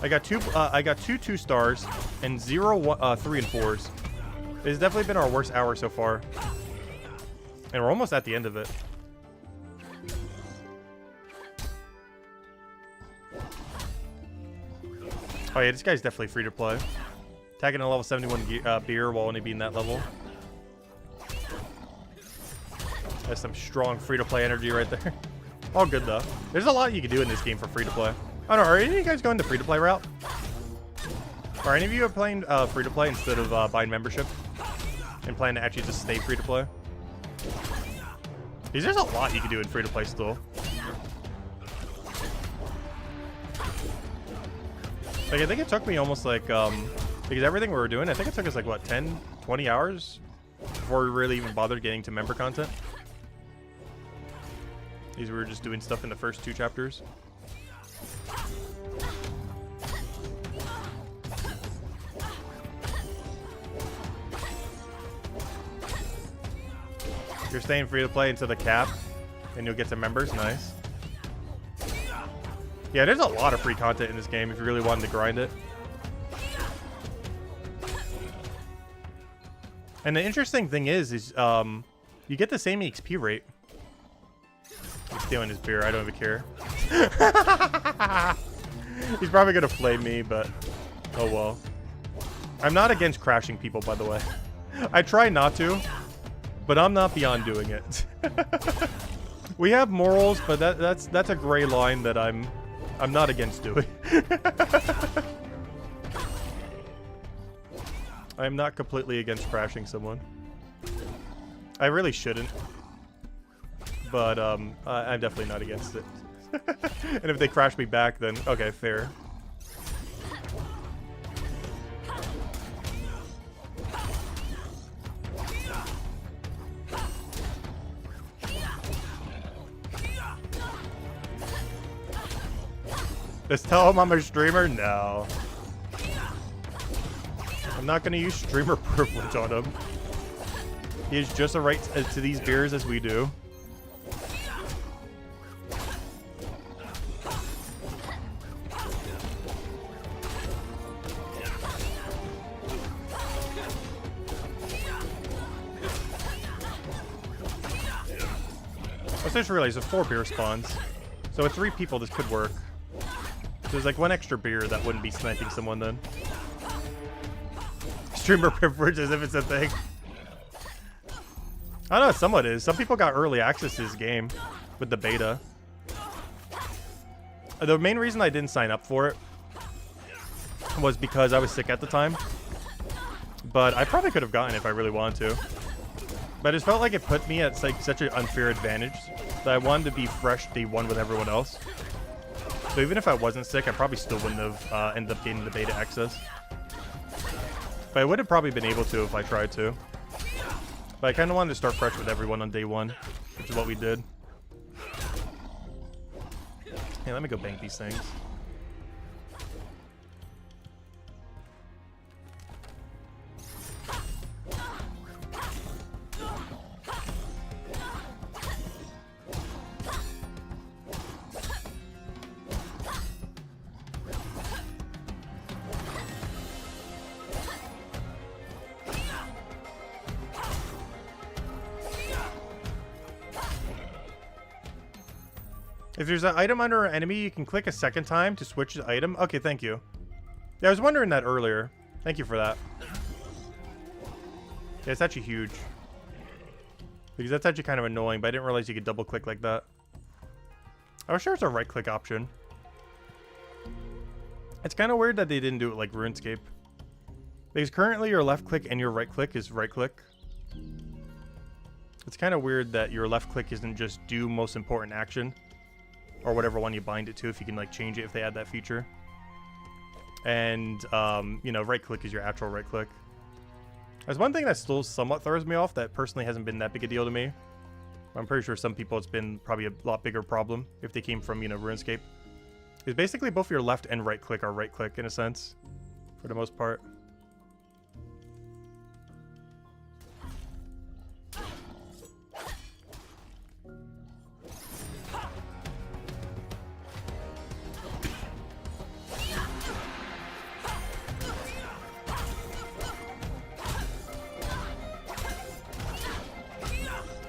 I got two 2-stars and 0 3 and 4s. It's definitely been our worst hour so far. And we're almost at the end of it. Oh yeah, this guy's definitely free to play. Tagging a level 71 beer while only being that level. That's some strong free-to-play energy right there. All good, though. There's a lot you can do in this game for free-to-play. I don't know, are any of you guys going the free-to-play route? Are any of you playing free-to-play instead of buying membership? And planning to actually just stay free-to-play? Because there's a lot you can do in free-to-play still. Like, I think it took me almost like, because everything we were doing, I think it took us like, what, 10, 20 hours? Before we really even bothered getting to member content? These were just doing stuff in the first 2 chapters. You're staying free to play until the cap, and you'll get some members. Nice. Yeah, there's a lot of free content in this game if you really wanted to grind it. And the interesting thing is you get the same XP rate. He's stealing his beer. I don't even care. He's probably gonna flame me, but oh well. I'm not against crashing people, by the way. I try not to, but I'm not beyond doing it. We have morals, but that's a gray line that I'm not against doing. I'm not completely against crashing someone. I really shouldn't, but I'm definitely not against it. And if they crash me back, then okay, fair. Just tell him I'm a streamer? No. I'm not going to use streamer privilege on him. He has just a right to these beers as we do. I just realized there's 4 beer spawns. So with 3 people, this could work. There's like 1 extra beer that wouldn't be sniping someone then. Streamer privilege as if it's a thing. I don't know, somewhat is. Some people got early access to this game with the beta. The main reason I didn't sign up for it was because I was sick at the time. But I probably could have gotten it if I really wanted to. But it felt like it put me at like such an unfair advantage that I wanted to be fresh day 1 with everyone else. So even if I wasn't sick, I probably still wouldn't have ended up getting the beta access. But I would have probably been able to if I tried to. But I kind of wanted to start fresh with everyone on day 1, which is what we did. Hey, let me go bank these things. If there's an item under an enemy, you can click a second time to switch the item. Okay, thank you. Yeah, I was wondering that earlier. Thank you for that. Yeah, it's actually huge. Because that's actually kind of annoying, but I didn't realize you could double click like that. I was sure it's a right click option. It's kind of weird that they didn't do it like RuneScape. Because currently your left click and your right click is right click. It's kind of weird that your left click isn't just do most important action. Or whatever one you bind it to, if you can like change it if they add that feature. And, you know, right click is your actual right click. There's one thing that still somewhat throws me off that personally hasn't been that big a deal to me. I'm pretty sure some people it's been probably a lot bigger problem if they came from, you know, RuneScape. Is basically both your left and right click are right click in a sense, for the most part.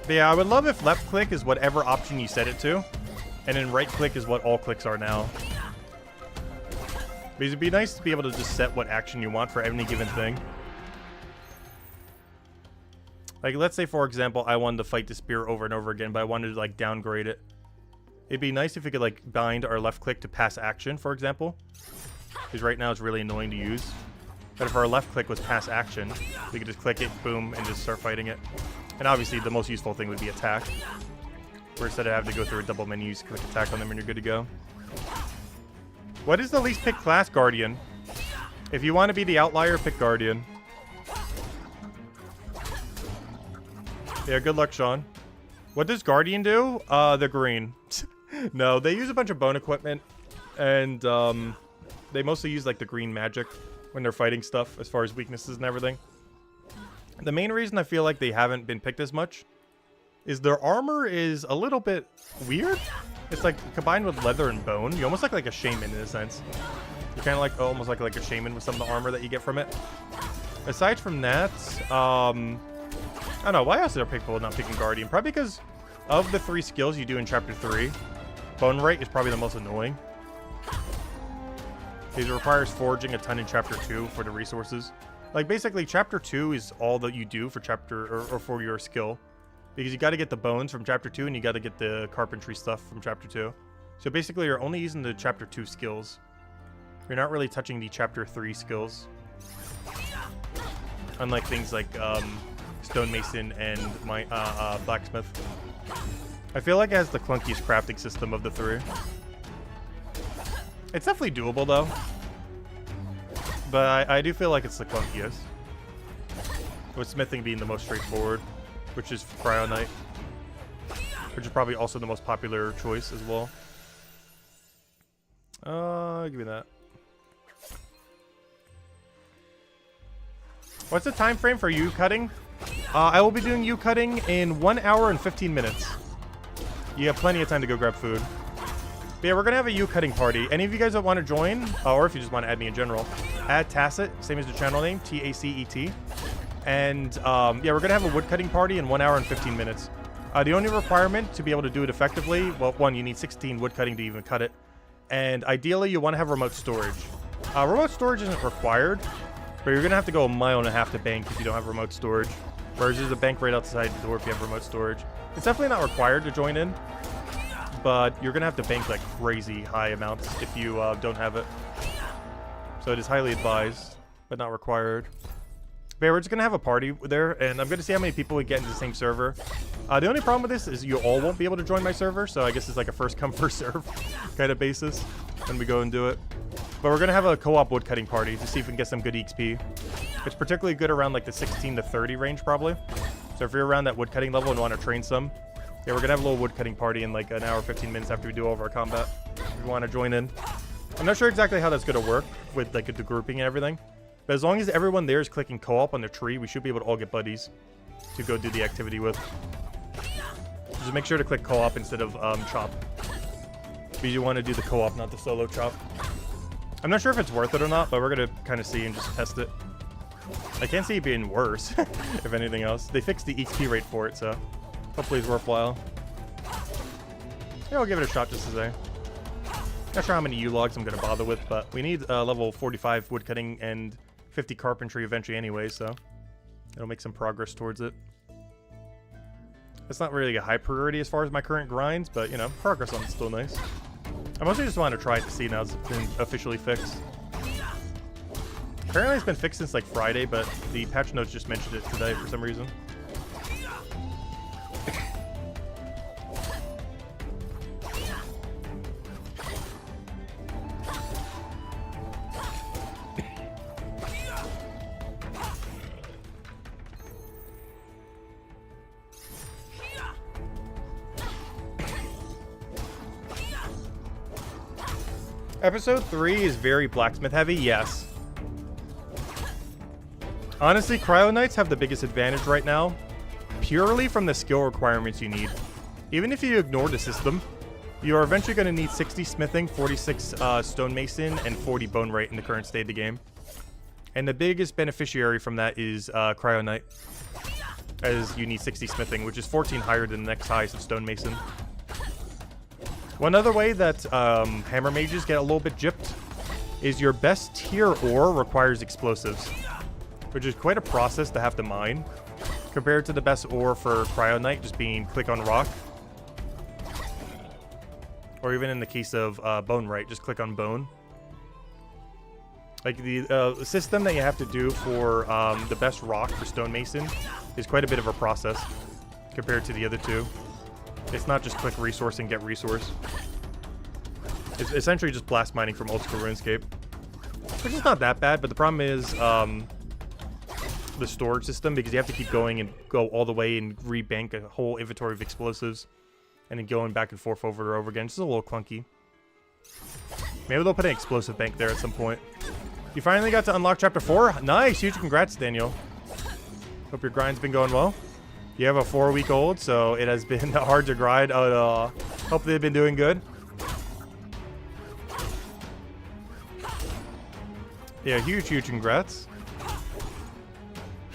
But yeah, I would love if left click is whatever option you set it to, and then right click is what all clicks are now. Because it'd be nice to be able to just set what action you want for any given thing. Like, let's say, for example, I wanted to fight the spear over and over again, but I wanted to, like, downgrade it. It'd be nice if we could, like, bind our left click to pass action, for example. Because right now it's really annoying to use. But if our left click was pass action, we could just click it, boom, and just start fighting it. And obviously, the most useful thing would be attack. Where instead of having to go through a double menu, you just click attack on them and you're good to go. What is the least picked class? Guardian. If you want to be the outlier, pick Guardian. Yeah, good luck, Sean. What does Guardian do? They're green. No, they use a bunch of bone equipment, and they mostly use like the green magic when they're fighting stuff as far as weaknesses and everything. The main reason I feel like they haven't been picked as much is their armor is a little bit weird. It's like combined with leather and bone. You almost look like a shaman in a sense. You're kind of like almost like a shaman with some of the armor that you get from it. Aside from that, I don't know. Why else are people not picking Guardian? Probably because of the 3 skills you do in Chapter 3, Bone Rate is probably the most annoying. It requires foraging a ton in Chapter 2 for the resources. Like, basically, Chapter 2 is all that you do for Chapter, or for your skill. Because you got to get the bones from Chapter 2, and you got to get the carpentry stuff from Chapter 2. So basically, you're only using the Chapter 2 skills. You're not really touching the Chapter 3 skills. Unlike things like Stonemason and my Blacksmith. I feel like it has the clunkiest crafting system of the 3. It's definitely doable, though. But I do feel like it's the clunkiest. With smithing being the most straightforward, which is Cryo Knight. Which is probably also the most popular choice as well. Give me that. What's the time frame for you cutting? I will be doing you cutting in 1 hour and 15 minutes. You have plenty of time to go grab food. But yeah, we're going to have a U-cutting party. Any of you guys that want to join, or if you just want to add me in general, add Tacet, same as the channel name, T-A-C-E-T. And yeah, we're going to have a wood-cutting party in 1 hour and 15 minutes. The only requirement to be able to do it effectively, well, one, you need 16 wood-cutting to even cut it. And ideally, you want to have remote storage. Remote storage isn't required, but you're going to have to go 1.5 miles to bank if you don't have remote storage. Whereas there's a bank right outside the door if you have remote storage. It's definitely not required to join in, but you're going to have to bank like crazy high amounts if you don't have it. So it is highly advised, but not required. But yeah, we're just going to have a party there, and I'm going to see how many people we get into the same server. The only problem with this is you all won't be able to join my server, so I guess it's like a first come, first serve kind of basis when we go and do it. But we're going to have a co-op woodcutting party to see if we can get some good XP. It's particularly good around like the 16 to 30 range probably. So if you're around that woodcutting level and want to train some, yeah, we're going to have a little woodcutting party in like 1 hour, 15 minutes after we do all of our combat. If you want to join in. I'm not sure exactly how that's going to work with like the grouping and everything. But as long as everyone there is clicking co-op on the tree, we should be able to all get buddies to go do the activity with. Just make sure to click co-op instead of chop. Because you want to do the co-op, not the solo chop. I'm not sure if it's worth it or not, but we're going to kind of see and just test it. I can't see it being worse, if anything else. They fixed the XP rate for it, so hopefully it's worthwhile. Yeah, I'll give it a shot just to say. Not sure how many U-logs I'm going to bother with, but we need level 45 woodcutting and 50 carpentry eventually anyway, so it'll make some progress towards it. It's not really a high priority as far as my current grinds, but, you know, progress on it's still nice. I mostly just want to try it to see now it's been officially fixed. Apparently it's been fixed since like Friday, but the patch notes just mentioned it today for some reason. Episode 3 is very blacksmith heavy, yes. Honestly, Cryo Knights have the biggest advantage right now, purely from the skill requirements you need. Even if you ignore the system, you are eventually going to need 60 smithing, 46 stonemason, and 40 bone rate in the current state of the game. And the biggest beneficiary from that is Cryo Knight, as you need 60 smithing, which is 14 higher than the next highest of stonemason. One other way that hammer mages get a little bit gypped is your best tier ore requires explosives, which is quite a process to have to mine, compared to the best ore for Cryo Knight just being click on rock. Or even in the case of bone right, just click on bone. Like the system that you have to do for the best rock for stonemason is quite a bit of a process compared to the other two. It's not just click resource and get resource. It's essentially just blast mining from old school RuneScape. Which is not that bad, but the problem is the storage system, because you have to keep going and go all the way and rebank a whole inventory of explosives. And then going back and forth over and over again. It's just a little clunky. Maybe they'll put an explosive bank there at some point. You finally got to unlock Chapter 4? Nice! Huge congrats, Daniel. Hope your grind's been going well. You have a 4-week-old, so it has been hard to grind. Hope they've been doing good. Yeah, huge congrats.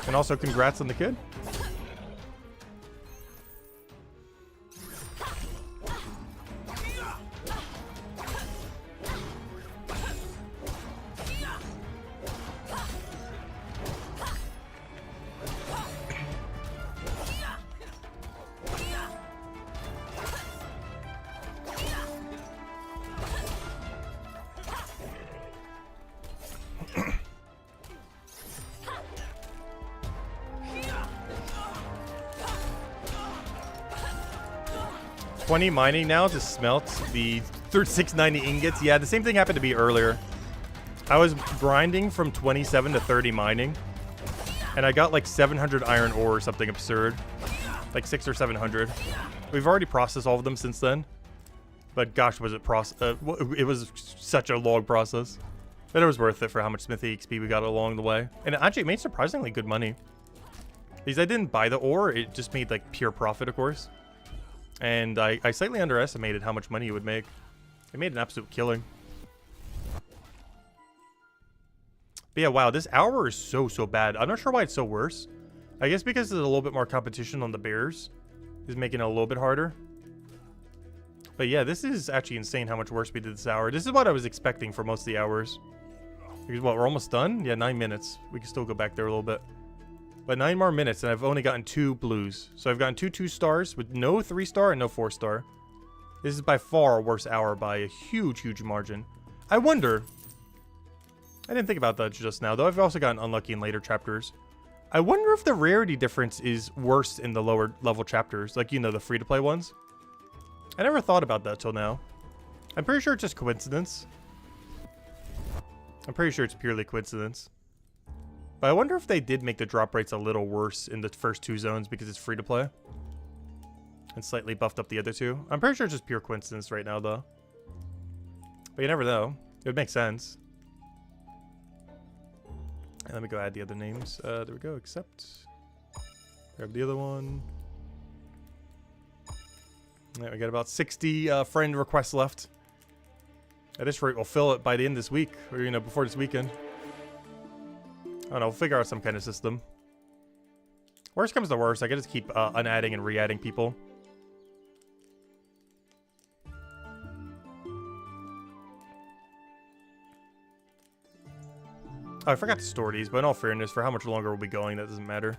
And also congrats on the kid. $20 mining now to smelt the 690 ingots. Yeah, the same thing happened to me earlier. I was grinding from 27 to 30 mining, and I got like 700 iron ore or something absurd, like 600 or 700. We've already processed all of them since then, but gosh, was it it was such a long process, but it was worth it for how much smithy XP we got along the way, and it actually made surprisingly good money. Because I didn't buy the ore, it just made like pure profit, of course. And I slightly underestimated how much money it would make. It made an absolute killing. But yeah, wow, this hour is so bad. I'm not sure why it's so worse. I guess because there's a little bit more competition on the bears is making it a little bit harder. But yeah, this is actually insane how much worse we did this hour. This is what I was expecting for most of the hours. Because what, we're almost done? Yeah, 9 minutes. We can still go back there a little bit. But 9 more minutes, and I've only gotten 2 blues. So I've gotten 2 2-stars with no 3-star and no 4-star. This is by far a worse hour by a huge margin. I wonder... I didn't think about that just now, though. I've also gotten unlucky in later chapters. I wonder if the rarity difference is worse in the lower level chapters. Like, you know, the free-to-play ones. I never thought about that till now. I'm pretty sure it's just coincidence. I'm pretty sure it's purely coincidence. But I wonder if they did make the drop rates a little worse in the first 2 zones because it's free to play. And slightly buffed up the other 2. I'm pretty sure it's just pure coincidence right now, though. But you never know. It would make sense. And let me go add the other names. There we go. Accept. Grab the other one. Alright, we got about 60 friend requests left. At this rate, we'll fill it by the end of this week. Or, you know, before this weekend. I don't know, we'll figure out some kind of system. Worst comes to worst, I can just keep unadding and re-adding people. Oh, I forgot to store these, but in all fairness, for how much longer we'll be going, that doesn't matter.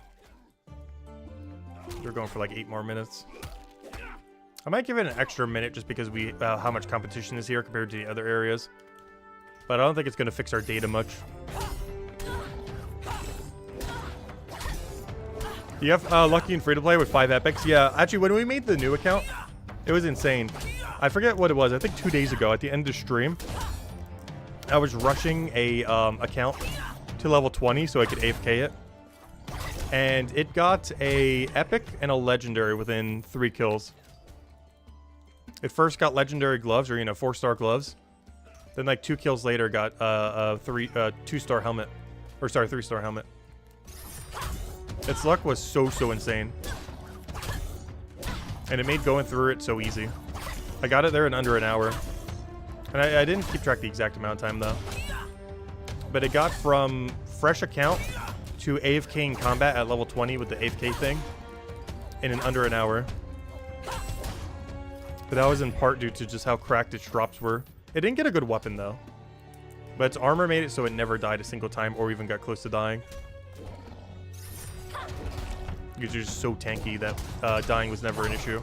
We're going for like 8 more minutes. I might give it an extra minute just because we how much competition is here compared to the other areas. But I don't think it's going to fix our data much. You have lucky and free to play with 5 epics. Yeah, actually, when we made the new account, it was insane. I forget what it was. I think 2 days ago at the end of the stream, I was rushing a account to level 20 so I could AFK it. And it got a epic and a legendary within 3 kills. It first got legendary gloves, or, you know, 4-star gloves. Then like 2 kills later got a 2-star helmet. Or sorry, 3-star helmet. Its luck was so insane. And it made going through it so easy. I got it there in under an hour. And I didn't keep track the exact amount of time, though. But it got from fresh account to AFK in combat at level 20 with the AFK thing in under an hour. But that was in part due to just how cracked its drops were. It didn't get a good weapon, though. But its armor made it so it never died a single time or even got close to dying. Because you're just so tanky that dying was never an issue.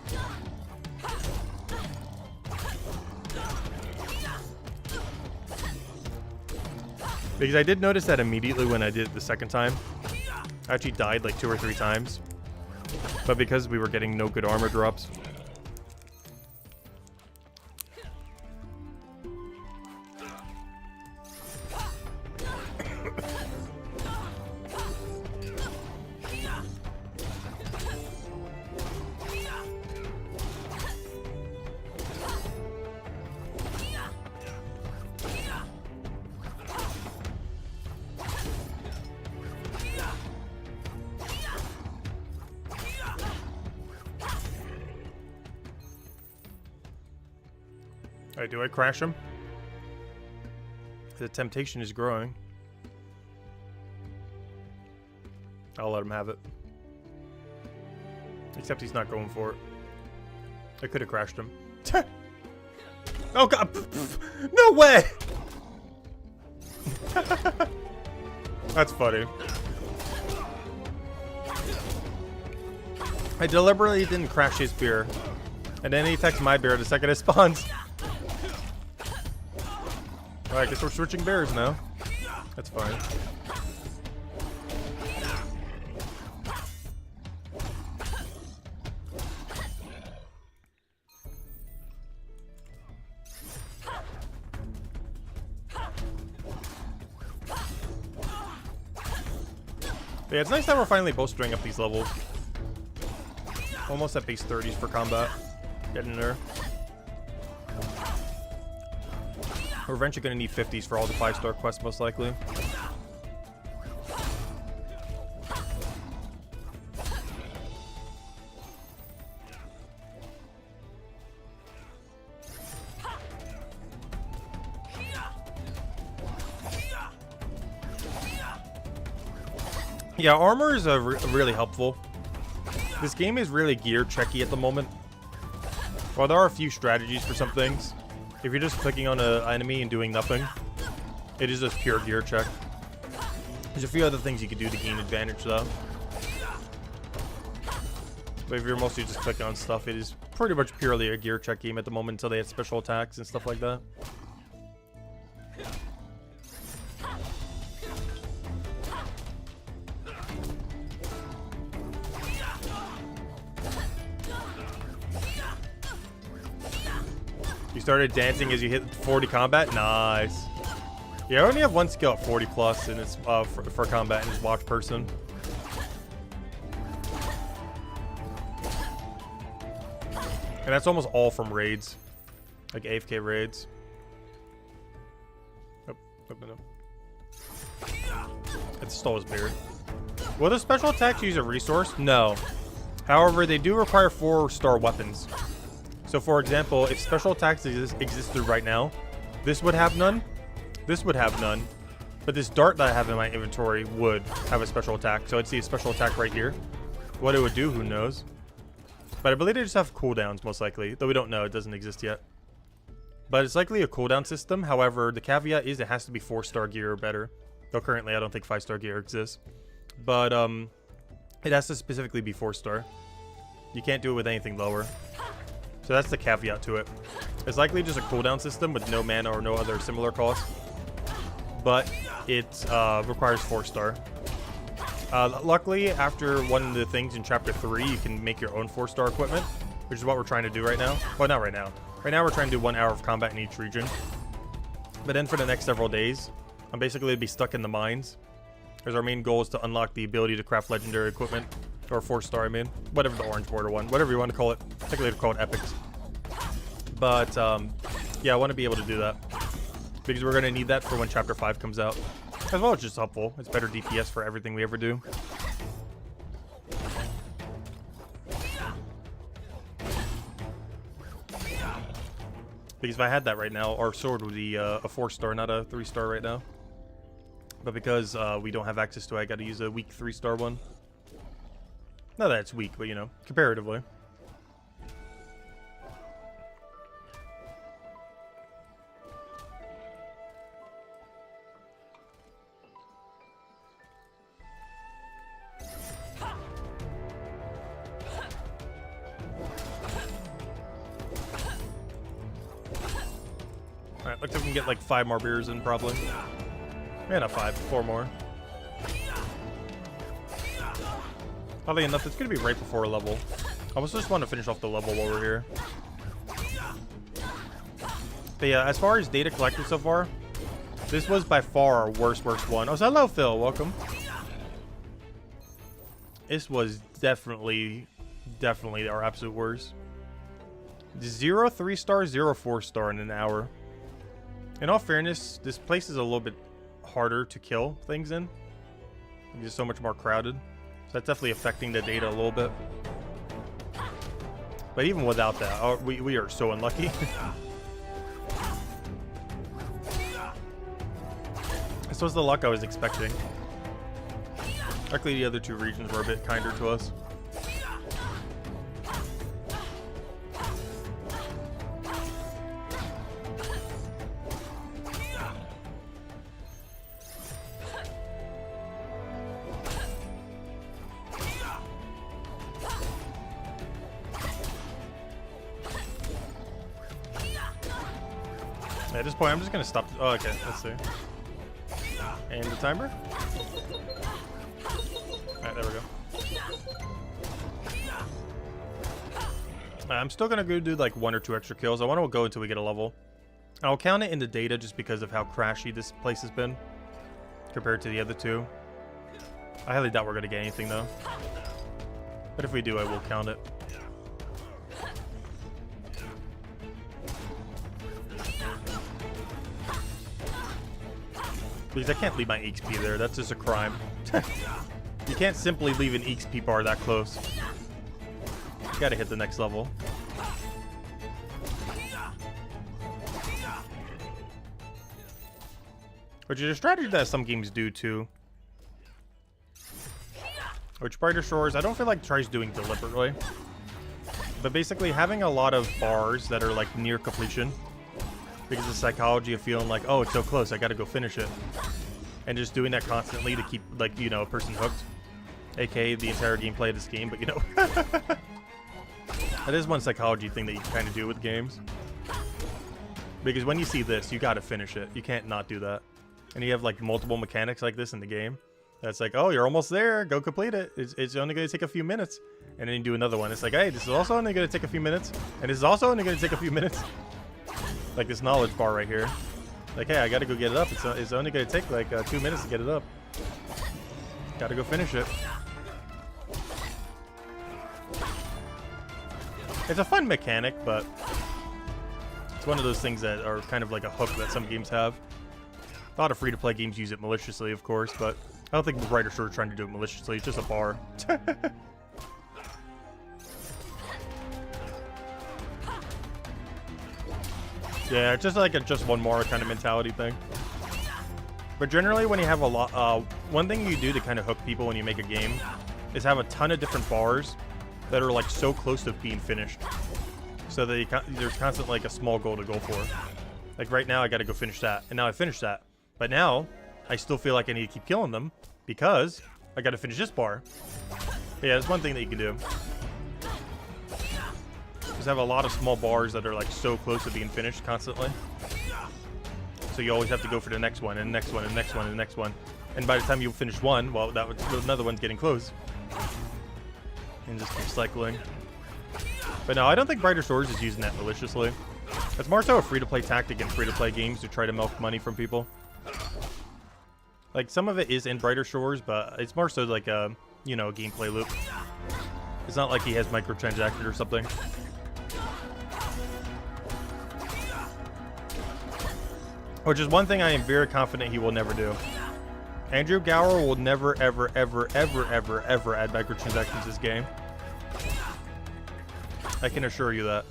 Because I did notice that immediately when I did it the second time. I actually died like 2 or 3 times. But because we were getting no good armor drops. Wait, do I crash him? The temptation is growing. I'll let him have it. Except he's not going for it. I could have crashed him. Oh god! No way! That's funny. I deliberately didn't crash his beer. And then he attacks my bear the second it spawns. Alright, I guess we're switching bears now. That's fine. Yeah, it's nice that we're finally bolstering up these levels. Almost at base 30s for combat. Getting there. We're eventually going to need 50s for all the 5-star quests, most likely. Yeah, armor is really helpful. This game is really gear checky at the moment. While there are a few strategies for some things, if you're just clicking on an enemy and doing nothing, it is just pure gear check. There's a few other things you can do to gain advantage though. But if you're mostly just clicking on stuff, it is pretty much purely a gear check game at the moment until they have special attacks and stuff like that. You started dancing as you hit 40 combat? Nice. Yeah, I only have one skill at 40 plus, and it's for combat, and it's watch person. And that's almost all from raids. Like AFK raids. Oh, no. It stole his beard. Will the special attacks use a resource? No. However, they do require 4-star weapons. So for example, if special attacks existed right now, this would have none, this would have none, but this dart that I have in my inventory would have a special attack. So I'd see a special attack right here. What it would do, who knows? But I believe they just have cooldowns most likely, though we don't know, it doesn't exist yet. But it's likely a cooldown system. However, the caveat is it has to be 4-star gear or better. Though currently I don't think 5-star gear exists. But it has to specifically be 4-star. You can't do it with anything lower. So that's the caveat to it. It's likely just a cooldown system with no mana or no other similar cost. But it requires 4-star. Luckily, after one of the things in Chapter 3, you can make your own 4-star equipment, which is what we're trying to do right now. Well, not right now. Right now, we're trying to do 1 hour of combat in each region. But then for the next several days, I'm basically going to be stuck in the mines. Because our main goal is to unlock the ability to craft legendary equipment. Or 4-star, I mean. Whatever the orange border one. Whatever you want to call it. Technically, they're called epics. But, yeah, I want to be able to do that. Because we're going to need that for when Chapter 5 comes out. As well, it's just helpful. It's better DPS for everything we ever do. Because if I had that right now, our sword would be a 4-star, not a 3-star right now. But because we don't have access to it, I got to use a weak 3-star one. Not that it's weak, but you know, comparatively. Alright, looks like we can get like 5 more beers in probably. Yeah, not 5, 4 more. Oddly enough, it's going to be right before a level. I almost just want to finish off the level while we're here. But yeah, as far as data collected so far, this was by far our worst one. Oh, so hello, Phil. Welcome. This was definitely our absolute worst. 0 3-star, 0 4-star in an hour. In all fairness, this place is a little bit harder to kill things in. It's just so much more crowded. So that's definitely affecting the data a little bit. But even without that, we are so unlucky. This was the luck I was expecting. Luckily, the other two regions were a bit kinder to us. At this point, I'm just gonna stop. Oh, okay, let's see. And the timer. Alright, there we go. I'm still gonna go do like 1 or 2 extra kills. I want to go until we get a level. I'll count it in the data just because of how crashy this place has been compared to the other two. I highly doubt we're gonna get anything though. But if we do, I will count it. Because I can't leave my XP there. That's just a crime. You can't simply leave an XP bar that close. You gotta hit the next level. Which is a strategy that some games do too. Which Brighter Shores, I don't feel like tries doing deliberately. But basically having a lot of bars that are like near completion. Because the psychology of feeling like, oh, it's so close, I gotta go finish it. And just doing that constantly to keep, like, you know, a person hooked. AKA the entire gameplay of this game, but you know. That is one psychology thing that you kind of do with games. Because when you see this, you gotta finish it. You can't not do that. And you have, like, multiple mechanics like this in the game. That's like, oh, you're almost there, go complete it. It's only gonna take a few minutes. And then you do another one. It's like, hey, this is also only gonna take a few minutes. And this is also only gonna take a few minutes. Like this knowledge bar right here. Like, hey, I gotta go get it up. It's only gonna take like 2 minutes to get it up. Gotta go finish it. It's a fun mechanic, but it's one of those things that are kind of like a hook that some games have. A lot of free-to-play games use it maliciously, of course, but I don't think the Brighter Shore is trying to do it maliciously. It's just a bar. Yeah, just like a just one more kind of mentality thing. But generally, when you have a lot, one thing you do to kind of hook people when you make a game is have a ton of different bars that are like so close to being finished, so that there's constantly like a small goal to go for. Like right now, I got to go finish that, and now I finished that. But now I still feel like I need to keep killing them because I got to finish this bar. But yeah, that's one thing that you can do. Just have a lot of small bars that are like so close to being finished constantly. So you always have to go for the next one and next one and next one and next one. And by the time you finish one, well, another one's getting close. And just keep cycling. But no, I don't think Brighter Shores is using that maliciously. It's more so a free-to-play tactic in free-to-play games to try to milk money from people. Like, some of it is in Brighter Shores, but it's more so like a, you know, a gameplay loop. It's not like he has microtransacted or something. Which is one thing I am very confident he will never do. Andrew Gower will never, ever, ever, ever, ever, ever add microtransactions to this game. I can assure you that.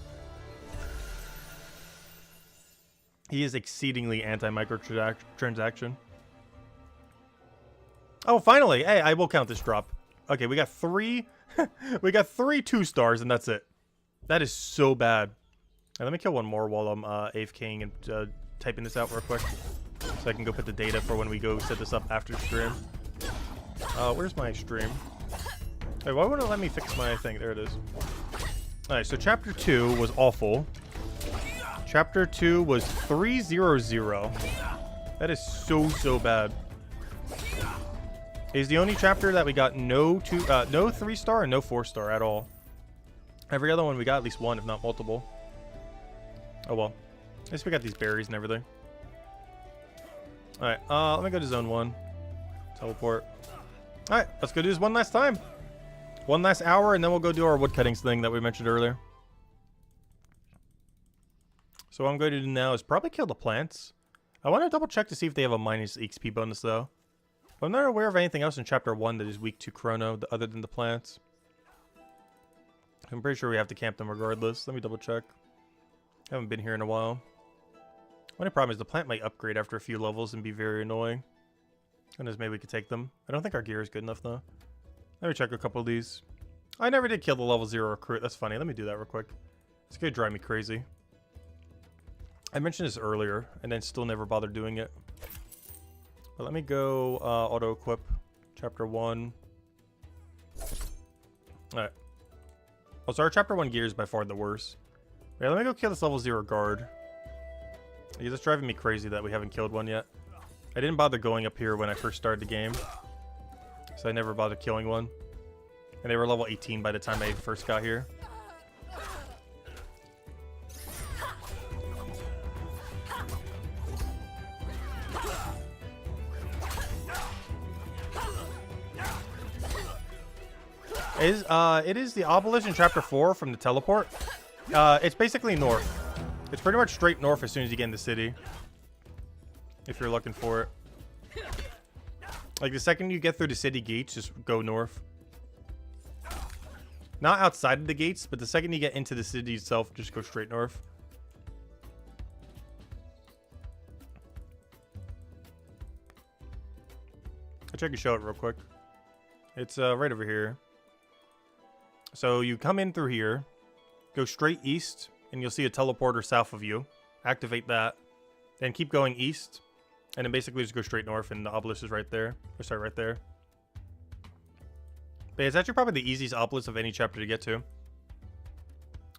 He is exceedingly anti-microtransaction. Oh, finally! Hey, I will count this drop. Okay, we got 3... we got 3 2-stars, and that's it. That is so bad. Right, let me kill one more while I'm AFKing and typing this out real quick. So I can go put the data for when we go set this up after stream. Where's my stream? Wait, why wouldn't it let me fix my thing? There it is. Alright, so Chapter 2 was awful. Chapter 2 was 300. That is so bad. It's the only chapter that we got no 3-star and no 4-star at all. Every other one we got at least 1, if not multiple. Oh well. At least we got these berries and everything. Alright, let me go to Zone 1. Teleport. Alright, let's go do this one last time. One last hour, and then we'll go do our woodcuttings thing that we mentioned earlier. So what I'm going to do now is probably kill the plants. I want to double check to see if they have a minus XP bonus, though. But I'm not aware of anything else in Chapter 1 that is weak to Chrono, other than the plants. I'm pretty sure we have to camp them regardless. Let me double check. I haven't been here in a while. Only problem is the plant might upgrade after a few levels and be very annoying. Goodness, maybe we could take them. I don't think our gear is good enough, though. Let me check a couple of these. I never did kill the level 0 recruit. That's funny. Let me do that real quick. It's going to drive me crazy. I mentioned this earlier, and then still never bothered doing it. But let me go auto-equip Chapter 1. Alright. Also, our Chapter 1 gear is by far the worst. Yeah, let me go kill this level 0 guard. It's driving me crazy that we haven't killed one yet. I didn't bother going up here when I first started the game. So I never bothered killing one. And they were level 18 by the time I first got here. It is the obelisk in Chapter 4 from the teleport. It's basically north. It's pretty much straight north as soon as you get in the city. If you're looking for it. Like the second you get through the city gates, just go north. Not outside of the gates, but the second you get into the city itself, just go straight north. I'll check and show it real quick. It's right over here. So you come in through here, go straight east, and you'll see a teleporter south of you. Activate that. Then keep going east, and then basically just go straight north, and the obelisk is right there. Or sorry, right there. But it's actually probably the easiest obelisk of any chapter to get to.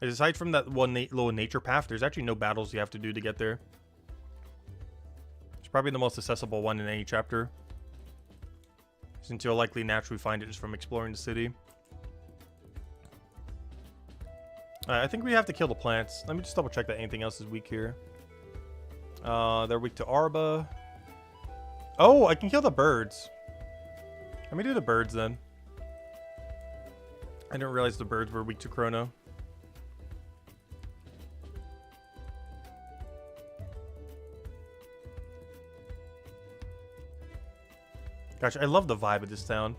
Aside from that one little nature path, there's actually no battles you have to do to get there. It's probably the most accessible one in any chapter, since you'll likely naturally find it just from exploring the city. I think we have to kill the plants. Let me just double check that anything else is weak here. They're weak to Arba. Oh, I can kill the birds. Let me do the birds then. I didn't realize the birds were weak to Chrono. Gosh, I love the vibe of this town.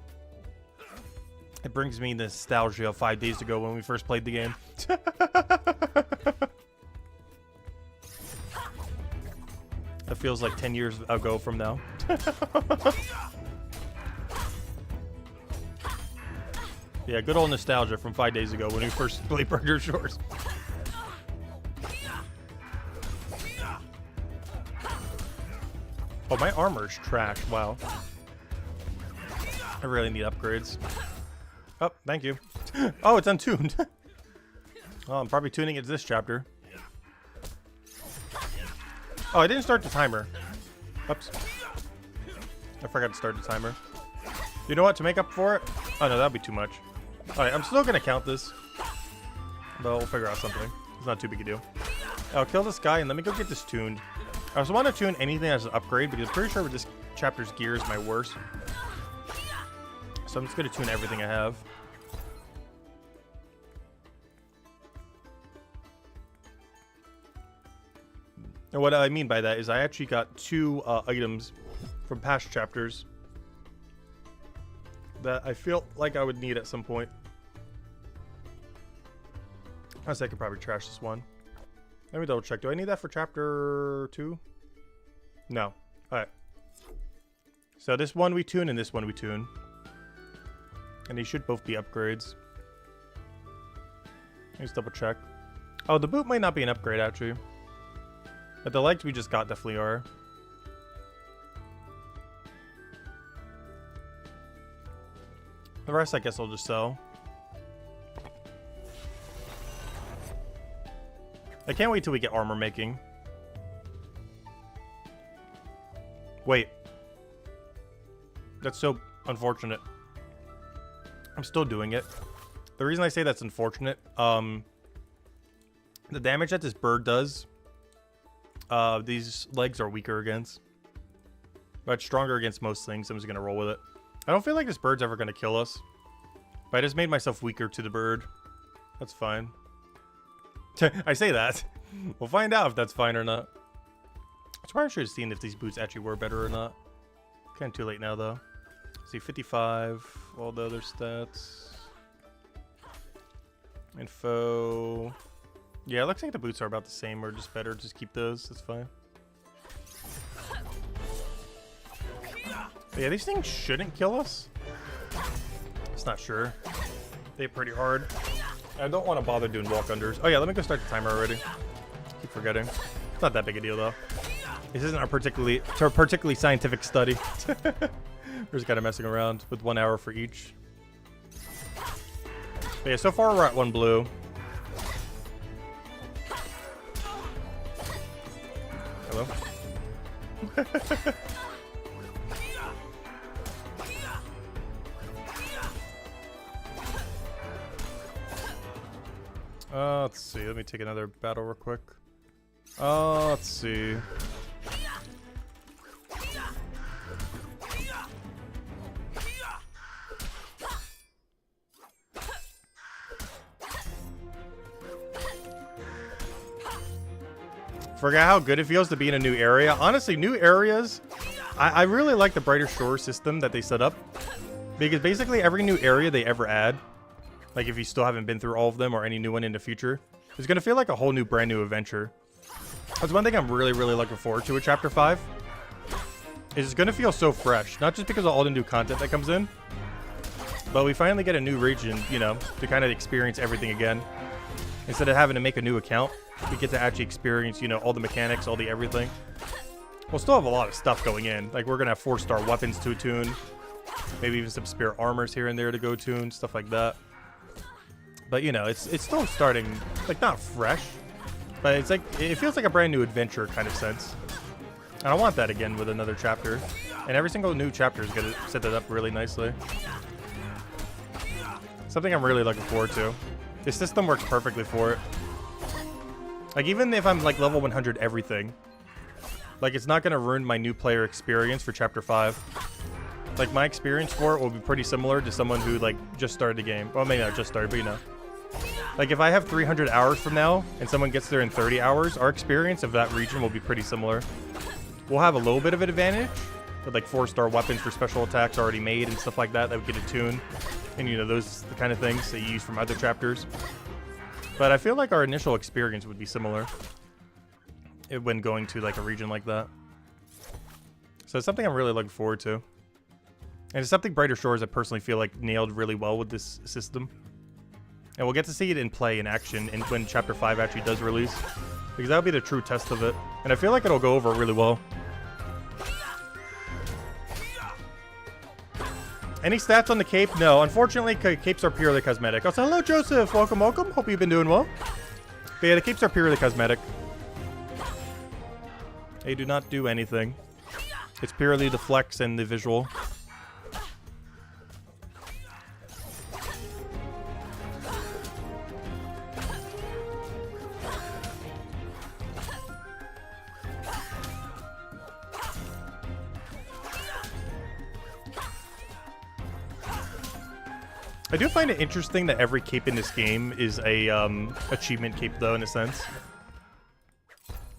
It brings me nostalgia of 5 days ago when we first played the game. That feels like 10 years ago from now. Yeah, good old nostalgia from 5 days ago when we first played Burger Shores. Oh, my armor's trash. Wow. I really need upgrades. Oh, thank you. Oh, it's untuned. Oh, I'm probably tuning it this chapter. Oh, I didn't start the timer. Oops. I forgot to start the timer. You know what? To make up for it? Oh, no, that'd be too much. Alright, I'm still going to count this. But we'll figure out something. It's not too big a deal. I'll kill this guy and let me go get this tuned. I also want to tune anything as an upgrade because I'm pretty sure this chapter's gear is my worst. So I'm just going to tune everything I have. And what I mean by that is I actually got 2 items from past chapters that I feel like I would need at some point. Honestly, I could probably trash this one. Let me double check. Do I need that for chapter 2? No. Alright. So this one we tune and this one we tune. And these should both be upgrades. Let's double check. Oh, the boot might not be an upgrade actually. But the legs we just got definitely are. The rest I guess I'll just sell. I can't wait till we get armor making. Wait. That's so unfortunate. I'm still doing it. The reason I say that's unfortunate, the damage that this bird does, these legs are weaker against. But stronger against most things. I'm just going to roll with it. I don't feel like this bird's ever going to kill us. But I just made myself weaker to the bird. That's fine. I say that. We'll find out if that's fine or not. That's why I should have seen if these boots actually were better or not. Kind of too late now, though. Let's see, 55. All the other stats. Info. Yeah, it looks like the boots are about the same or just better. Just keep those. That's fine. But yeah, these things shouldn't kill us. It's not sure. They hit pretty hard. I don't want to bother doing walk-unders. Oh yeah, let me go start the timer already. Keep forgetting. It's not that big a deal though. This isn't a particularly scientific study. We're just kind of messing around with 1 hour for each. But yeah, so far we're at 1 blue. Hello? Let's see. Let me take another battle real quick. Let's see. Forgot how good it feels to be in a new area. Honestly, new areas, I really like the Brighter Shore system that they set up. Because basically every new area they ever add, like if you still haven't been through all of them or any new one in the future, it's going to feel like a whole new brand new adventure. That's one thing I'm really looking forward to with Chapter 5. It's going to feel so fresh. Not just because of all the new content that comes in, but we finally get a new region, you know, to kind of experience everything again. Instead of having to make a new account, we get to actually experience, you know, all the mechanics, all the everything. We'll still have a lot of stuff going in. Like, we're going to have 4-star weapons to attune. Maybe even some spare armors here and there to go tune, stuff like that. But, you know, it's still starting, like, not fresh. But it's like, it feels like a brand new adventure kind of sense. And I want that again with another chapter. And every single new chapter is going to set that up really nicely. Something I'm really looking forward to. This system works perfectly for it. Like, even if I'm, like, level 100 everything, like, it's not going to ruin my new player experience for Chapter 5. Like, my experience for it will be pretty similar to someone who, like, just started the game. Well, maybe not just started, but, you know. Like, if I have 300 hours from now, and someone gets there in 30 hours, our experience of that region will be pretty similar. We'll have a little bit of an advantage, with, like, 4-star weapons for special attacks already made and stuff like that we get to tune. And, you know, those the kind of things that you use from other chapters. But I feel like our initial experience would be similar when going to, like, a region like that. So it's something I'm really looking forward to. And it's something Brighter Shores I personally feel like nailed really well with this system. And we'll get to see it in play, in action, when Chapter 5 actually does release. Because that'll be the true test of it. And I feel like it'll go over really well. Any stats on the cape? No. Unfortunately, capes are purely cosmetic. Oh, so hello, Joseph. Welcome, welcome. Hope you've been doing well. But yeah, the capes are purely cosmetic. They do not do anything. It's purely the flex and the visual. I do find it interesting that every cape in this game is a achievement cape, though, in a sense.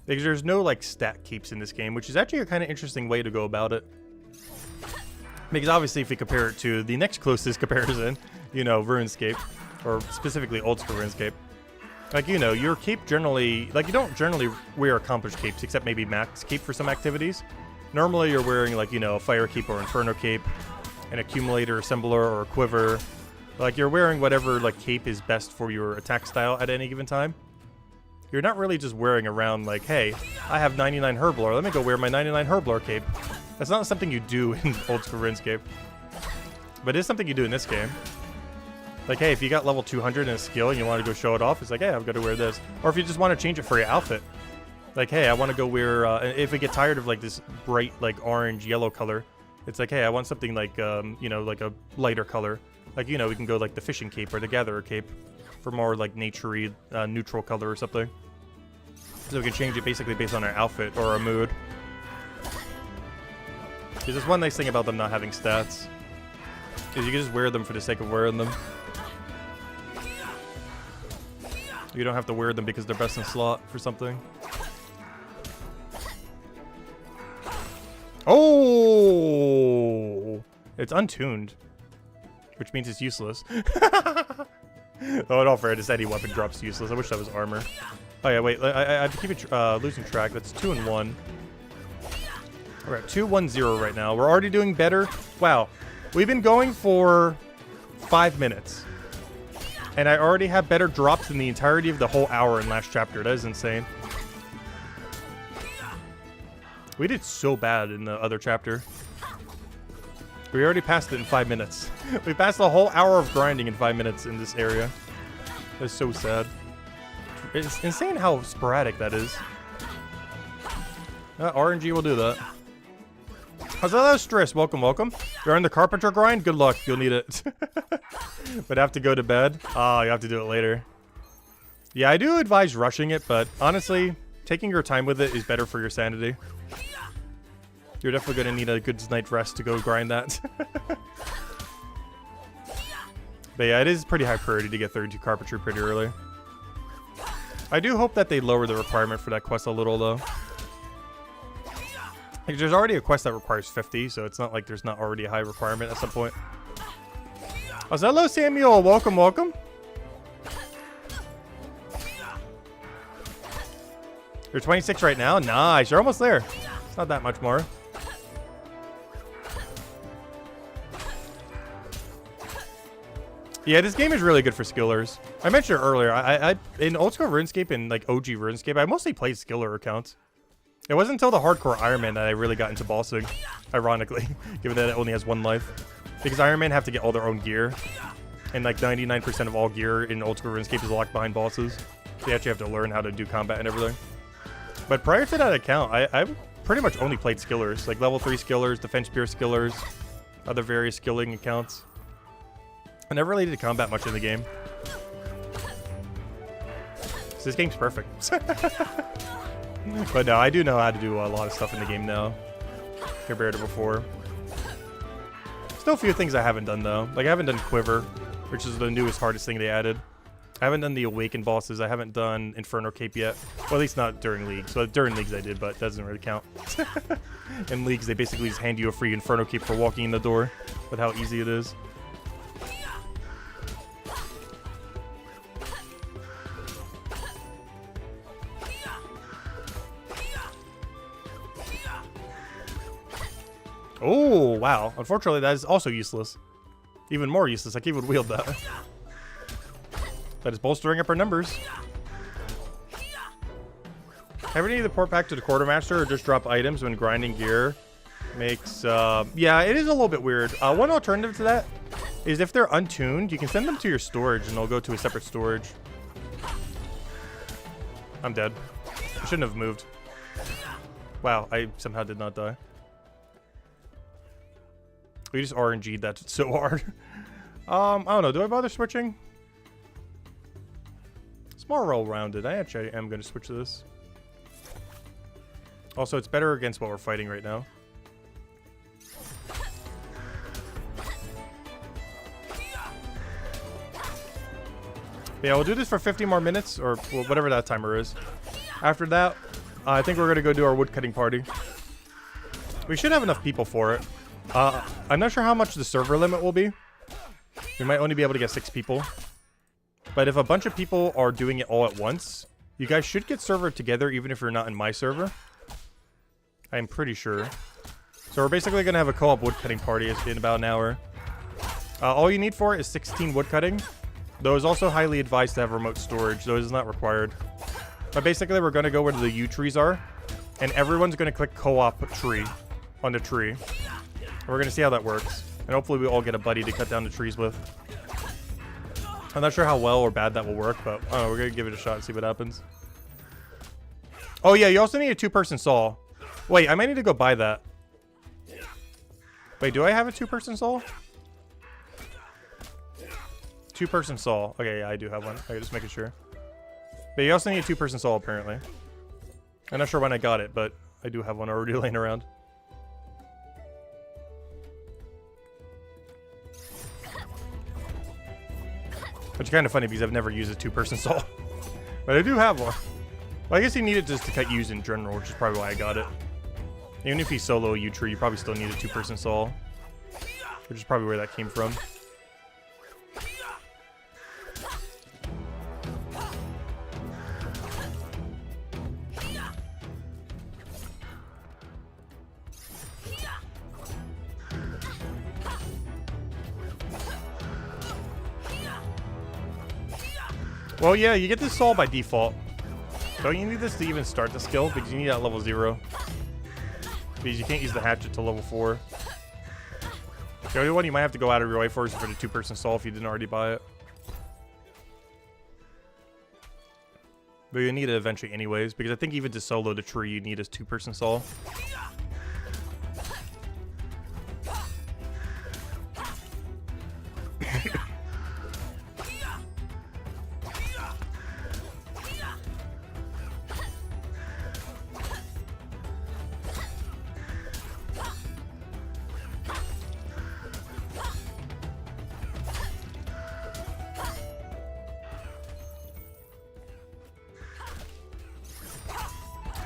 Because there's no, like, stat capes in this game, which is actually a kind of interesting way to go about it. Because obviously, if we compare it to the next closest comparison, you know, RuneScape, or specifically Old School RuneScape, like, you know, your cape generally, like, you don't generally wear accomplished capes, except maybe max cape for some activities. Normally, you're wearing, like, you know, a fire cape or inferno cape, an accumulator, assembler, or a quiver. Like, you're wearing whatever, like, cape is best for your attack style at any given time. You're not really just wearing around, like, hey, I have 99 Herblore, let me go wear my 99 Herblore cape. That's not something you do in Old School RuneScape. But it is something you do in this game. Like, hey, if you got level 200 in a skill and you want to go show it off, it's like, hey, I've got to wear this. Or if you just want to change it for your outfit. Like, hey, I want to go wear, if we get tired of, like, this bright, like, orange, yellow color, it's like, hey, I want something like, you know, like a lighter color. Like, you know, we can go like the fishing cape or the gatherer cape for more like naturey, neutral color or something. So we can change it basically based on our outfit or our mood. There's one nice thing about them not having stats. Is you can just wear them for the sake of wearing them. You don't have to wear them because they're best in slot for something. Oh! It's untuned. Which means it's useless. Oh, in all fairness, any weapon drops useless. I wish that was armor. Oh yeah, wait. I have to keep it losing track. That's 2 and 1. We're at 2-1-0 right now. We're already doing better. Wow. We've been going for 5 minutes. And I already have better drops than the entirety of the whole hour in last chapter. That is insane. We did so bad in the other chapter. We already passed it in 5 minutes. We passed the whole hour of grinding in 5 minutes in this area. That's so sad. It's insane how sporadic that is. RNG will do that. How's that, Stress? Welcome, welcome. You're on the carpenter grind? Good luck. You'll need it. But have to go to bed? Oh, you have to do it later. Yeah, I do advise rushing it, but honestly, taking your time with it is better for your sanity. You're definitely going to need a good night's rest to go grind that. But yeah, it is pretty high priority to get 32 carpentry pretty early. I do hope that they lower the requirement for that quest a little, though. Like, there's already a quest that requires 50, so it's not like there's not already a high requirement at some point. Oh, so hello, Samuel. Welcome, welcome. You're 26 right now? Nice. You're almost there. It's not that much more. Yeah, this game is really good for skillers. I mentioned it earlier. I in old school RuneScape and like OG RuneScape, I mostly played skiller accounts. It wasn't until the hardcore Iron Man that I really got into bossing, ironically, given that it only has 1 life. Because Iron Man have to get all their own gear, and like 99% of all gear in old school RuneScape is locked behind bosses. So you actually have to learn how to do combat and everything. But prior to that account, I pretty much only played skillers, like level 3 skillers, defense spear skillers, other various skilling accounts. I never really did combat much in the game. So this game's perfect. But no, I do know how to do a lot of stuff in the game now compared to before. Still a few things I haven't done though. Like I haven't done Quiver, which is the newest hardest thing they added. I haven't done the Awakened bosses. I haven't done Inferno Cape yet. Well, at least not during Leagues. So during Leagues I did, but that doesn't really count. In Leagues, they basically just hand you a free Inferno Cape for walking in the door with how easy it is. Oh, wow. Unfortunately, that is also useless. Even more useless. I can't even wield that. That is bolstering up our numbers. Ever need to port back to the Quartermaster or just drop items when grinding gear? Makes, yeah, it is a little bit weird. One alternative to that is if they're untuned, you can send them to your storage and they'll go to a separate storage. I'm dead. I shouldn't have moved. Wow, I somehow did not die. We just RNG'd that so hard. I don't know. Do I bother switching? It's more well-rounded. I actually am going to switch this. Also, it's better against what we're fighting right now. Yeah, we'll do this for 50 more minutes, or well, whatever that timer is. After that, I think we're going to go do our woodcutting party. We should have enough people for it. I'm not sure how much the server limit will be. We might only be able to get 6 people. But if a bunch of people are doing it all at once, you guys should get server together even if you're not in my server. I'm pretty sure. So we're basically going to have a co-op woodcutting party in about an hour. All you need for it is 16 woodcutting. Though it's also highly advised to have remote storage, though it is not required. But basically we're going to go where the yew trees are. And everyone's going to click co-op tree on the tree. We're going to see how that works. And hopefully we all get a buddy to cut down the trees with. I'm not sure how well or bad that will work, but I don't know, we're going to give it a shot and see what happens. Oh yeah, you also need a 2-person saw. Wait, I might need to go buy that. Wait, do I have a 2-person saw? 2-person saw. Okay, yeah, I do have one. Okay, just making sure. But you also need a 2-person saw, apparently. I'm not sure when I got it, but I do have one already laying around. Which is kind of funny because I've never used a 2-person saw. But I do have one. Well, I guess you need it just to cut yews in general, which is probably why I got it. Even if you solo a yew tree, you probably still need a 2-person saw. Which is probably where that came from. Well, yeah, you get this saw by default. Don't you need this to even start the skill? Because you need that level 0. Because you can't use the hatchet to level 4. The only one you might have to go out of your way for is for the 2-person saw if you didn't already buy it. But you need it eventually anyways, because I think even to solo the tree you need a 2-person saw.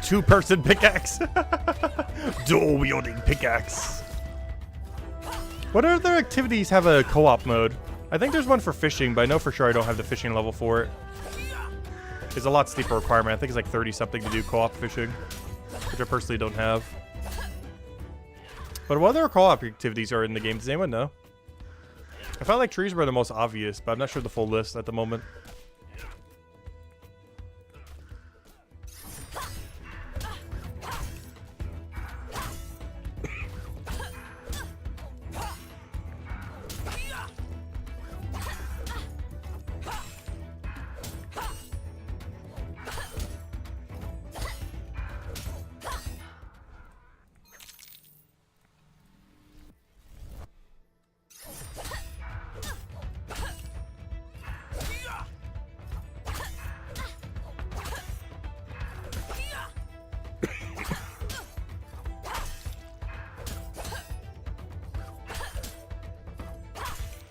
Two-person pickaxe. Dual-wielding pickaxe. What other activities have a co-op mode? I think there's one for fishing, but I know for sure I don't have the fishing level for it. It's a lot steeper requirement. I think it's like 30-something to do co-op fishing, which I personally don't have. But what other co-op activities are in the game? Does anyone know? I felt like trees were the most obvious, but I'm not sure the full list at the moment.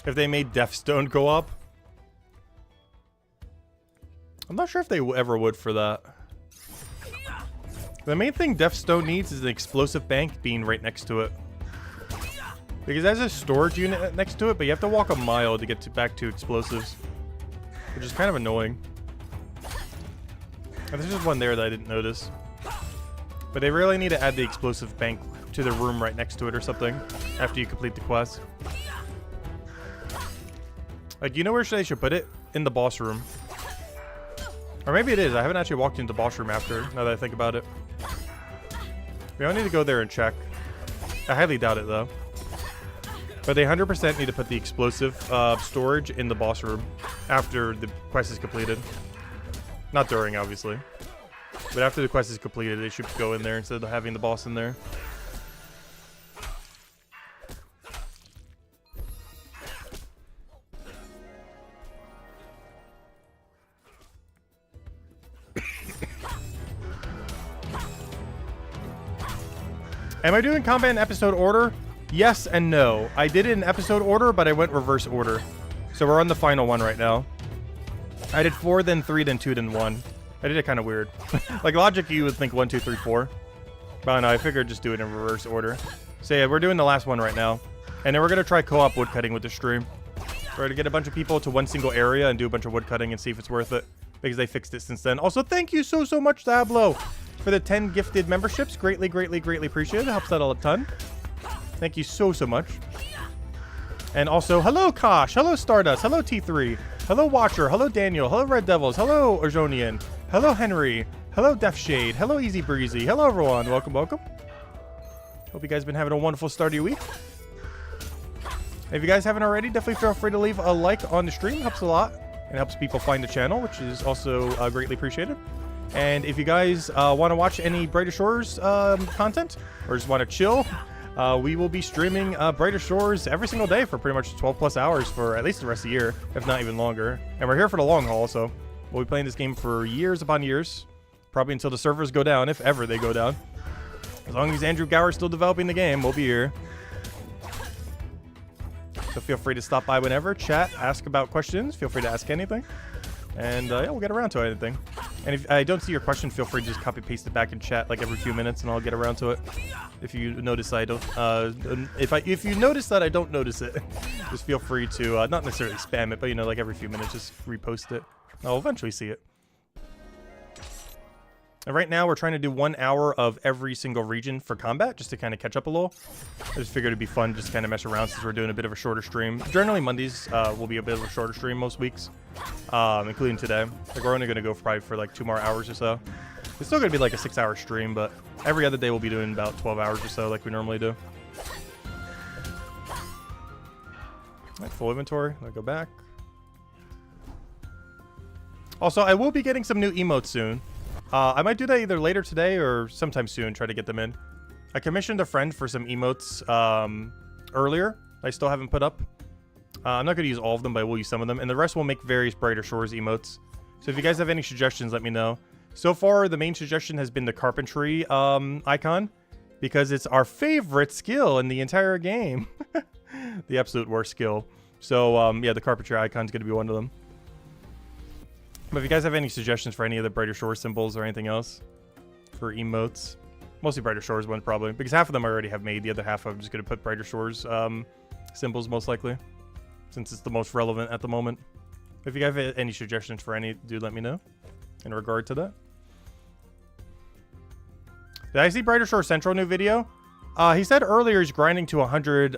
If they made Deathstone co-op, I'm not sure if they ever would for that. The main thing Deathstone needs is an explosive bank being right next to it. Because it has a storage unit next to it, but you have to walk a mile to get back to explosives. Which is kind of annoying. And there's just one there that I didn't notice. But they really need to add the explosive bank to the room right next to it or something after you complete the quest. Like, you know where they should put it? In the boss room. Or maybe it is. I haven't actually walked into the boss room after, now that I think about it. We all need to go there and check. I highly doubt it, though. But they 100% need to put the explosive storage in the boss room after the quest is completed. Not during, obviously. But after the quest is completed, they should go in there instead of having the boss in there. Am I doing combat in episode order? Yes and no. I did it in episode order, but I went reverse order. So we're on the final one right now. I did 4, then 3, then 2, then 1. I did it kind of weird. Like, logic, you would think 1, 2, 3, 4. But no, I figured just do it in reverse order. So yeah, we're doing the last one right now. And then we're going to try co-op woodcutting with the stream. We're going to get a bunch of people to one single area and do a bunch of woodcutting and see if it's worth it. Because they fixed it since then. Also, thank you so much, Dablo, for the 10 gifted memberships. Greatly appreciated. It helps out a ton. Thank you so much. And also, hello Kosh, hello Stardust, hello T3, hello Watcher, hello Daniel, hello Red Devils, hello Orjonian, hello Henry, hello Death Shade, hello Easy Breezy, hello everyone, welcome. Hope you guys been having a wonderful start of your week. If you guys haven't already, definitely feel free to leave a like on the stream. It helps a lot. It helps people find the channel, which is also greatly appreciated. And if you guys want to watch any Brighter Shores content, or just want to chill, we will be streaming Brighter Shores every single day for pretty much 12 plus hours for at least the rest of the year, if not even longer. And we're here for the long haul, so we'll be playing this game for years upon years, probably until the servers go down, if ever they go down. As long as Andrew Gower is still developing the game, we'll be here. So feel free to stop by whenever, chat, ask about questions, feel free to ask anything. And yeah, we'll get around to anything. And if I don't see your question, feel free to just copy paste it back in chat like every few minutes, and I'll get around to it. If you notice I don't, if you notice that I don't notice it, just feel free to not necessarily spam it, but you know, like every few minutes, just repost it. I'll eventually see it. And right now we're trying to do 1 hour of every single region for combat, just to kind of catch up a little. I just figured it'd be fun just to kind of mess around since we're doing a bit of a shorter stream. Generally Mondays will be a bit of a shorter stream most weeks, including today. Like we're only going to go probably for like 2 more hours or so. It's still going to be like a 6-hour stream, but every other day we'll be doing about 12 hours or so like we normally do. Alright, full inventory. I'll go back. Also, I will be getting some new emotes soon. I might do that either later today or sometime soon, try to get them in. I commissioned a friend for some emotes earlier. I still haven't put up. I'm not going to use all of them, but I will use some of them. And the rest will make various Brighter Shores emotes. So if you guys have any suggestions, let me know. So far, the main suggestion has been the carpentry icon, because it's our favorite skill in the entire game. The absolute worst skill. So, yeah, the carpentry icon is going to be one of them. But if you guys have any suggestions for any of the Brighter Shores symbols or anything else for emotes, mostly Brighter Shores ones probably, because half of them I already have made. The other half I'm just going to put Brighter Shores symbols most likely, since it's the most relevant at the moment. If you guys have any suggestions for any, do let me know in regard to that. Did I see Brighter Shore Central new video? He said earlier he's grinding to 100,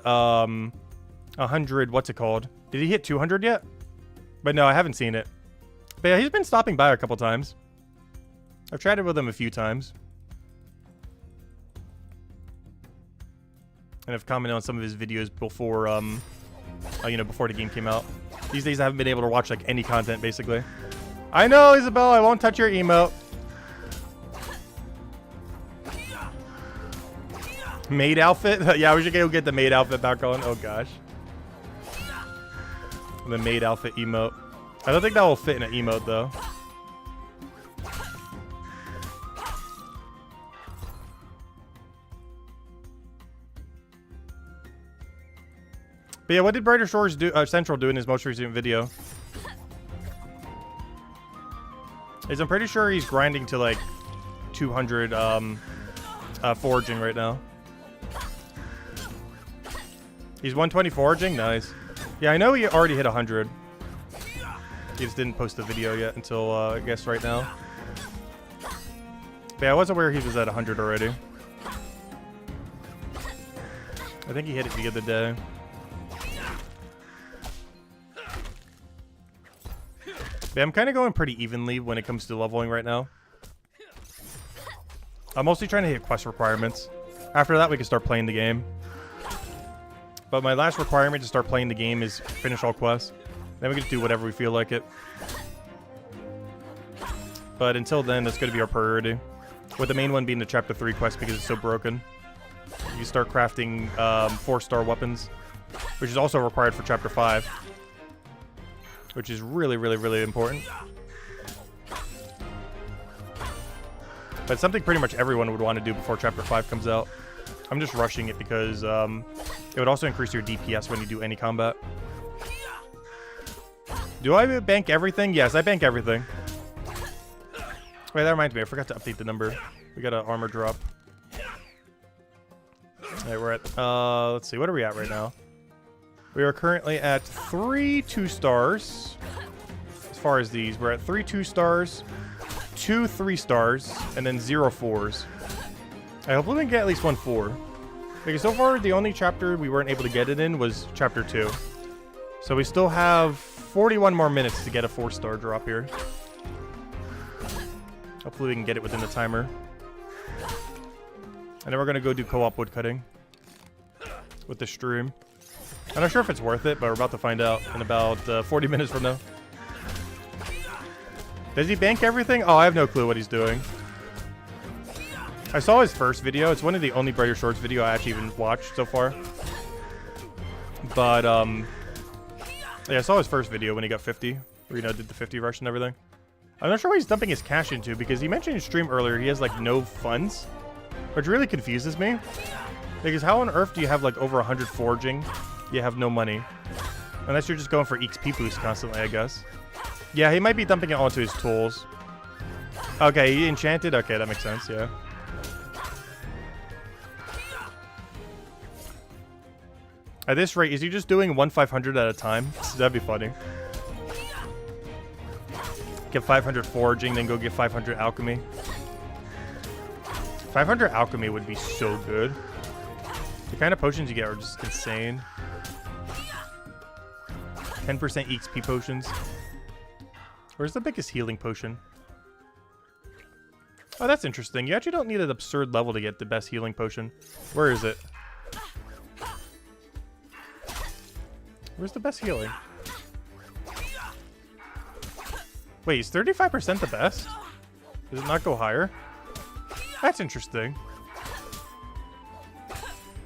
what's it called? Did he hit 200 yet? But no, I haven't seen it. But yeah, he's been stopping by a couple times. I've chatted with him a few times. And I've commented on some of his videos before, you know, before the game came out. These days I haven't been able to watch, like, any content, basically. I know, Isabel, I won't touch your emote. Maid outfit? Yeah, we should go get the maid outfit back on. Oh, gosh. The maid outfit emote. I don't think that will fit in an emote, though. But yeah, what did Brighter Shores do, Central do in his most recent video? I'm pretty sure he's grinding to like 200 foraging right now. He's 120 foraging? Nice. Yeah, I know he already hit 100. He just didn't post the video yet until, I guess, right now. But yeah, I was aware he was at 100 already. I think he hit it the other day. But I'm kind of going pretty evenly when it comes to leveling right now. I'm mostly trying to hit quest requirements. After that, we can start playing the game. But my last requirement to start playing the game is finish all quests. Then we can just do whatever we feel like it. But until then, that's going to be our priority. With the main one being the Chapter 3 quest because it's so broken. You start crafting 4-star weapons, which is also required for Chapter 5. Which is really, really, really important. But it's something pretty much everyone would want to do before Chapter 5 comes out. I'm just rushing it because it would also increase your DPS when you do any combat. Do I bank everything? Yes, I bank everything. Wait, that reminds me. I forgot to update the number. We got an armor drop. Alright, we're at, let's see. What are we at right now? We are currently at 3 2-stars. As far as these, we're at 3 2-stars, 2 3-stars, and then 0 4s. I hope we can get at least 1 4. Because so far, the only chapter we weren't able to get it in was Chapter 2. So we still have 41 more minutes to get a 4-star drop here. Hopefully we can get it within the timer. And then we're going to go do co-op woodcutting with the stream. I'm not sure if it's worth it, but we're about to find out in about 40 minutes from now. Does he bank everything? Oh, I have no clue what he's doing. I saw his first video. It's one of the only Brighter Shores video I actually even watched so far. But, yeah, I saw his first video when he got 50. Where, you know, did the 50 rush and everything. I'm not sure what he's dumping his cash into, because he mentioned in stream earlier he has, like, no funds. Which really confuses me. Because how on earth do you have, like, over 100 foraging? You have no money. Unless you're just going for XP boost constantly, I guess. Yeah, he might be dumping it onto his tools. Okay, he enchanted? Okay, that makes sense, yeah. At this rate, is he just doing 1 500 at a time? That'd be funny. Get 500 foraging, then go get 500 alchemy. 500 alchemy would be so good. The kind of potions you get are just insane. 10% XP potions. Where's the biggest healing potion? Oh, that's interesting. You actually don't need an absurd level to get the best healing potion. Where is it? Where's the best healing? Wait, is 35% the best? Does it not go higher? That's interesting.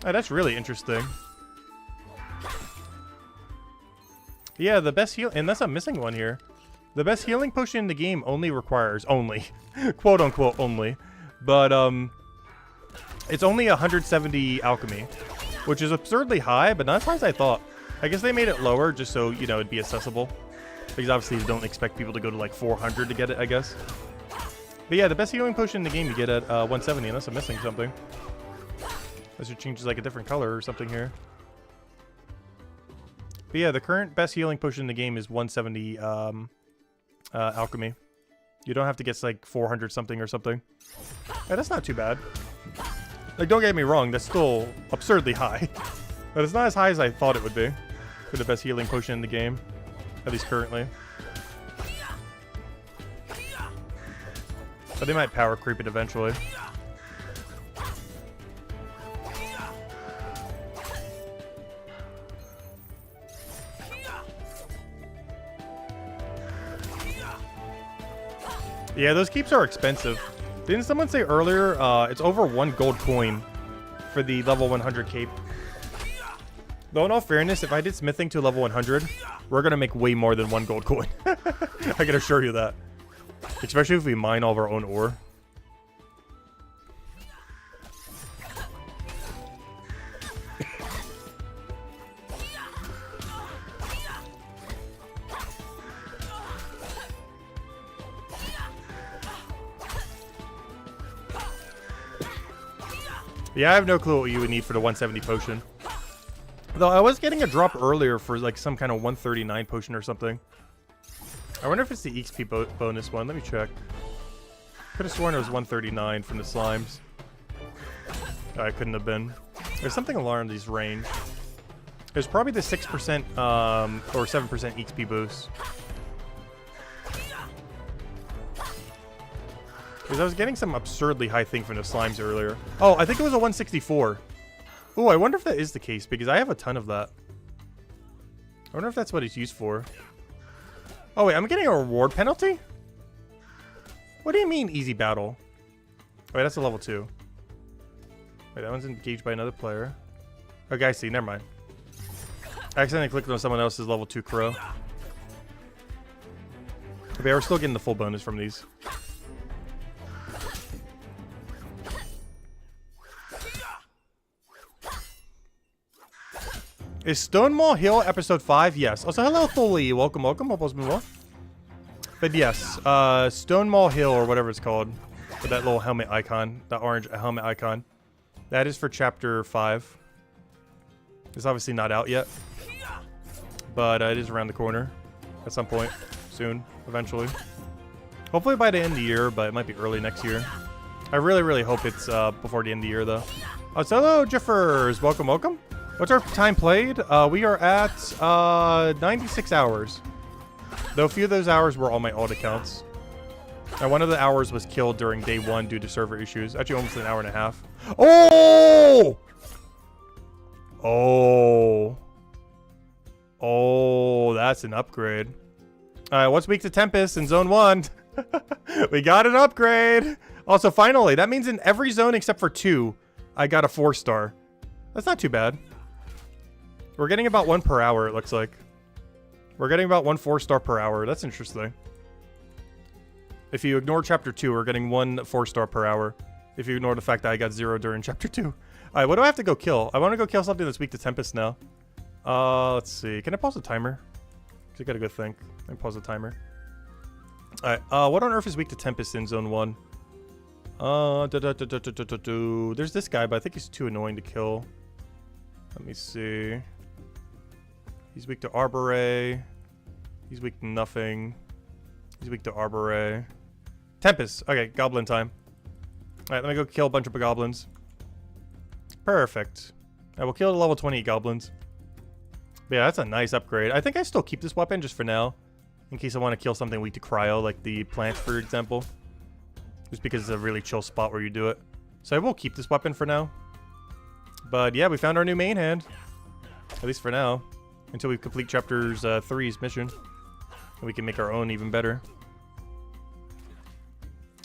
Oh, that's really interesting. Yeah, the best heal, unless I'm missing one here. The best healing potion in the game only requires, quote unquote only, but it's only 170 alchemy, which is absurdly high, but not as high as I thought. I guess they made it lower just so, you know, it'd be accessible. Because obviously you don't expect people to go to like 400 to get it, I guess. But yeah, the best healing potion in the game you get at 170, unless I'm missing something. Unless it changes like a different color or something here. But yeah, the current best healing potion in the game is 170 alchemy. You don't have to get like 400 something or something. Yeah, that's not too bad. Like, don't get me wrong, that's still absurdly high. But it's not as high as I thought it would be for the best healing potion in the game. At least currently. But they might power creep it eventually. Yeah, those keeps are expensive. Didn't someone say earlier, it's over 1 gold coin for the level 100 cape? Though in all fairness, if I did smithing to level 100, we're gonna make way more than 1 gold coin. I can assure you that. Especially if we mine all of our own ore. Yeah, I have no clue what you would need for the 170 potion. Though I was getting a drop earlier for like some kind of 139 potion or something. I wonder if it's the XP bonus one. Let me check. Could have sworn it was 139 from the slimes. Oh, it couldn't have been. There's something alarmed these range. There's probably the 6% or 7% XP boost. Because I was getting some absurdly high thing from the slimes earlier. Oh, I think it was a 164. Oh, I wonder if that is the case, because I have a ton of that. I wonder if that's what it's used for. Oh, wait, I'm getting a reward penalty? What do you mean, easy battle? Wait, that's a level 2. Wait, that one's engaged by another player. Okay, I see, never mind. I accidentally clicked on someone else's level 2 crow. Okay, we're still getting the full bonus from these. Is Stonewall Hill episode 5? Yes. Also, hello, Tholi. Welcome, welcome. Hope all's been well. But yes, Stonewall Hill, or whatever it's called, with that little helmet icon, that orange helmet icon, that is for chapter 5. It's obviously not out yet, but it is around the corner at some point soon, eventually. Hopefully by the end of the year, but it might be early next year. I really, really hope it's before the end of the year, though. So hello, Jeffers. Welcome, welcome. What's our time played? We are at 96 hours. Though a few of those hours were on my alt accounts. And one of the hours was killed during day 1 due to server issues. Actually, almost an hour and a half. Oh! Oh. Oh, that's an upgrade. Alright, what's weak to Tempest in Zone 1? We got an upgrade! Also, finally, that means in every zone except for 2, I got a 4-star. That's not too bad. We're getting about 1 per hour, it looks like. We're getting about 1 4-star per hour. That's interesting. If you ignore chapter 2, we're getting 1 4-star per hour. If you ignore the fact that I got 0 during chapter 2. Alright, what do I have to go kill? I want to go kill something that's weak to Tempest now. Let's see. Can I pause the timer? Because I gotta go think. Let me pause the timer. Alright, what on earth is weak to Tempest in Zone 1? There's this guy, but I think he's too annoying to kill. Let me see. He's weak to Arbor Ray. He's weak to nothing. He's weak to Arbor Ray. Tempest. Okay, Goblin time. Alright, let me go kill a bunch of goblins. Perfect. I will kill the level 28 goblins. But yeah, that's a nice upgrade. I think I still keep this weapon just for now. In case I want to kill something weak to cryo, like the plants, for example. Just because it's a really chill spot where you do it. So I will keep this weapon for now. But yeah, we found our new main hand. At least for now. Until we complete Chapters 3's mission. And we can make our own even better.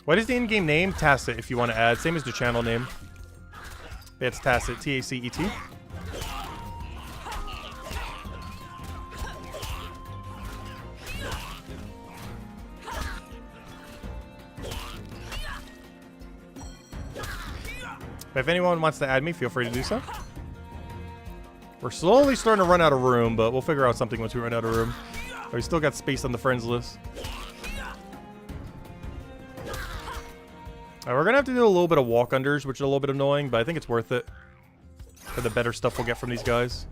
What is the in-game name? Tacet, if you want to add. Same as the channel name. Yeah, it's Tacet. T-A-C-E-T. But if anyone wants to add me, feel free to do so. We're slowly starting to run out of room, but we'll figure out something once we run out of room. But we still got space on the friends list. We're going to have to do a little bit of walk-unders, which is a little bit annoying, but I think it's worth it. For the better stuff we'll get from these guys.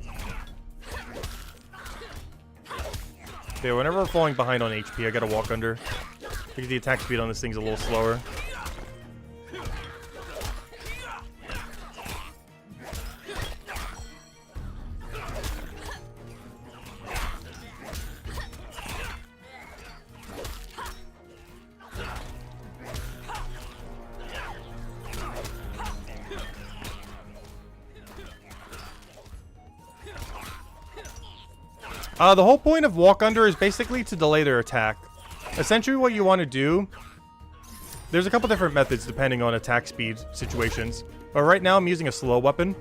Okay, whenever we're falling behind on HP, I got to walk under. Because the attack speed on this thing's a little slower. The whole point of walk under is basically to delay their attack. Essentially what you want to do, there's a couple different methods depending on attack speed situations. But right now I'm using a slow weapon.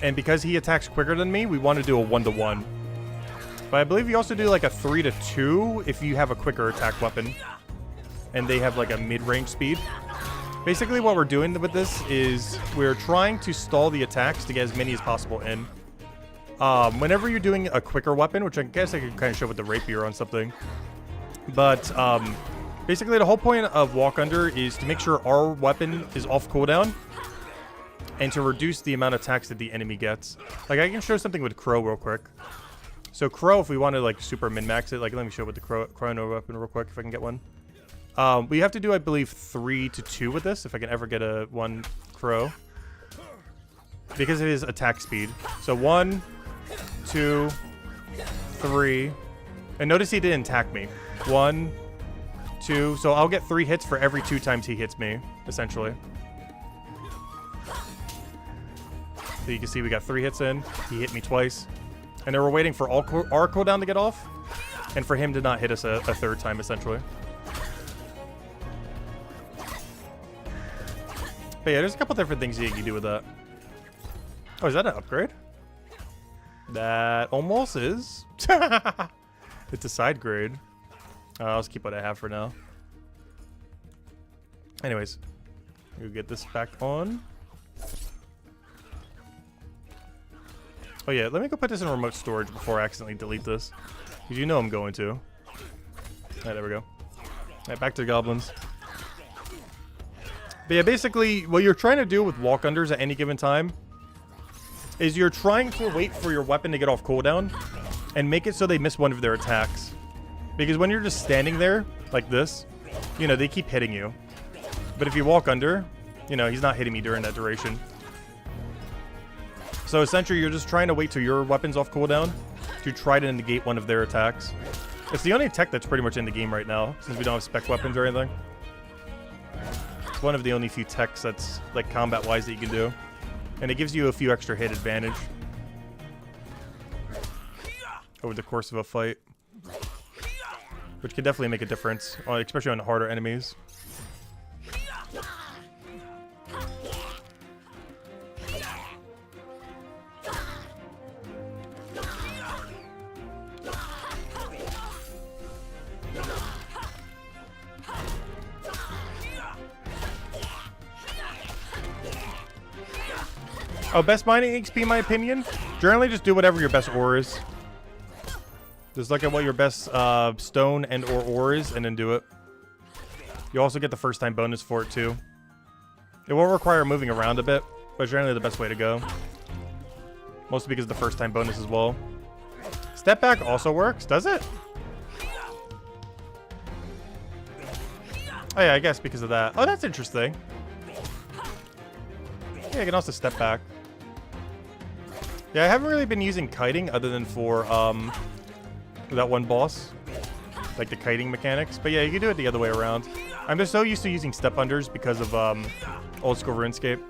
And because he attacks quicker than me, we want to do a 1-to-1. But I believe you also do like a 3-to-2 if you have a quicker attack weapon. And they have like a mid-range speed. Basically what we're doing with this is we're trying to stall the attacks to get as many as possible in. Whenever you're doing a quicker weapon, which I guess I could kind of show with the rapier on something. But, basically the whole point of walk under is to make sure our weapon is off cooldown. And to reduce the amount of attacks that the enemy gets. Like, I can show something with Crow real quick. So Crow, if we want to, like, super min-max it, like, let me show with the Chrono weapon real quick, if I can get one. We have to do, I believe, 3-to-2 with this, if I can ever get a 1 Crow. Because of his attack speed. So 1... 2, 3, and notice he didn't attack me. 1, 2, so I'll get 3 hits for every 2 times he hits me, essentially. So you can see we got 3 hits in. He hit me twice, and then we're waiting for our cooldown to get off, and for him to not hit us a 3rd time, essentially. But yeah, there's a couple different things you can do with that. Oh, is that an upgrade? That almost is. It's a side grade. I'll just keep what I have for now. Anyways, we'll get this back on. Oh yeah, let me go put this in remote storage before I accidentally delete this. Because you know I'm going to. Alright, there we go. Alright, back to the goblins. But yeah, basically, what you're trying to do with walk-unders at any given time is you're trying to wait for your weapon to get off cooldown and make it so they miss one of their attacks. Because when you're just standing there, like this, you know, they keep hitting you. But if you walk under, you know, he's not hitting me during that duration. So essentially, you're just trying to wait till your weapon's off cooldown to try to negate one of their attacks. It's the only tech that's pretty much in the game right now, since we don't have spec weapons or anything. It's one of the only few techs that's, like, combat-wise that you can do. And it gives you a few extra hit advantage over the course of a fight. Which can definitely make a difference, especially on harder enemies. Oh, best mining XP, in my opinion? Generally, just do whatever your best ore is. Just look at what your best stone and or ore is, and then do it. You also get the first time bonus for it, too. It will require moving around a bit, but it's generally the best way to go. Mostly because of the first time bonus as well. Step back also works, does it? Oh yeah, I guess because of that. Oh, that's interesting. Yeah, I can also step back. Yeah, I haven't really been using kiting other than for that one boss. Like the kiting mechanics. But yeah, you can do it the other way around. I'm just so used to using step unders because of old school RuneScape.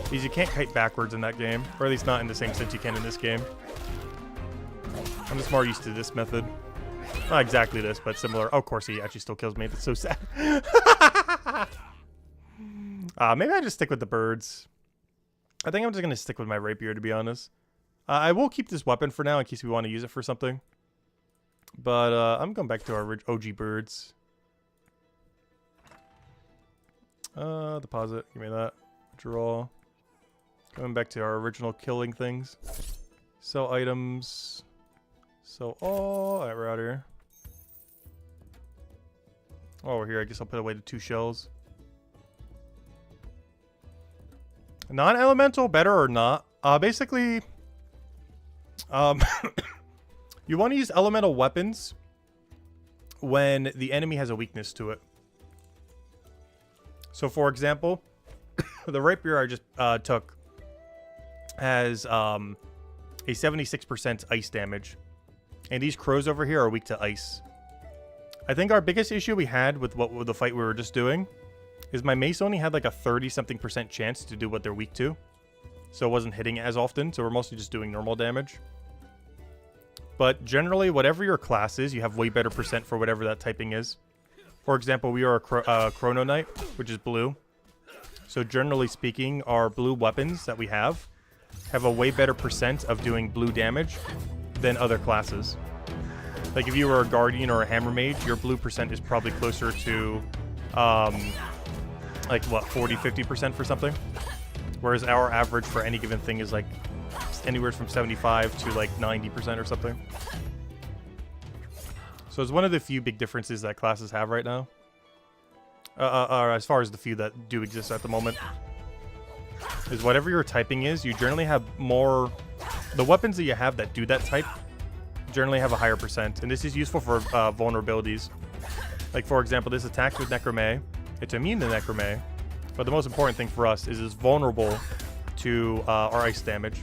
Because you can't kite backwards in that game. Or at least not in the same sense you can in this game. I'm just more used to this method. Not exactly this, but similar. Oh, of course he actually still kills me. That's so sad. Maybe I just stick with the birds. I think I'm just going to stick with my rapier, to be honest. I will keep this weapon for now in case we want to use it for something. But I'm going back to our OG birds. Deposit. Give me that. Draw. Going back to our original killing things. Sell items. Sell all. Alright, we're out here. Oh, we're here. I guess I'll put away the 2 shells. Non-elemental, better or not? Basically, you want to use elemental weapons when the enemy has a weakness to it. So, for example, the rapier I just took has a 76% ice damage. And these crows over here are weak to ice. I think our biggest issue we had with the fight we were just doing is my mace only had like a 30-something% chance to do what they're weak to. So it wasn't hitting as often, so we're mostly just doing normal damage. But generally, whatever your class is, you have way better percent for whatever that typing is. For example, we are a Chrono Knight, which is blue. So generally speaking, our blue weapons that we have a way better percent of doing blue damage than other classes. Like if you were a Guardian or a Hammer Mage, your blue percent is probably closer to, like what, 40-50% for something? Whereas our average for any given thing is like anywhere from 75 to like 90% or something. So it's one of the few big differences that classes have right now. As far as the few that do exist at the moment. Is whatever your typing is, you generally have more... The weapons that you have that do that type generally have a higher percent. And this is useful for vulnerabilities. Like for example, this attacks with Necromay. It's immune to Necromay. But the most important thing for us is it's vulnerable to our ice damage.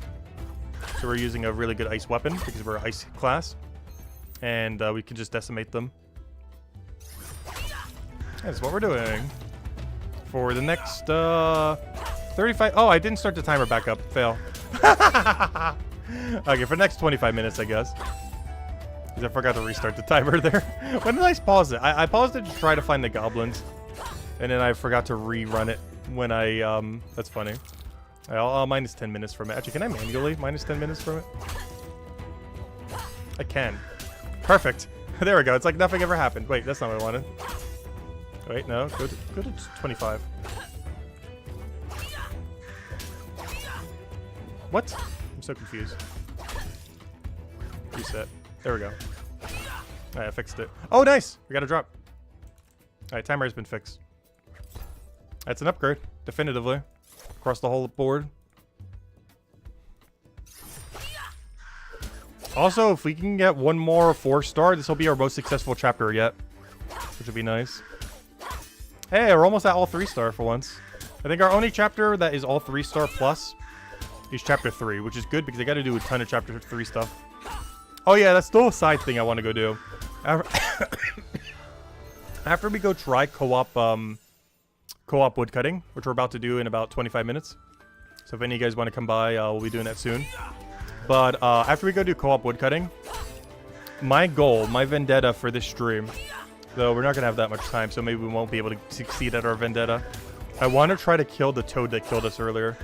So we're using a really good ice weapon because we're an ice class. And we can just decimate them. That's what we're doing. For the next 35... Oh, I didn't start the timer back up. Fail. Okay, for the next 25 minutes, I guess. Because I forgot to restart the timer there. When did I pause it? I paused it to try to find the goblins. And then I forgot to rerun it when I... That's funny. I'll minus 10 minutes from it. Actually, can I manually minus 10 minutes from it? I can. Perfect. There we go. It's like nothing ever happened. Wait, that's not what I wanted. Wait, no. Go to 25. What? I'm so confused. Reset. There we go. Alright, I fixed it. Oh, nice! We got a drop. Alright, timer has been fixed. That's an upgrade. Definitively. Across the whole board. Also, if we can get one more 4-star, this will be our most successful chapter yet. Which would be nice. Hey, we're almost at all 3-star for once. I think our only chapter that is all 3-star plus is chapter 3, which is good because I got to do a ton of chapter 3 stuff. Oh yeah, that's still a side thing I want to go do. After we go try co-op woodcutting, which we're about to do in about 25 minutes. So if any of you guys want to come by, we'll be doing that soon. But after we go do co-op woodcutting, my goal, my vendetta for this stream, though we're not going to have that much time, so maybe we won't be able to succeed at our vendetta. I want to try to kill the toad that killed us earlier.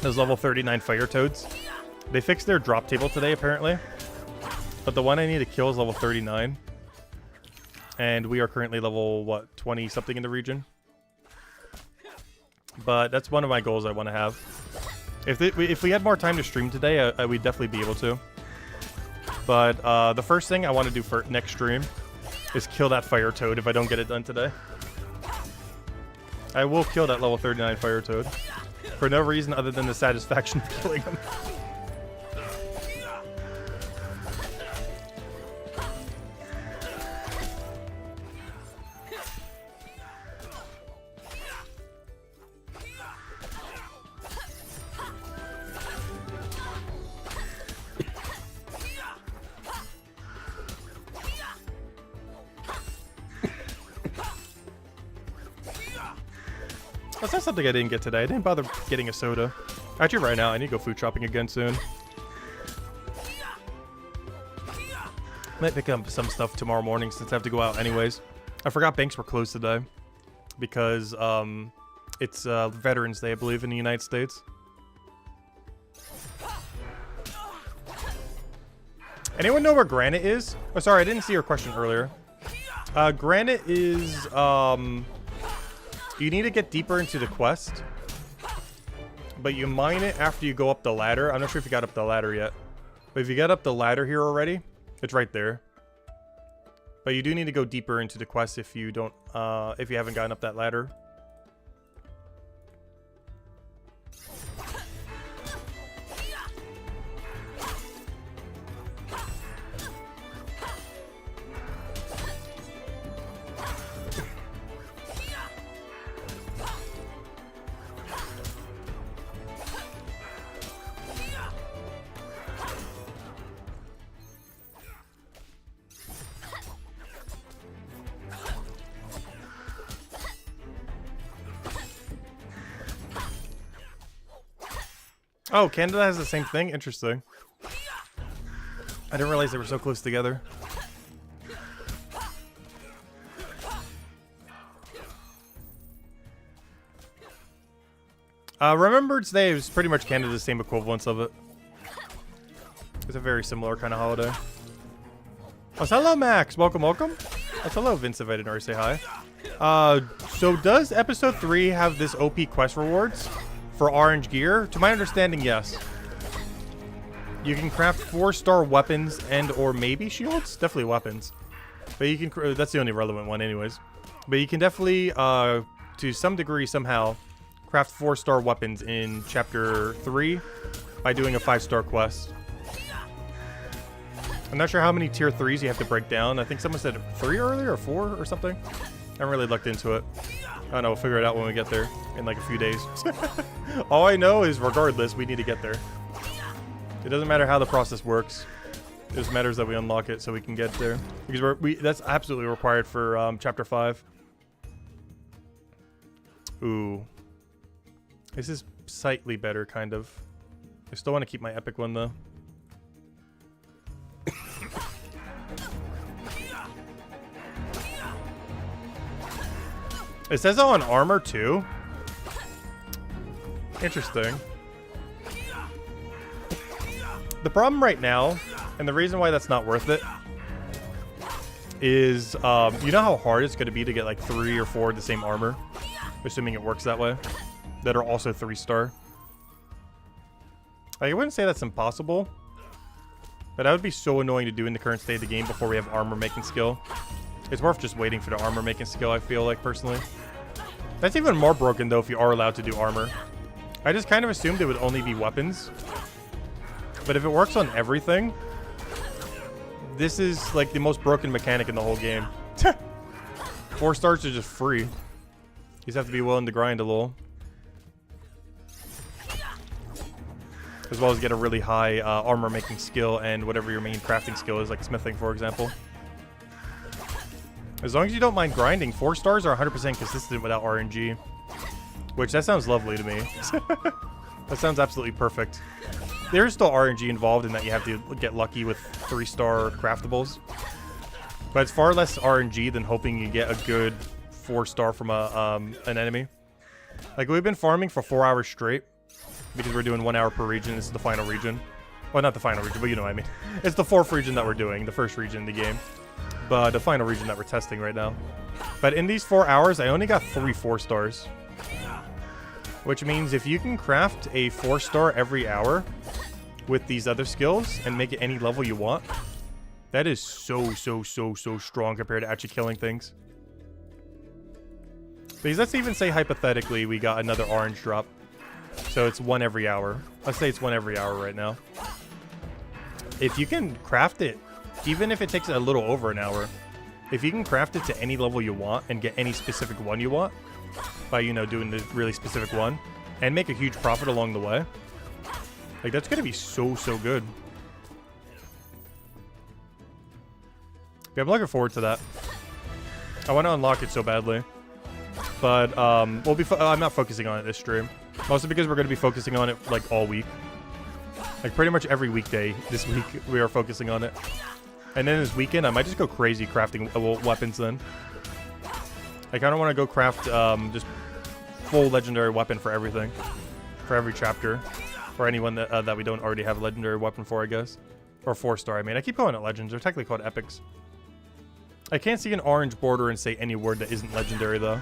Those level 39 fire toads. They fixed their drop table today, apparently. But the one I need to kill is level 39. And we are currently level, what, 20-something in the region? But that's one of my goals I want to have. If we had more time to stream today, we'd definitely be able to. But the first thing I want to do for next stream is kill that fire toad if I don't get it done today. I will kill that level 39 fire toad. For no reason other than the satisfaction of killing him. That's not something I didn't get today. I didn't bother getting a soda. Actually, right now, I need to go food shopping again soon. Might pick up some stuff tomorrow morning since I have to go out anyways. I forgot banks were closed today because it's Veterans Day, I believe, in the United States. Anyone know where Granite is? Oh, sorry, I didn't see your question earlier. Granite is, you need to get deeper into the quest, but you mine it after you go up the ladder. I'm not sure if you got up the ladder yet, but if you get up the ladder here already, it's right there. But you do need to go deeper into the quest if you don't, if you haven't gotten up that ladder. Oh, Canada has the same thing? Interesting. I didn't realize they were so close together. Remembrance Day is pretty much Canada's same equivalence of it. It's a very similar kind of holiday. Oh, hello, Max. Welcome, welcome. Oh, hello, Vince, if I didn't already say hi. So does episode 3 have this OP quest rewards for orange gear? To my understanding, yes. You can craft 4-star weapons and or maybe shields? Definitely weapons. But you can, that's the only relevant one anyways. But you can definitely, to some degree, somehow, craft 4-star weapons in chapter 3 by doing a 5-star quest. I'm not sure how many tier 3s you have to break down. I think someone said 3 earlier or 4 or something. I haven't really looked into it. I don't know, we'll figure it out when we get there in like a few days. All I know is regardless, we need to get there. It doesn't matter how the process works. It just matters that we unlock it so we can get there. Because that's absolutely required for chapter 5. Ooh. This is slightly better, kind of. I still want to keep my epic one, though. It says it on armor, too. Interesting. The problem right now, and the reason why that's not worth it, is, you know how hard it's going to be to get, like, 3 or 4 of the same armor? Assuming it works that way. That are also 3-star. I wouldn't say that's impossible. But that would be so annoying to do in the current state of the game before we have armor making skill. It's worth just waiting for the armor making skill, I feel like, personally. That's even more broken, though, if you are allowed to do armor. I just kind of assumed it would only be weapons. But if it works on everything, this is, like, the most broken mechanic in the whole game. 4 stars are just free. You just have to be willing to grind a little. As well as get a really high armor making skill and whatever your main crafting skill is, like smithing, for example. As long as you don't mind grinding, 4 stars are 100% consistent without RNG. Which, that sounds lovely to me. That sounds absolutely perfect. There's still RNG involved in that you have to get lucky with 3-star craftables. But it's far less RNG than hoping you get a good 4-star from an enemy. Like, we've been farming for 4 hours straight. Because we're doing 1 hour per region. This is the final region. Well, not the final region, but you know what I mean. It's the 4th region that we're doing. The first region in the game. But the final region that we're testing right now. But in these 4 hours, I only got 3 4-stars. Which means if you can craft a 4-star every hour with these other skills and make it any level you want, that is so strong compared to actually killing things. Because let's even say hypothetically we got another orange drop. So it's 1 every hour. Let's say it's 1 every hour right now. If you can craft it, even if it takes a little over an hour, if you can craft it to any level you want and get any specific one you want, by, you know, doing the really specific one, and make a huge profit along the way, like, that's going to be so good. Yeah, I'm looking forward to that. I want to unlock it so badly. But we'll be. I'm not focusing on it this stream, mostly because we're going to be focusing on it like all week. Like pretty much every weekday this week we are focusing on it. And then this weekend I might just go crazy crafting weapons then. I kind of want to go craft just full legendary weapon for everything. For every chapter. For anyone that we don't already have a legendary weapon for, I guess. Or 4-star, I mean. I keep calling it legends. They're technically called epics. I can't see an orange border and say any word that isn't legendary though.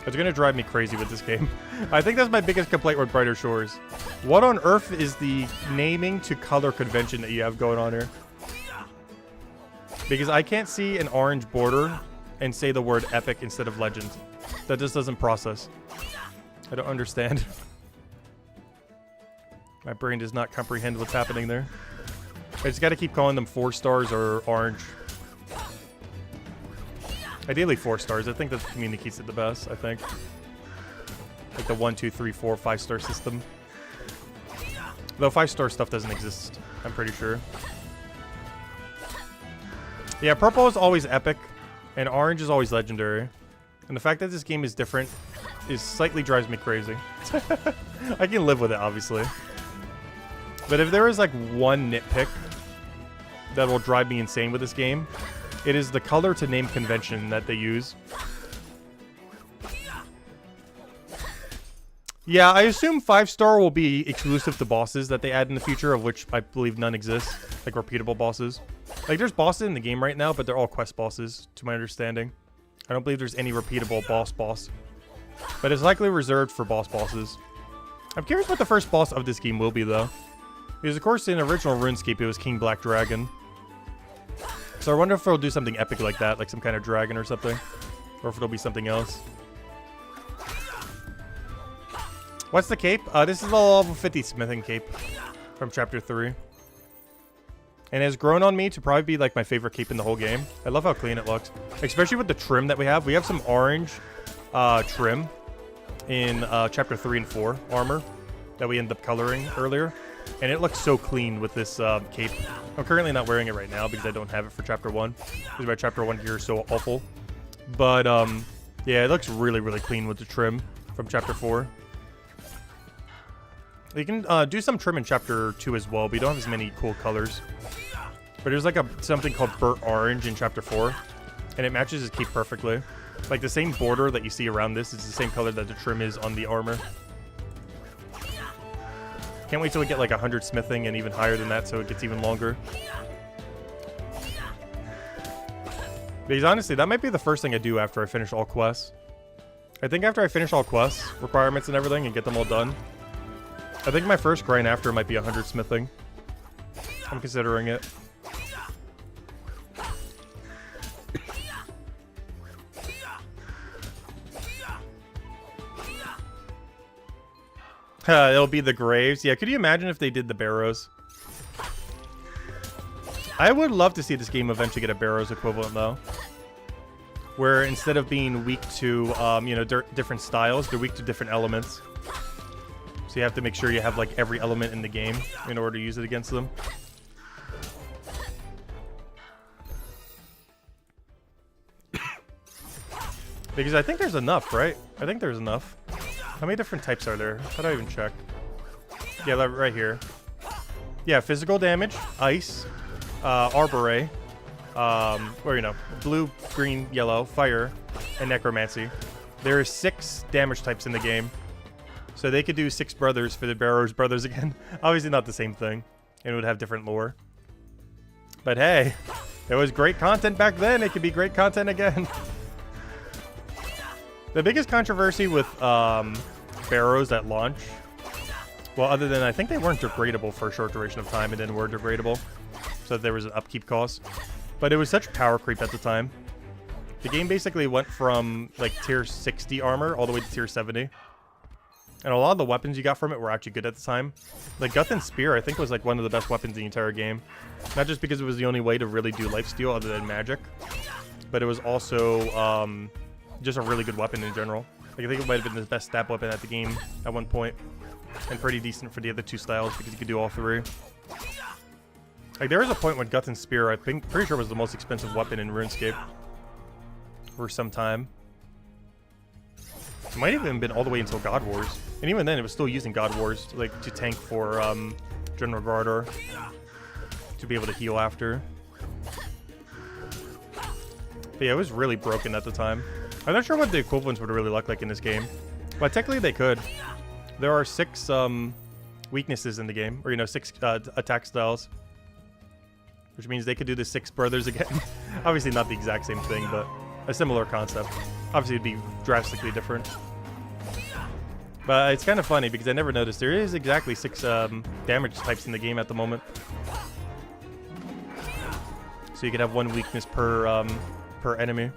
It's gonna drive me crazy with this game. I think that's my biggest complaint with Brighter Shores. What on earth is the naming to color convention that you have going on here? Because I can't see an orange border and say the word epic instead of legend. That just doesn't process. I don't understand. My brain does not comprehend what's happening there. I just gotta keep calling them 4 stars or orange. Ideally 4 stars. I think that communicates it the best, I think. Like the 1, 2, 3, 4, 5-star system. Though 5-star stuff doesn't exist, I'm pretty sure. Yeah, purple is always epic, and orange is always legendary. And the fact that this game is different is slightly drives me crazy. I can live with it, obviously. But if there is like one nitpick that will drive me insane with this game, it is the color to name convention that they use. Yeah, I assume 5-star will be exclusive to bosses that they add in the future, of which I believe none exist. Like repeatable bosses. Like there's bosses in the game right now, but they're all quest bosses, to my understanding. I don't believe there's any repeatable boss. But it's likely reserved for bosses. I'm curious what the first boss of this game will be, though. Because, of course, in original RuneScape, it was King Black Dragon. So I wonder if it'll do something epic like that, like some kind of dragon or something. Or if it'll be something else. What's the cape? This is the level 50 smithing cape from Chapter 3. And it has grown on me to probably be like my favorite cape in the whole game. I love how clean it looks. Especially with the trim that we have. We have some orange trim in Chapter 3 and 4 armor that we ended up coloring earlier. And it looks so clean with this cape. I'm currently not wearing it right now because I don't have it for Chapter 1. Because my Chapter 1 gear is so awful. But, yeah, it looks really, really clean with the trim from Chapter 4. You can do some trim in Chapter 2 as well, but you don't have as many cool colors. But there's like something called burnt orange in Chapter 4. And it matches his cape perfectly. Like the same border that you see around this is the same color that the trim is on the armor. Can't wait till we get like 100 smithing and even higher than that so it gets even longer. Because honestly, that might be the first thing I do after I finish all quests. I think after I finish all quests, requirements and everything, and get them all done, I think my first grind after might be 100 smithing. I'm considering it. It'll be the graves. Yeah, could you imagine if they did the barrows? I would love to see this game eventually get a barrows equivalent, though. Where instead of being weak to, you know, different styles, they're weak to different elements. So you have to make sure you have, like, every element in the game in order to use it against them. Because I think there's enough, right? I think there's enough. How many different types are there? How do I even check? Yeah, right here. Yeah, physical damage, ice, arbore, or, you know, blue, green, yellow, fire, and necromancy. There are 6 damage types in the game. So they could do 6 brothers for the Barrows brothers again. Obviously not the same thing. And it would have different lore. But hey, it was great content back then. It could be great content again. The biggest controversy with Barrows at launch, well, other than I think they weren't degradable for a short duration of time and then were degradable, so there was an upkeep cost. But it was such power creep at the time. The game basically went from like tier 60 armor all the way to tier 70. And a lot of the weapons you got from it were actually good at the time. The Guthan Spear, I think, was like one of the best weapons in the entire game. Not just because it was the only way to really do lifesteal other than magic, but it was also just a really good weapon in general. Like, I think it might have been the best stab weapon at the game at one point. And pretty decent for the other 2 styles because you could do all 3. Like, there was a point when Guthan Spear, I think, pretty sure was the most expensive weapon in RuneScape for some time. It might have even been all the way until God Wars. And even then, it was still using God Wars to tank for General Gardor to be able to heal after. But yeah, it was really broken at the time. I'm not sure what the equivalents would really look like in this game. But technically they could. There are 6 weaknesses in the game. Or, 6 attack styles. Which means they could do the 6 brothers again. Obviously not the exact same thing, but a similar concept. Obviously it'd be drastically different. But it's kind of funny because I never noticed. There is exactly 6 damage types in the game at the moment. So you could have 1 weakness per enemy.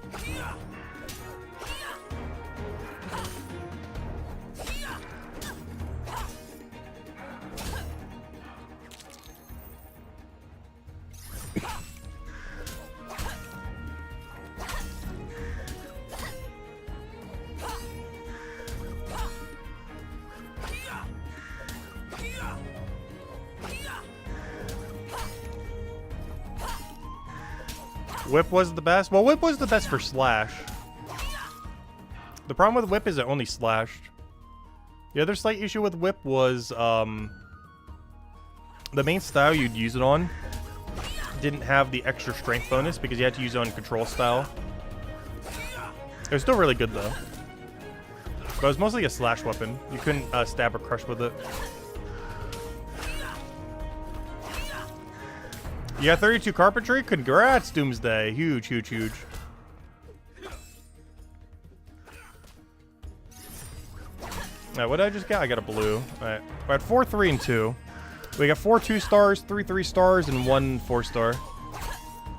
Whip was the best? Well, Whip was the best for Slash. The problem with Whip is it only slashed. The other slight issue with Whip was the main style you'd use it on didn't have the extra strength bonus because you had to use it on control style. It was still really good though. But it was mostly a slash weapon. You couldn't stab or crush with it. You got 32 carpentry? Congrats, Doomsday. Huge, huge, huge. Alright, what did I just get? I got a blue. Alright. We're at 4, 3, and 2. We got 4 2-stars, 3 3-stars, and 1 4-star.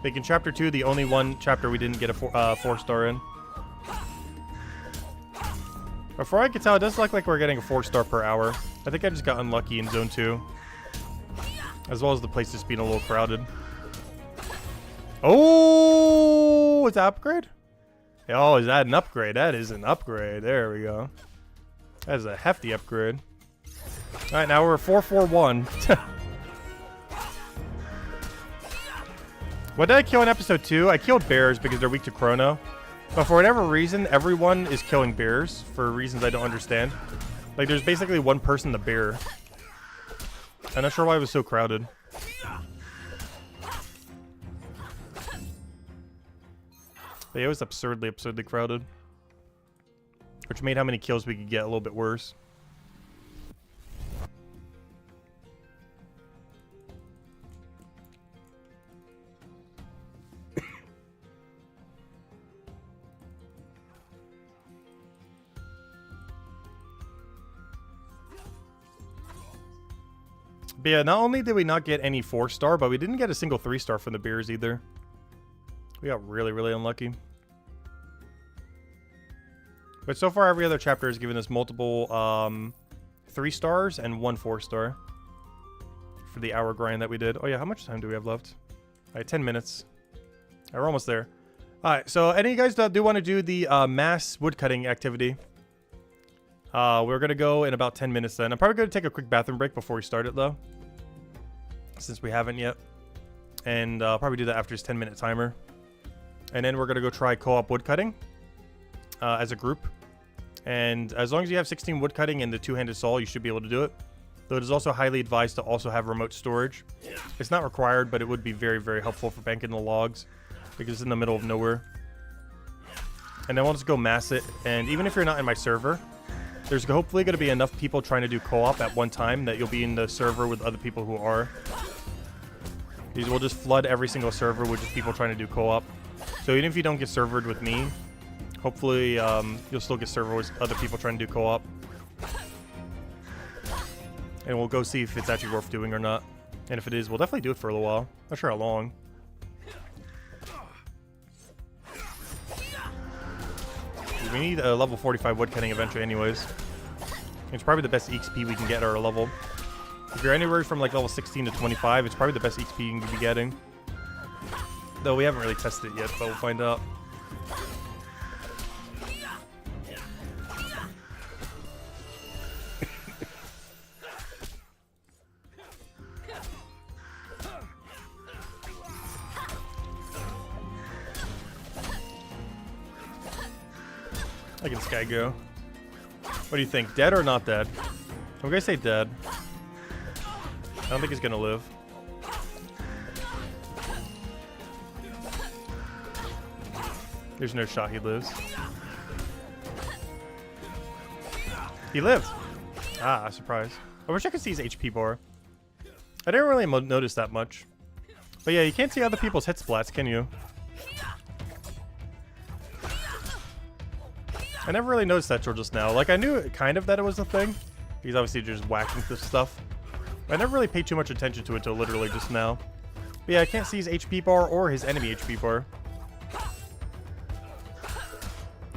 Like in Chapter 2, the only one chapter we didn't get a 4-star in. Before I could tell, it does look like we're getting a 4-star per hour. I think I just got unlucky in Zone 2. As well as the place just being a little crowded. Oh, it's an upgrade? Oh, is that an upgrade? That is an upgrade. There we go. That is a hefty upgrade. Alright, now we're 4-4-1. What did I kill in episode 2? I killed bears because they're weak to Chrono. But for whatever reason, everyone is killing bears for reasons I don't understand. Like, there's basically one person, the bear. I'm not sure why it was so crowded. But it was absurdly, absurdly crowded. Which made how many kills we could get a little bit worse. But yeah, not only did we not get any 4-star, but we didn't get a single 3-star from the bears either. We got really, really unlucky. But so far, every other chapter has given us multiple 3-stars and 1 4-star for the hour grind that we did. Oh yeah, how much time do we have left? All right, 10 minutes. All right, we're almost there. All right, so any of you guys that do want to do the mass woodcutting activity, we're going to go in about 10 minutes then. I'm probably going to take a quick bathroom break before we start it, though. Since we haven't yet. And I'll probably do that after this 10-minute timer. And then we're going to go try co-op woodcutting as a group. And as long as you have 16 woodcutting and the 2-handed saw, you should be able to do it. Though it is also highly advised to also have remote storage. It's not required, but it would be very, very helpful for banking the logs. Because it's in the middle of nowhere. And then we'll just go mass it. And even if you're not in my server, there's hopefully going to be enough people trying to do co-op at one time that you'll be in the server with other people who are. These will just flood every single server with just people trying to do co-op. So even if you don't get servered with me, hopefully you'll still get servered with other people trying to do co-op. And we'll go see if it's actually worth doing or not. And if it is, we'll definitely do it for a little while. Not sure how long. We need a level 45 woodcutting eventually anyways. It's probably the best XP we can get at our level. If you're anywhere from like level 16 to 25, it's probably the best XP you can be getting. Though we haven't really tested it yet, but we'll find out. Look at this guy go. What do you think? Dead or not dead? I'm gonna say dead. I don't think he's gonna live. There's no shot he lives. He lived. Ah, surprise. I wish I could see his HP bar. I didn't really notice that much. But yeah, you can't see other people's hit splats, can you? I never really noticed that till just now. Like, I knew kind of that it was a thing. He's obviously just whacking this stuff. I never really paid too much attention to it till literally just now. But yeah, I can't see his HP bar or his enemy HP bar.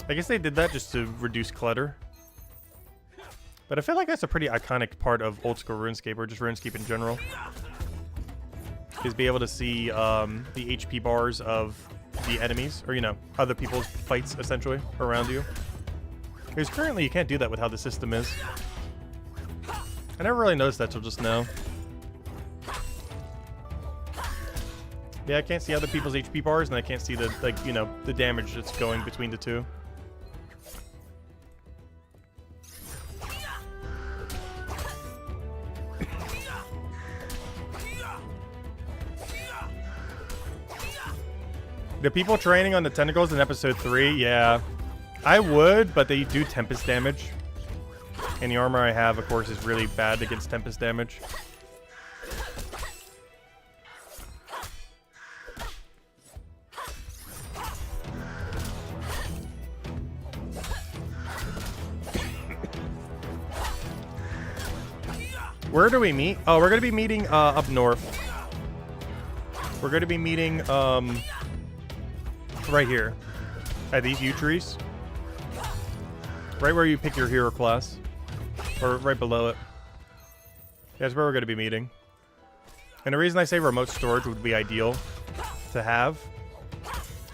I guess they did that just to reduce clutter. But I feel like that's a pretty iconic part of old school RuneScape, or just RuneScape in general. Is be able to see the HP bars of the enemies, or, you know, other people's fights, essentially, around you. Because currently you can't do that with how the system is. I never really noticed that till just now. Yeah, I can't see other people's HP bars, and I can't see the, like, you know, the damage that's going between the two. The people training on the tentacles in episode 3, yeah. I would, but they do Tempest damage. And the armor I have, of course, is really bad against Tempest damage. Where do we meet? Oh, we're going to be meeting up north. We're going to be meeting right here at these yew trees. Right where you pick your hero class. Or right below it. That's where we're going to be meeting. And the reason I say remote storage would be ideal to have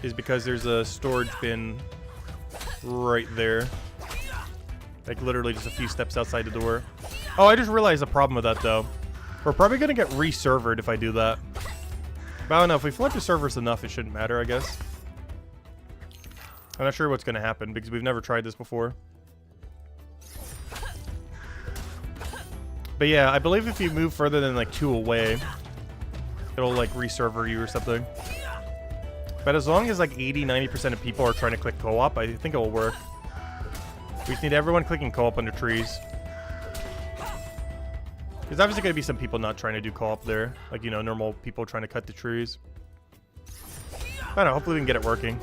is because there's a storage bin right there. Like literally just a few steps outside the door. Oh, I just realized the problem with that though. We're probably going to get re-servered if I do that. But I don't know, if we flip the servers enough, it shouldn't matter, I guess. I'm not sure what's going to happen because we've never tried this before. But yeah, I believe if you move further than like 2 away, it'll like re-server you or something. But as long as like 80-90% of people are trying to click co-op, I think it will work. We just need everyone clicking co-op under trees. There's obviously going to be some people not trying to do co-op there. Like, you know, normal people trying to cut the trees. I don't know, hopefully we can get it working.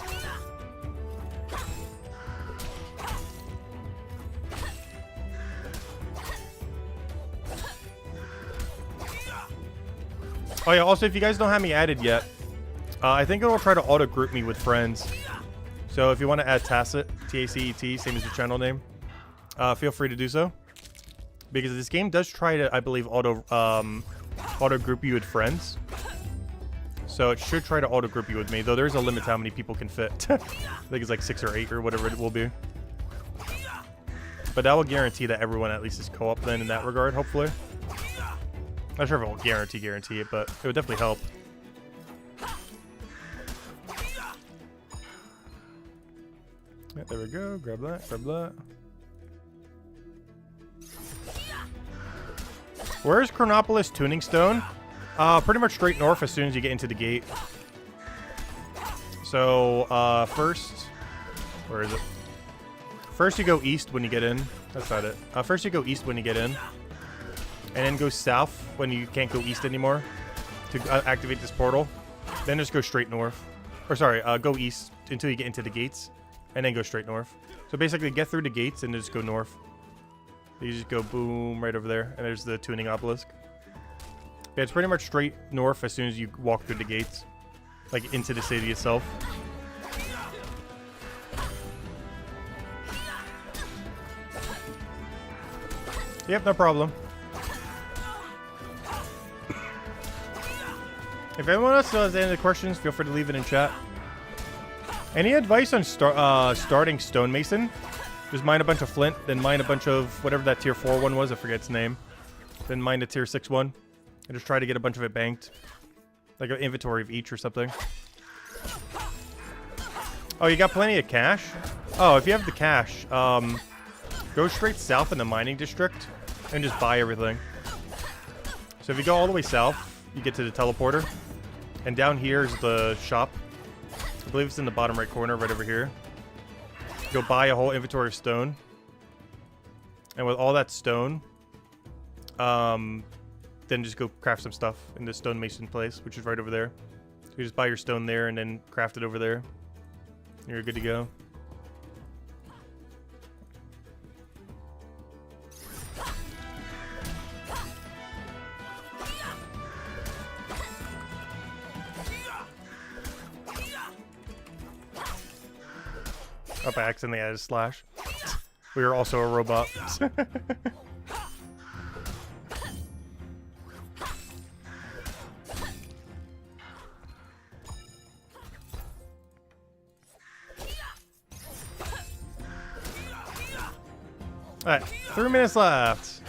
Oh yeah, also if you guys don't have me added yet, I think it will try to auto-group me with friends. So if you want to add Tacet, T-A-C-E-T, same as the channel name, feel free to do so. Because this game does try to, I believe, auto-group you with friends. So it should try to auto-group you with me, though there's a limit to how many people can fit. I think it's like 6 or 8 or whatever it will be. But that will guarantee that everyone at least is co-op then in that regard, hopefully. Not sure if it will guarantee it, but it would definitely help. Yeah, there we go. Grab that, grab that. Where's Chronopolis Tuning Stone? Pretty much straight north as soon as you get into the gate. So, first... Where is it? First you go east when you get in. That's not it. First you go east when you get in. And then go south when you can't go east anymore to activate this portal. Then just go straight north. Or sorry, go east until you get into the gates. And then go straight north. So basically get through the gates and just go north. You just go boom right over there. And there's the tuning obelisk. Yeah, it's pretty much straight north as soon as you walk through the gates. Like into the city itself. Yep, no problem. If anyone else has any other questions, feel free to leave it in chat. Any advice on starting stonemason? Just mine a bunch of flint, then mine a bunch of whatever that tier 4 one was, I forget its name. Then mine a tier 6 one. And just try to get a bunch of it banked. Like an inventory of each or something. Oh, you got plenty of cash? Oh, if you have the cash, Go straight south in the mining district and just buy everything. So if you go all the way south, you get to the teleporter. And down here is the shop. I believe it's in the bottom right corner, right over here. Go buy a whole inventory of stone. And with all that stone, then just go craft some stuff in the stonemason place, which is right over there. So you just buy your stone there and then craft it over there. You're good to go. Oh, by accidentally added a slash. We are also a robot. Alright, 3 minutes left.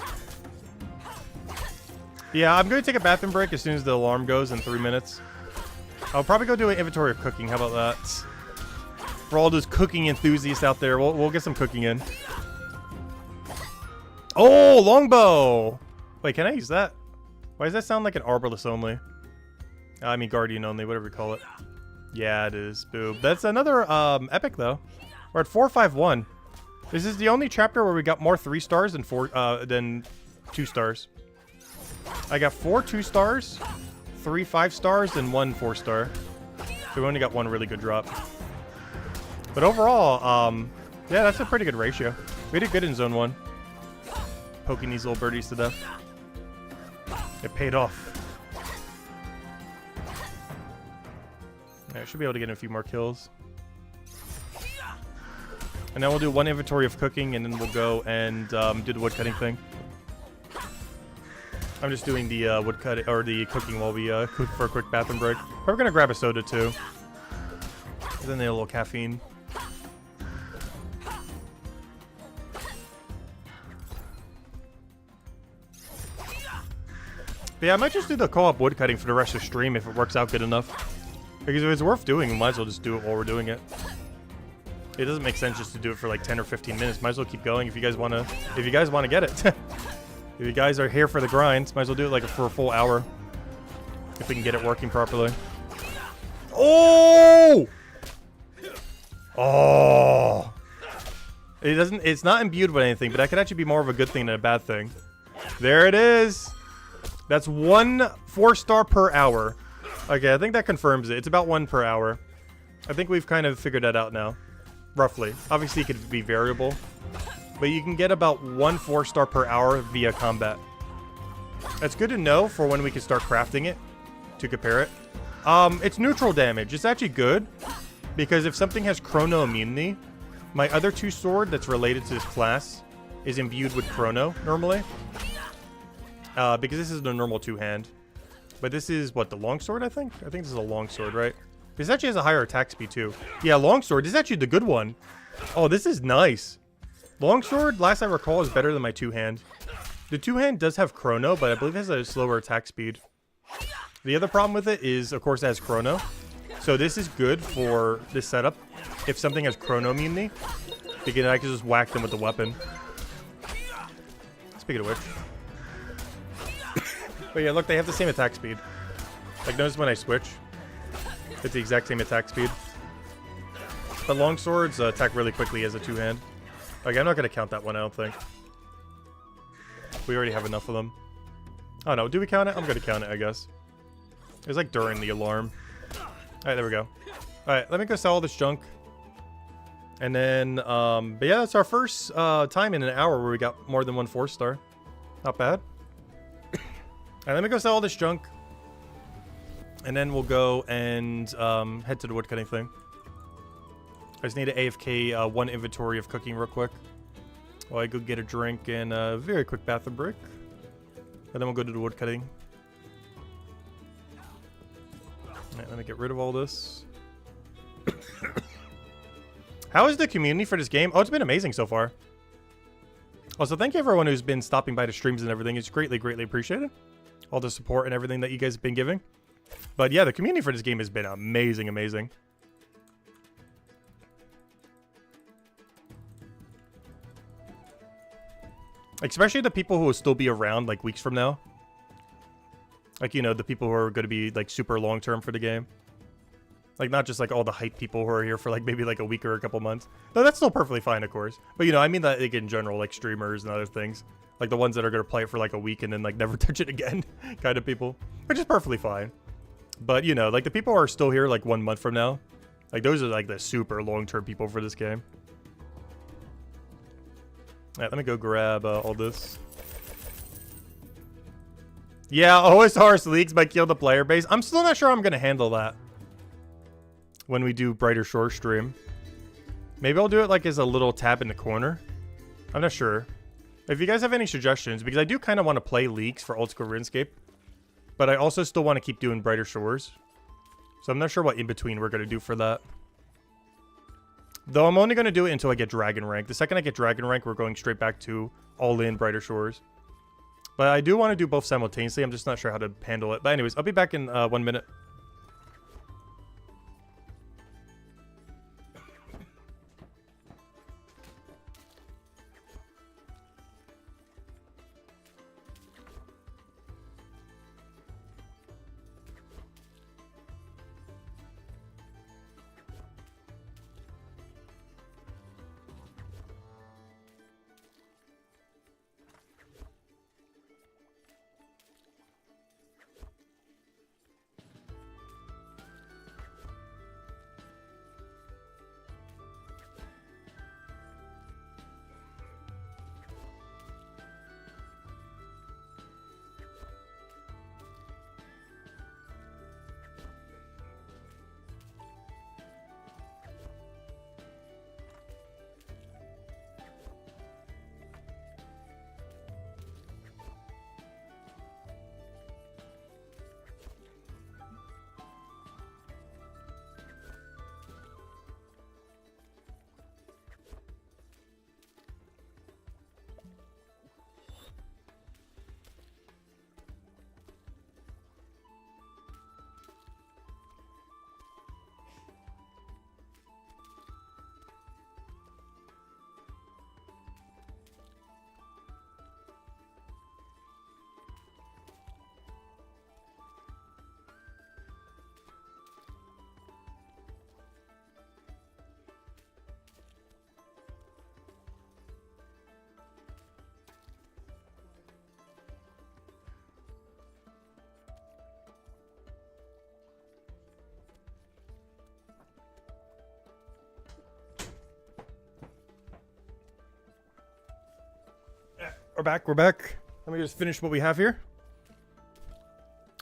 Yeah, I'm going to take a bathroom break as soon as the alarm goes in 3 minutes. I'll probably go do an inventory of cooking. How about that? For all those cooking enthusiasts out there, we'll get some cooking in. Oh, longbow! Wait, can I use that? Why does that sound like an arbalist only? I mean, guardian only, whatever you call it. Yeah, it is. Boob. That's another epic, though. We're at 451. This is the only chapter where we got more 3 stars than 2 stars. I got 4 2 stars, 3 5 stars, and 1 4 star. So we only got 1 really good drop. But overall, yeah, that's a pretty good ratio. We did good in Zone 1. Poking these little birdies to death. It paid off. Yeah, I should be able to get a few more kills. And then we'll do 1 inventory of cooking, and then we'll go and do the woodcutting thing. I'm just doing the woodcutting or the cooking while we cook for a quick bathroom break. We're gonna grab a soda too. And then a little caffeine. But yeah, I might just do the co-op woodcutting for the rest of the stream if it works out good enough. Because if it's worth doing, we might as well just do it while we're doing it. It doesn't make sense just to do it for like 10 or 15 minutes. Might as well keep going if you guys want to get it. If you guys are here for the grind, might as well do it like for a full hour. If we can get it working properly. Oh! Oh! It's not imbued with anything, but that could actually be more of a good thing than a bad thing. There it is! That's 1 4-star per hour. Okay, I think that confirms it. It's about 1 per hour. I think we've kind of figured that out now. Roughly. Obviously, it could be variable. But you can get about 1 4-star per hour via combat. That's good to know for when we can start crafting it. To compare it. It's neutral damage. It's actually good. Because if something has chrono immunity, my other 2 sword that's related to this class is imbued with chrono, normally. Because this is the normal 2-hand. But this is, what, the longsword, I think? I think this is a longsword, right? This actually has a higher attack speed, too. Yeah, longsword. This is actually the good one. Oh, this is nice. Longsword, last I recall, is better than my 2-hand. The 2-hand does have chrono, but I believe it has a slower attack speed. The other problem with it is, of course, it has chrono. So this is good for this setup. If something has chrono immunity, because I can just whack them with the weapon. Speaking of which. But yeah, look, they have the same attack speed. Like, notice when I switch, it's the exact same attack speed. But longswords attack really quickly as a 2-hand. Okay, I'm not going to count that one, I don't think. We already have enough of them. Oh no, do we count it? I'm going to count it, I guess. It was like during the alarm. Alright, there we go. Alright, let me go sell all this junk. And then, but yeah, that's our first time in an hour where we got more than 1 4-star. Not bad. Alright, let me go sell all this junk. And then we'll go and head to the woodcutting thing. I just need an AFK 1 inventory of cooking real quick. While I go get a drink and a very quick bathroom break. And then we'll go to the woodcutting. Alright, let me get rid of all this. How is the community for this game? Oh, it's been amazing so far. Also, thank you everyone who's been stopping by the streams and everything. It's greatly, greatly appreciated. All the support and everything that you guys have been giving. But yeah, the community for this game has been amazing, amazing. Especially the people who will still be around, like, weeks from now. Like, you know, the people who are going to be, like, super long-term for the game. Like, not just, like, all the hype people who are here for, like, maybe, like, a week or a couple months. No, that's still perfectly fine, of course. But, you know, I mean that, like, in general, like, streamers and other things. Like, the ones that are going to play it for, like, a week and then, like, never touch it again kind of people. Which is perfectly fine. But, you know, like, the people who are still here, like, 1 month from now. Like, those are, like, the super long-term people for this game. Alright, let me go grab all this. Yeah, OSR's leaks might kill the player base. I'm still not sure I'm going to handle that when we do Brighter Shore stream. Maybe I'll do it like as a little tab in the corner. I'm not sure. If you guys have any suggestions, because I do kind of want to play leaks for Old School RuneScape, but I also still want to keep doing Brighter Shores. So I'm not sure what in between we're going to do for that. Though I'm only going to do it until I get Dragon Rank. The second I get Dragon Rank, we're going straight back to all-in Brighter Shores. But I do want to do both simultaneously. I'm just not sure how to handle it. But anyways, I'll be back in 1 minute. We're back. Let me just finish what we have here.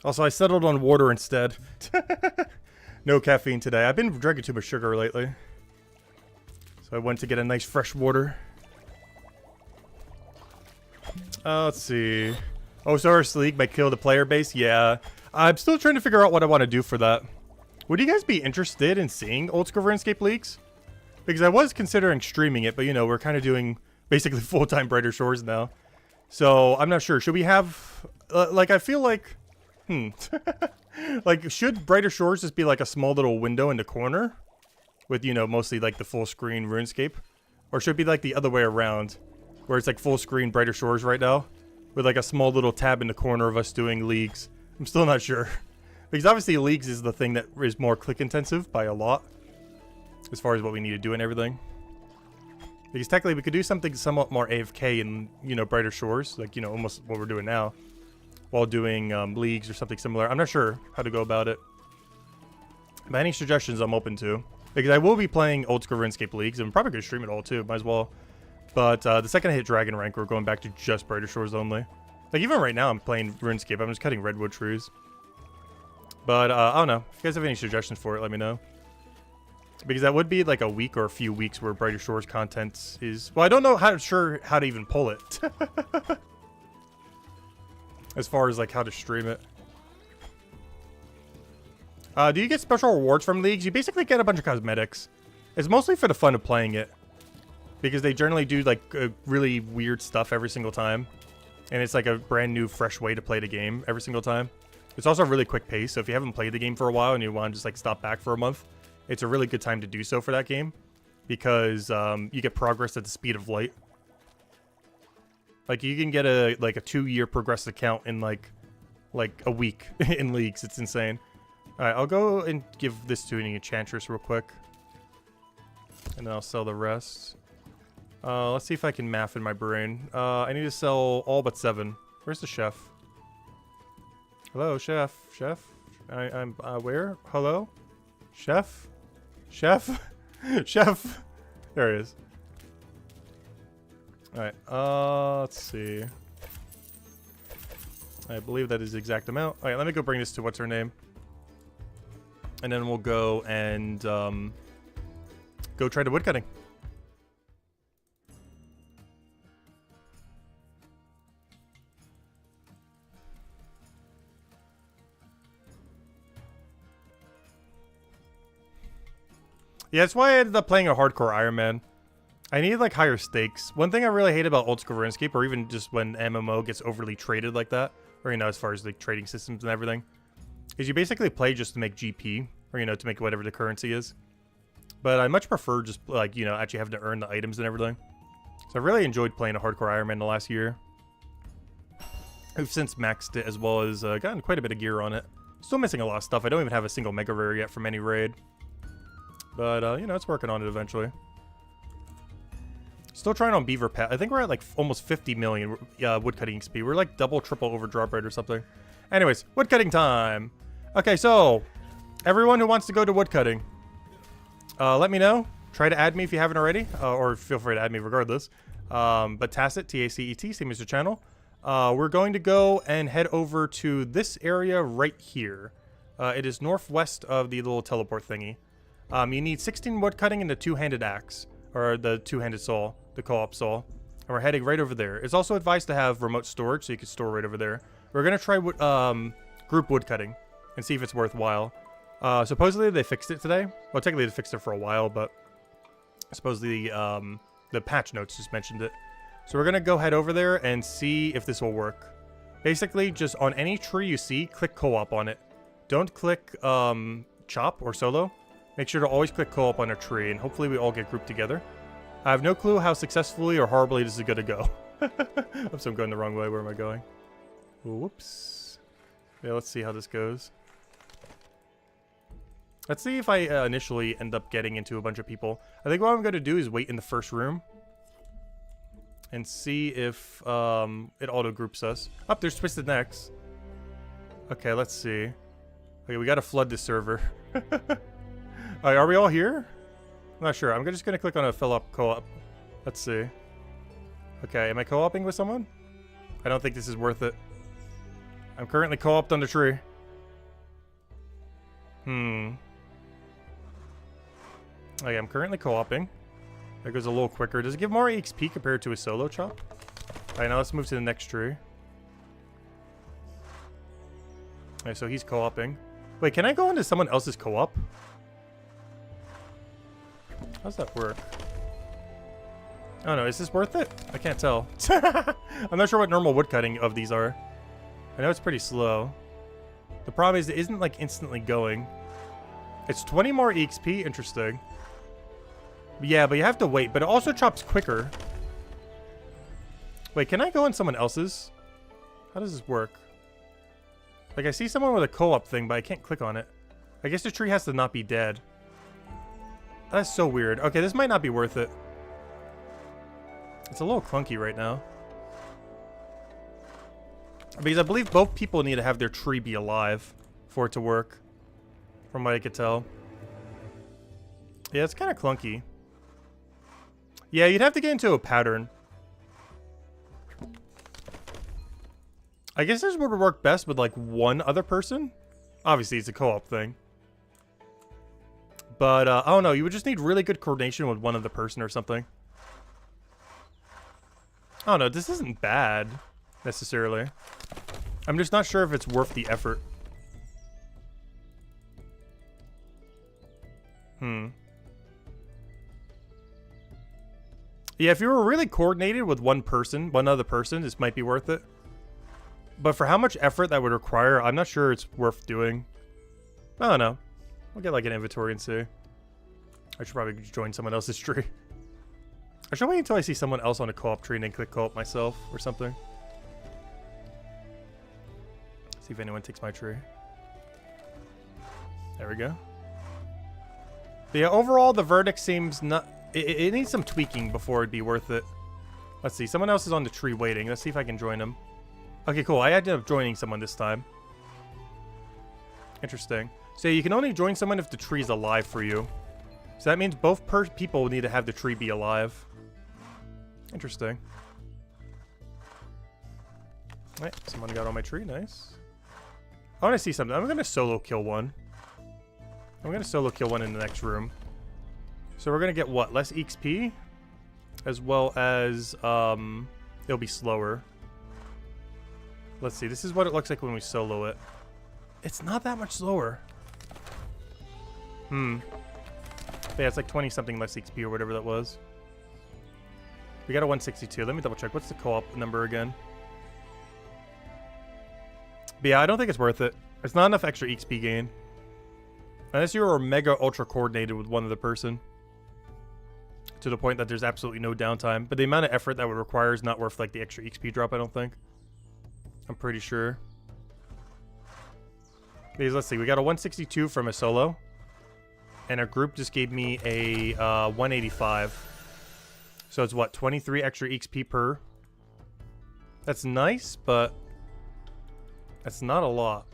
Also, I settled on water instead. No caffeine today. I've been drinking too much sugar lately. So I went to get a nice fresh water. Let's see. Osiris League might kill the player base. Yeah. I'm still trying to figure out what I want to do for that. Would you guys be interested in seeing Old School RuneScape leaks? Because I was considering streaming it, but you know, we're kind of doing basically full-time Brighter Shores now. So, I'm not sure. Should we have... like, I feel like... like, should Brighter Shores just be like a small little window in the corner? With, you know, mostly like the full-screen RuneScape? Or should it be like the other way around? Where it's like full-screen Brighter Shores right now? With like a small little tab in the corner of us doing leagues. I'm still not sure. Because obviously leagues is the thing that is more click-intensive by a lot. As far as what we need to do and everything. Because technically we could do something somewhat more AFK in, you know, Brighter Shores. Like, you know, almost what we're doing now. While doing leagues or something similar. I'm not sure how to go about it. But any suggestions I'm open to. Because I will be playing Old School RuneScape leagues. And I'm probably going to stream it all too. Might as well. But the second I hit Dragon Rank, we're going back to just Brighter Shores only. Like even right now I'm playing RuneScape. I'm just cutting redwood trees. But I don't know. If you guys have any suggestions for it, let me know. Because that would be like a week or a few weeks where Brighter Shores content is... Well, I don't know how to even pull it. As far as like how to stream it. Do you get special rewards from leagues? You basically get a bunch of cosmetics. It's mostly for the fun of playing it. Because they generally do like really weird stuff every single time. And it's like a brand new, fresh way to play the game every single time. It's also a really quick pace. So if you haven't played the game for a while and you want to just like stop back for a month, it's a really good time to do so for that game. Because you get progress at the speed of light. Like, you can get a 2-year progressive count in like a week in leagues. It's insane. All right, I'll go and give this to an enchantress real quick, and then I'll sell the rest. Let's see if I can math in my brain. I need to sell all but 7. Where's the chef? Hello, chef. Chef? I'm where? Hello? Chef? Chef? Chef? There he is. Alright, let's see. I believe that is the exact amount. Alright, let me go bring this to what's her name. And then we'll go and go try the woodcutting. Yeah, that's why I ended up playing a hardcore Iron Man. I needed like higher stakes. One thing I really hate about old school RuneScape, or even just when MMO gets overly traded like that, or you know, as far as like trading systems and everything, is you basically play just to make GP, or you know, to make whatever the currency is. But I much prefer just like, you know, actually having to earn the items and everything. So I really enjoyed playing a hardcore Iron Man the last year. I've since maxed it, as well as gotten quite a bit of gear on it. Still missing a lot of stuff. I don't even have a single mega rare yet from any raid. But, you know, it's working on it eventually. Still trying on Beaver Pet. I think we're at like almost 50 million woodcutting XP. We're like double, triple over drop rate or something. Anyways, woodcutting time. Okay, so everyone who wants to go to woodcutting, let me know. Try to add me if you haven't already, or feel free to add me regardless. But Tacet, T-A-C-E-T, same as your channel. We're going to go and head over to this area right here. It is northwest of the little teleport thingy. You need 16 wood cutting and the two-handed axe, or the two-handed saw, the co-op saw. And we're heading right over there. It's also advised to have remote storage, so you can store right over there. We're going to try group wood cutting and see if it's worthwhile. Supposedly they fixed it today. Well, technically they fixed it for a while, but supposedly the patch notes just mentioned it. So we're going to go head over there and see if this will work. Basically, just on any tree you see, click co-op on it. Don't click chop or solo. Make sure to always click co-op on a tree, and hopefully we all get grouped together. I have no clue how successfully or horribly this is going to go. Oops, I'm going the wrong way. Where am I going? Whoops. Yeah, let's see how this goes. Let's see if I initially end up getting into a bunch of people. I think what I'm going to do is wait in the first room and see if it auto-groups us. Oh, there's Twisted Necks. Okay, let's see. Okay, we got to flood this server. Alright, are we all here? I'm not sure. I'm just going to click on a fill up co-op. Let's see. Okay, am I co-oping with someone? I don't think this is worth it. I'm currently co-oped on the tree. Okay, I'm currently co-oping. That goes a little quicker. Does it give more XP compared to a solo chop? Alright, now let's move to the next tree. Alright, so he's co-oping. Wait, can I go into someone else's co-op? How's that work? Oh no, is this worth it? I can't tell. I'm not sure what normal woodcutting of these are. I know it's pretty slow. The problem is it isn't like instantly going. It's 20 more EXP, interesting. Yeah, but you have to wait, but it also chops quicker. Wait, can I go on someone else's? How does this work? Like, I see someone with a co-op thing, but I can't click on it. I guess the tree has to not be dead. That's so weird. Okay, this might not be worth it. It's a little clunky right now. Because I believe both people need to have their tree be alive for it to work. From what I could tell. Yeah, it's kind of clunky. Yeah, you'd have to get into a pattern. I guess this would work best with like one other person. Obviously, it's a co-op thing. But, I don't know. You would just need really good coordination with one other person or something. I don't know. This isn't bad, necessarily. I'm just not sure if it's worth the effort. Yeah, if you were really coordinated with one other person, this might be worth it. But for how much effort that would require, I'm not sure it's worth doing. I don't know. We'll get like an inventory and see. I should probably join someone else's tree. I should wait until I see someone else on a co-op tree and then click co-op myself or something. See if anyone takes my tree. There we go. But yeah, overall, the verdict seems not... It needs some tweaking before it'd be worth it. Let's see. Someone else is on the tree waiting. Let's see if I can join them. Okay, cool. I ended up joining someone this time. Interesting. So you can only join someone if the tree's alive for you. So that means both people need to have the tree be alive. Interesting. Alright, someone got on my tree. Nice. I want to see something. I'm going to solo kill one. I'm going to solo kill one in the next room. So we're going to get what? Less XP? As well as, it'll be slower. Let's see. This is what it looks like when we solo it. It's not that much slower. Yeah, it's like 20-something less XP or whatever that was. We got a 162. Let me double check. What's the co-op number again? But yeah, I don't think it's worth it. It's not enough extra XP gain. Unless you are mega ultra coordinated with one other person. To the point that there's absolutely no downtime. But the amount of effort that would require is not worth like the extra XP drop, I don't think. I'm pretty sure. Because let's see, we got a 162 from a solo. And a group just gave me a 185. So it's what, 23 extra XP per? That's nice, but that's not a lot.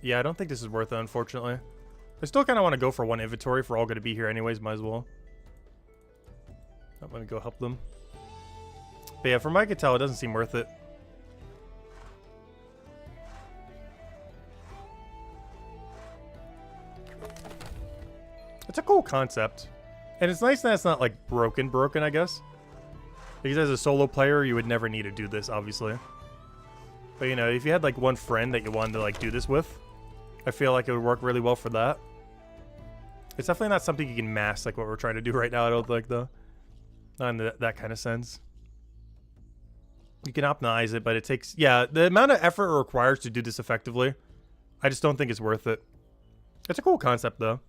Yeah, I don't think this is worth it, unfortunately. I still kind of want to go for one inventory if we're all going to be here anyways. Might as well. I'm going to go help them. But yeah, from what I could tell, it doesn't seem worth it. It's a cool concept. And it's nice that it's not like broken, I guess. Because as a solo player, you would never need to do this, obviously. But you know, if you had like one friend that you wanted to like do this with, I feel like it would work really well for that. It's definitely not something you can mass like what we're trying to do right now, I don't think, though. Not in that kind of sense. You can optimize it, but it takes... Yeah, the amount of effort it requires to do this effectively, I just don't think it's worth it. It's a cool concept, though.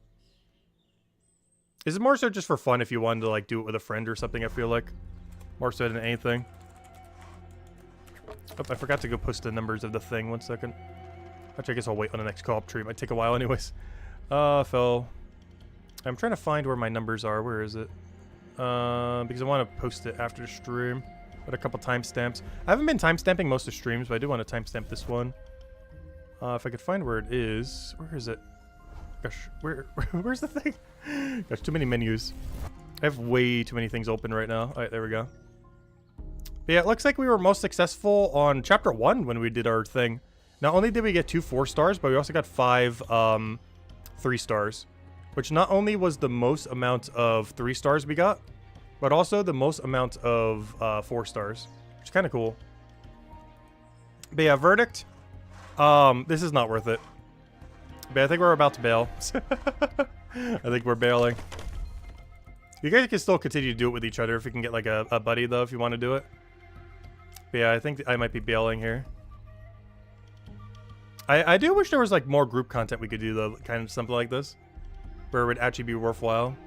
Is it more so just for fun if you wanted to like do it with a friend or something, I feel like? More so than anything. Oh, I forgot to go post the numbers of the thing. 1 second. Actually, I guess I'll wait on the next co-op tree. It might take a while anyways. Phil. I'm trying to find where my numbers are. Where is it? Because I want to post it after the stream. Got a couple timestamps. I haven't been timestamping most of the streams, but I do want to timestamp this one. If I could find where it is. Where is it? Gosh, where's the thing? Gosh, too many menus. I have way too many things open right now. Alright, there we go. But yeah, it looks like we were most successful on Chapter 1 when we did our thing. Not only did we get 2 4 stars, but we also got 5 3 stars. Which not only was the most amount of 3 stars we got, but also the most amount of 4 stars. Which is kind of cool. But yeah, verdict. This is not worth it. But I think we're about to bail. I think we're bailing. You guys can still continue to do it with each other if you can get like a buddy though, if you want to do it. But yeah, I think I might be bailing here. I do wish there was like more group content we could do though, kind of something like this. Where it would actually be worthwhile.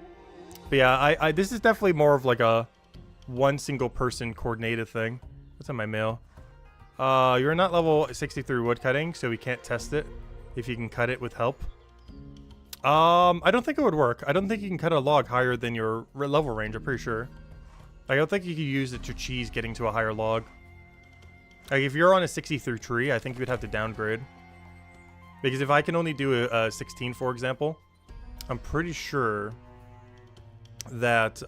But yeah, this is definitely more of like a one single person coordinated thing. What's on my mail? You're not level 63 woodcutting, so we can't test it. If you can cut it with help. I don't think it would work. I don't think you can cut a log higher than your level range, I'm pretty sure. I don't think you can use it to cheese getting to a higher log. Like, if you're on a 63 tree, I think you would have to downgrade. Because if I can only do a 16, for example, I'm pretty sure that,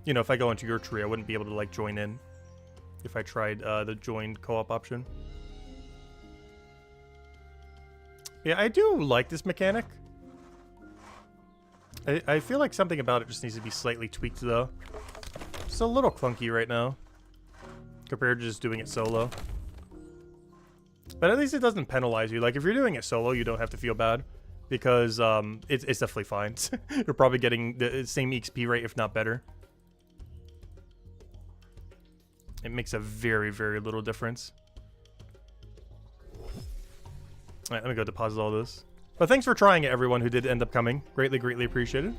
you know, if I go into your tree, I wouldn't be able to, like, join in. If I tried the joined co-op option. Yeah, I do like this mechanic. I feel like something about it just needs to be slightly tweaked, though. It's a little clunky right now. Compared to just doing it solo. But at least it doesn't penalize you. Like, if you're doing it solo, you don't have to feel bad. Because it's definitely fine. You're probably getting the same XP rate, if not better. It makes a very, very little difference. Alright, let me go deposit all this. But thanks for trying it, everyone who did end up coming. Greatly, greatly appreciated.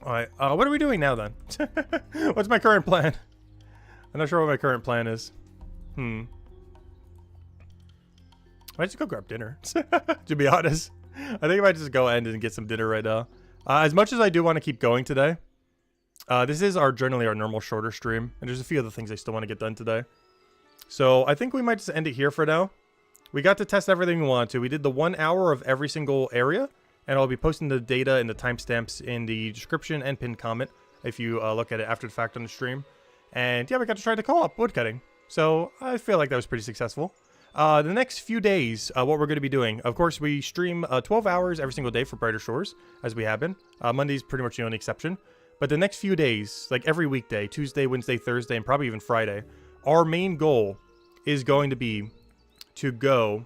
All right, what are we doing now then? What's my current plan? I'm not sure what my current plan is. I might just go grab dinner, to be honest. I think I might just go end and get some dinner right now. As much as I do want to keep going today, this is generally our normal shorter stream, and there's a few other things I still want to get done today. So I think we might just end it here for now. We got to test everything we wanted to. We did the 1 hour of every single area, and I'll be posting the data and the timestamps in the description and pinned comment if you look at it after the fact on the stream. And yeah, we got to try the co-op woodcutting. So I feel like that was pretty successful. The next few days, what we're going to be doing, of course, we stream 12 hours every single day for Brighter Shores, as we have been. Monday's pretty much the only exception. But the next few days, like every weekday, Tuesday, Wednesday, Thursday, and probably even Friday, our main goal is going to be to go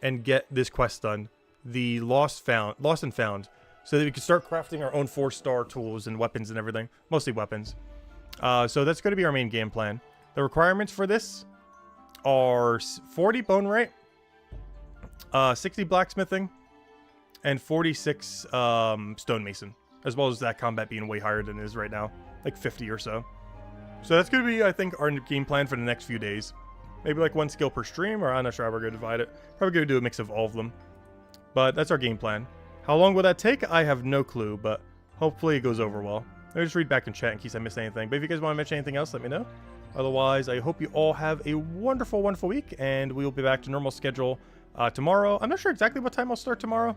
and get this quest done, the Lost and Found, so that we can start crafting our own 4-star tools and weapons and everything, mostly weapons. So that's going to be our main game plan. The requirements for this are 40 bone rate, 60 blacksmithing, and 46 stonemason, as well as that combat being way higher than it is right now, like 50 or so. So that's going to be, I think, our game plan for the next few days. Maybe like 1 skill per stream, or I'm not sure how we're going to divide it. Probably going to do a mix of all of them. But that's our game plan. How long will that take? I have no clue, but hopefully it goes over well. Let me just read back in chat in case I missed anything. But if you guys want to mention anything else, let me know. Otherwise, I hope you all have a wonderful, wonderful week, and we will be back to normal schedule tomorrow. I'm not sure exactly what time I'll start tomorrow,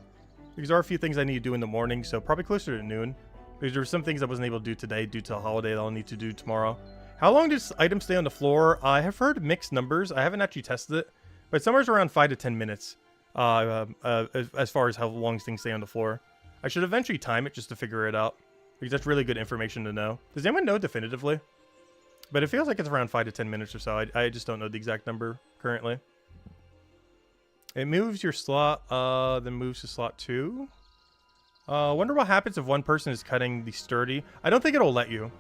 because there are a few things I need to do in the morning, so probably closer to noon. Because there were some things I wasn't able to do today due to a holiday that I'll need to do tomorrow. How long does items stay on the floor? I have heard mixed numbers. I haven't actually tested it, but somewhere's around 5 to 10 minutes as far as how long things stay on the floor. I should eventually time it just to figure it out, because that's really good information to know. Does anyone know definitively? But it feels like it's around 5 to 10 minutes or so. I just don't know the exact number currently. It moves your slot, then moves to slot 2. Wonder what happens if one person is cutting the sturdy. I don't think it'll let you.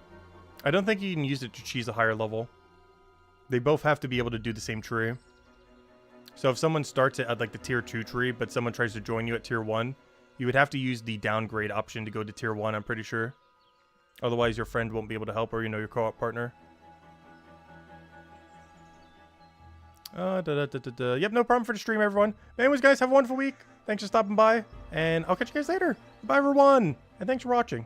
I don't think you can use it to choose a higher level. They both have to be able to do the same tree. So if someone starts it at like the tier 2 tree, but someone tries to join you at tier 1, you would have to use the downgrade option to go to tier 1, I'm pretty sure. Otherwise your friend won't be able to help, or your co-op partner. Yep, no problem for the stream, everyone. Anyways, guys, have a wonderful week. Thanks for stopping by, and I'll catch you guys later. Bye, everyone, and thanks for watching.